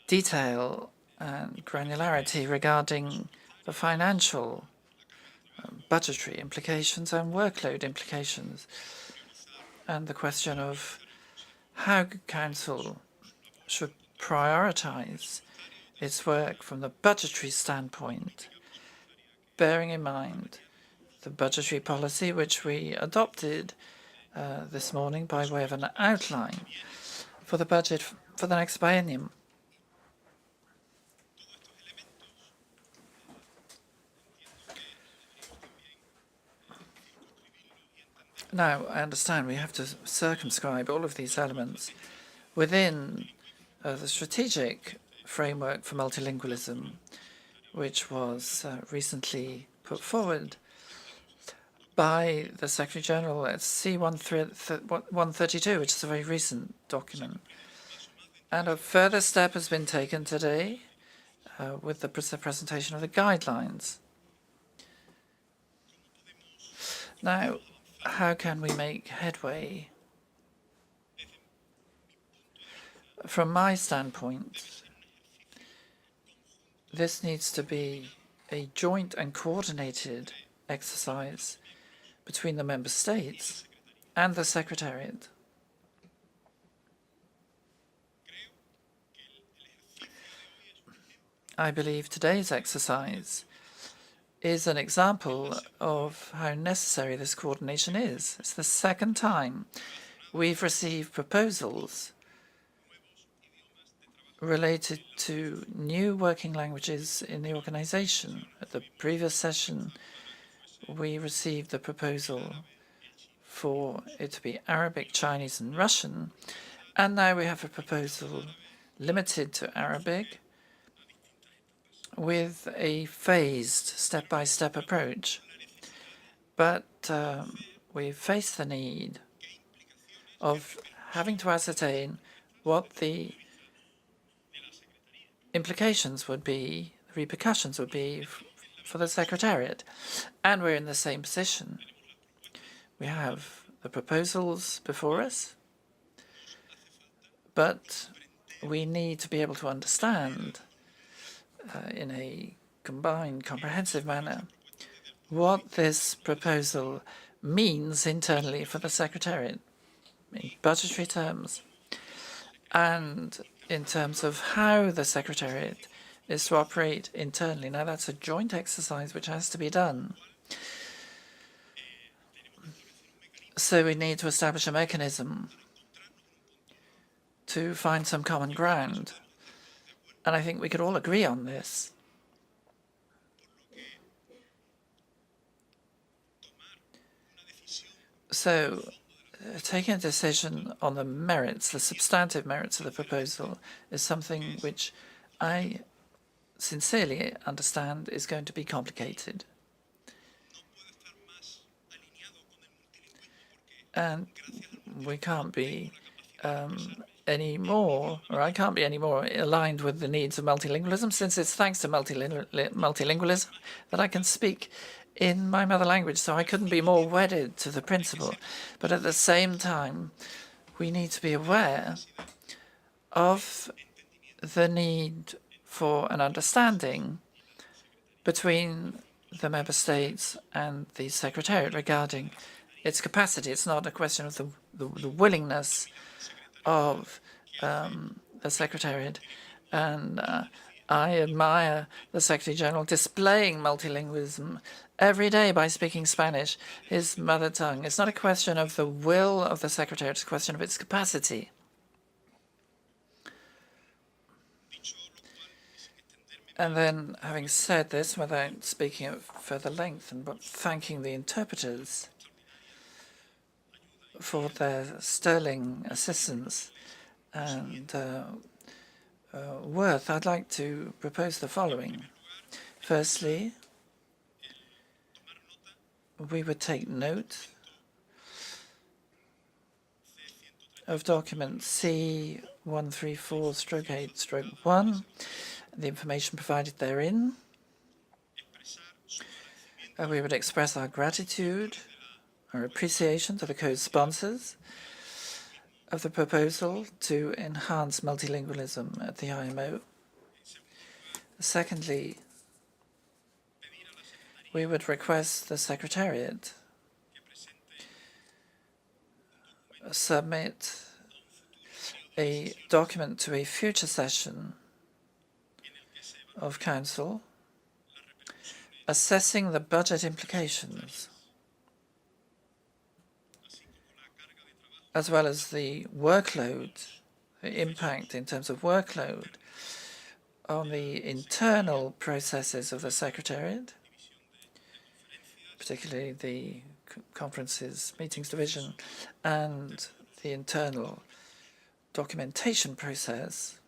detail and granularity regarding the financial, budgetary implications and workload implications, and the question of how Council should prioritize its work from the budgetary standpoint, bearing in mind the budgetary policy which we adopted this morning by way of an outline for the budget for the next biennium. Now, I understand we have to circumscribe all of these elements within the strategic framework for multilingualism, which was recently put forward by the Secretary-General at C-132, which is a very recent document. And a further step has been taken today with the presentation of the guidelines. Now, how can we make headway? From my standpoint, this needs to be a joint and coordinated exercise between the member states and the Secretariat. I believe today's exercise is an example of how necessary this coordination is. It's the second time we've received proposals related to new working languages in the organization. At the previous session, we received the proposal for it to be Arabic, Chinese, and Russian, and now we have a proposal limited to Arabic with a phased step-by-step approach. But we face the need of having to ascertain what the implications would be, the repercussions would be for the Secretariat. And we're in the same position. We have the proposals before us, But we need to be able to understand in a combined, comprehensive manner what this proposal means internally for the Secretariat in budgetary terms and in terms of how the Secretariat is to operate internally. Now, that's a joint exercise which has to be done. So we need to establish a mechanism to find some common ground. And I think we could all agree on this. So taking a decision on the merits, the substantive merits of the proposal, is something which I sincerely understand is going to be complicated. And we can't be any more, or I can't be any more aligned with the needs of multilingualism, since it's thanks to multilingualism that I can speak in my mother language, so I couldn't be more wedded to the principle. But at the same time, we need to be aware of the need for an understanding between the member states and the Secretariat regarding its capacity. It's not a question of the willingness of the Secretariat. And I admire the Secretary General displaying multilingualism every day by speaking Spanish, his mother tongue. It's not a question of the will of the Secretariat, it's a question of its capacity. And then, having said this, without speaking at further length, and but thanking the interpreters for their sterling assistance and worth, I'd like to propose the following. Firstly, we would take note of document C134/8/1, the information provided therein. We would express our gratitude, our appreciation to the co-sponsors of the proposal to enhance multilingualism at the IMO. Secondly, we would request the Secretariat submit a document to a future session of Council assessing the budget implications, as well as the workload, the impact in terms of workload on the internal processes of the Secretariat, particularly the conferences, meetings division, and the internal documentation process.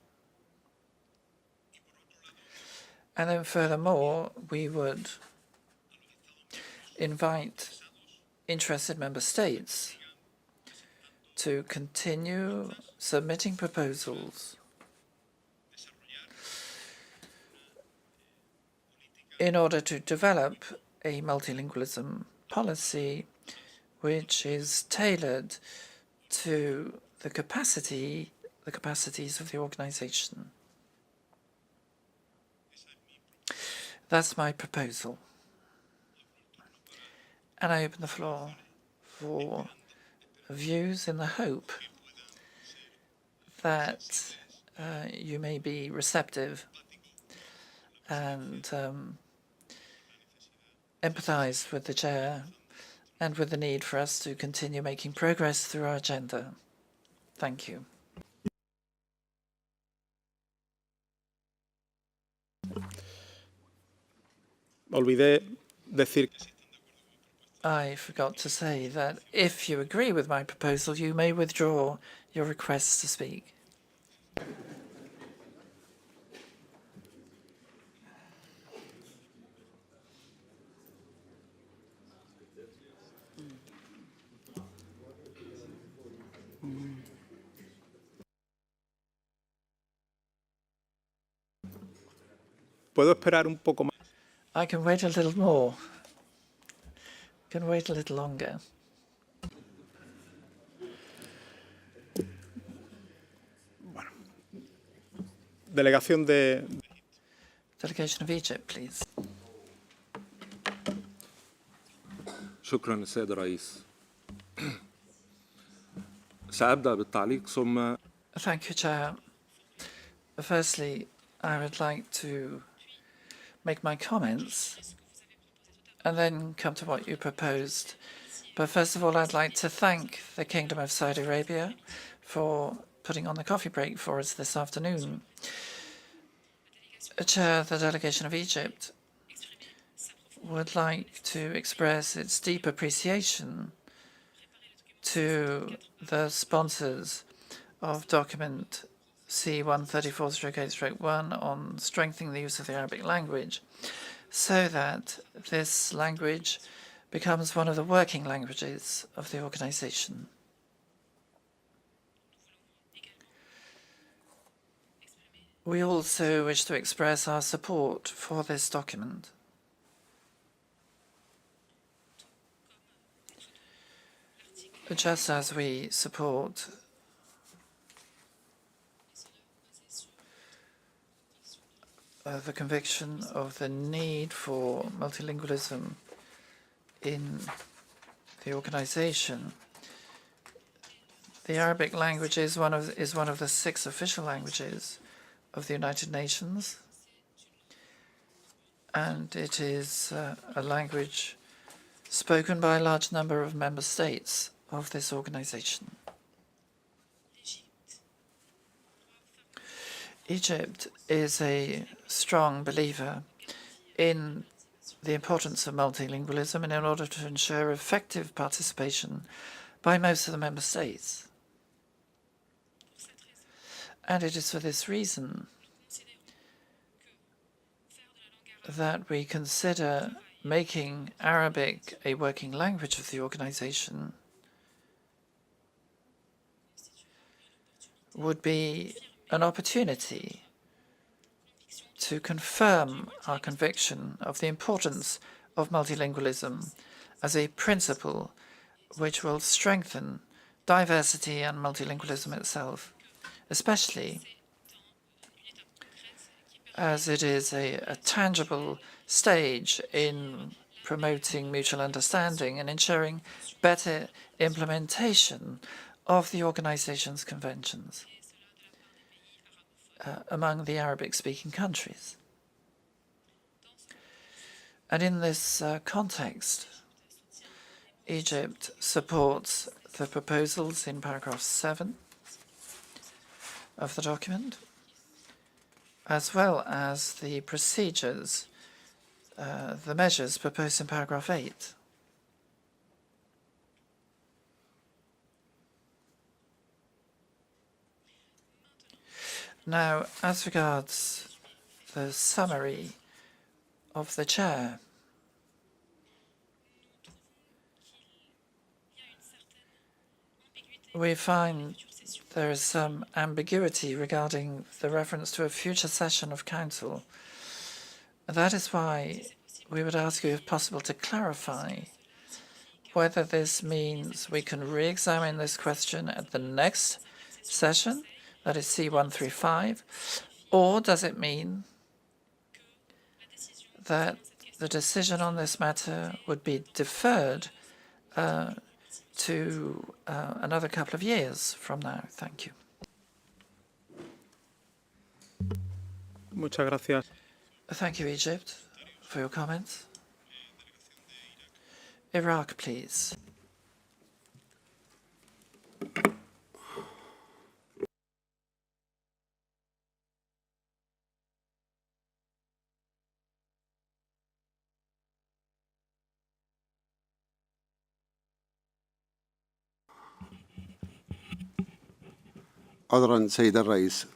And then furthermore, we would invite interested member states to continue submitting proposals in order to develop a multilingualism policy which is tailored to the capacities of the organization. That's my proposal. And I open the floor for views in the hope that you may be receptive and empathize with the chair and with the need for us to continue making progress through our agenda. Thank you. I forgot to say that if you agree with my proposal, you may withdraw your request to speak. ¿Puedo esperar un poco más? I can wait a little more. Can wait a little longer. Delegación de... Delegation of Egypt, please. شكرا السيد الرئيس. سأبدأ بالتعليق ثم Thank you, Chair. Firstly, I would like to make my comments and then come to what you proposed. But first of all, I'd like to thank the Kingdom of Saudi Arabia for putting on the coffee break for us this afternoon. Chair, the delegation of Egypt would like to express its deep appreciation to the sponsors of document C-134-8-1 on strengthening the use of the Arabic language so that this language becomes one of the working languages of the organization. We also wish to express our support for this document. Just as we support the conviction of the need for multilingualism in the organization, the Arabic language is one of the 6 official languages of the United Nations, and it is a language spoken by a large number of member states of this organization. Egypt is a strong believer in the importance of multilingualism and in order to ensure effective participation by most of the member states. And it is for this reason that we consider making Arabic a working language of the organization would be an opportunity to confirm our conviction of the importance of multilingualism as a principle which will strengthen diversity and multilingualism itself, especially as it is a tangible stage in promoting mutual understanding and ensuring better implementation of the organization's conventions among the Arabic-speaking countries. And in this context, Egypt supports the proposals in paragraph 7 of the document, as well as the procedures, the measures proposed in paragraph 8. Now, as regards the summary of the chair, we find there is some ambiguity regarding the reference to a future session of Council. That is why we would ask you, if possible, to clarify whether this means we can re-examine this question at the next session, that is C-135, or does it mean that the decision on this matter would be deferred to another couple of years from now? Thank you. Muchas gracias. Thank you, Egypt, for your comments. Iraq, please. عذرا سيد الرئيس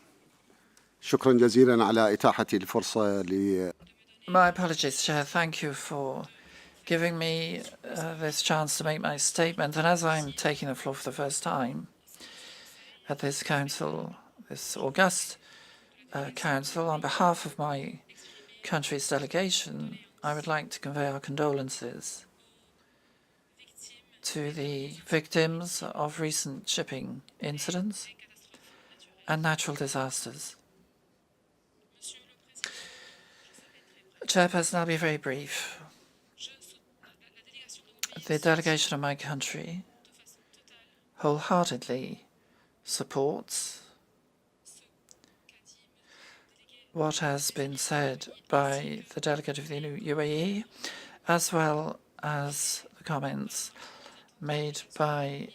شكرا جزيلا على إتاحة الفرصة My apologies, Chair. Thank you for giving me this chance to make my statement. And as I'm taking the floor for the first time at this council, this august council, on behalf of my country's delegation, I would like to convey our condolences to the victims of recent shipping incidents and natural disasters. Chairperson, I'll be very brief. The delegation of my country wholeheartedly supports what has been said by the delegate of the UAE, as well as the comments made by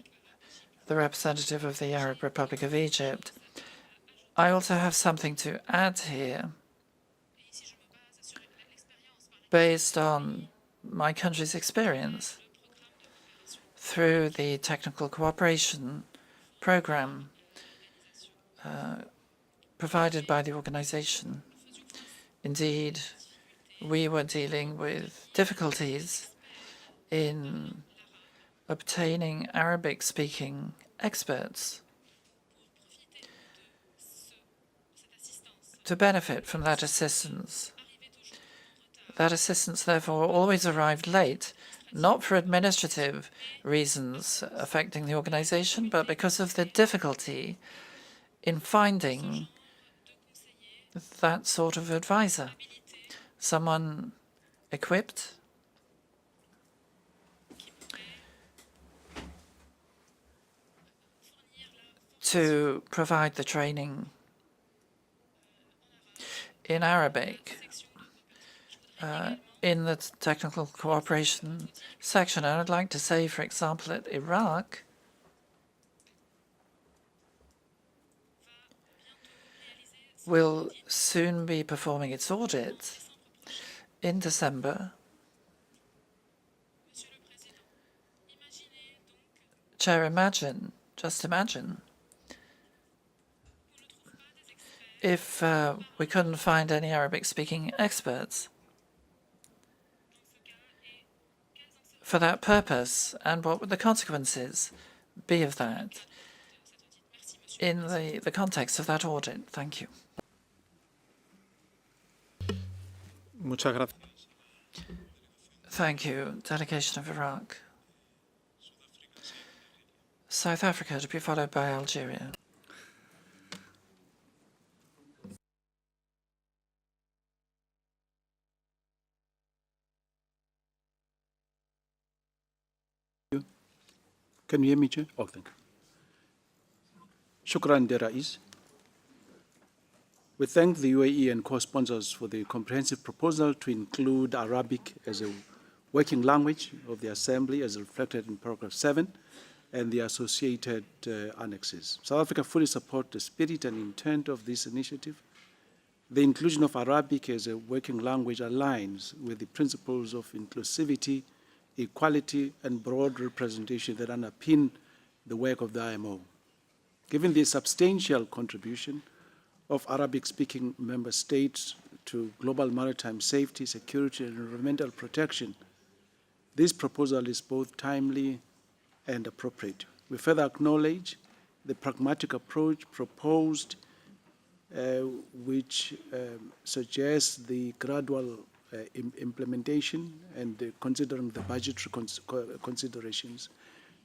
the representative of the Arab Republic of Egypt. I also have something to add here. Based on my country's experience through the technical cooperation program provided by the organization. Indeed, we were dealing with difficulties in obtaining Arabic-speaking experts to benefit from that assistance. That assistance, therefore, always arrived late, not for administrative reasons affecting the organization, but because of the difficulty in finding that sort of advisor, someone equipped to provide the training in Arabic in the technical cooperation section. And I'd like to say, for example, that Iraq will soon be performing its audit in December. Chair, just imagine, if we couldn't find any Arabic-speaking experts for that purpose, and what would the consequences be of that in the context of that audit? Thank you. Muchas gracias. Thank you, delegation of Iraq. South Africa to be followed by Algeria. Can you hear me, Chair? Oh, thank you. Shukran, Dear Rais. We thank the UAE and co-sponsors for the comprehensive proposal to include Arabic as a working language of the Assembly as reflected in paragraph 7 and the associated annexes. South Africa fully supports the spirit and intent of this initiative. The inclusion of Arabic as a working language aligns with the principles of inclusivity, equality, and broad representation that underpin the work of the IMO. Given the substantial contribution of Arabic-speaking member states to global maritime safety, security, and environmental protection, this proposal is both timely and appropriate. We further acknowledge the pragmatic approach proposed, which suggests the gradual implementation and considering the budgetary considerations.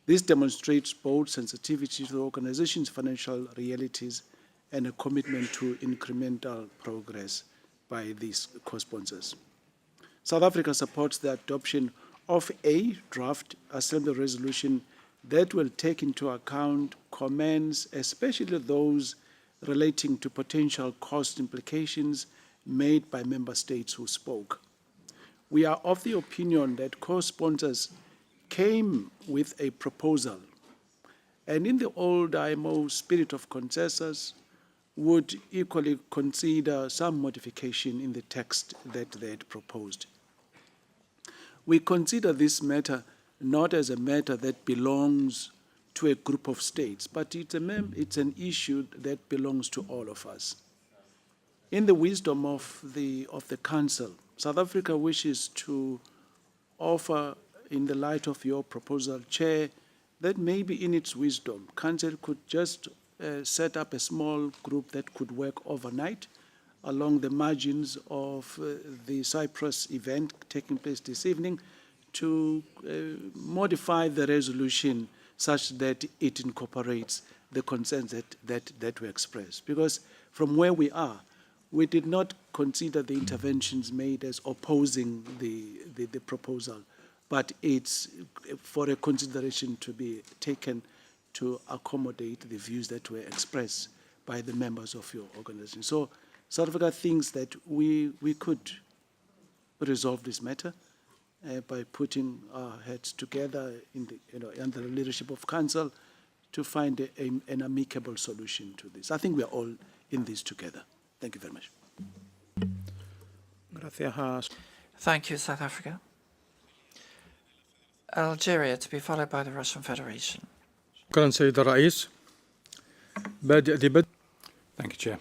This demonstrates both sensitivity to the organization's financial realities and a commitment to incremental progress by these co-sponsors. South Africa supports the adoption of a draft Assembly resolution that will take into account comments, especially those relating to potential cost implications made by member states who spoke. We are of the opinion that co-sponsors came with a proposal, and in the old IMO spirit of consensus, would equally consider some modification in the text that they had proposed. We consider this matter not as a matter that belongs to a group of states, but it's an issue that belongs to all of us. In the wisdom of the Council, South Africa wishes to offer, in the light of your proposal, Chair, that maybe in its wisdom, Council could just set up a small group that could work overnight along the margins of the Cyprus event taking place this evening to modify the resolution such that it incorporates the concerns that we expressed. Because from where we are, we did not consider the interventions made as opposing the proposal, but it's for a consideration to be taken to accommodate the views that were expressed by the members of your organization. So South Africa thinks that we could resolve this matter by putting our heads together under the leadership of Council to find an amicable solution to this. I think we are all in this together. Thank you very much. Thank you, South Africa. Algeria, to be followed by the Russian Federation. Thank you, Chair.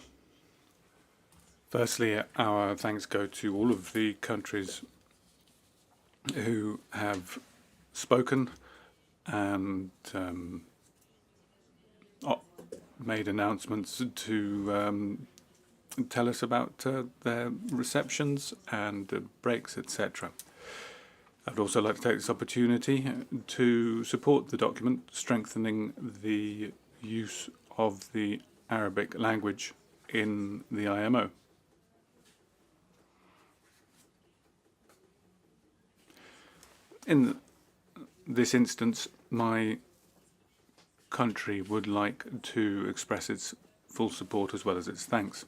Firstly, our thanks go to all of the countries who have spoken and made announcements to tell us about their receptions and breaks, etc. I'd also like to take this opportunity to support the document strengthening the use of the Arabic language in the IMO. In this instance, my country would like to express its full support as well as its thanks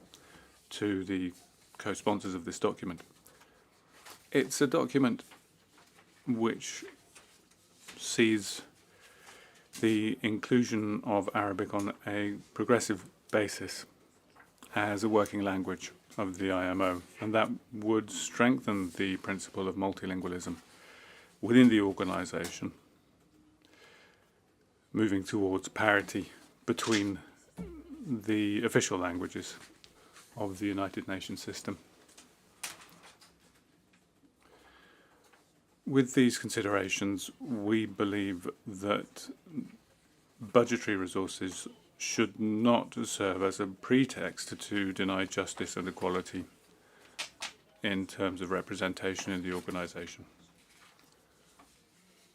to the co-sponsors of this document. It's a document which sees the inclusion of Arabic on a progressive basis as a working language of the IMO, and that would strengthen the principle of multilingualism within the organization, moving towards parity between the official languages of the United Nations system. With these considerations, we believe that budgetary resources should not serve as a pretext to deny justice and equality in terms of representation in the organization.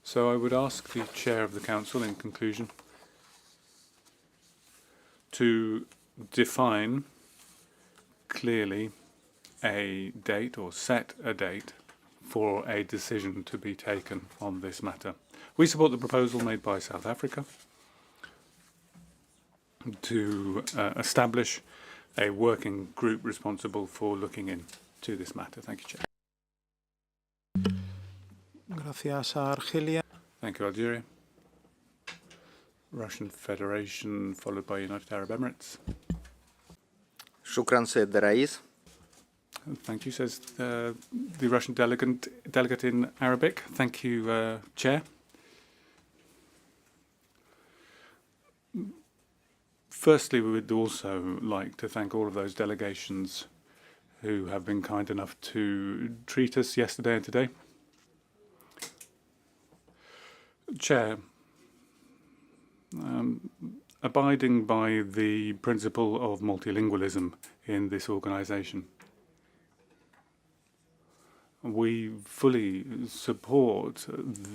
So I would ask the Chair of the Council, in conclusion, to define clearly a date or set a date for a decision to be taken on this matter. We support the proposal made by South Africa to establish a working group responsible for looking into this matter. Thank you, Chair. Thank you, Algeria. Russian Federation, followed by United Arab Emirates. Shukran, Sayyid Rais. Thank you, says the Russian delegate in Arabic. Thank you, Chair. Firstly, we would also like to thank all of those delegations who have been kind enough to treat us yesterday and today. Chair, abiding by the principle of multilingualism in this organisation, we fully support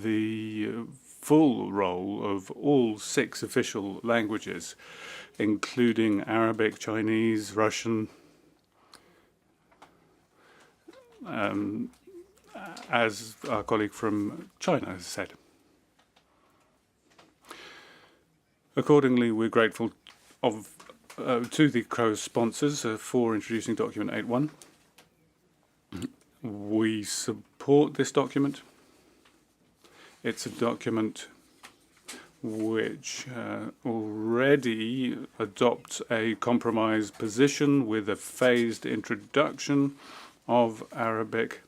the full role of all 6 official languages, including Arabic, Chinese, Russian, as our colleague from China has said. Accordingly, we're grateful to the co-sponsors for introducing document 8.1. We support this document. It's a document which already adopts a compromise position with a phased introduction of Arabic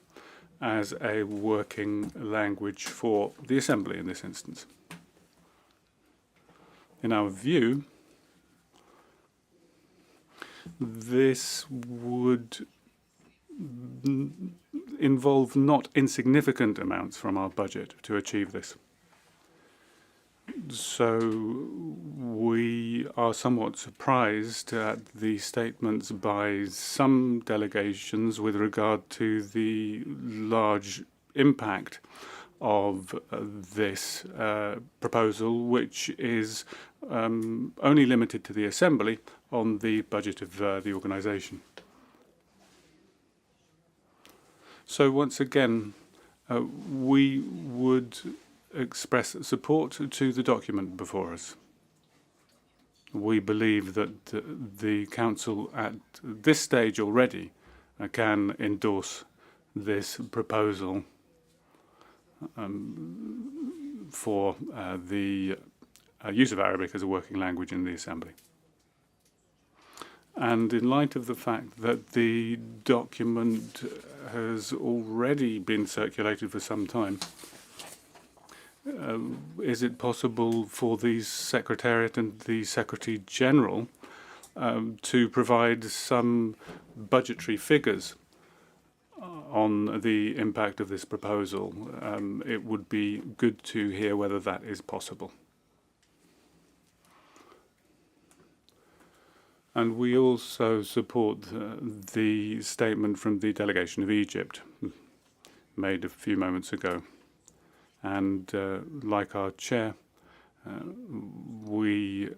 as a working language for the Assembly in this instance. In our view, this would involve not insignificant amounts from our budget to achieve this. So we are somewhat surprised at the statements by some delegations with regard to the large impact of this proposal, which is only limited to the Assembly on the budget of the organisation. So once again, we would express support to the document before us. We believe that the Council at this stage already can endorse this proposal for the use of Arabic as a working language in the Assembly. And in light of the fact that the document has already been circulated for some time, is it possible for the Secretariat and the Secretary General to provide some budgetary figures on the impact of this proposal? It would be good to hear whether that is possible. And we also support the statement from the delegation of Egypt made a few moments ago. And like our chair, we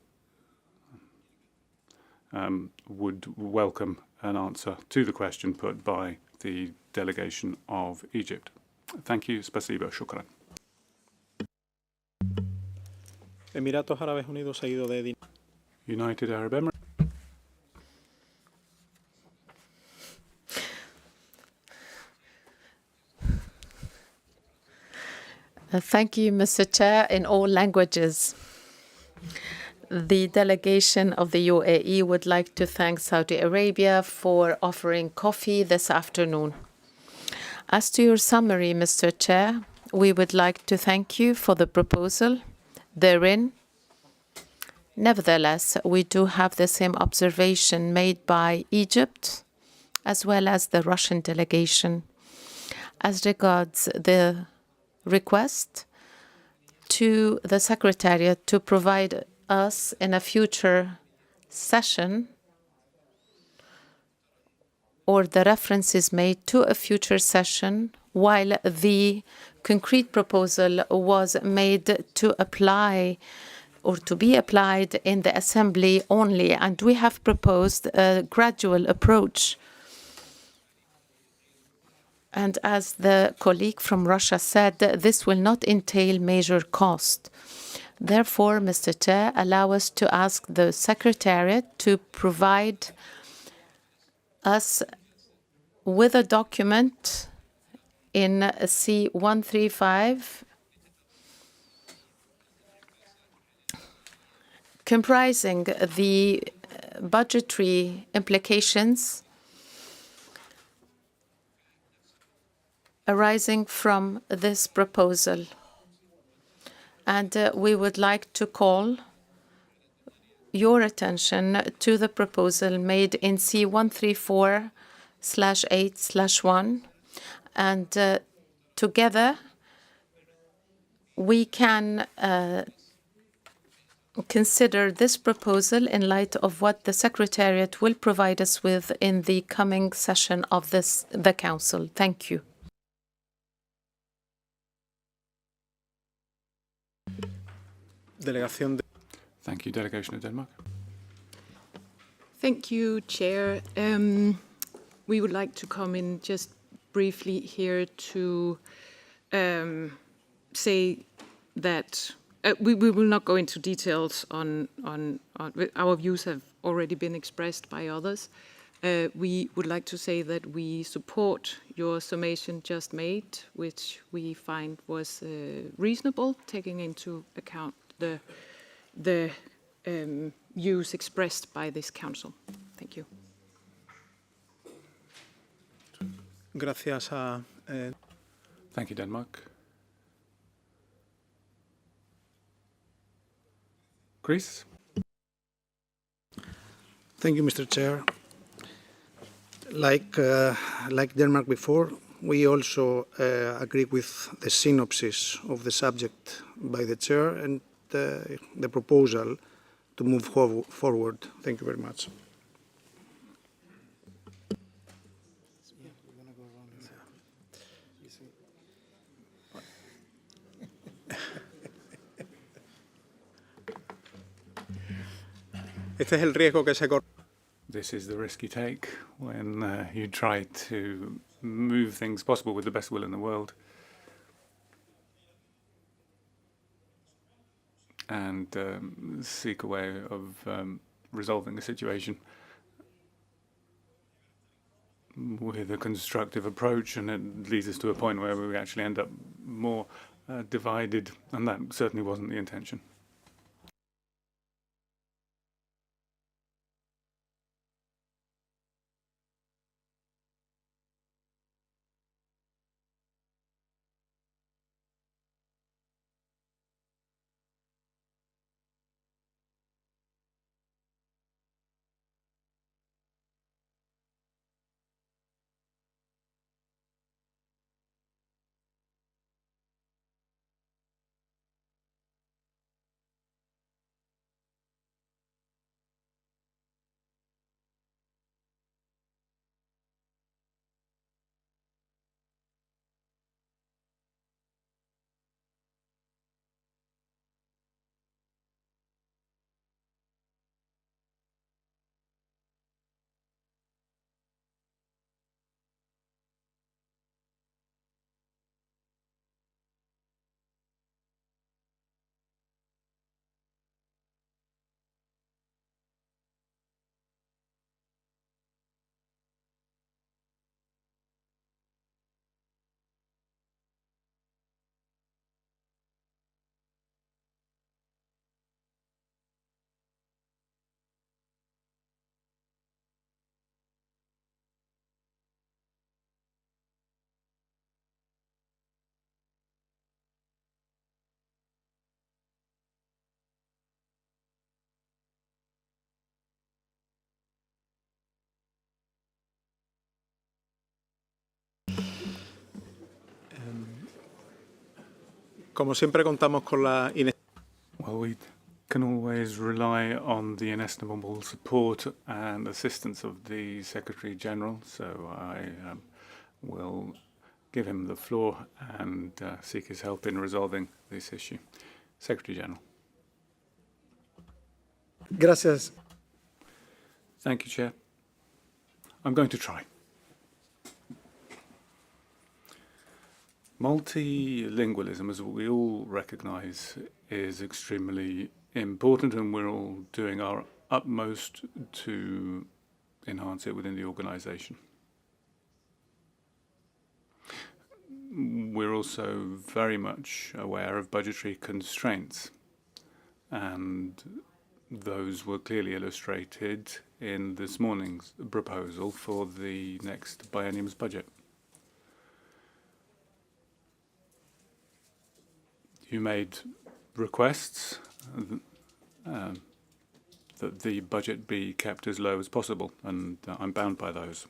would welcome an answer to the question put by the delegation of Egypt. Thank you. Spasibo. Shukran. Emiratos Árabes Unidos seguido de United Arab Emirates. Thank you, Mr. Chair, in all languages. The delegation of the UAE would like to thank Saudi Arabia for offering coffee this afternoon. As to your summary, Mr. Chair, we would like to thank you for the proposal therein. Nevertheless, we do have the same observation made by Egypt as well as the Russian delegation as regards the request to the Secretariat to provide us in a future session, or the reference is made to a future session, while the concrete proposal was made to apply or to be applied in the Assembly only. And we have proposed a gradual approach. And as the colleague from Russia said, this will not entail major cost. Therefore, Mr. Chair, allow us to ask the Secretariat to provide us with a document in C135 comprising the budgetary implications arising from this proposal. And we would like to call your attention to the proposal made in C134/8/1. And together we can consider this proposal in light of what the Secretariat will provide us with in the coming session of the Council. Thank you. Thank you, Delegation of Denmark. Thank you, Chair. We would like to come in just briefly here to say that we will not go into details on our views have already been expressed by others. We would like to say that we support your summation just made, which we find was reasonable, taking into account the views expressed by this Council. Thank you. Gracias a, Thank you, Denmark. Greece. Thank you, Mr. Chair. Like Denmark before, we also agree with the synopsis of the subject by the Chair and the proposal to move forward. Thank you very much. Este es el riesgo que se corre. This is the risk you take when you try to move things possible with the best will in the world. And seek a way of resolving the situation with a constructive approach, and it leads us to a point where we actually end up more divided, and that certainly wasn't the intention. Como siempre contamos con la Well, we can always rely on the inestimable support and assistance of the Secretary General, so I will give him the floor and seek his help in resolving this issue. Secretary General. Gracias. Thank you, Chair. I'm going to try. Multilingualism, as we all recognise, is extremely important, and we're all doing our utmost to enhance it within the organisation. We're also very much aware of budgetary constraints, and those were clearly illustrated in this morning's proposal for the next biennium's budget. You made requests that the budget be kept as low as possible, and I'm bound by those,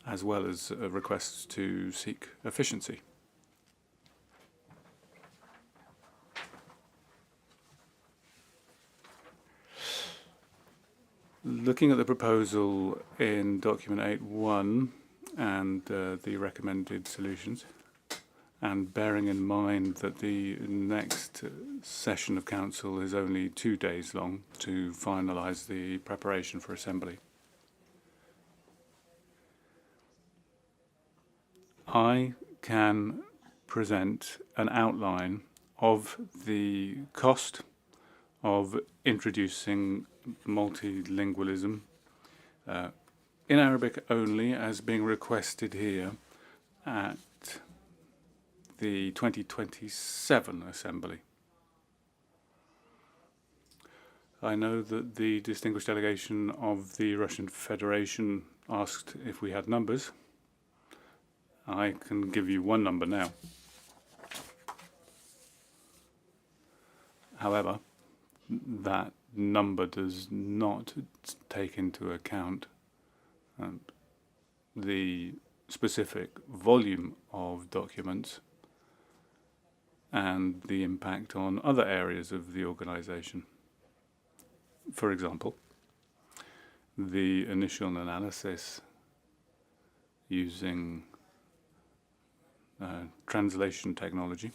as well as requests to seek efficiency. Looking at the proposal in document 8.1 and the recommended solutions, and bearing in mind that the next session of Council is only 2 days long to finalise the preparation for Assembly, I can present an outline of the cost of introducing multilingualism in Arabic only, as being requested here at the 2027 Assembly. I know that the distinguished delegation of the Russian Federation asked if we had numbers. I can give you one number now. However, that number does not take into account the specific volume of documents and the impact on other areas of the organization. For example, the initial analysis using translation technology,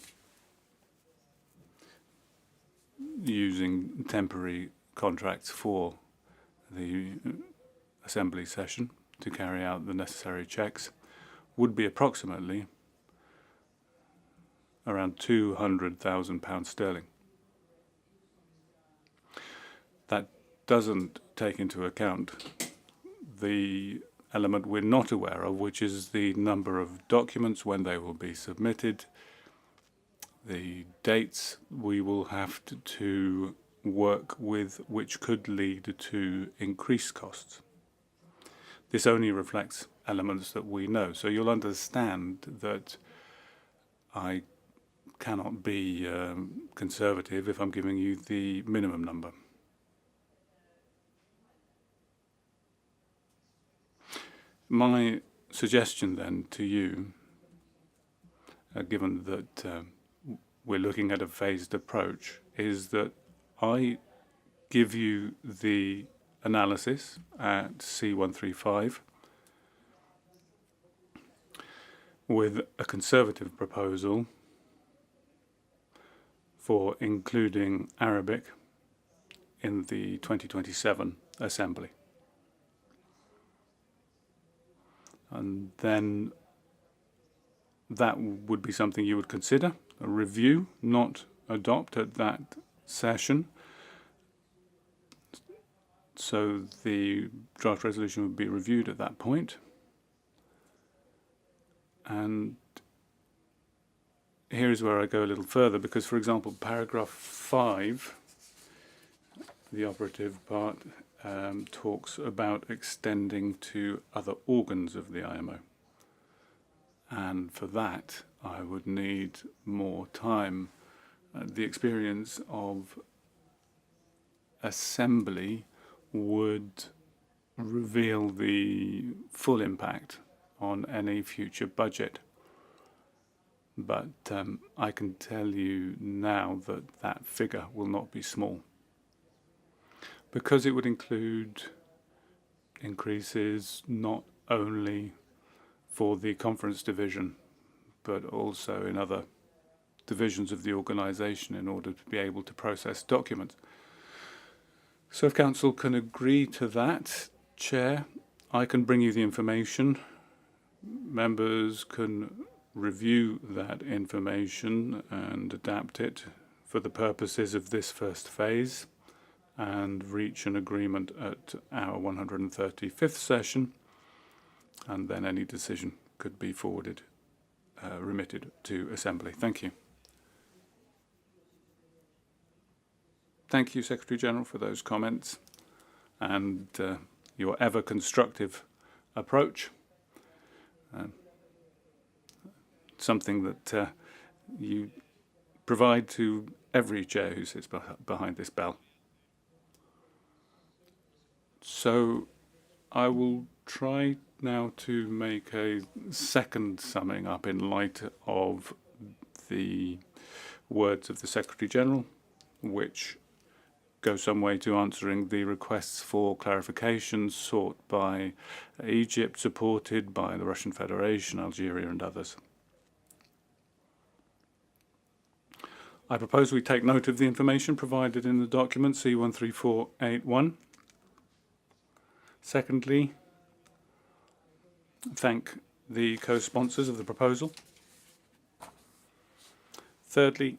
using temporary contracts for the Assembly session to carry out the necessary checks, would be approximately around £200,000 sterling. That doesn't take into account the element we're not aware of, which is the number of documents, when they will be submitted, the dates we will have to work with, which could lead to increased costs. This only reflects elements that we know. So you'll understand that I cannot be conservative if I'm giving you the minimum number. My suggestion then to you, given that we're looking at a phased approach, is that I give you the analysis at C135 with a conservative proposal for including Arabic in the 2027 Assembly. And then that would be something you would consider, a review, not adopt at that session. So the draft resolution would be reviewed at that point. And here is where I go a little further, because, for example, paragraph 5, the operative part, talks about extending to other organs of the IMO. And for that, I would need more time. The experience of assembly would reveal the full impact on any future budget. But I can tell you now that that figure will not be small, because it would include increases not only for the conference division, but also in other divisions of the organisation in order to be able to process documents. So if Council can agree to that, Chair, I can bring you the information. Members can review that information and adapt it for the purposes of this first phase and reach an agreement at our 135th session, and then any decision could be forwarded, remitted to Assembly. Thank you. Thank you, Secretary General, for those comments and your ever constructive approach. Something that you provide to every chair who sits behind this bell. So I will try now to make a second summing up in light of the words of the Secretary General, which go some way to answering the requests for clarifications sought by Egypt, supported by the Russian Federation, Algeria and others. I propose we take note of the information provided in the document C13481. Secondly, thank the co-sponsors of the proposal. Thirdly,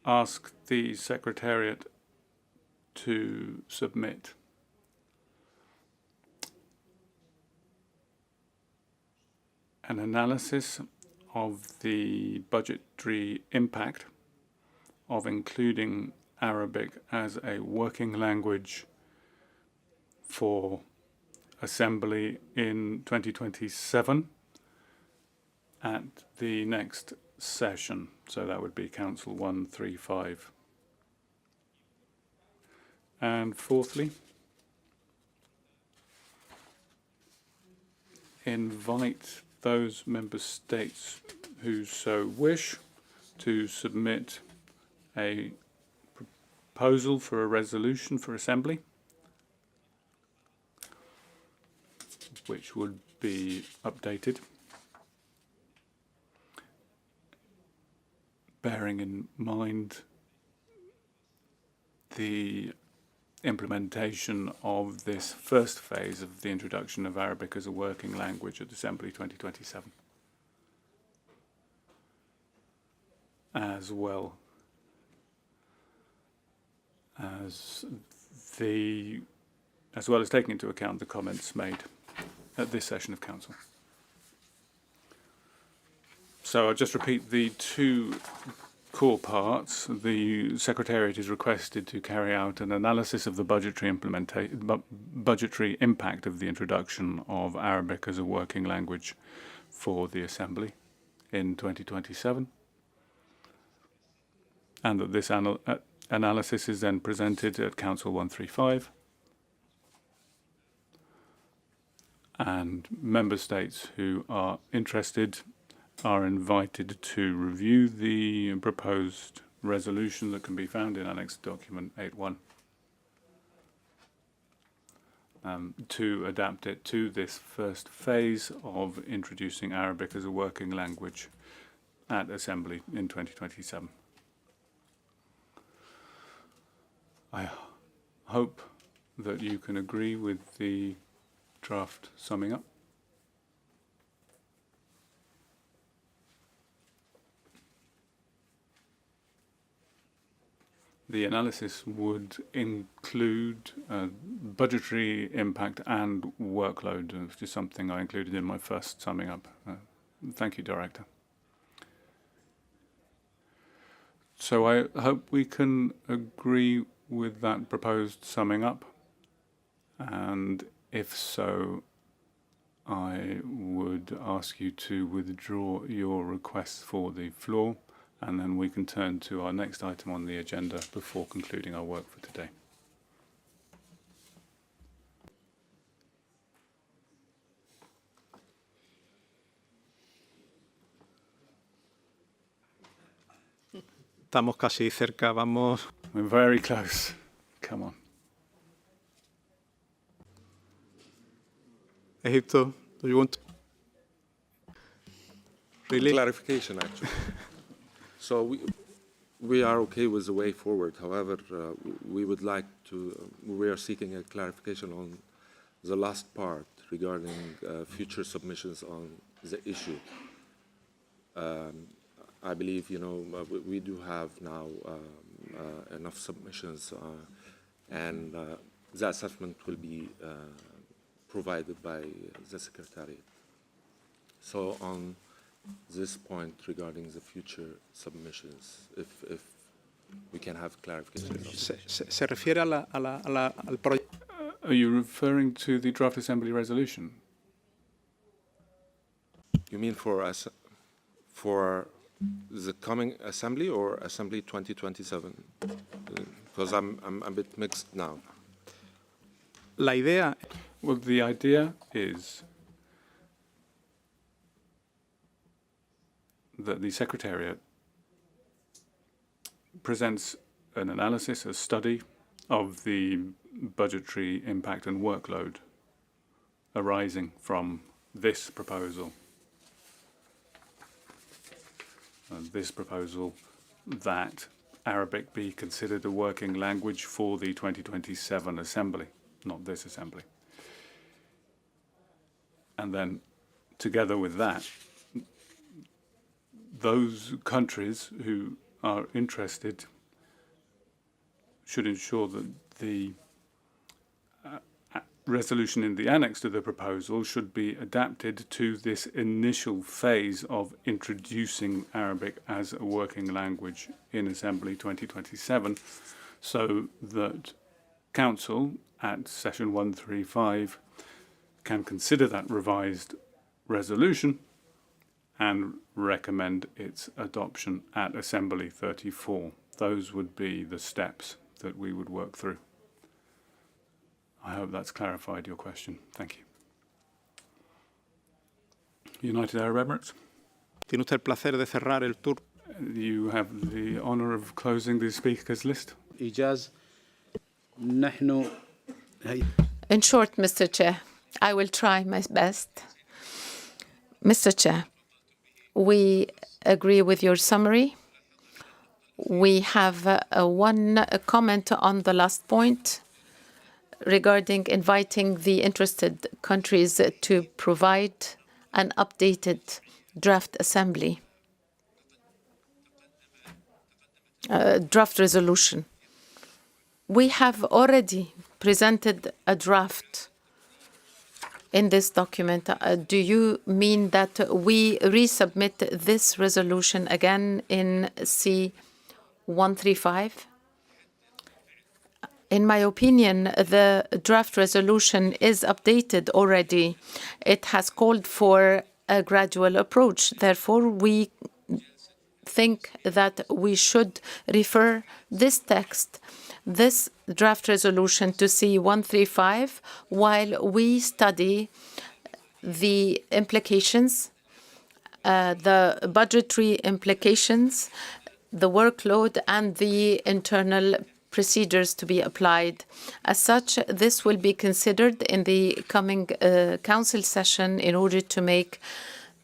ask the Secretariat to submit an analysis of the budgetary impact of including Arabic as a working language for Assembly in 2027 at the next session. So that would be Council 135. And fourthly, invite those member states who so wish to submit a proposal for a resolution for Assembly, which would be updated, bearing in mind the implementation of this first phase of the introduction of Arabic as a working language at Assembly 2027, as well as taking into account the comments made at this session of Council. So I'll just repeat the two core parts. The Secretariat is requested to carry out an analysis of the budgetary impact of the introduction of Arabic as a working language for the Assembly in 2027, and that this analysis is then presented at Council 135, and member states who are interested are invited to review the proposed resolution that can be found in Annex Document 8.1 to adapt it to this first phase of introducing Arabic as a working language at Assembly in 2027. I hope that you can agree with the draft summing up. The analysis would include budgetary impact and workload, which is something I included in my first summing up. Thank you, Director. So I hope we can agree with that proposed summing up, and if so, I would ask you to withdraw your request for the floor, and then we can turn to our next item on the agenda before concluding our work for today. Estamos casi cerca, vamos. We're very close. Come on. Egipto, do you want to? Really? Clarification, actually. So we are okay with the way forward. However, we would like to, we are seeking a clarification on the last part regarding future submissions on the issue. I believe, we do have now enough submissions, and the assessment will be provided by the Secretariat. So on this point regarding the future submissions, if we can have clarification. Se refiere al proyecto. Are you referring to the draft Assembly resolution? You mean for the coming Assembly or Assembly 2027? Because I'm a bit mixed now. La idea. Well, the idea is that the Secretariat presents an analysis, a study of the budgetary impact and workload arising from this proposal. This proposal that Arabic be considered a working language for the 2027 Assembly, not this Assembly. And then, together with that, those countries who are interested should ensure that the resolution in the annex to the proposal should be adapted to this initial phase of introducing Arabic as a working language in Assembly 2027, so that Council at session 135 can consider that revised resolution and recommend its adoption at Assembly 34. Those would be the steps that we would work through. I hope that's clarified your question. Thank you. United Arab Emirates. Tiene usted el placer de cerrar el tour. You have the honor of closing the speakers list. إيجاز نحن In short, Mr. Chair, I will try my best. Mr. Chair, we agree with your summary. We have one comment on the last point. regarding inviting the interested countries to provide an updated draft assembly, draft resolution. We have already presented a draft in this document. Do you mean that we resubmit this resolution again in C-135? In my opinion, the draft resolution is updated already. It has called for a gradual approach. Therefore, we think that we should refer this text, this draft resolution, to C-135 while we study the implications, the budgetary implications, the workload, and the internal procedures to be applied. As such, this will be considered in the coming council session in order to make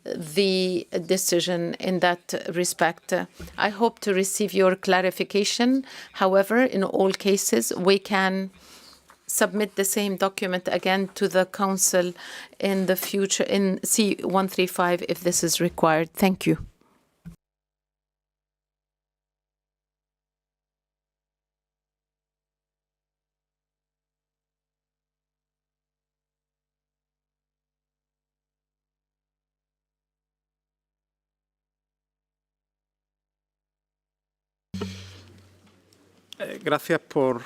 the decision in that respect. I hope to receive your clarification. However, in all cases, we can submit the same document again to the Council in the future in C-135 if this is required. Thank you. Gracias por.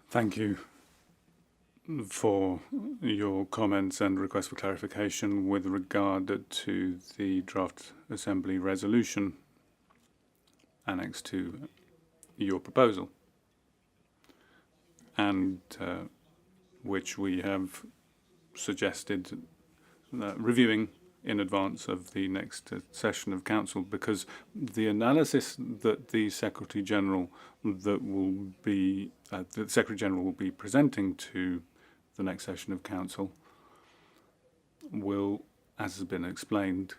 Thank you for your comments and requests for clarification with regard to the draft Assembly resolution annexed to your proposal, and which we have suggested reviewing in advance of the next session of Council, because the analysis that the Secretary General will be presenting to the next session of Council will, as has been explained,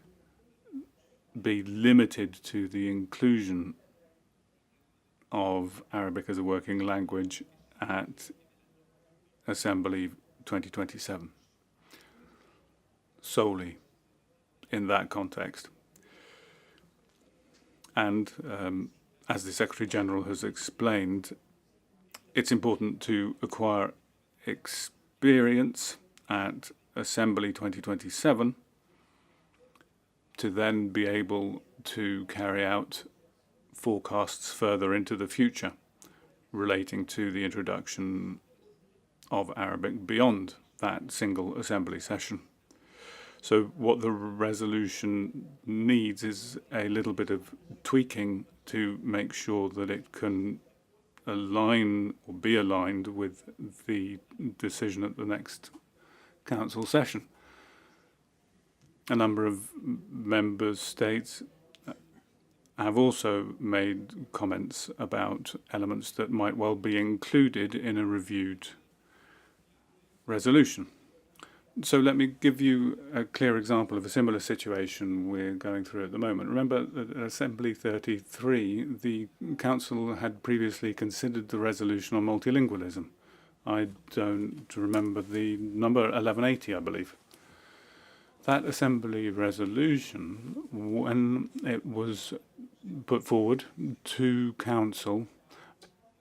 be limited to the inclusion of Arabic as a working language at Assembly 2027 solely in that context. And as the Secretary General has explained, it's important to acquire experience at Assembly 2027 to then be able to carry out forecasts further into the future relating to the introduction of Arabic beyond that single Assembly session. So what the resolution needs is a little bit of tweaking to make sure that it can align or be aligned with the decision at the next Council session. A number of member states have also made comments about elements that might well be included in a reviewed resolution. So let me give you a clear example of a similar situation we're going through at the moment. Remember that at Assembly 33, the Council had previously considered the resolution on multilingualism. I don't remember the number, 1180, I believe. That Assembly resolution, when it was put forward to Council,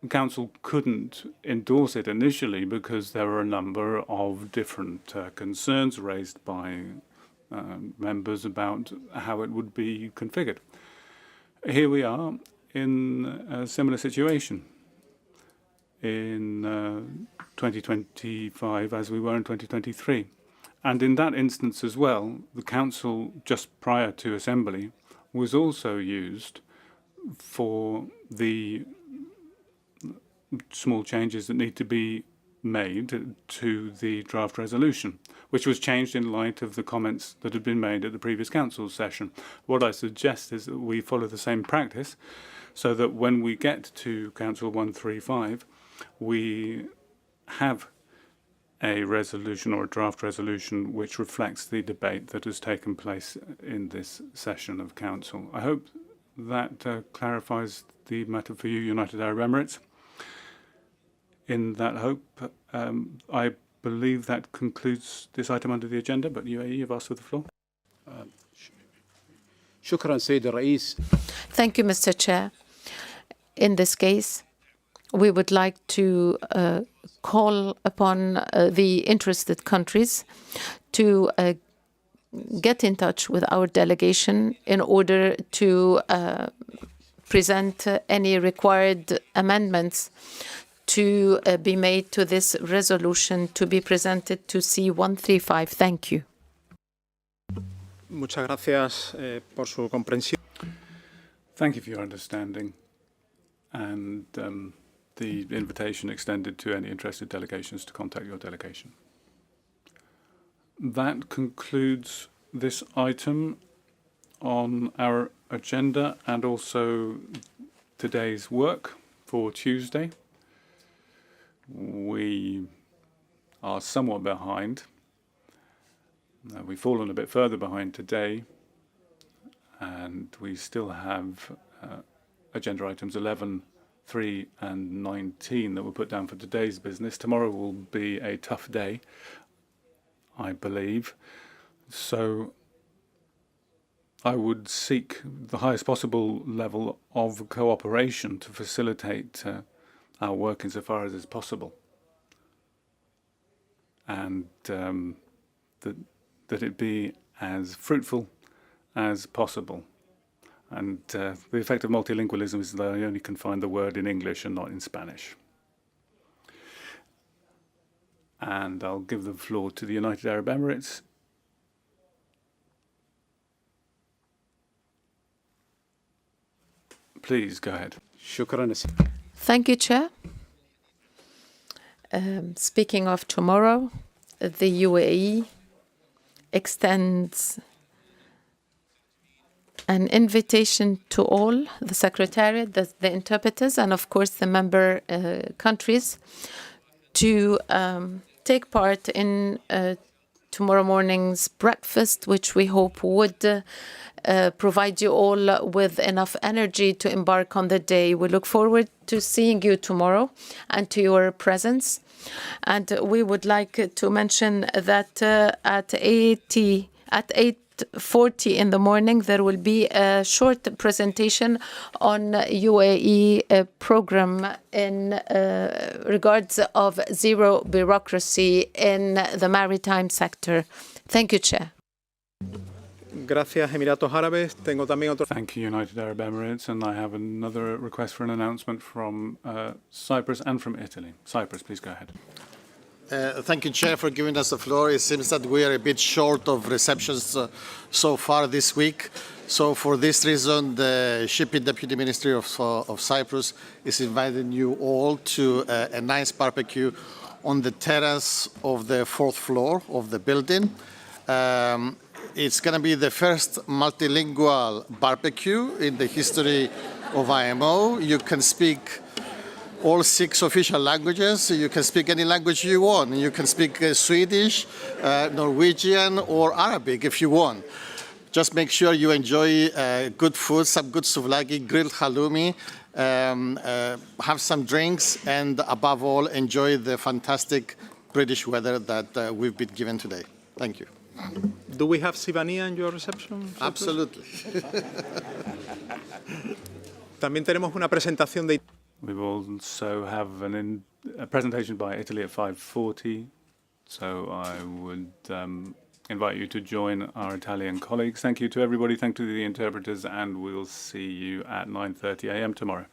Council couldn't endorse it initially because there were a number of different concerns raised by members about how it would be configured. Here we are in a similar situation in 2025 as we were in 2023. And in that instance as well, the Council, just prior to Assembly, was also used for the small changes that need to be made to the draft resolution, which was changed in light of the comments that had been made at the previous Council session. What I suggest is that we follow the same practice so that when we get to Council 135, we have a resolution or a draft resolution which reflects the debate that has taken place in this session of Council. I hope that clarifies the matter for you, United Arab Emirates. In that hope, I believe that concludes this item under the agenda, but UAE, you've asked for the floor. شكرا سيد الرئيس. Thank you, Mr. Chair. In this case, we would like to call upon the interested countries to get in touch with our delegation in order to present any required amendments to be made to this resolution to be presented to C135. Thank you. Muchas gracias por su comprensión. Thank you for your understanding and the invitation extended to any interested delegations to contact your delegation. That concludes this item on our agenda and also today's work for Tuesday. We are somewhat behind. We've fallen a bit further behind today, and we still have agenda items 11, 3, and 19 that were put down for today's business. Tomorrow will be a tough day, I believe. So I would seek the highest possible level of cooperation to facilitate our work insofar as is possible, and that it be as fruitful as possible. And the effect of multilingualism is that I only can find the word in English and not in Spanish. And I'll give the floor to the United Arab Emirates. Please go ahead. Thank you, Chair. Speaking of tomorrow, the UAE extends an invitation to all, the Secretariat, the interpreters, and of course the member countries to take part in tomorrow morning's breakfast, which we hope would provide you all with enough energy to embark on the day. We look forward to seeing you tomorrow and to your presence. And we would like to mention that at 8:40 in the morning, there will be a short presentation on UAE program in regards of zero bureaucracy in the maritime sector. Thank you, Chair. Gracias, Emiratos Árabes. Tengo también otro. Thank you, United Arab Emirates. And I have another request for an announcement from Cyprus and from Italy. Cyprus, please go ahead. Thank you, Chair, for giving us the floor. It seems that we are a bit short of receptions so far this week. So for this reason, the Shipping Deputy Ministry of Cyprus is inviting you all to a nice barbecue on the terrace of the 4th floor of the building. It's going to be the first multilingual barbecue in the history of IMO. You can speak all 6 official languages. You can speak any language you want. You can speak Swedish, Norwegian, or Arabic if you want. Just make sure you enjoy good food, some good souvlaki, grilled halloumi, have some drinks, and above all, enjoy the fantastic British weather that we've been given today. Thank you. Do we have Sivania in your reception? Absolutely. También tenemos una presentación de. We will also have a presentation by Italy at 5:40. So I would invite you to join our Italian colleagues. Thank you to everybody. Thank you to the interpreters, and we'll see you at 9:30 a.m. tomorrow.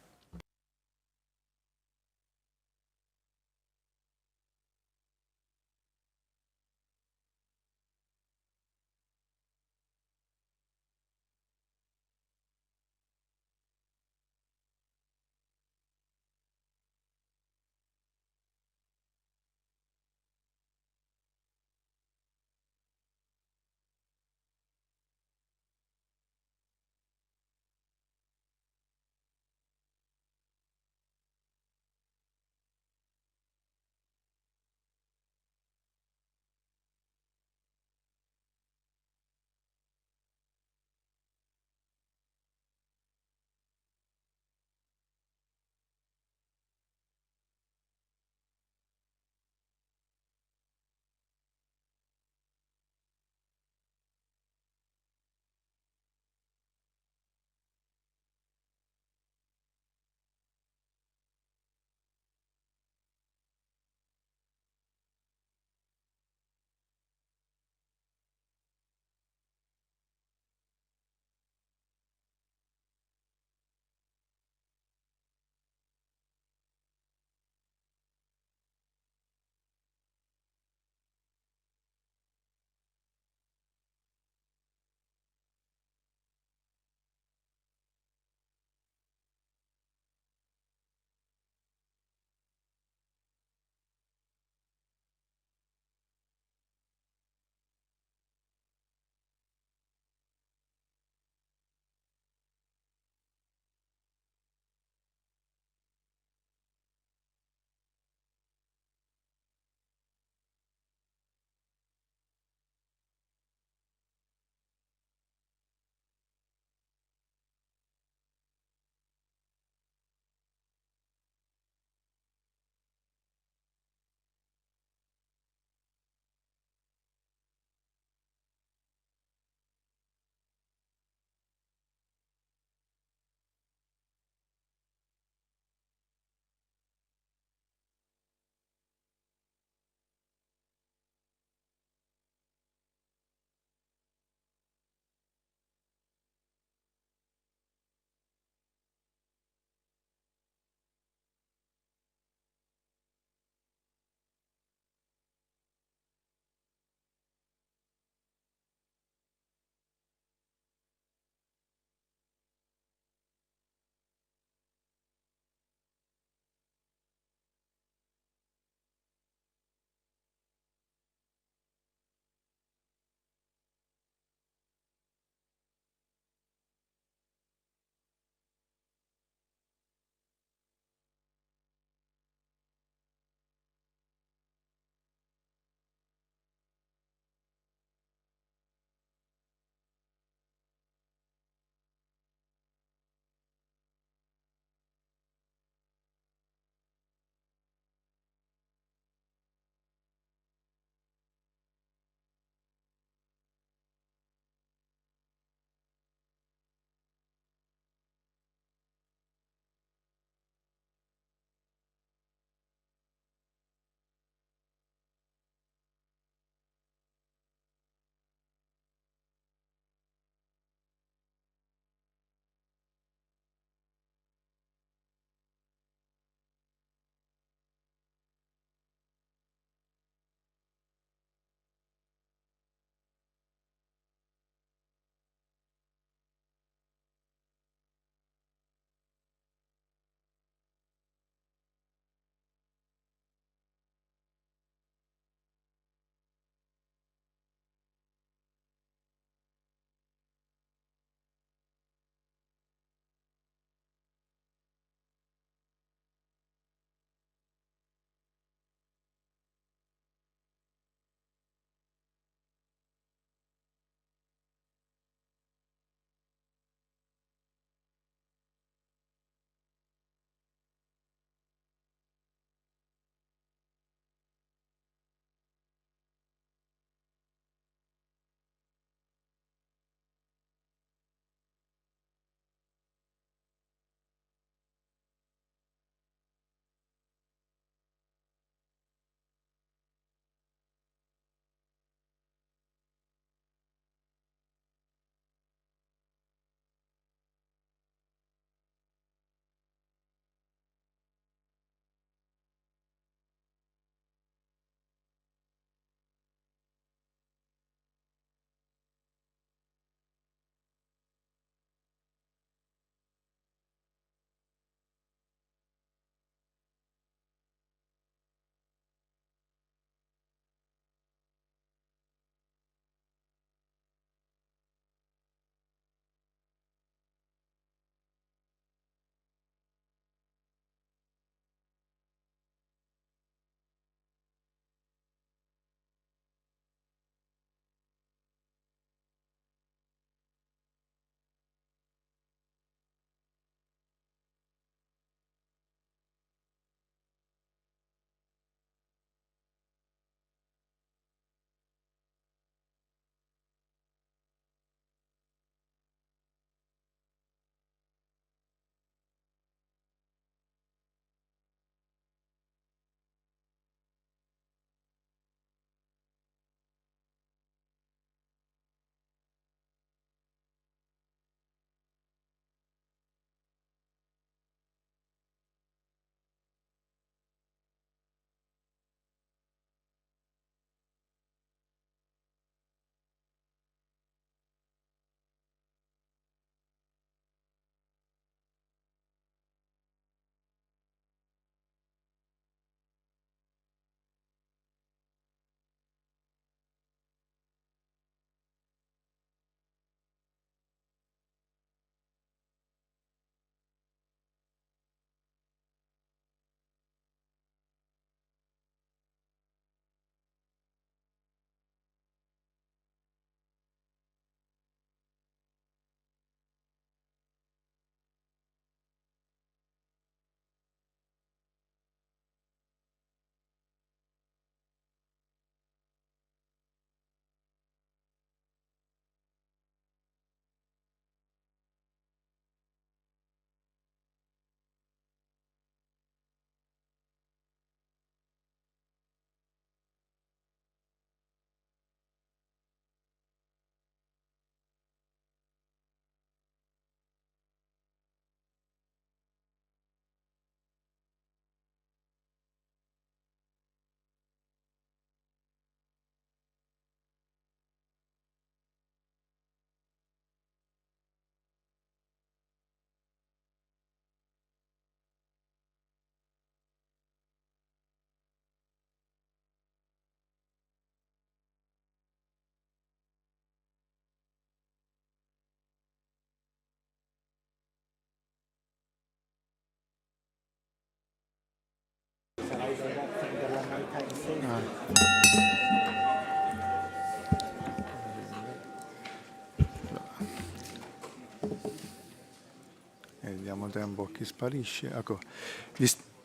Diamo tempo a chi sparisce. Ecco.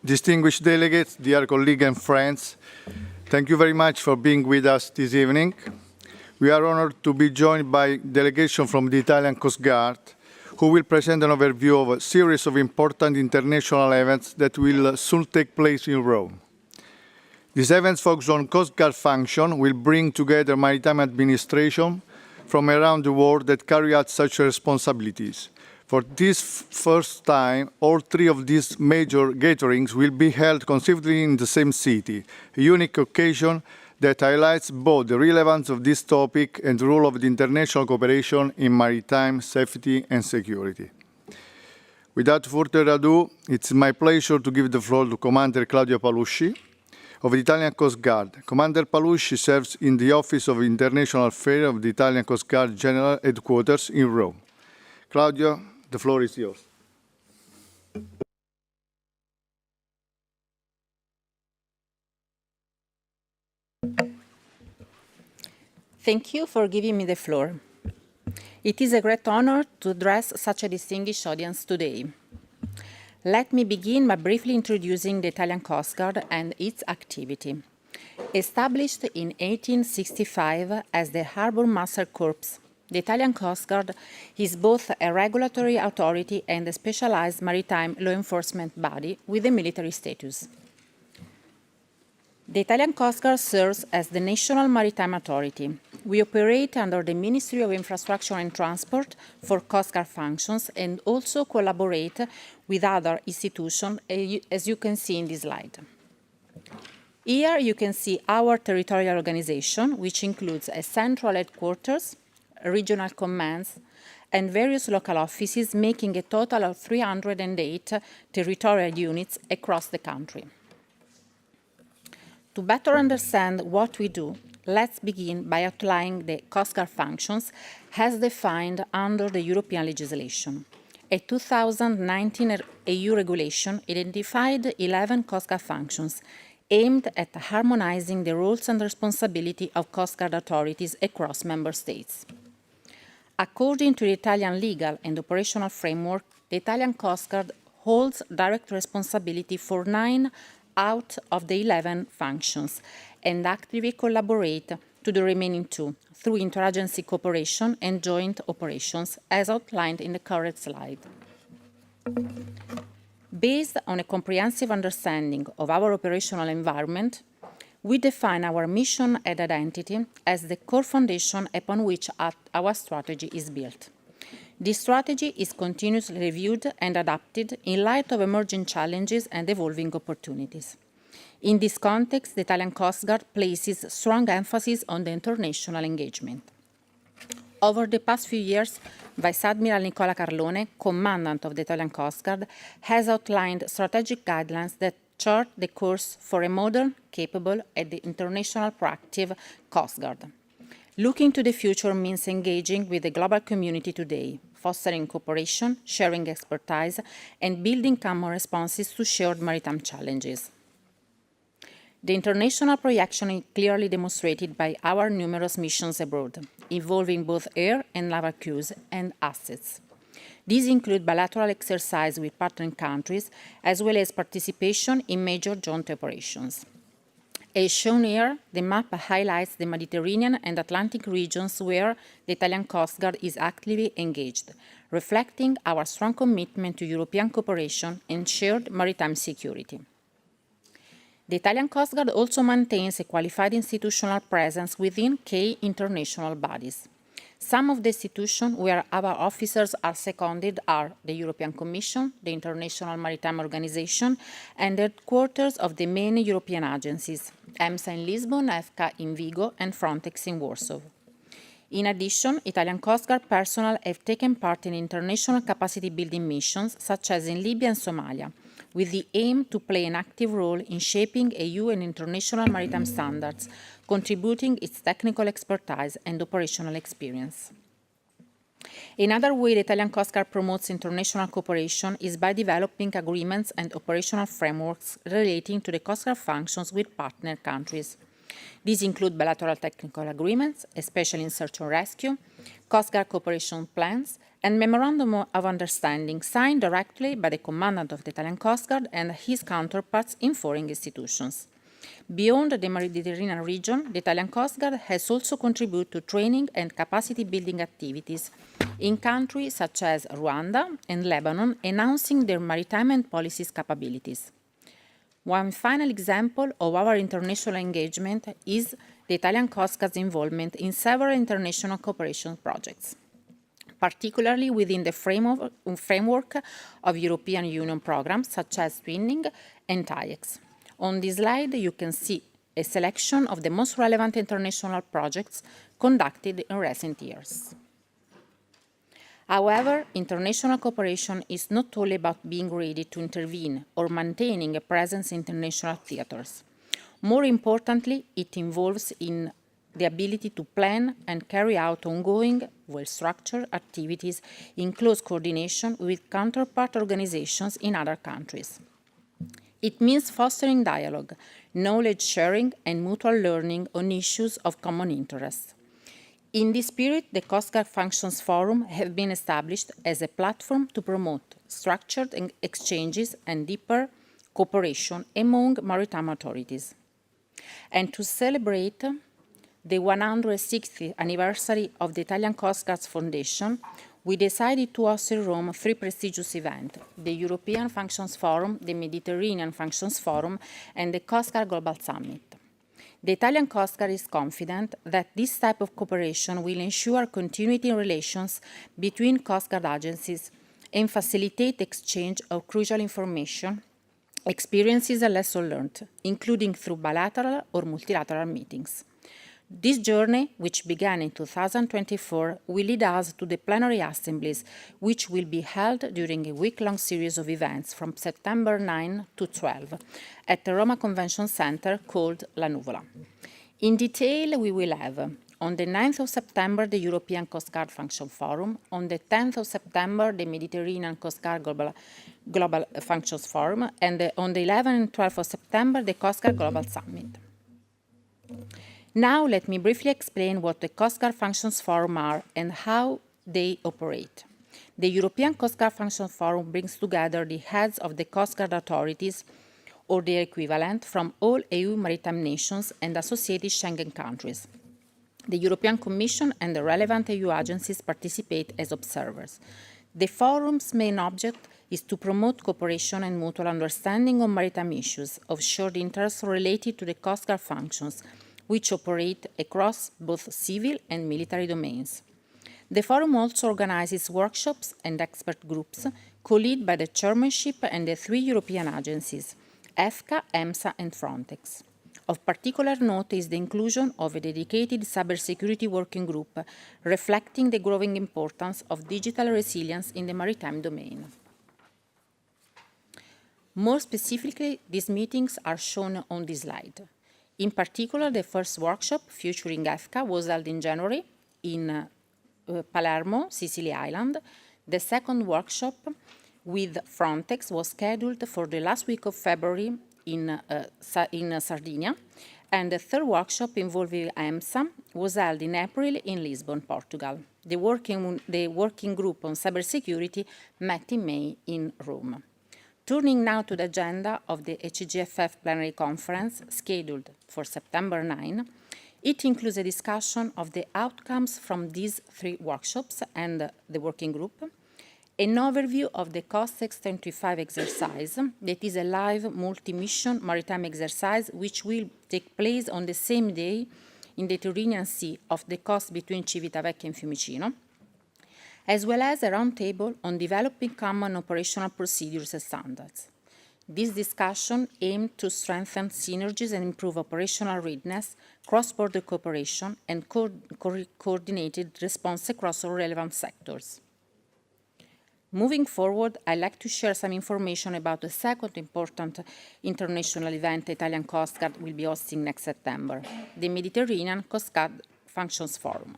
Distinguished delegates, dear colleagues and friends, thank you very much for being with us this evening. We are honored to be joined by a delegation from the Italian Coast Guard, who will present an overview of a series of important international events that will soon take place in Rome. These events focus on Coast Guard function, will bring together maritime administration from around the world that carry out such responsibilities. For this first time, all three of these major gatherings will be held consecutively in the same city, a unique occasion that highlights both the relevance of this topic and the role of the international cooperation in maritime safety and security. Without further ado, it's my pleasure to give the floor to Commander Claudio Palusci of the Italian Coast Guard. Commander Palusci serves in the Office of International Affairs of the Italian Coast Guard General Headquarters in Rome. Claudio, the floor is yours. Thank you for giving me the floor. It is a great honor to address such a distinguished audience today. Let me begin by briefly introducing the Italian Coast Guard and its activity. Established in 1865 as the Harbour Master Corps, the Italian Coast Guard is both a regulatory authority and a specialized maritime law enforcement body with a military status. The Italian Coast Guard serves as the national maritime authority. We operate under the Ministry of Infrastructure and Transport for Coast Guard functions and also collaborate with other institutions, as you can see in this slide. Here you can see our territorial organization, which includes a central headquarters, regional commands, and various local offices, making a total of 308 territorial units across the country. To better understand what we do, let's begin by outlining the Coast Guard functions as defined under the European legislation. A 2019 EU regulation identified 11 Coast Guard functions aimed at harmonizing the roles and responsibility of Coast Guard authorities across member states. According to the Italian legal and operational framework, the Italian Coast Guard holds direct responsibility for 9 out of the 11 functions and actively collaborate to the remaining 2 through interagency cooperation and joint operations as outlined in the current slide. Based on a comprehensive understanding of our operational environment, we define our mission and identity as the core foundation upon which our strategy is built. This strategy is continuously reviewed and adapted in light of emerging challenges and evolving opportunities. In this context, the Italian Coast Guard places strong emphasis on the international engagement. Over the past few years, Vice Admiral Nicola Carlone, Commandant of the Italian Coast Guard, has outlined strategic guidelines that chart the course for a modern, capable, and international proactive Coast Guard. Looking to the future means engaging with the global community today, fostering cooperation, sharing expertise, and building common responses to shared maritime challenges. The international projection is clearly demonstrated by our numerous missions abroad, involving both air and naval crews and assets. These include bilateral exercises with partner countries, as well as participation in major joint operations. As shown here, the map highlights the Mediterranean and Atlantic regions where the Italian Coast Guard is actively engaged, reflecting our strong commitment to European cooperation and shared maritime security. The Italian Coast Guard also maintains a qualified institutional presence within key international bodies. Some of the institutions where our officers are seconded are the European Commission, the International Maritime Organization, and the headquarters of the main European agencies, EMSA in Lisbon, EFCA in Vigo, and Frontex in Warsaw. In addition, Italian Coast Guard personnel have taken part in international capacity building missions, such as in Libya and Somalia, with the aim to play an active role in shaping EU and international maritime standards, contributing its technical expertise and operational experience. Another way the Italian Coast Guard promotes international cooperation is by developing agreements and operational frameworks relating to the Coast Guard functions with partner countries. These include bilateral technical agreements, especially in search and rescue, Coast Guard cooperation plans, and memorandum of understanding signed directly by the Commandant of the Italian Coast Guard and his counterparts in foreign institutions. Beyond the Mediterranean region, the Italian Coast Guard has also contributed to training and capacity building activities in countries such as Rwanda and Lebanon, enhancing their maritime and policies capabilities. One final example of our international engagement is the Italian Coast Guard's involvement in several international cooperation projects, particularly within the framework of European Union programs such as Twinning and TAIEX. On this slide, you can see a selection of the most relevant international projects conducted in recent years. However, international cooperation is not only about being ready to intervene or maintaining a presence in international theaters. More importantly, it involves in the ability to plan and carry out ongoing, well-structured activities in close coordination with counterpart organizations in other countries. It means fostering dialogue, knowledge sharing, and mutual learning on issues of common interest. In this spirit, the Coast Guard Functions Forum has been established as a platform to promote structured exchanges and deeper cooperation among maritime authorities. And to celebrate the 160th anniversary of the Italian Coast Guard's Foundation, we decided to host in Rome 3 prestigious events: the European Functions Forum, the Mediterranean Functions Forum, and the Coast Guard Global Summit. The Italian Coast Guard is confident that this type of cooperation will ensure continuity in relations between Coast Guard agencies and facilitate exchange of crucial information, experiences and lessons learned, including through bilateral or multilateral meetings. This journey, which began in 2024, will lead us to the plenary assemblies, which will be held during a week-long series of events from September 9 to 12 at the Roma Convention Center called La Nuvola. In detail, we will have on the 9th of September the European Coast Guard Function Forum, on the 10th of September the Mediterranean Coast Guard Global Functions Forum, and on the 11th and 12th of September the Coast Guard Global Summit. Now let me briefly explain what the Coast Guard Functions Forum are and how they operate. The European Coast Guard Functions Forum brings together the heads of the Coast Guard authorities or their equivalent from all EU maritime nations and associated Schengen countries. The European Commission and the relevant EU agencies participate as observers. The forum's main object is to promote cooperation and mutual understanding on maritime issues of shared interest related to the Coast Guard functions, which operate across both civil and military domains. The Forum also organizes workshops and expert groups co-led by the chairmanship and the 3 European agencies, EFCA, EMSA and Frontex. Of particular note is the inclusion of a dedicated cybersecurity working group reflecting the growing importance of digital resilience in the maritime domain. More specifically, these meetings are shown on this slide. In particular, the first workshop featuring EFCA was held in January in Palermo, Sicily Island. The second workshop with Frontex was scheduled for the last week of February in Sardinia, and the third workshop involving EMSA was held in April in Lisbon, Portugal. The working group on cybersecurity met in May in Rome. Turning now to the agenda of the HGFF plenary conference scheduled for September 9, it includes a discussion of the outcomes from these 3 workshops and the working group, an overview of the COSTEX 25 exercise, that is a live multi-mission maritime exercise which will take place on the same day in the Tyrrhenian Sea off the coast between Civitavecchia and Fiumicino, as well as a roundtable on developing common operational procedures and standards. This discussion aimed to strengthen synergies and improve operational readiness, cross-border cooperation, and coordinated response across all relevant sectors. Moving forward, I'd like to share some information about the second important international event the Italian Coast Guard will be hosting next September, the Mediterranean Coast Guard Functions Forum.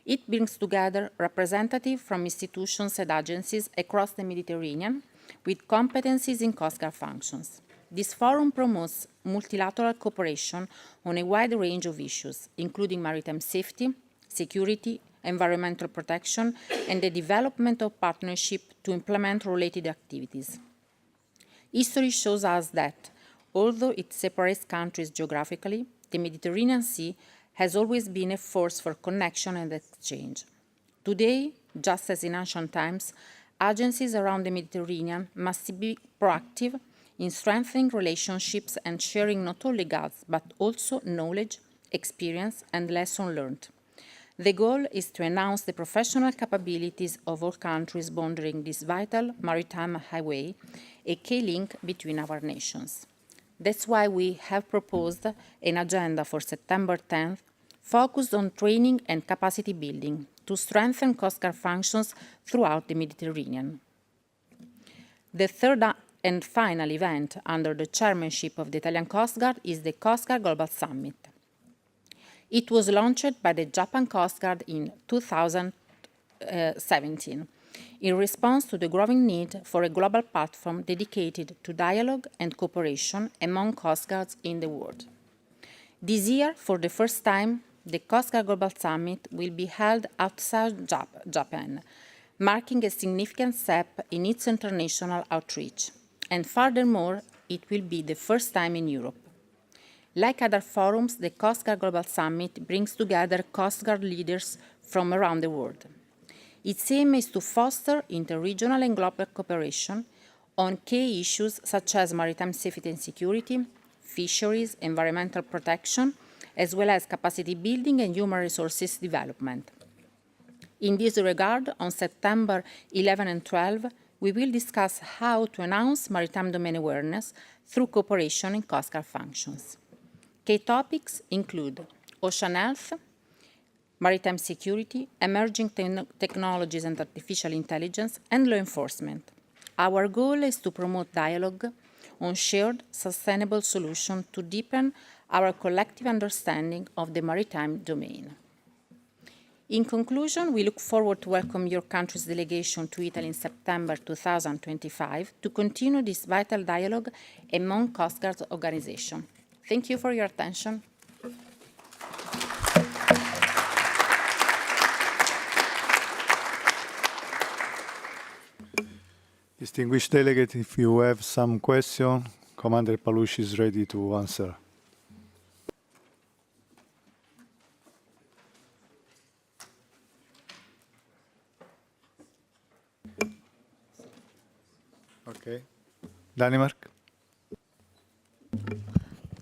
It brings together representatives from institutions and agencies across the Mediterranean with competencies in Coast Guard functions. This forum promotes multilateral cooperation on a wide range of issues, including maritime safety, security, environmental protection, and the development of partnership to implement related activities. History shows us that, although it separates countries geographically, the Mediterranean Sea has always been a force for connection and exchange. Today, just as in ancient times, agencies around the Mediterranean must be proactive in strengthening relationships and sharing not only goods, but also knowledge, experience, and lessons learned. The goal is to enhance the professional capabilities of all countries bordering this vital maritime highway, a key link between our nations. That's why we have proposed an agenda for September 10th focused on training and capacity building to strengthen Coast Guard functions throughout the Mediterranean. The third and final event under the chairmanship of the Italian Coast Guard is the Coast Guard Global Summit. It was launched by the Japan Coast Guard in 2017 in response to the growing need for a global platform dedicated to dialogue and cooperation among Coast Guards in the world. This year, for the first time, the Coast Guard Global Summit will be held outside Japan, marking a significant step in its international outreach. And furthermore, it will be the first time in Europe. Like other forums, the Coast Guard Global Summit brings together Coast Guard leaders from around the world. Its aim is to foster interregional and global cooperation on key issues such as maritime safety and security, fisheries, environmental protection, as well as capacity building and human resources development. In this regard, on September 11 and 12, we will discuss how to enhance maritime domain awareness through cooperation in Coast Guard functions. Key topics include ocean health, maritime security, emerging technologies and artificial intelligence, and law enforcement. Our goal is to promote dialogue on shared, sustainable solutions to deepen our collective understanding of the maritime domain. In conclusion, we look forward to welcome your country's delegation to Italy in September 2025 to continue this vital dialogue among Coast Guard organizations. Thank you for your attention. Distinguished delegate, if you have some question, Commander Palouche is ready to answer. Okay. Denmark.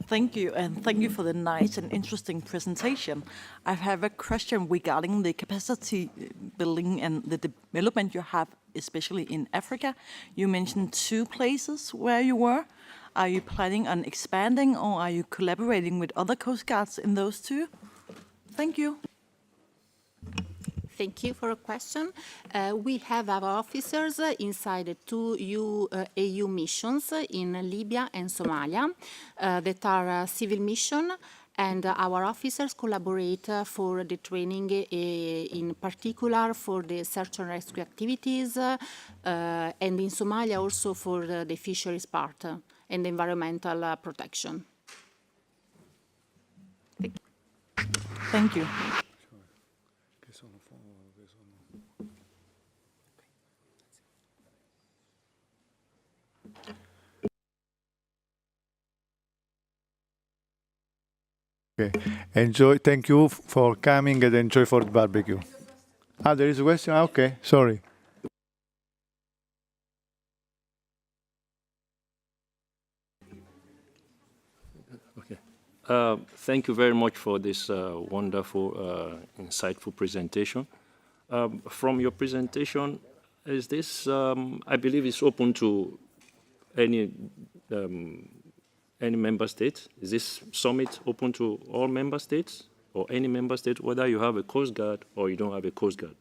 Thank you, and thank you for the nice and interesting presentation. I have a question regarding the capacity building and the development you have, especially in Africa. You mentioned 2 places where you were. Are you planning on expanding, or are you collaborating with other Coast Guards in those 2? Thank you. Thank you for a question. We have our officers inside 2 AU missions in Libya and Somalia that are civil missions, and our officers collaborate for the training, in particular for the search and rescue activities, and in Somalia also for the fisheries part and the environmental protection. Thank you. Okay. Enjoy. Thank you for coming and enjoy for the barbecue. There is a question? Okay, sorry. Okay. Thank you very much for this wonderful, insightful presentation. From your presentation, is this, I believe it's open to any member state? Is this summit open to all member states or any member state, whether you have a Coast Guard or you don't have a Coast Guard?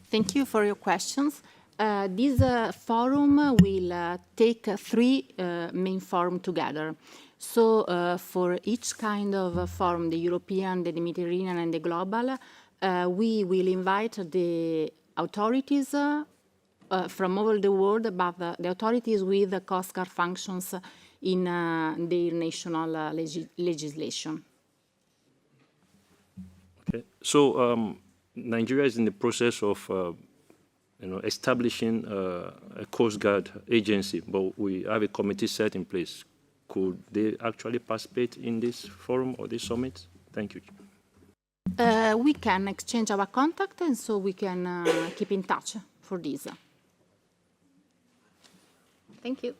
Thank you for your questions. This forum will take three main forums together. So for each kind of forum, the European, the Mediterranean, and the global, we will invite the authorities from all the world, but the authorities with the Coast Guard functions in their national legislation. Okay. So Nigeria is in the process of establishing a Coast Guard agency, but we have a committee set in place. Could they actually participate in this forum or this summit? Thank you. We can exchange our contact, and so we can keep in touch for this. Thank you.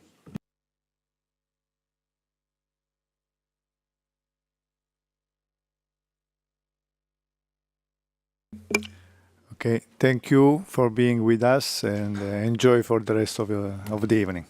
Okay, thank you for being with us, and enjoy for the rest of the evening.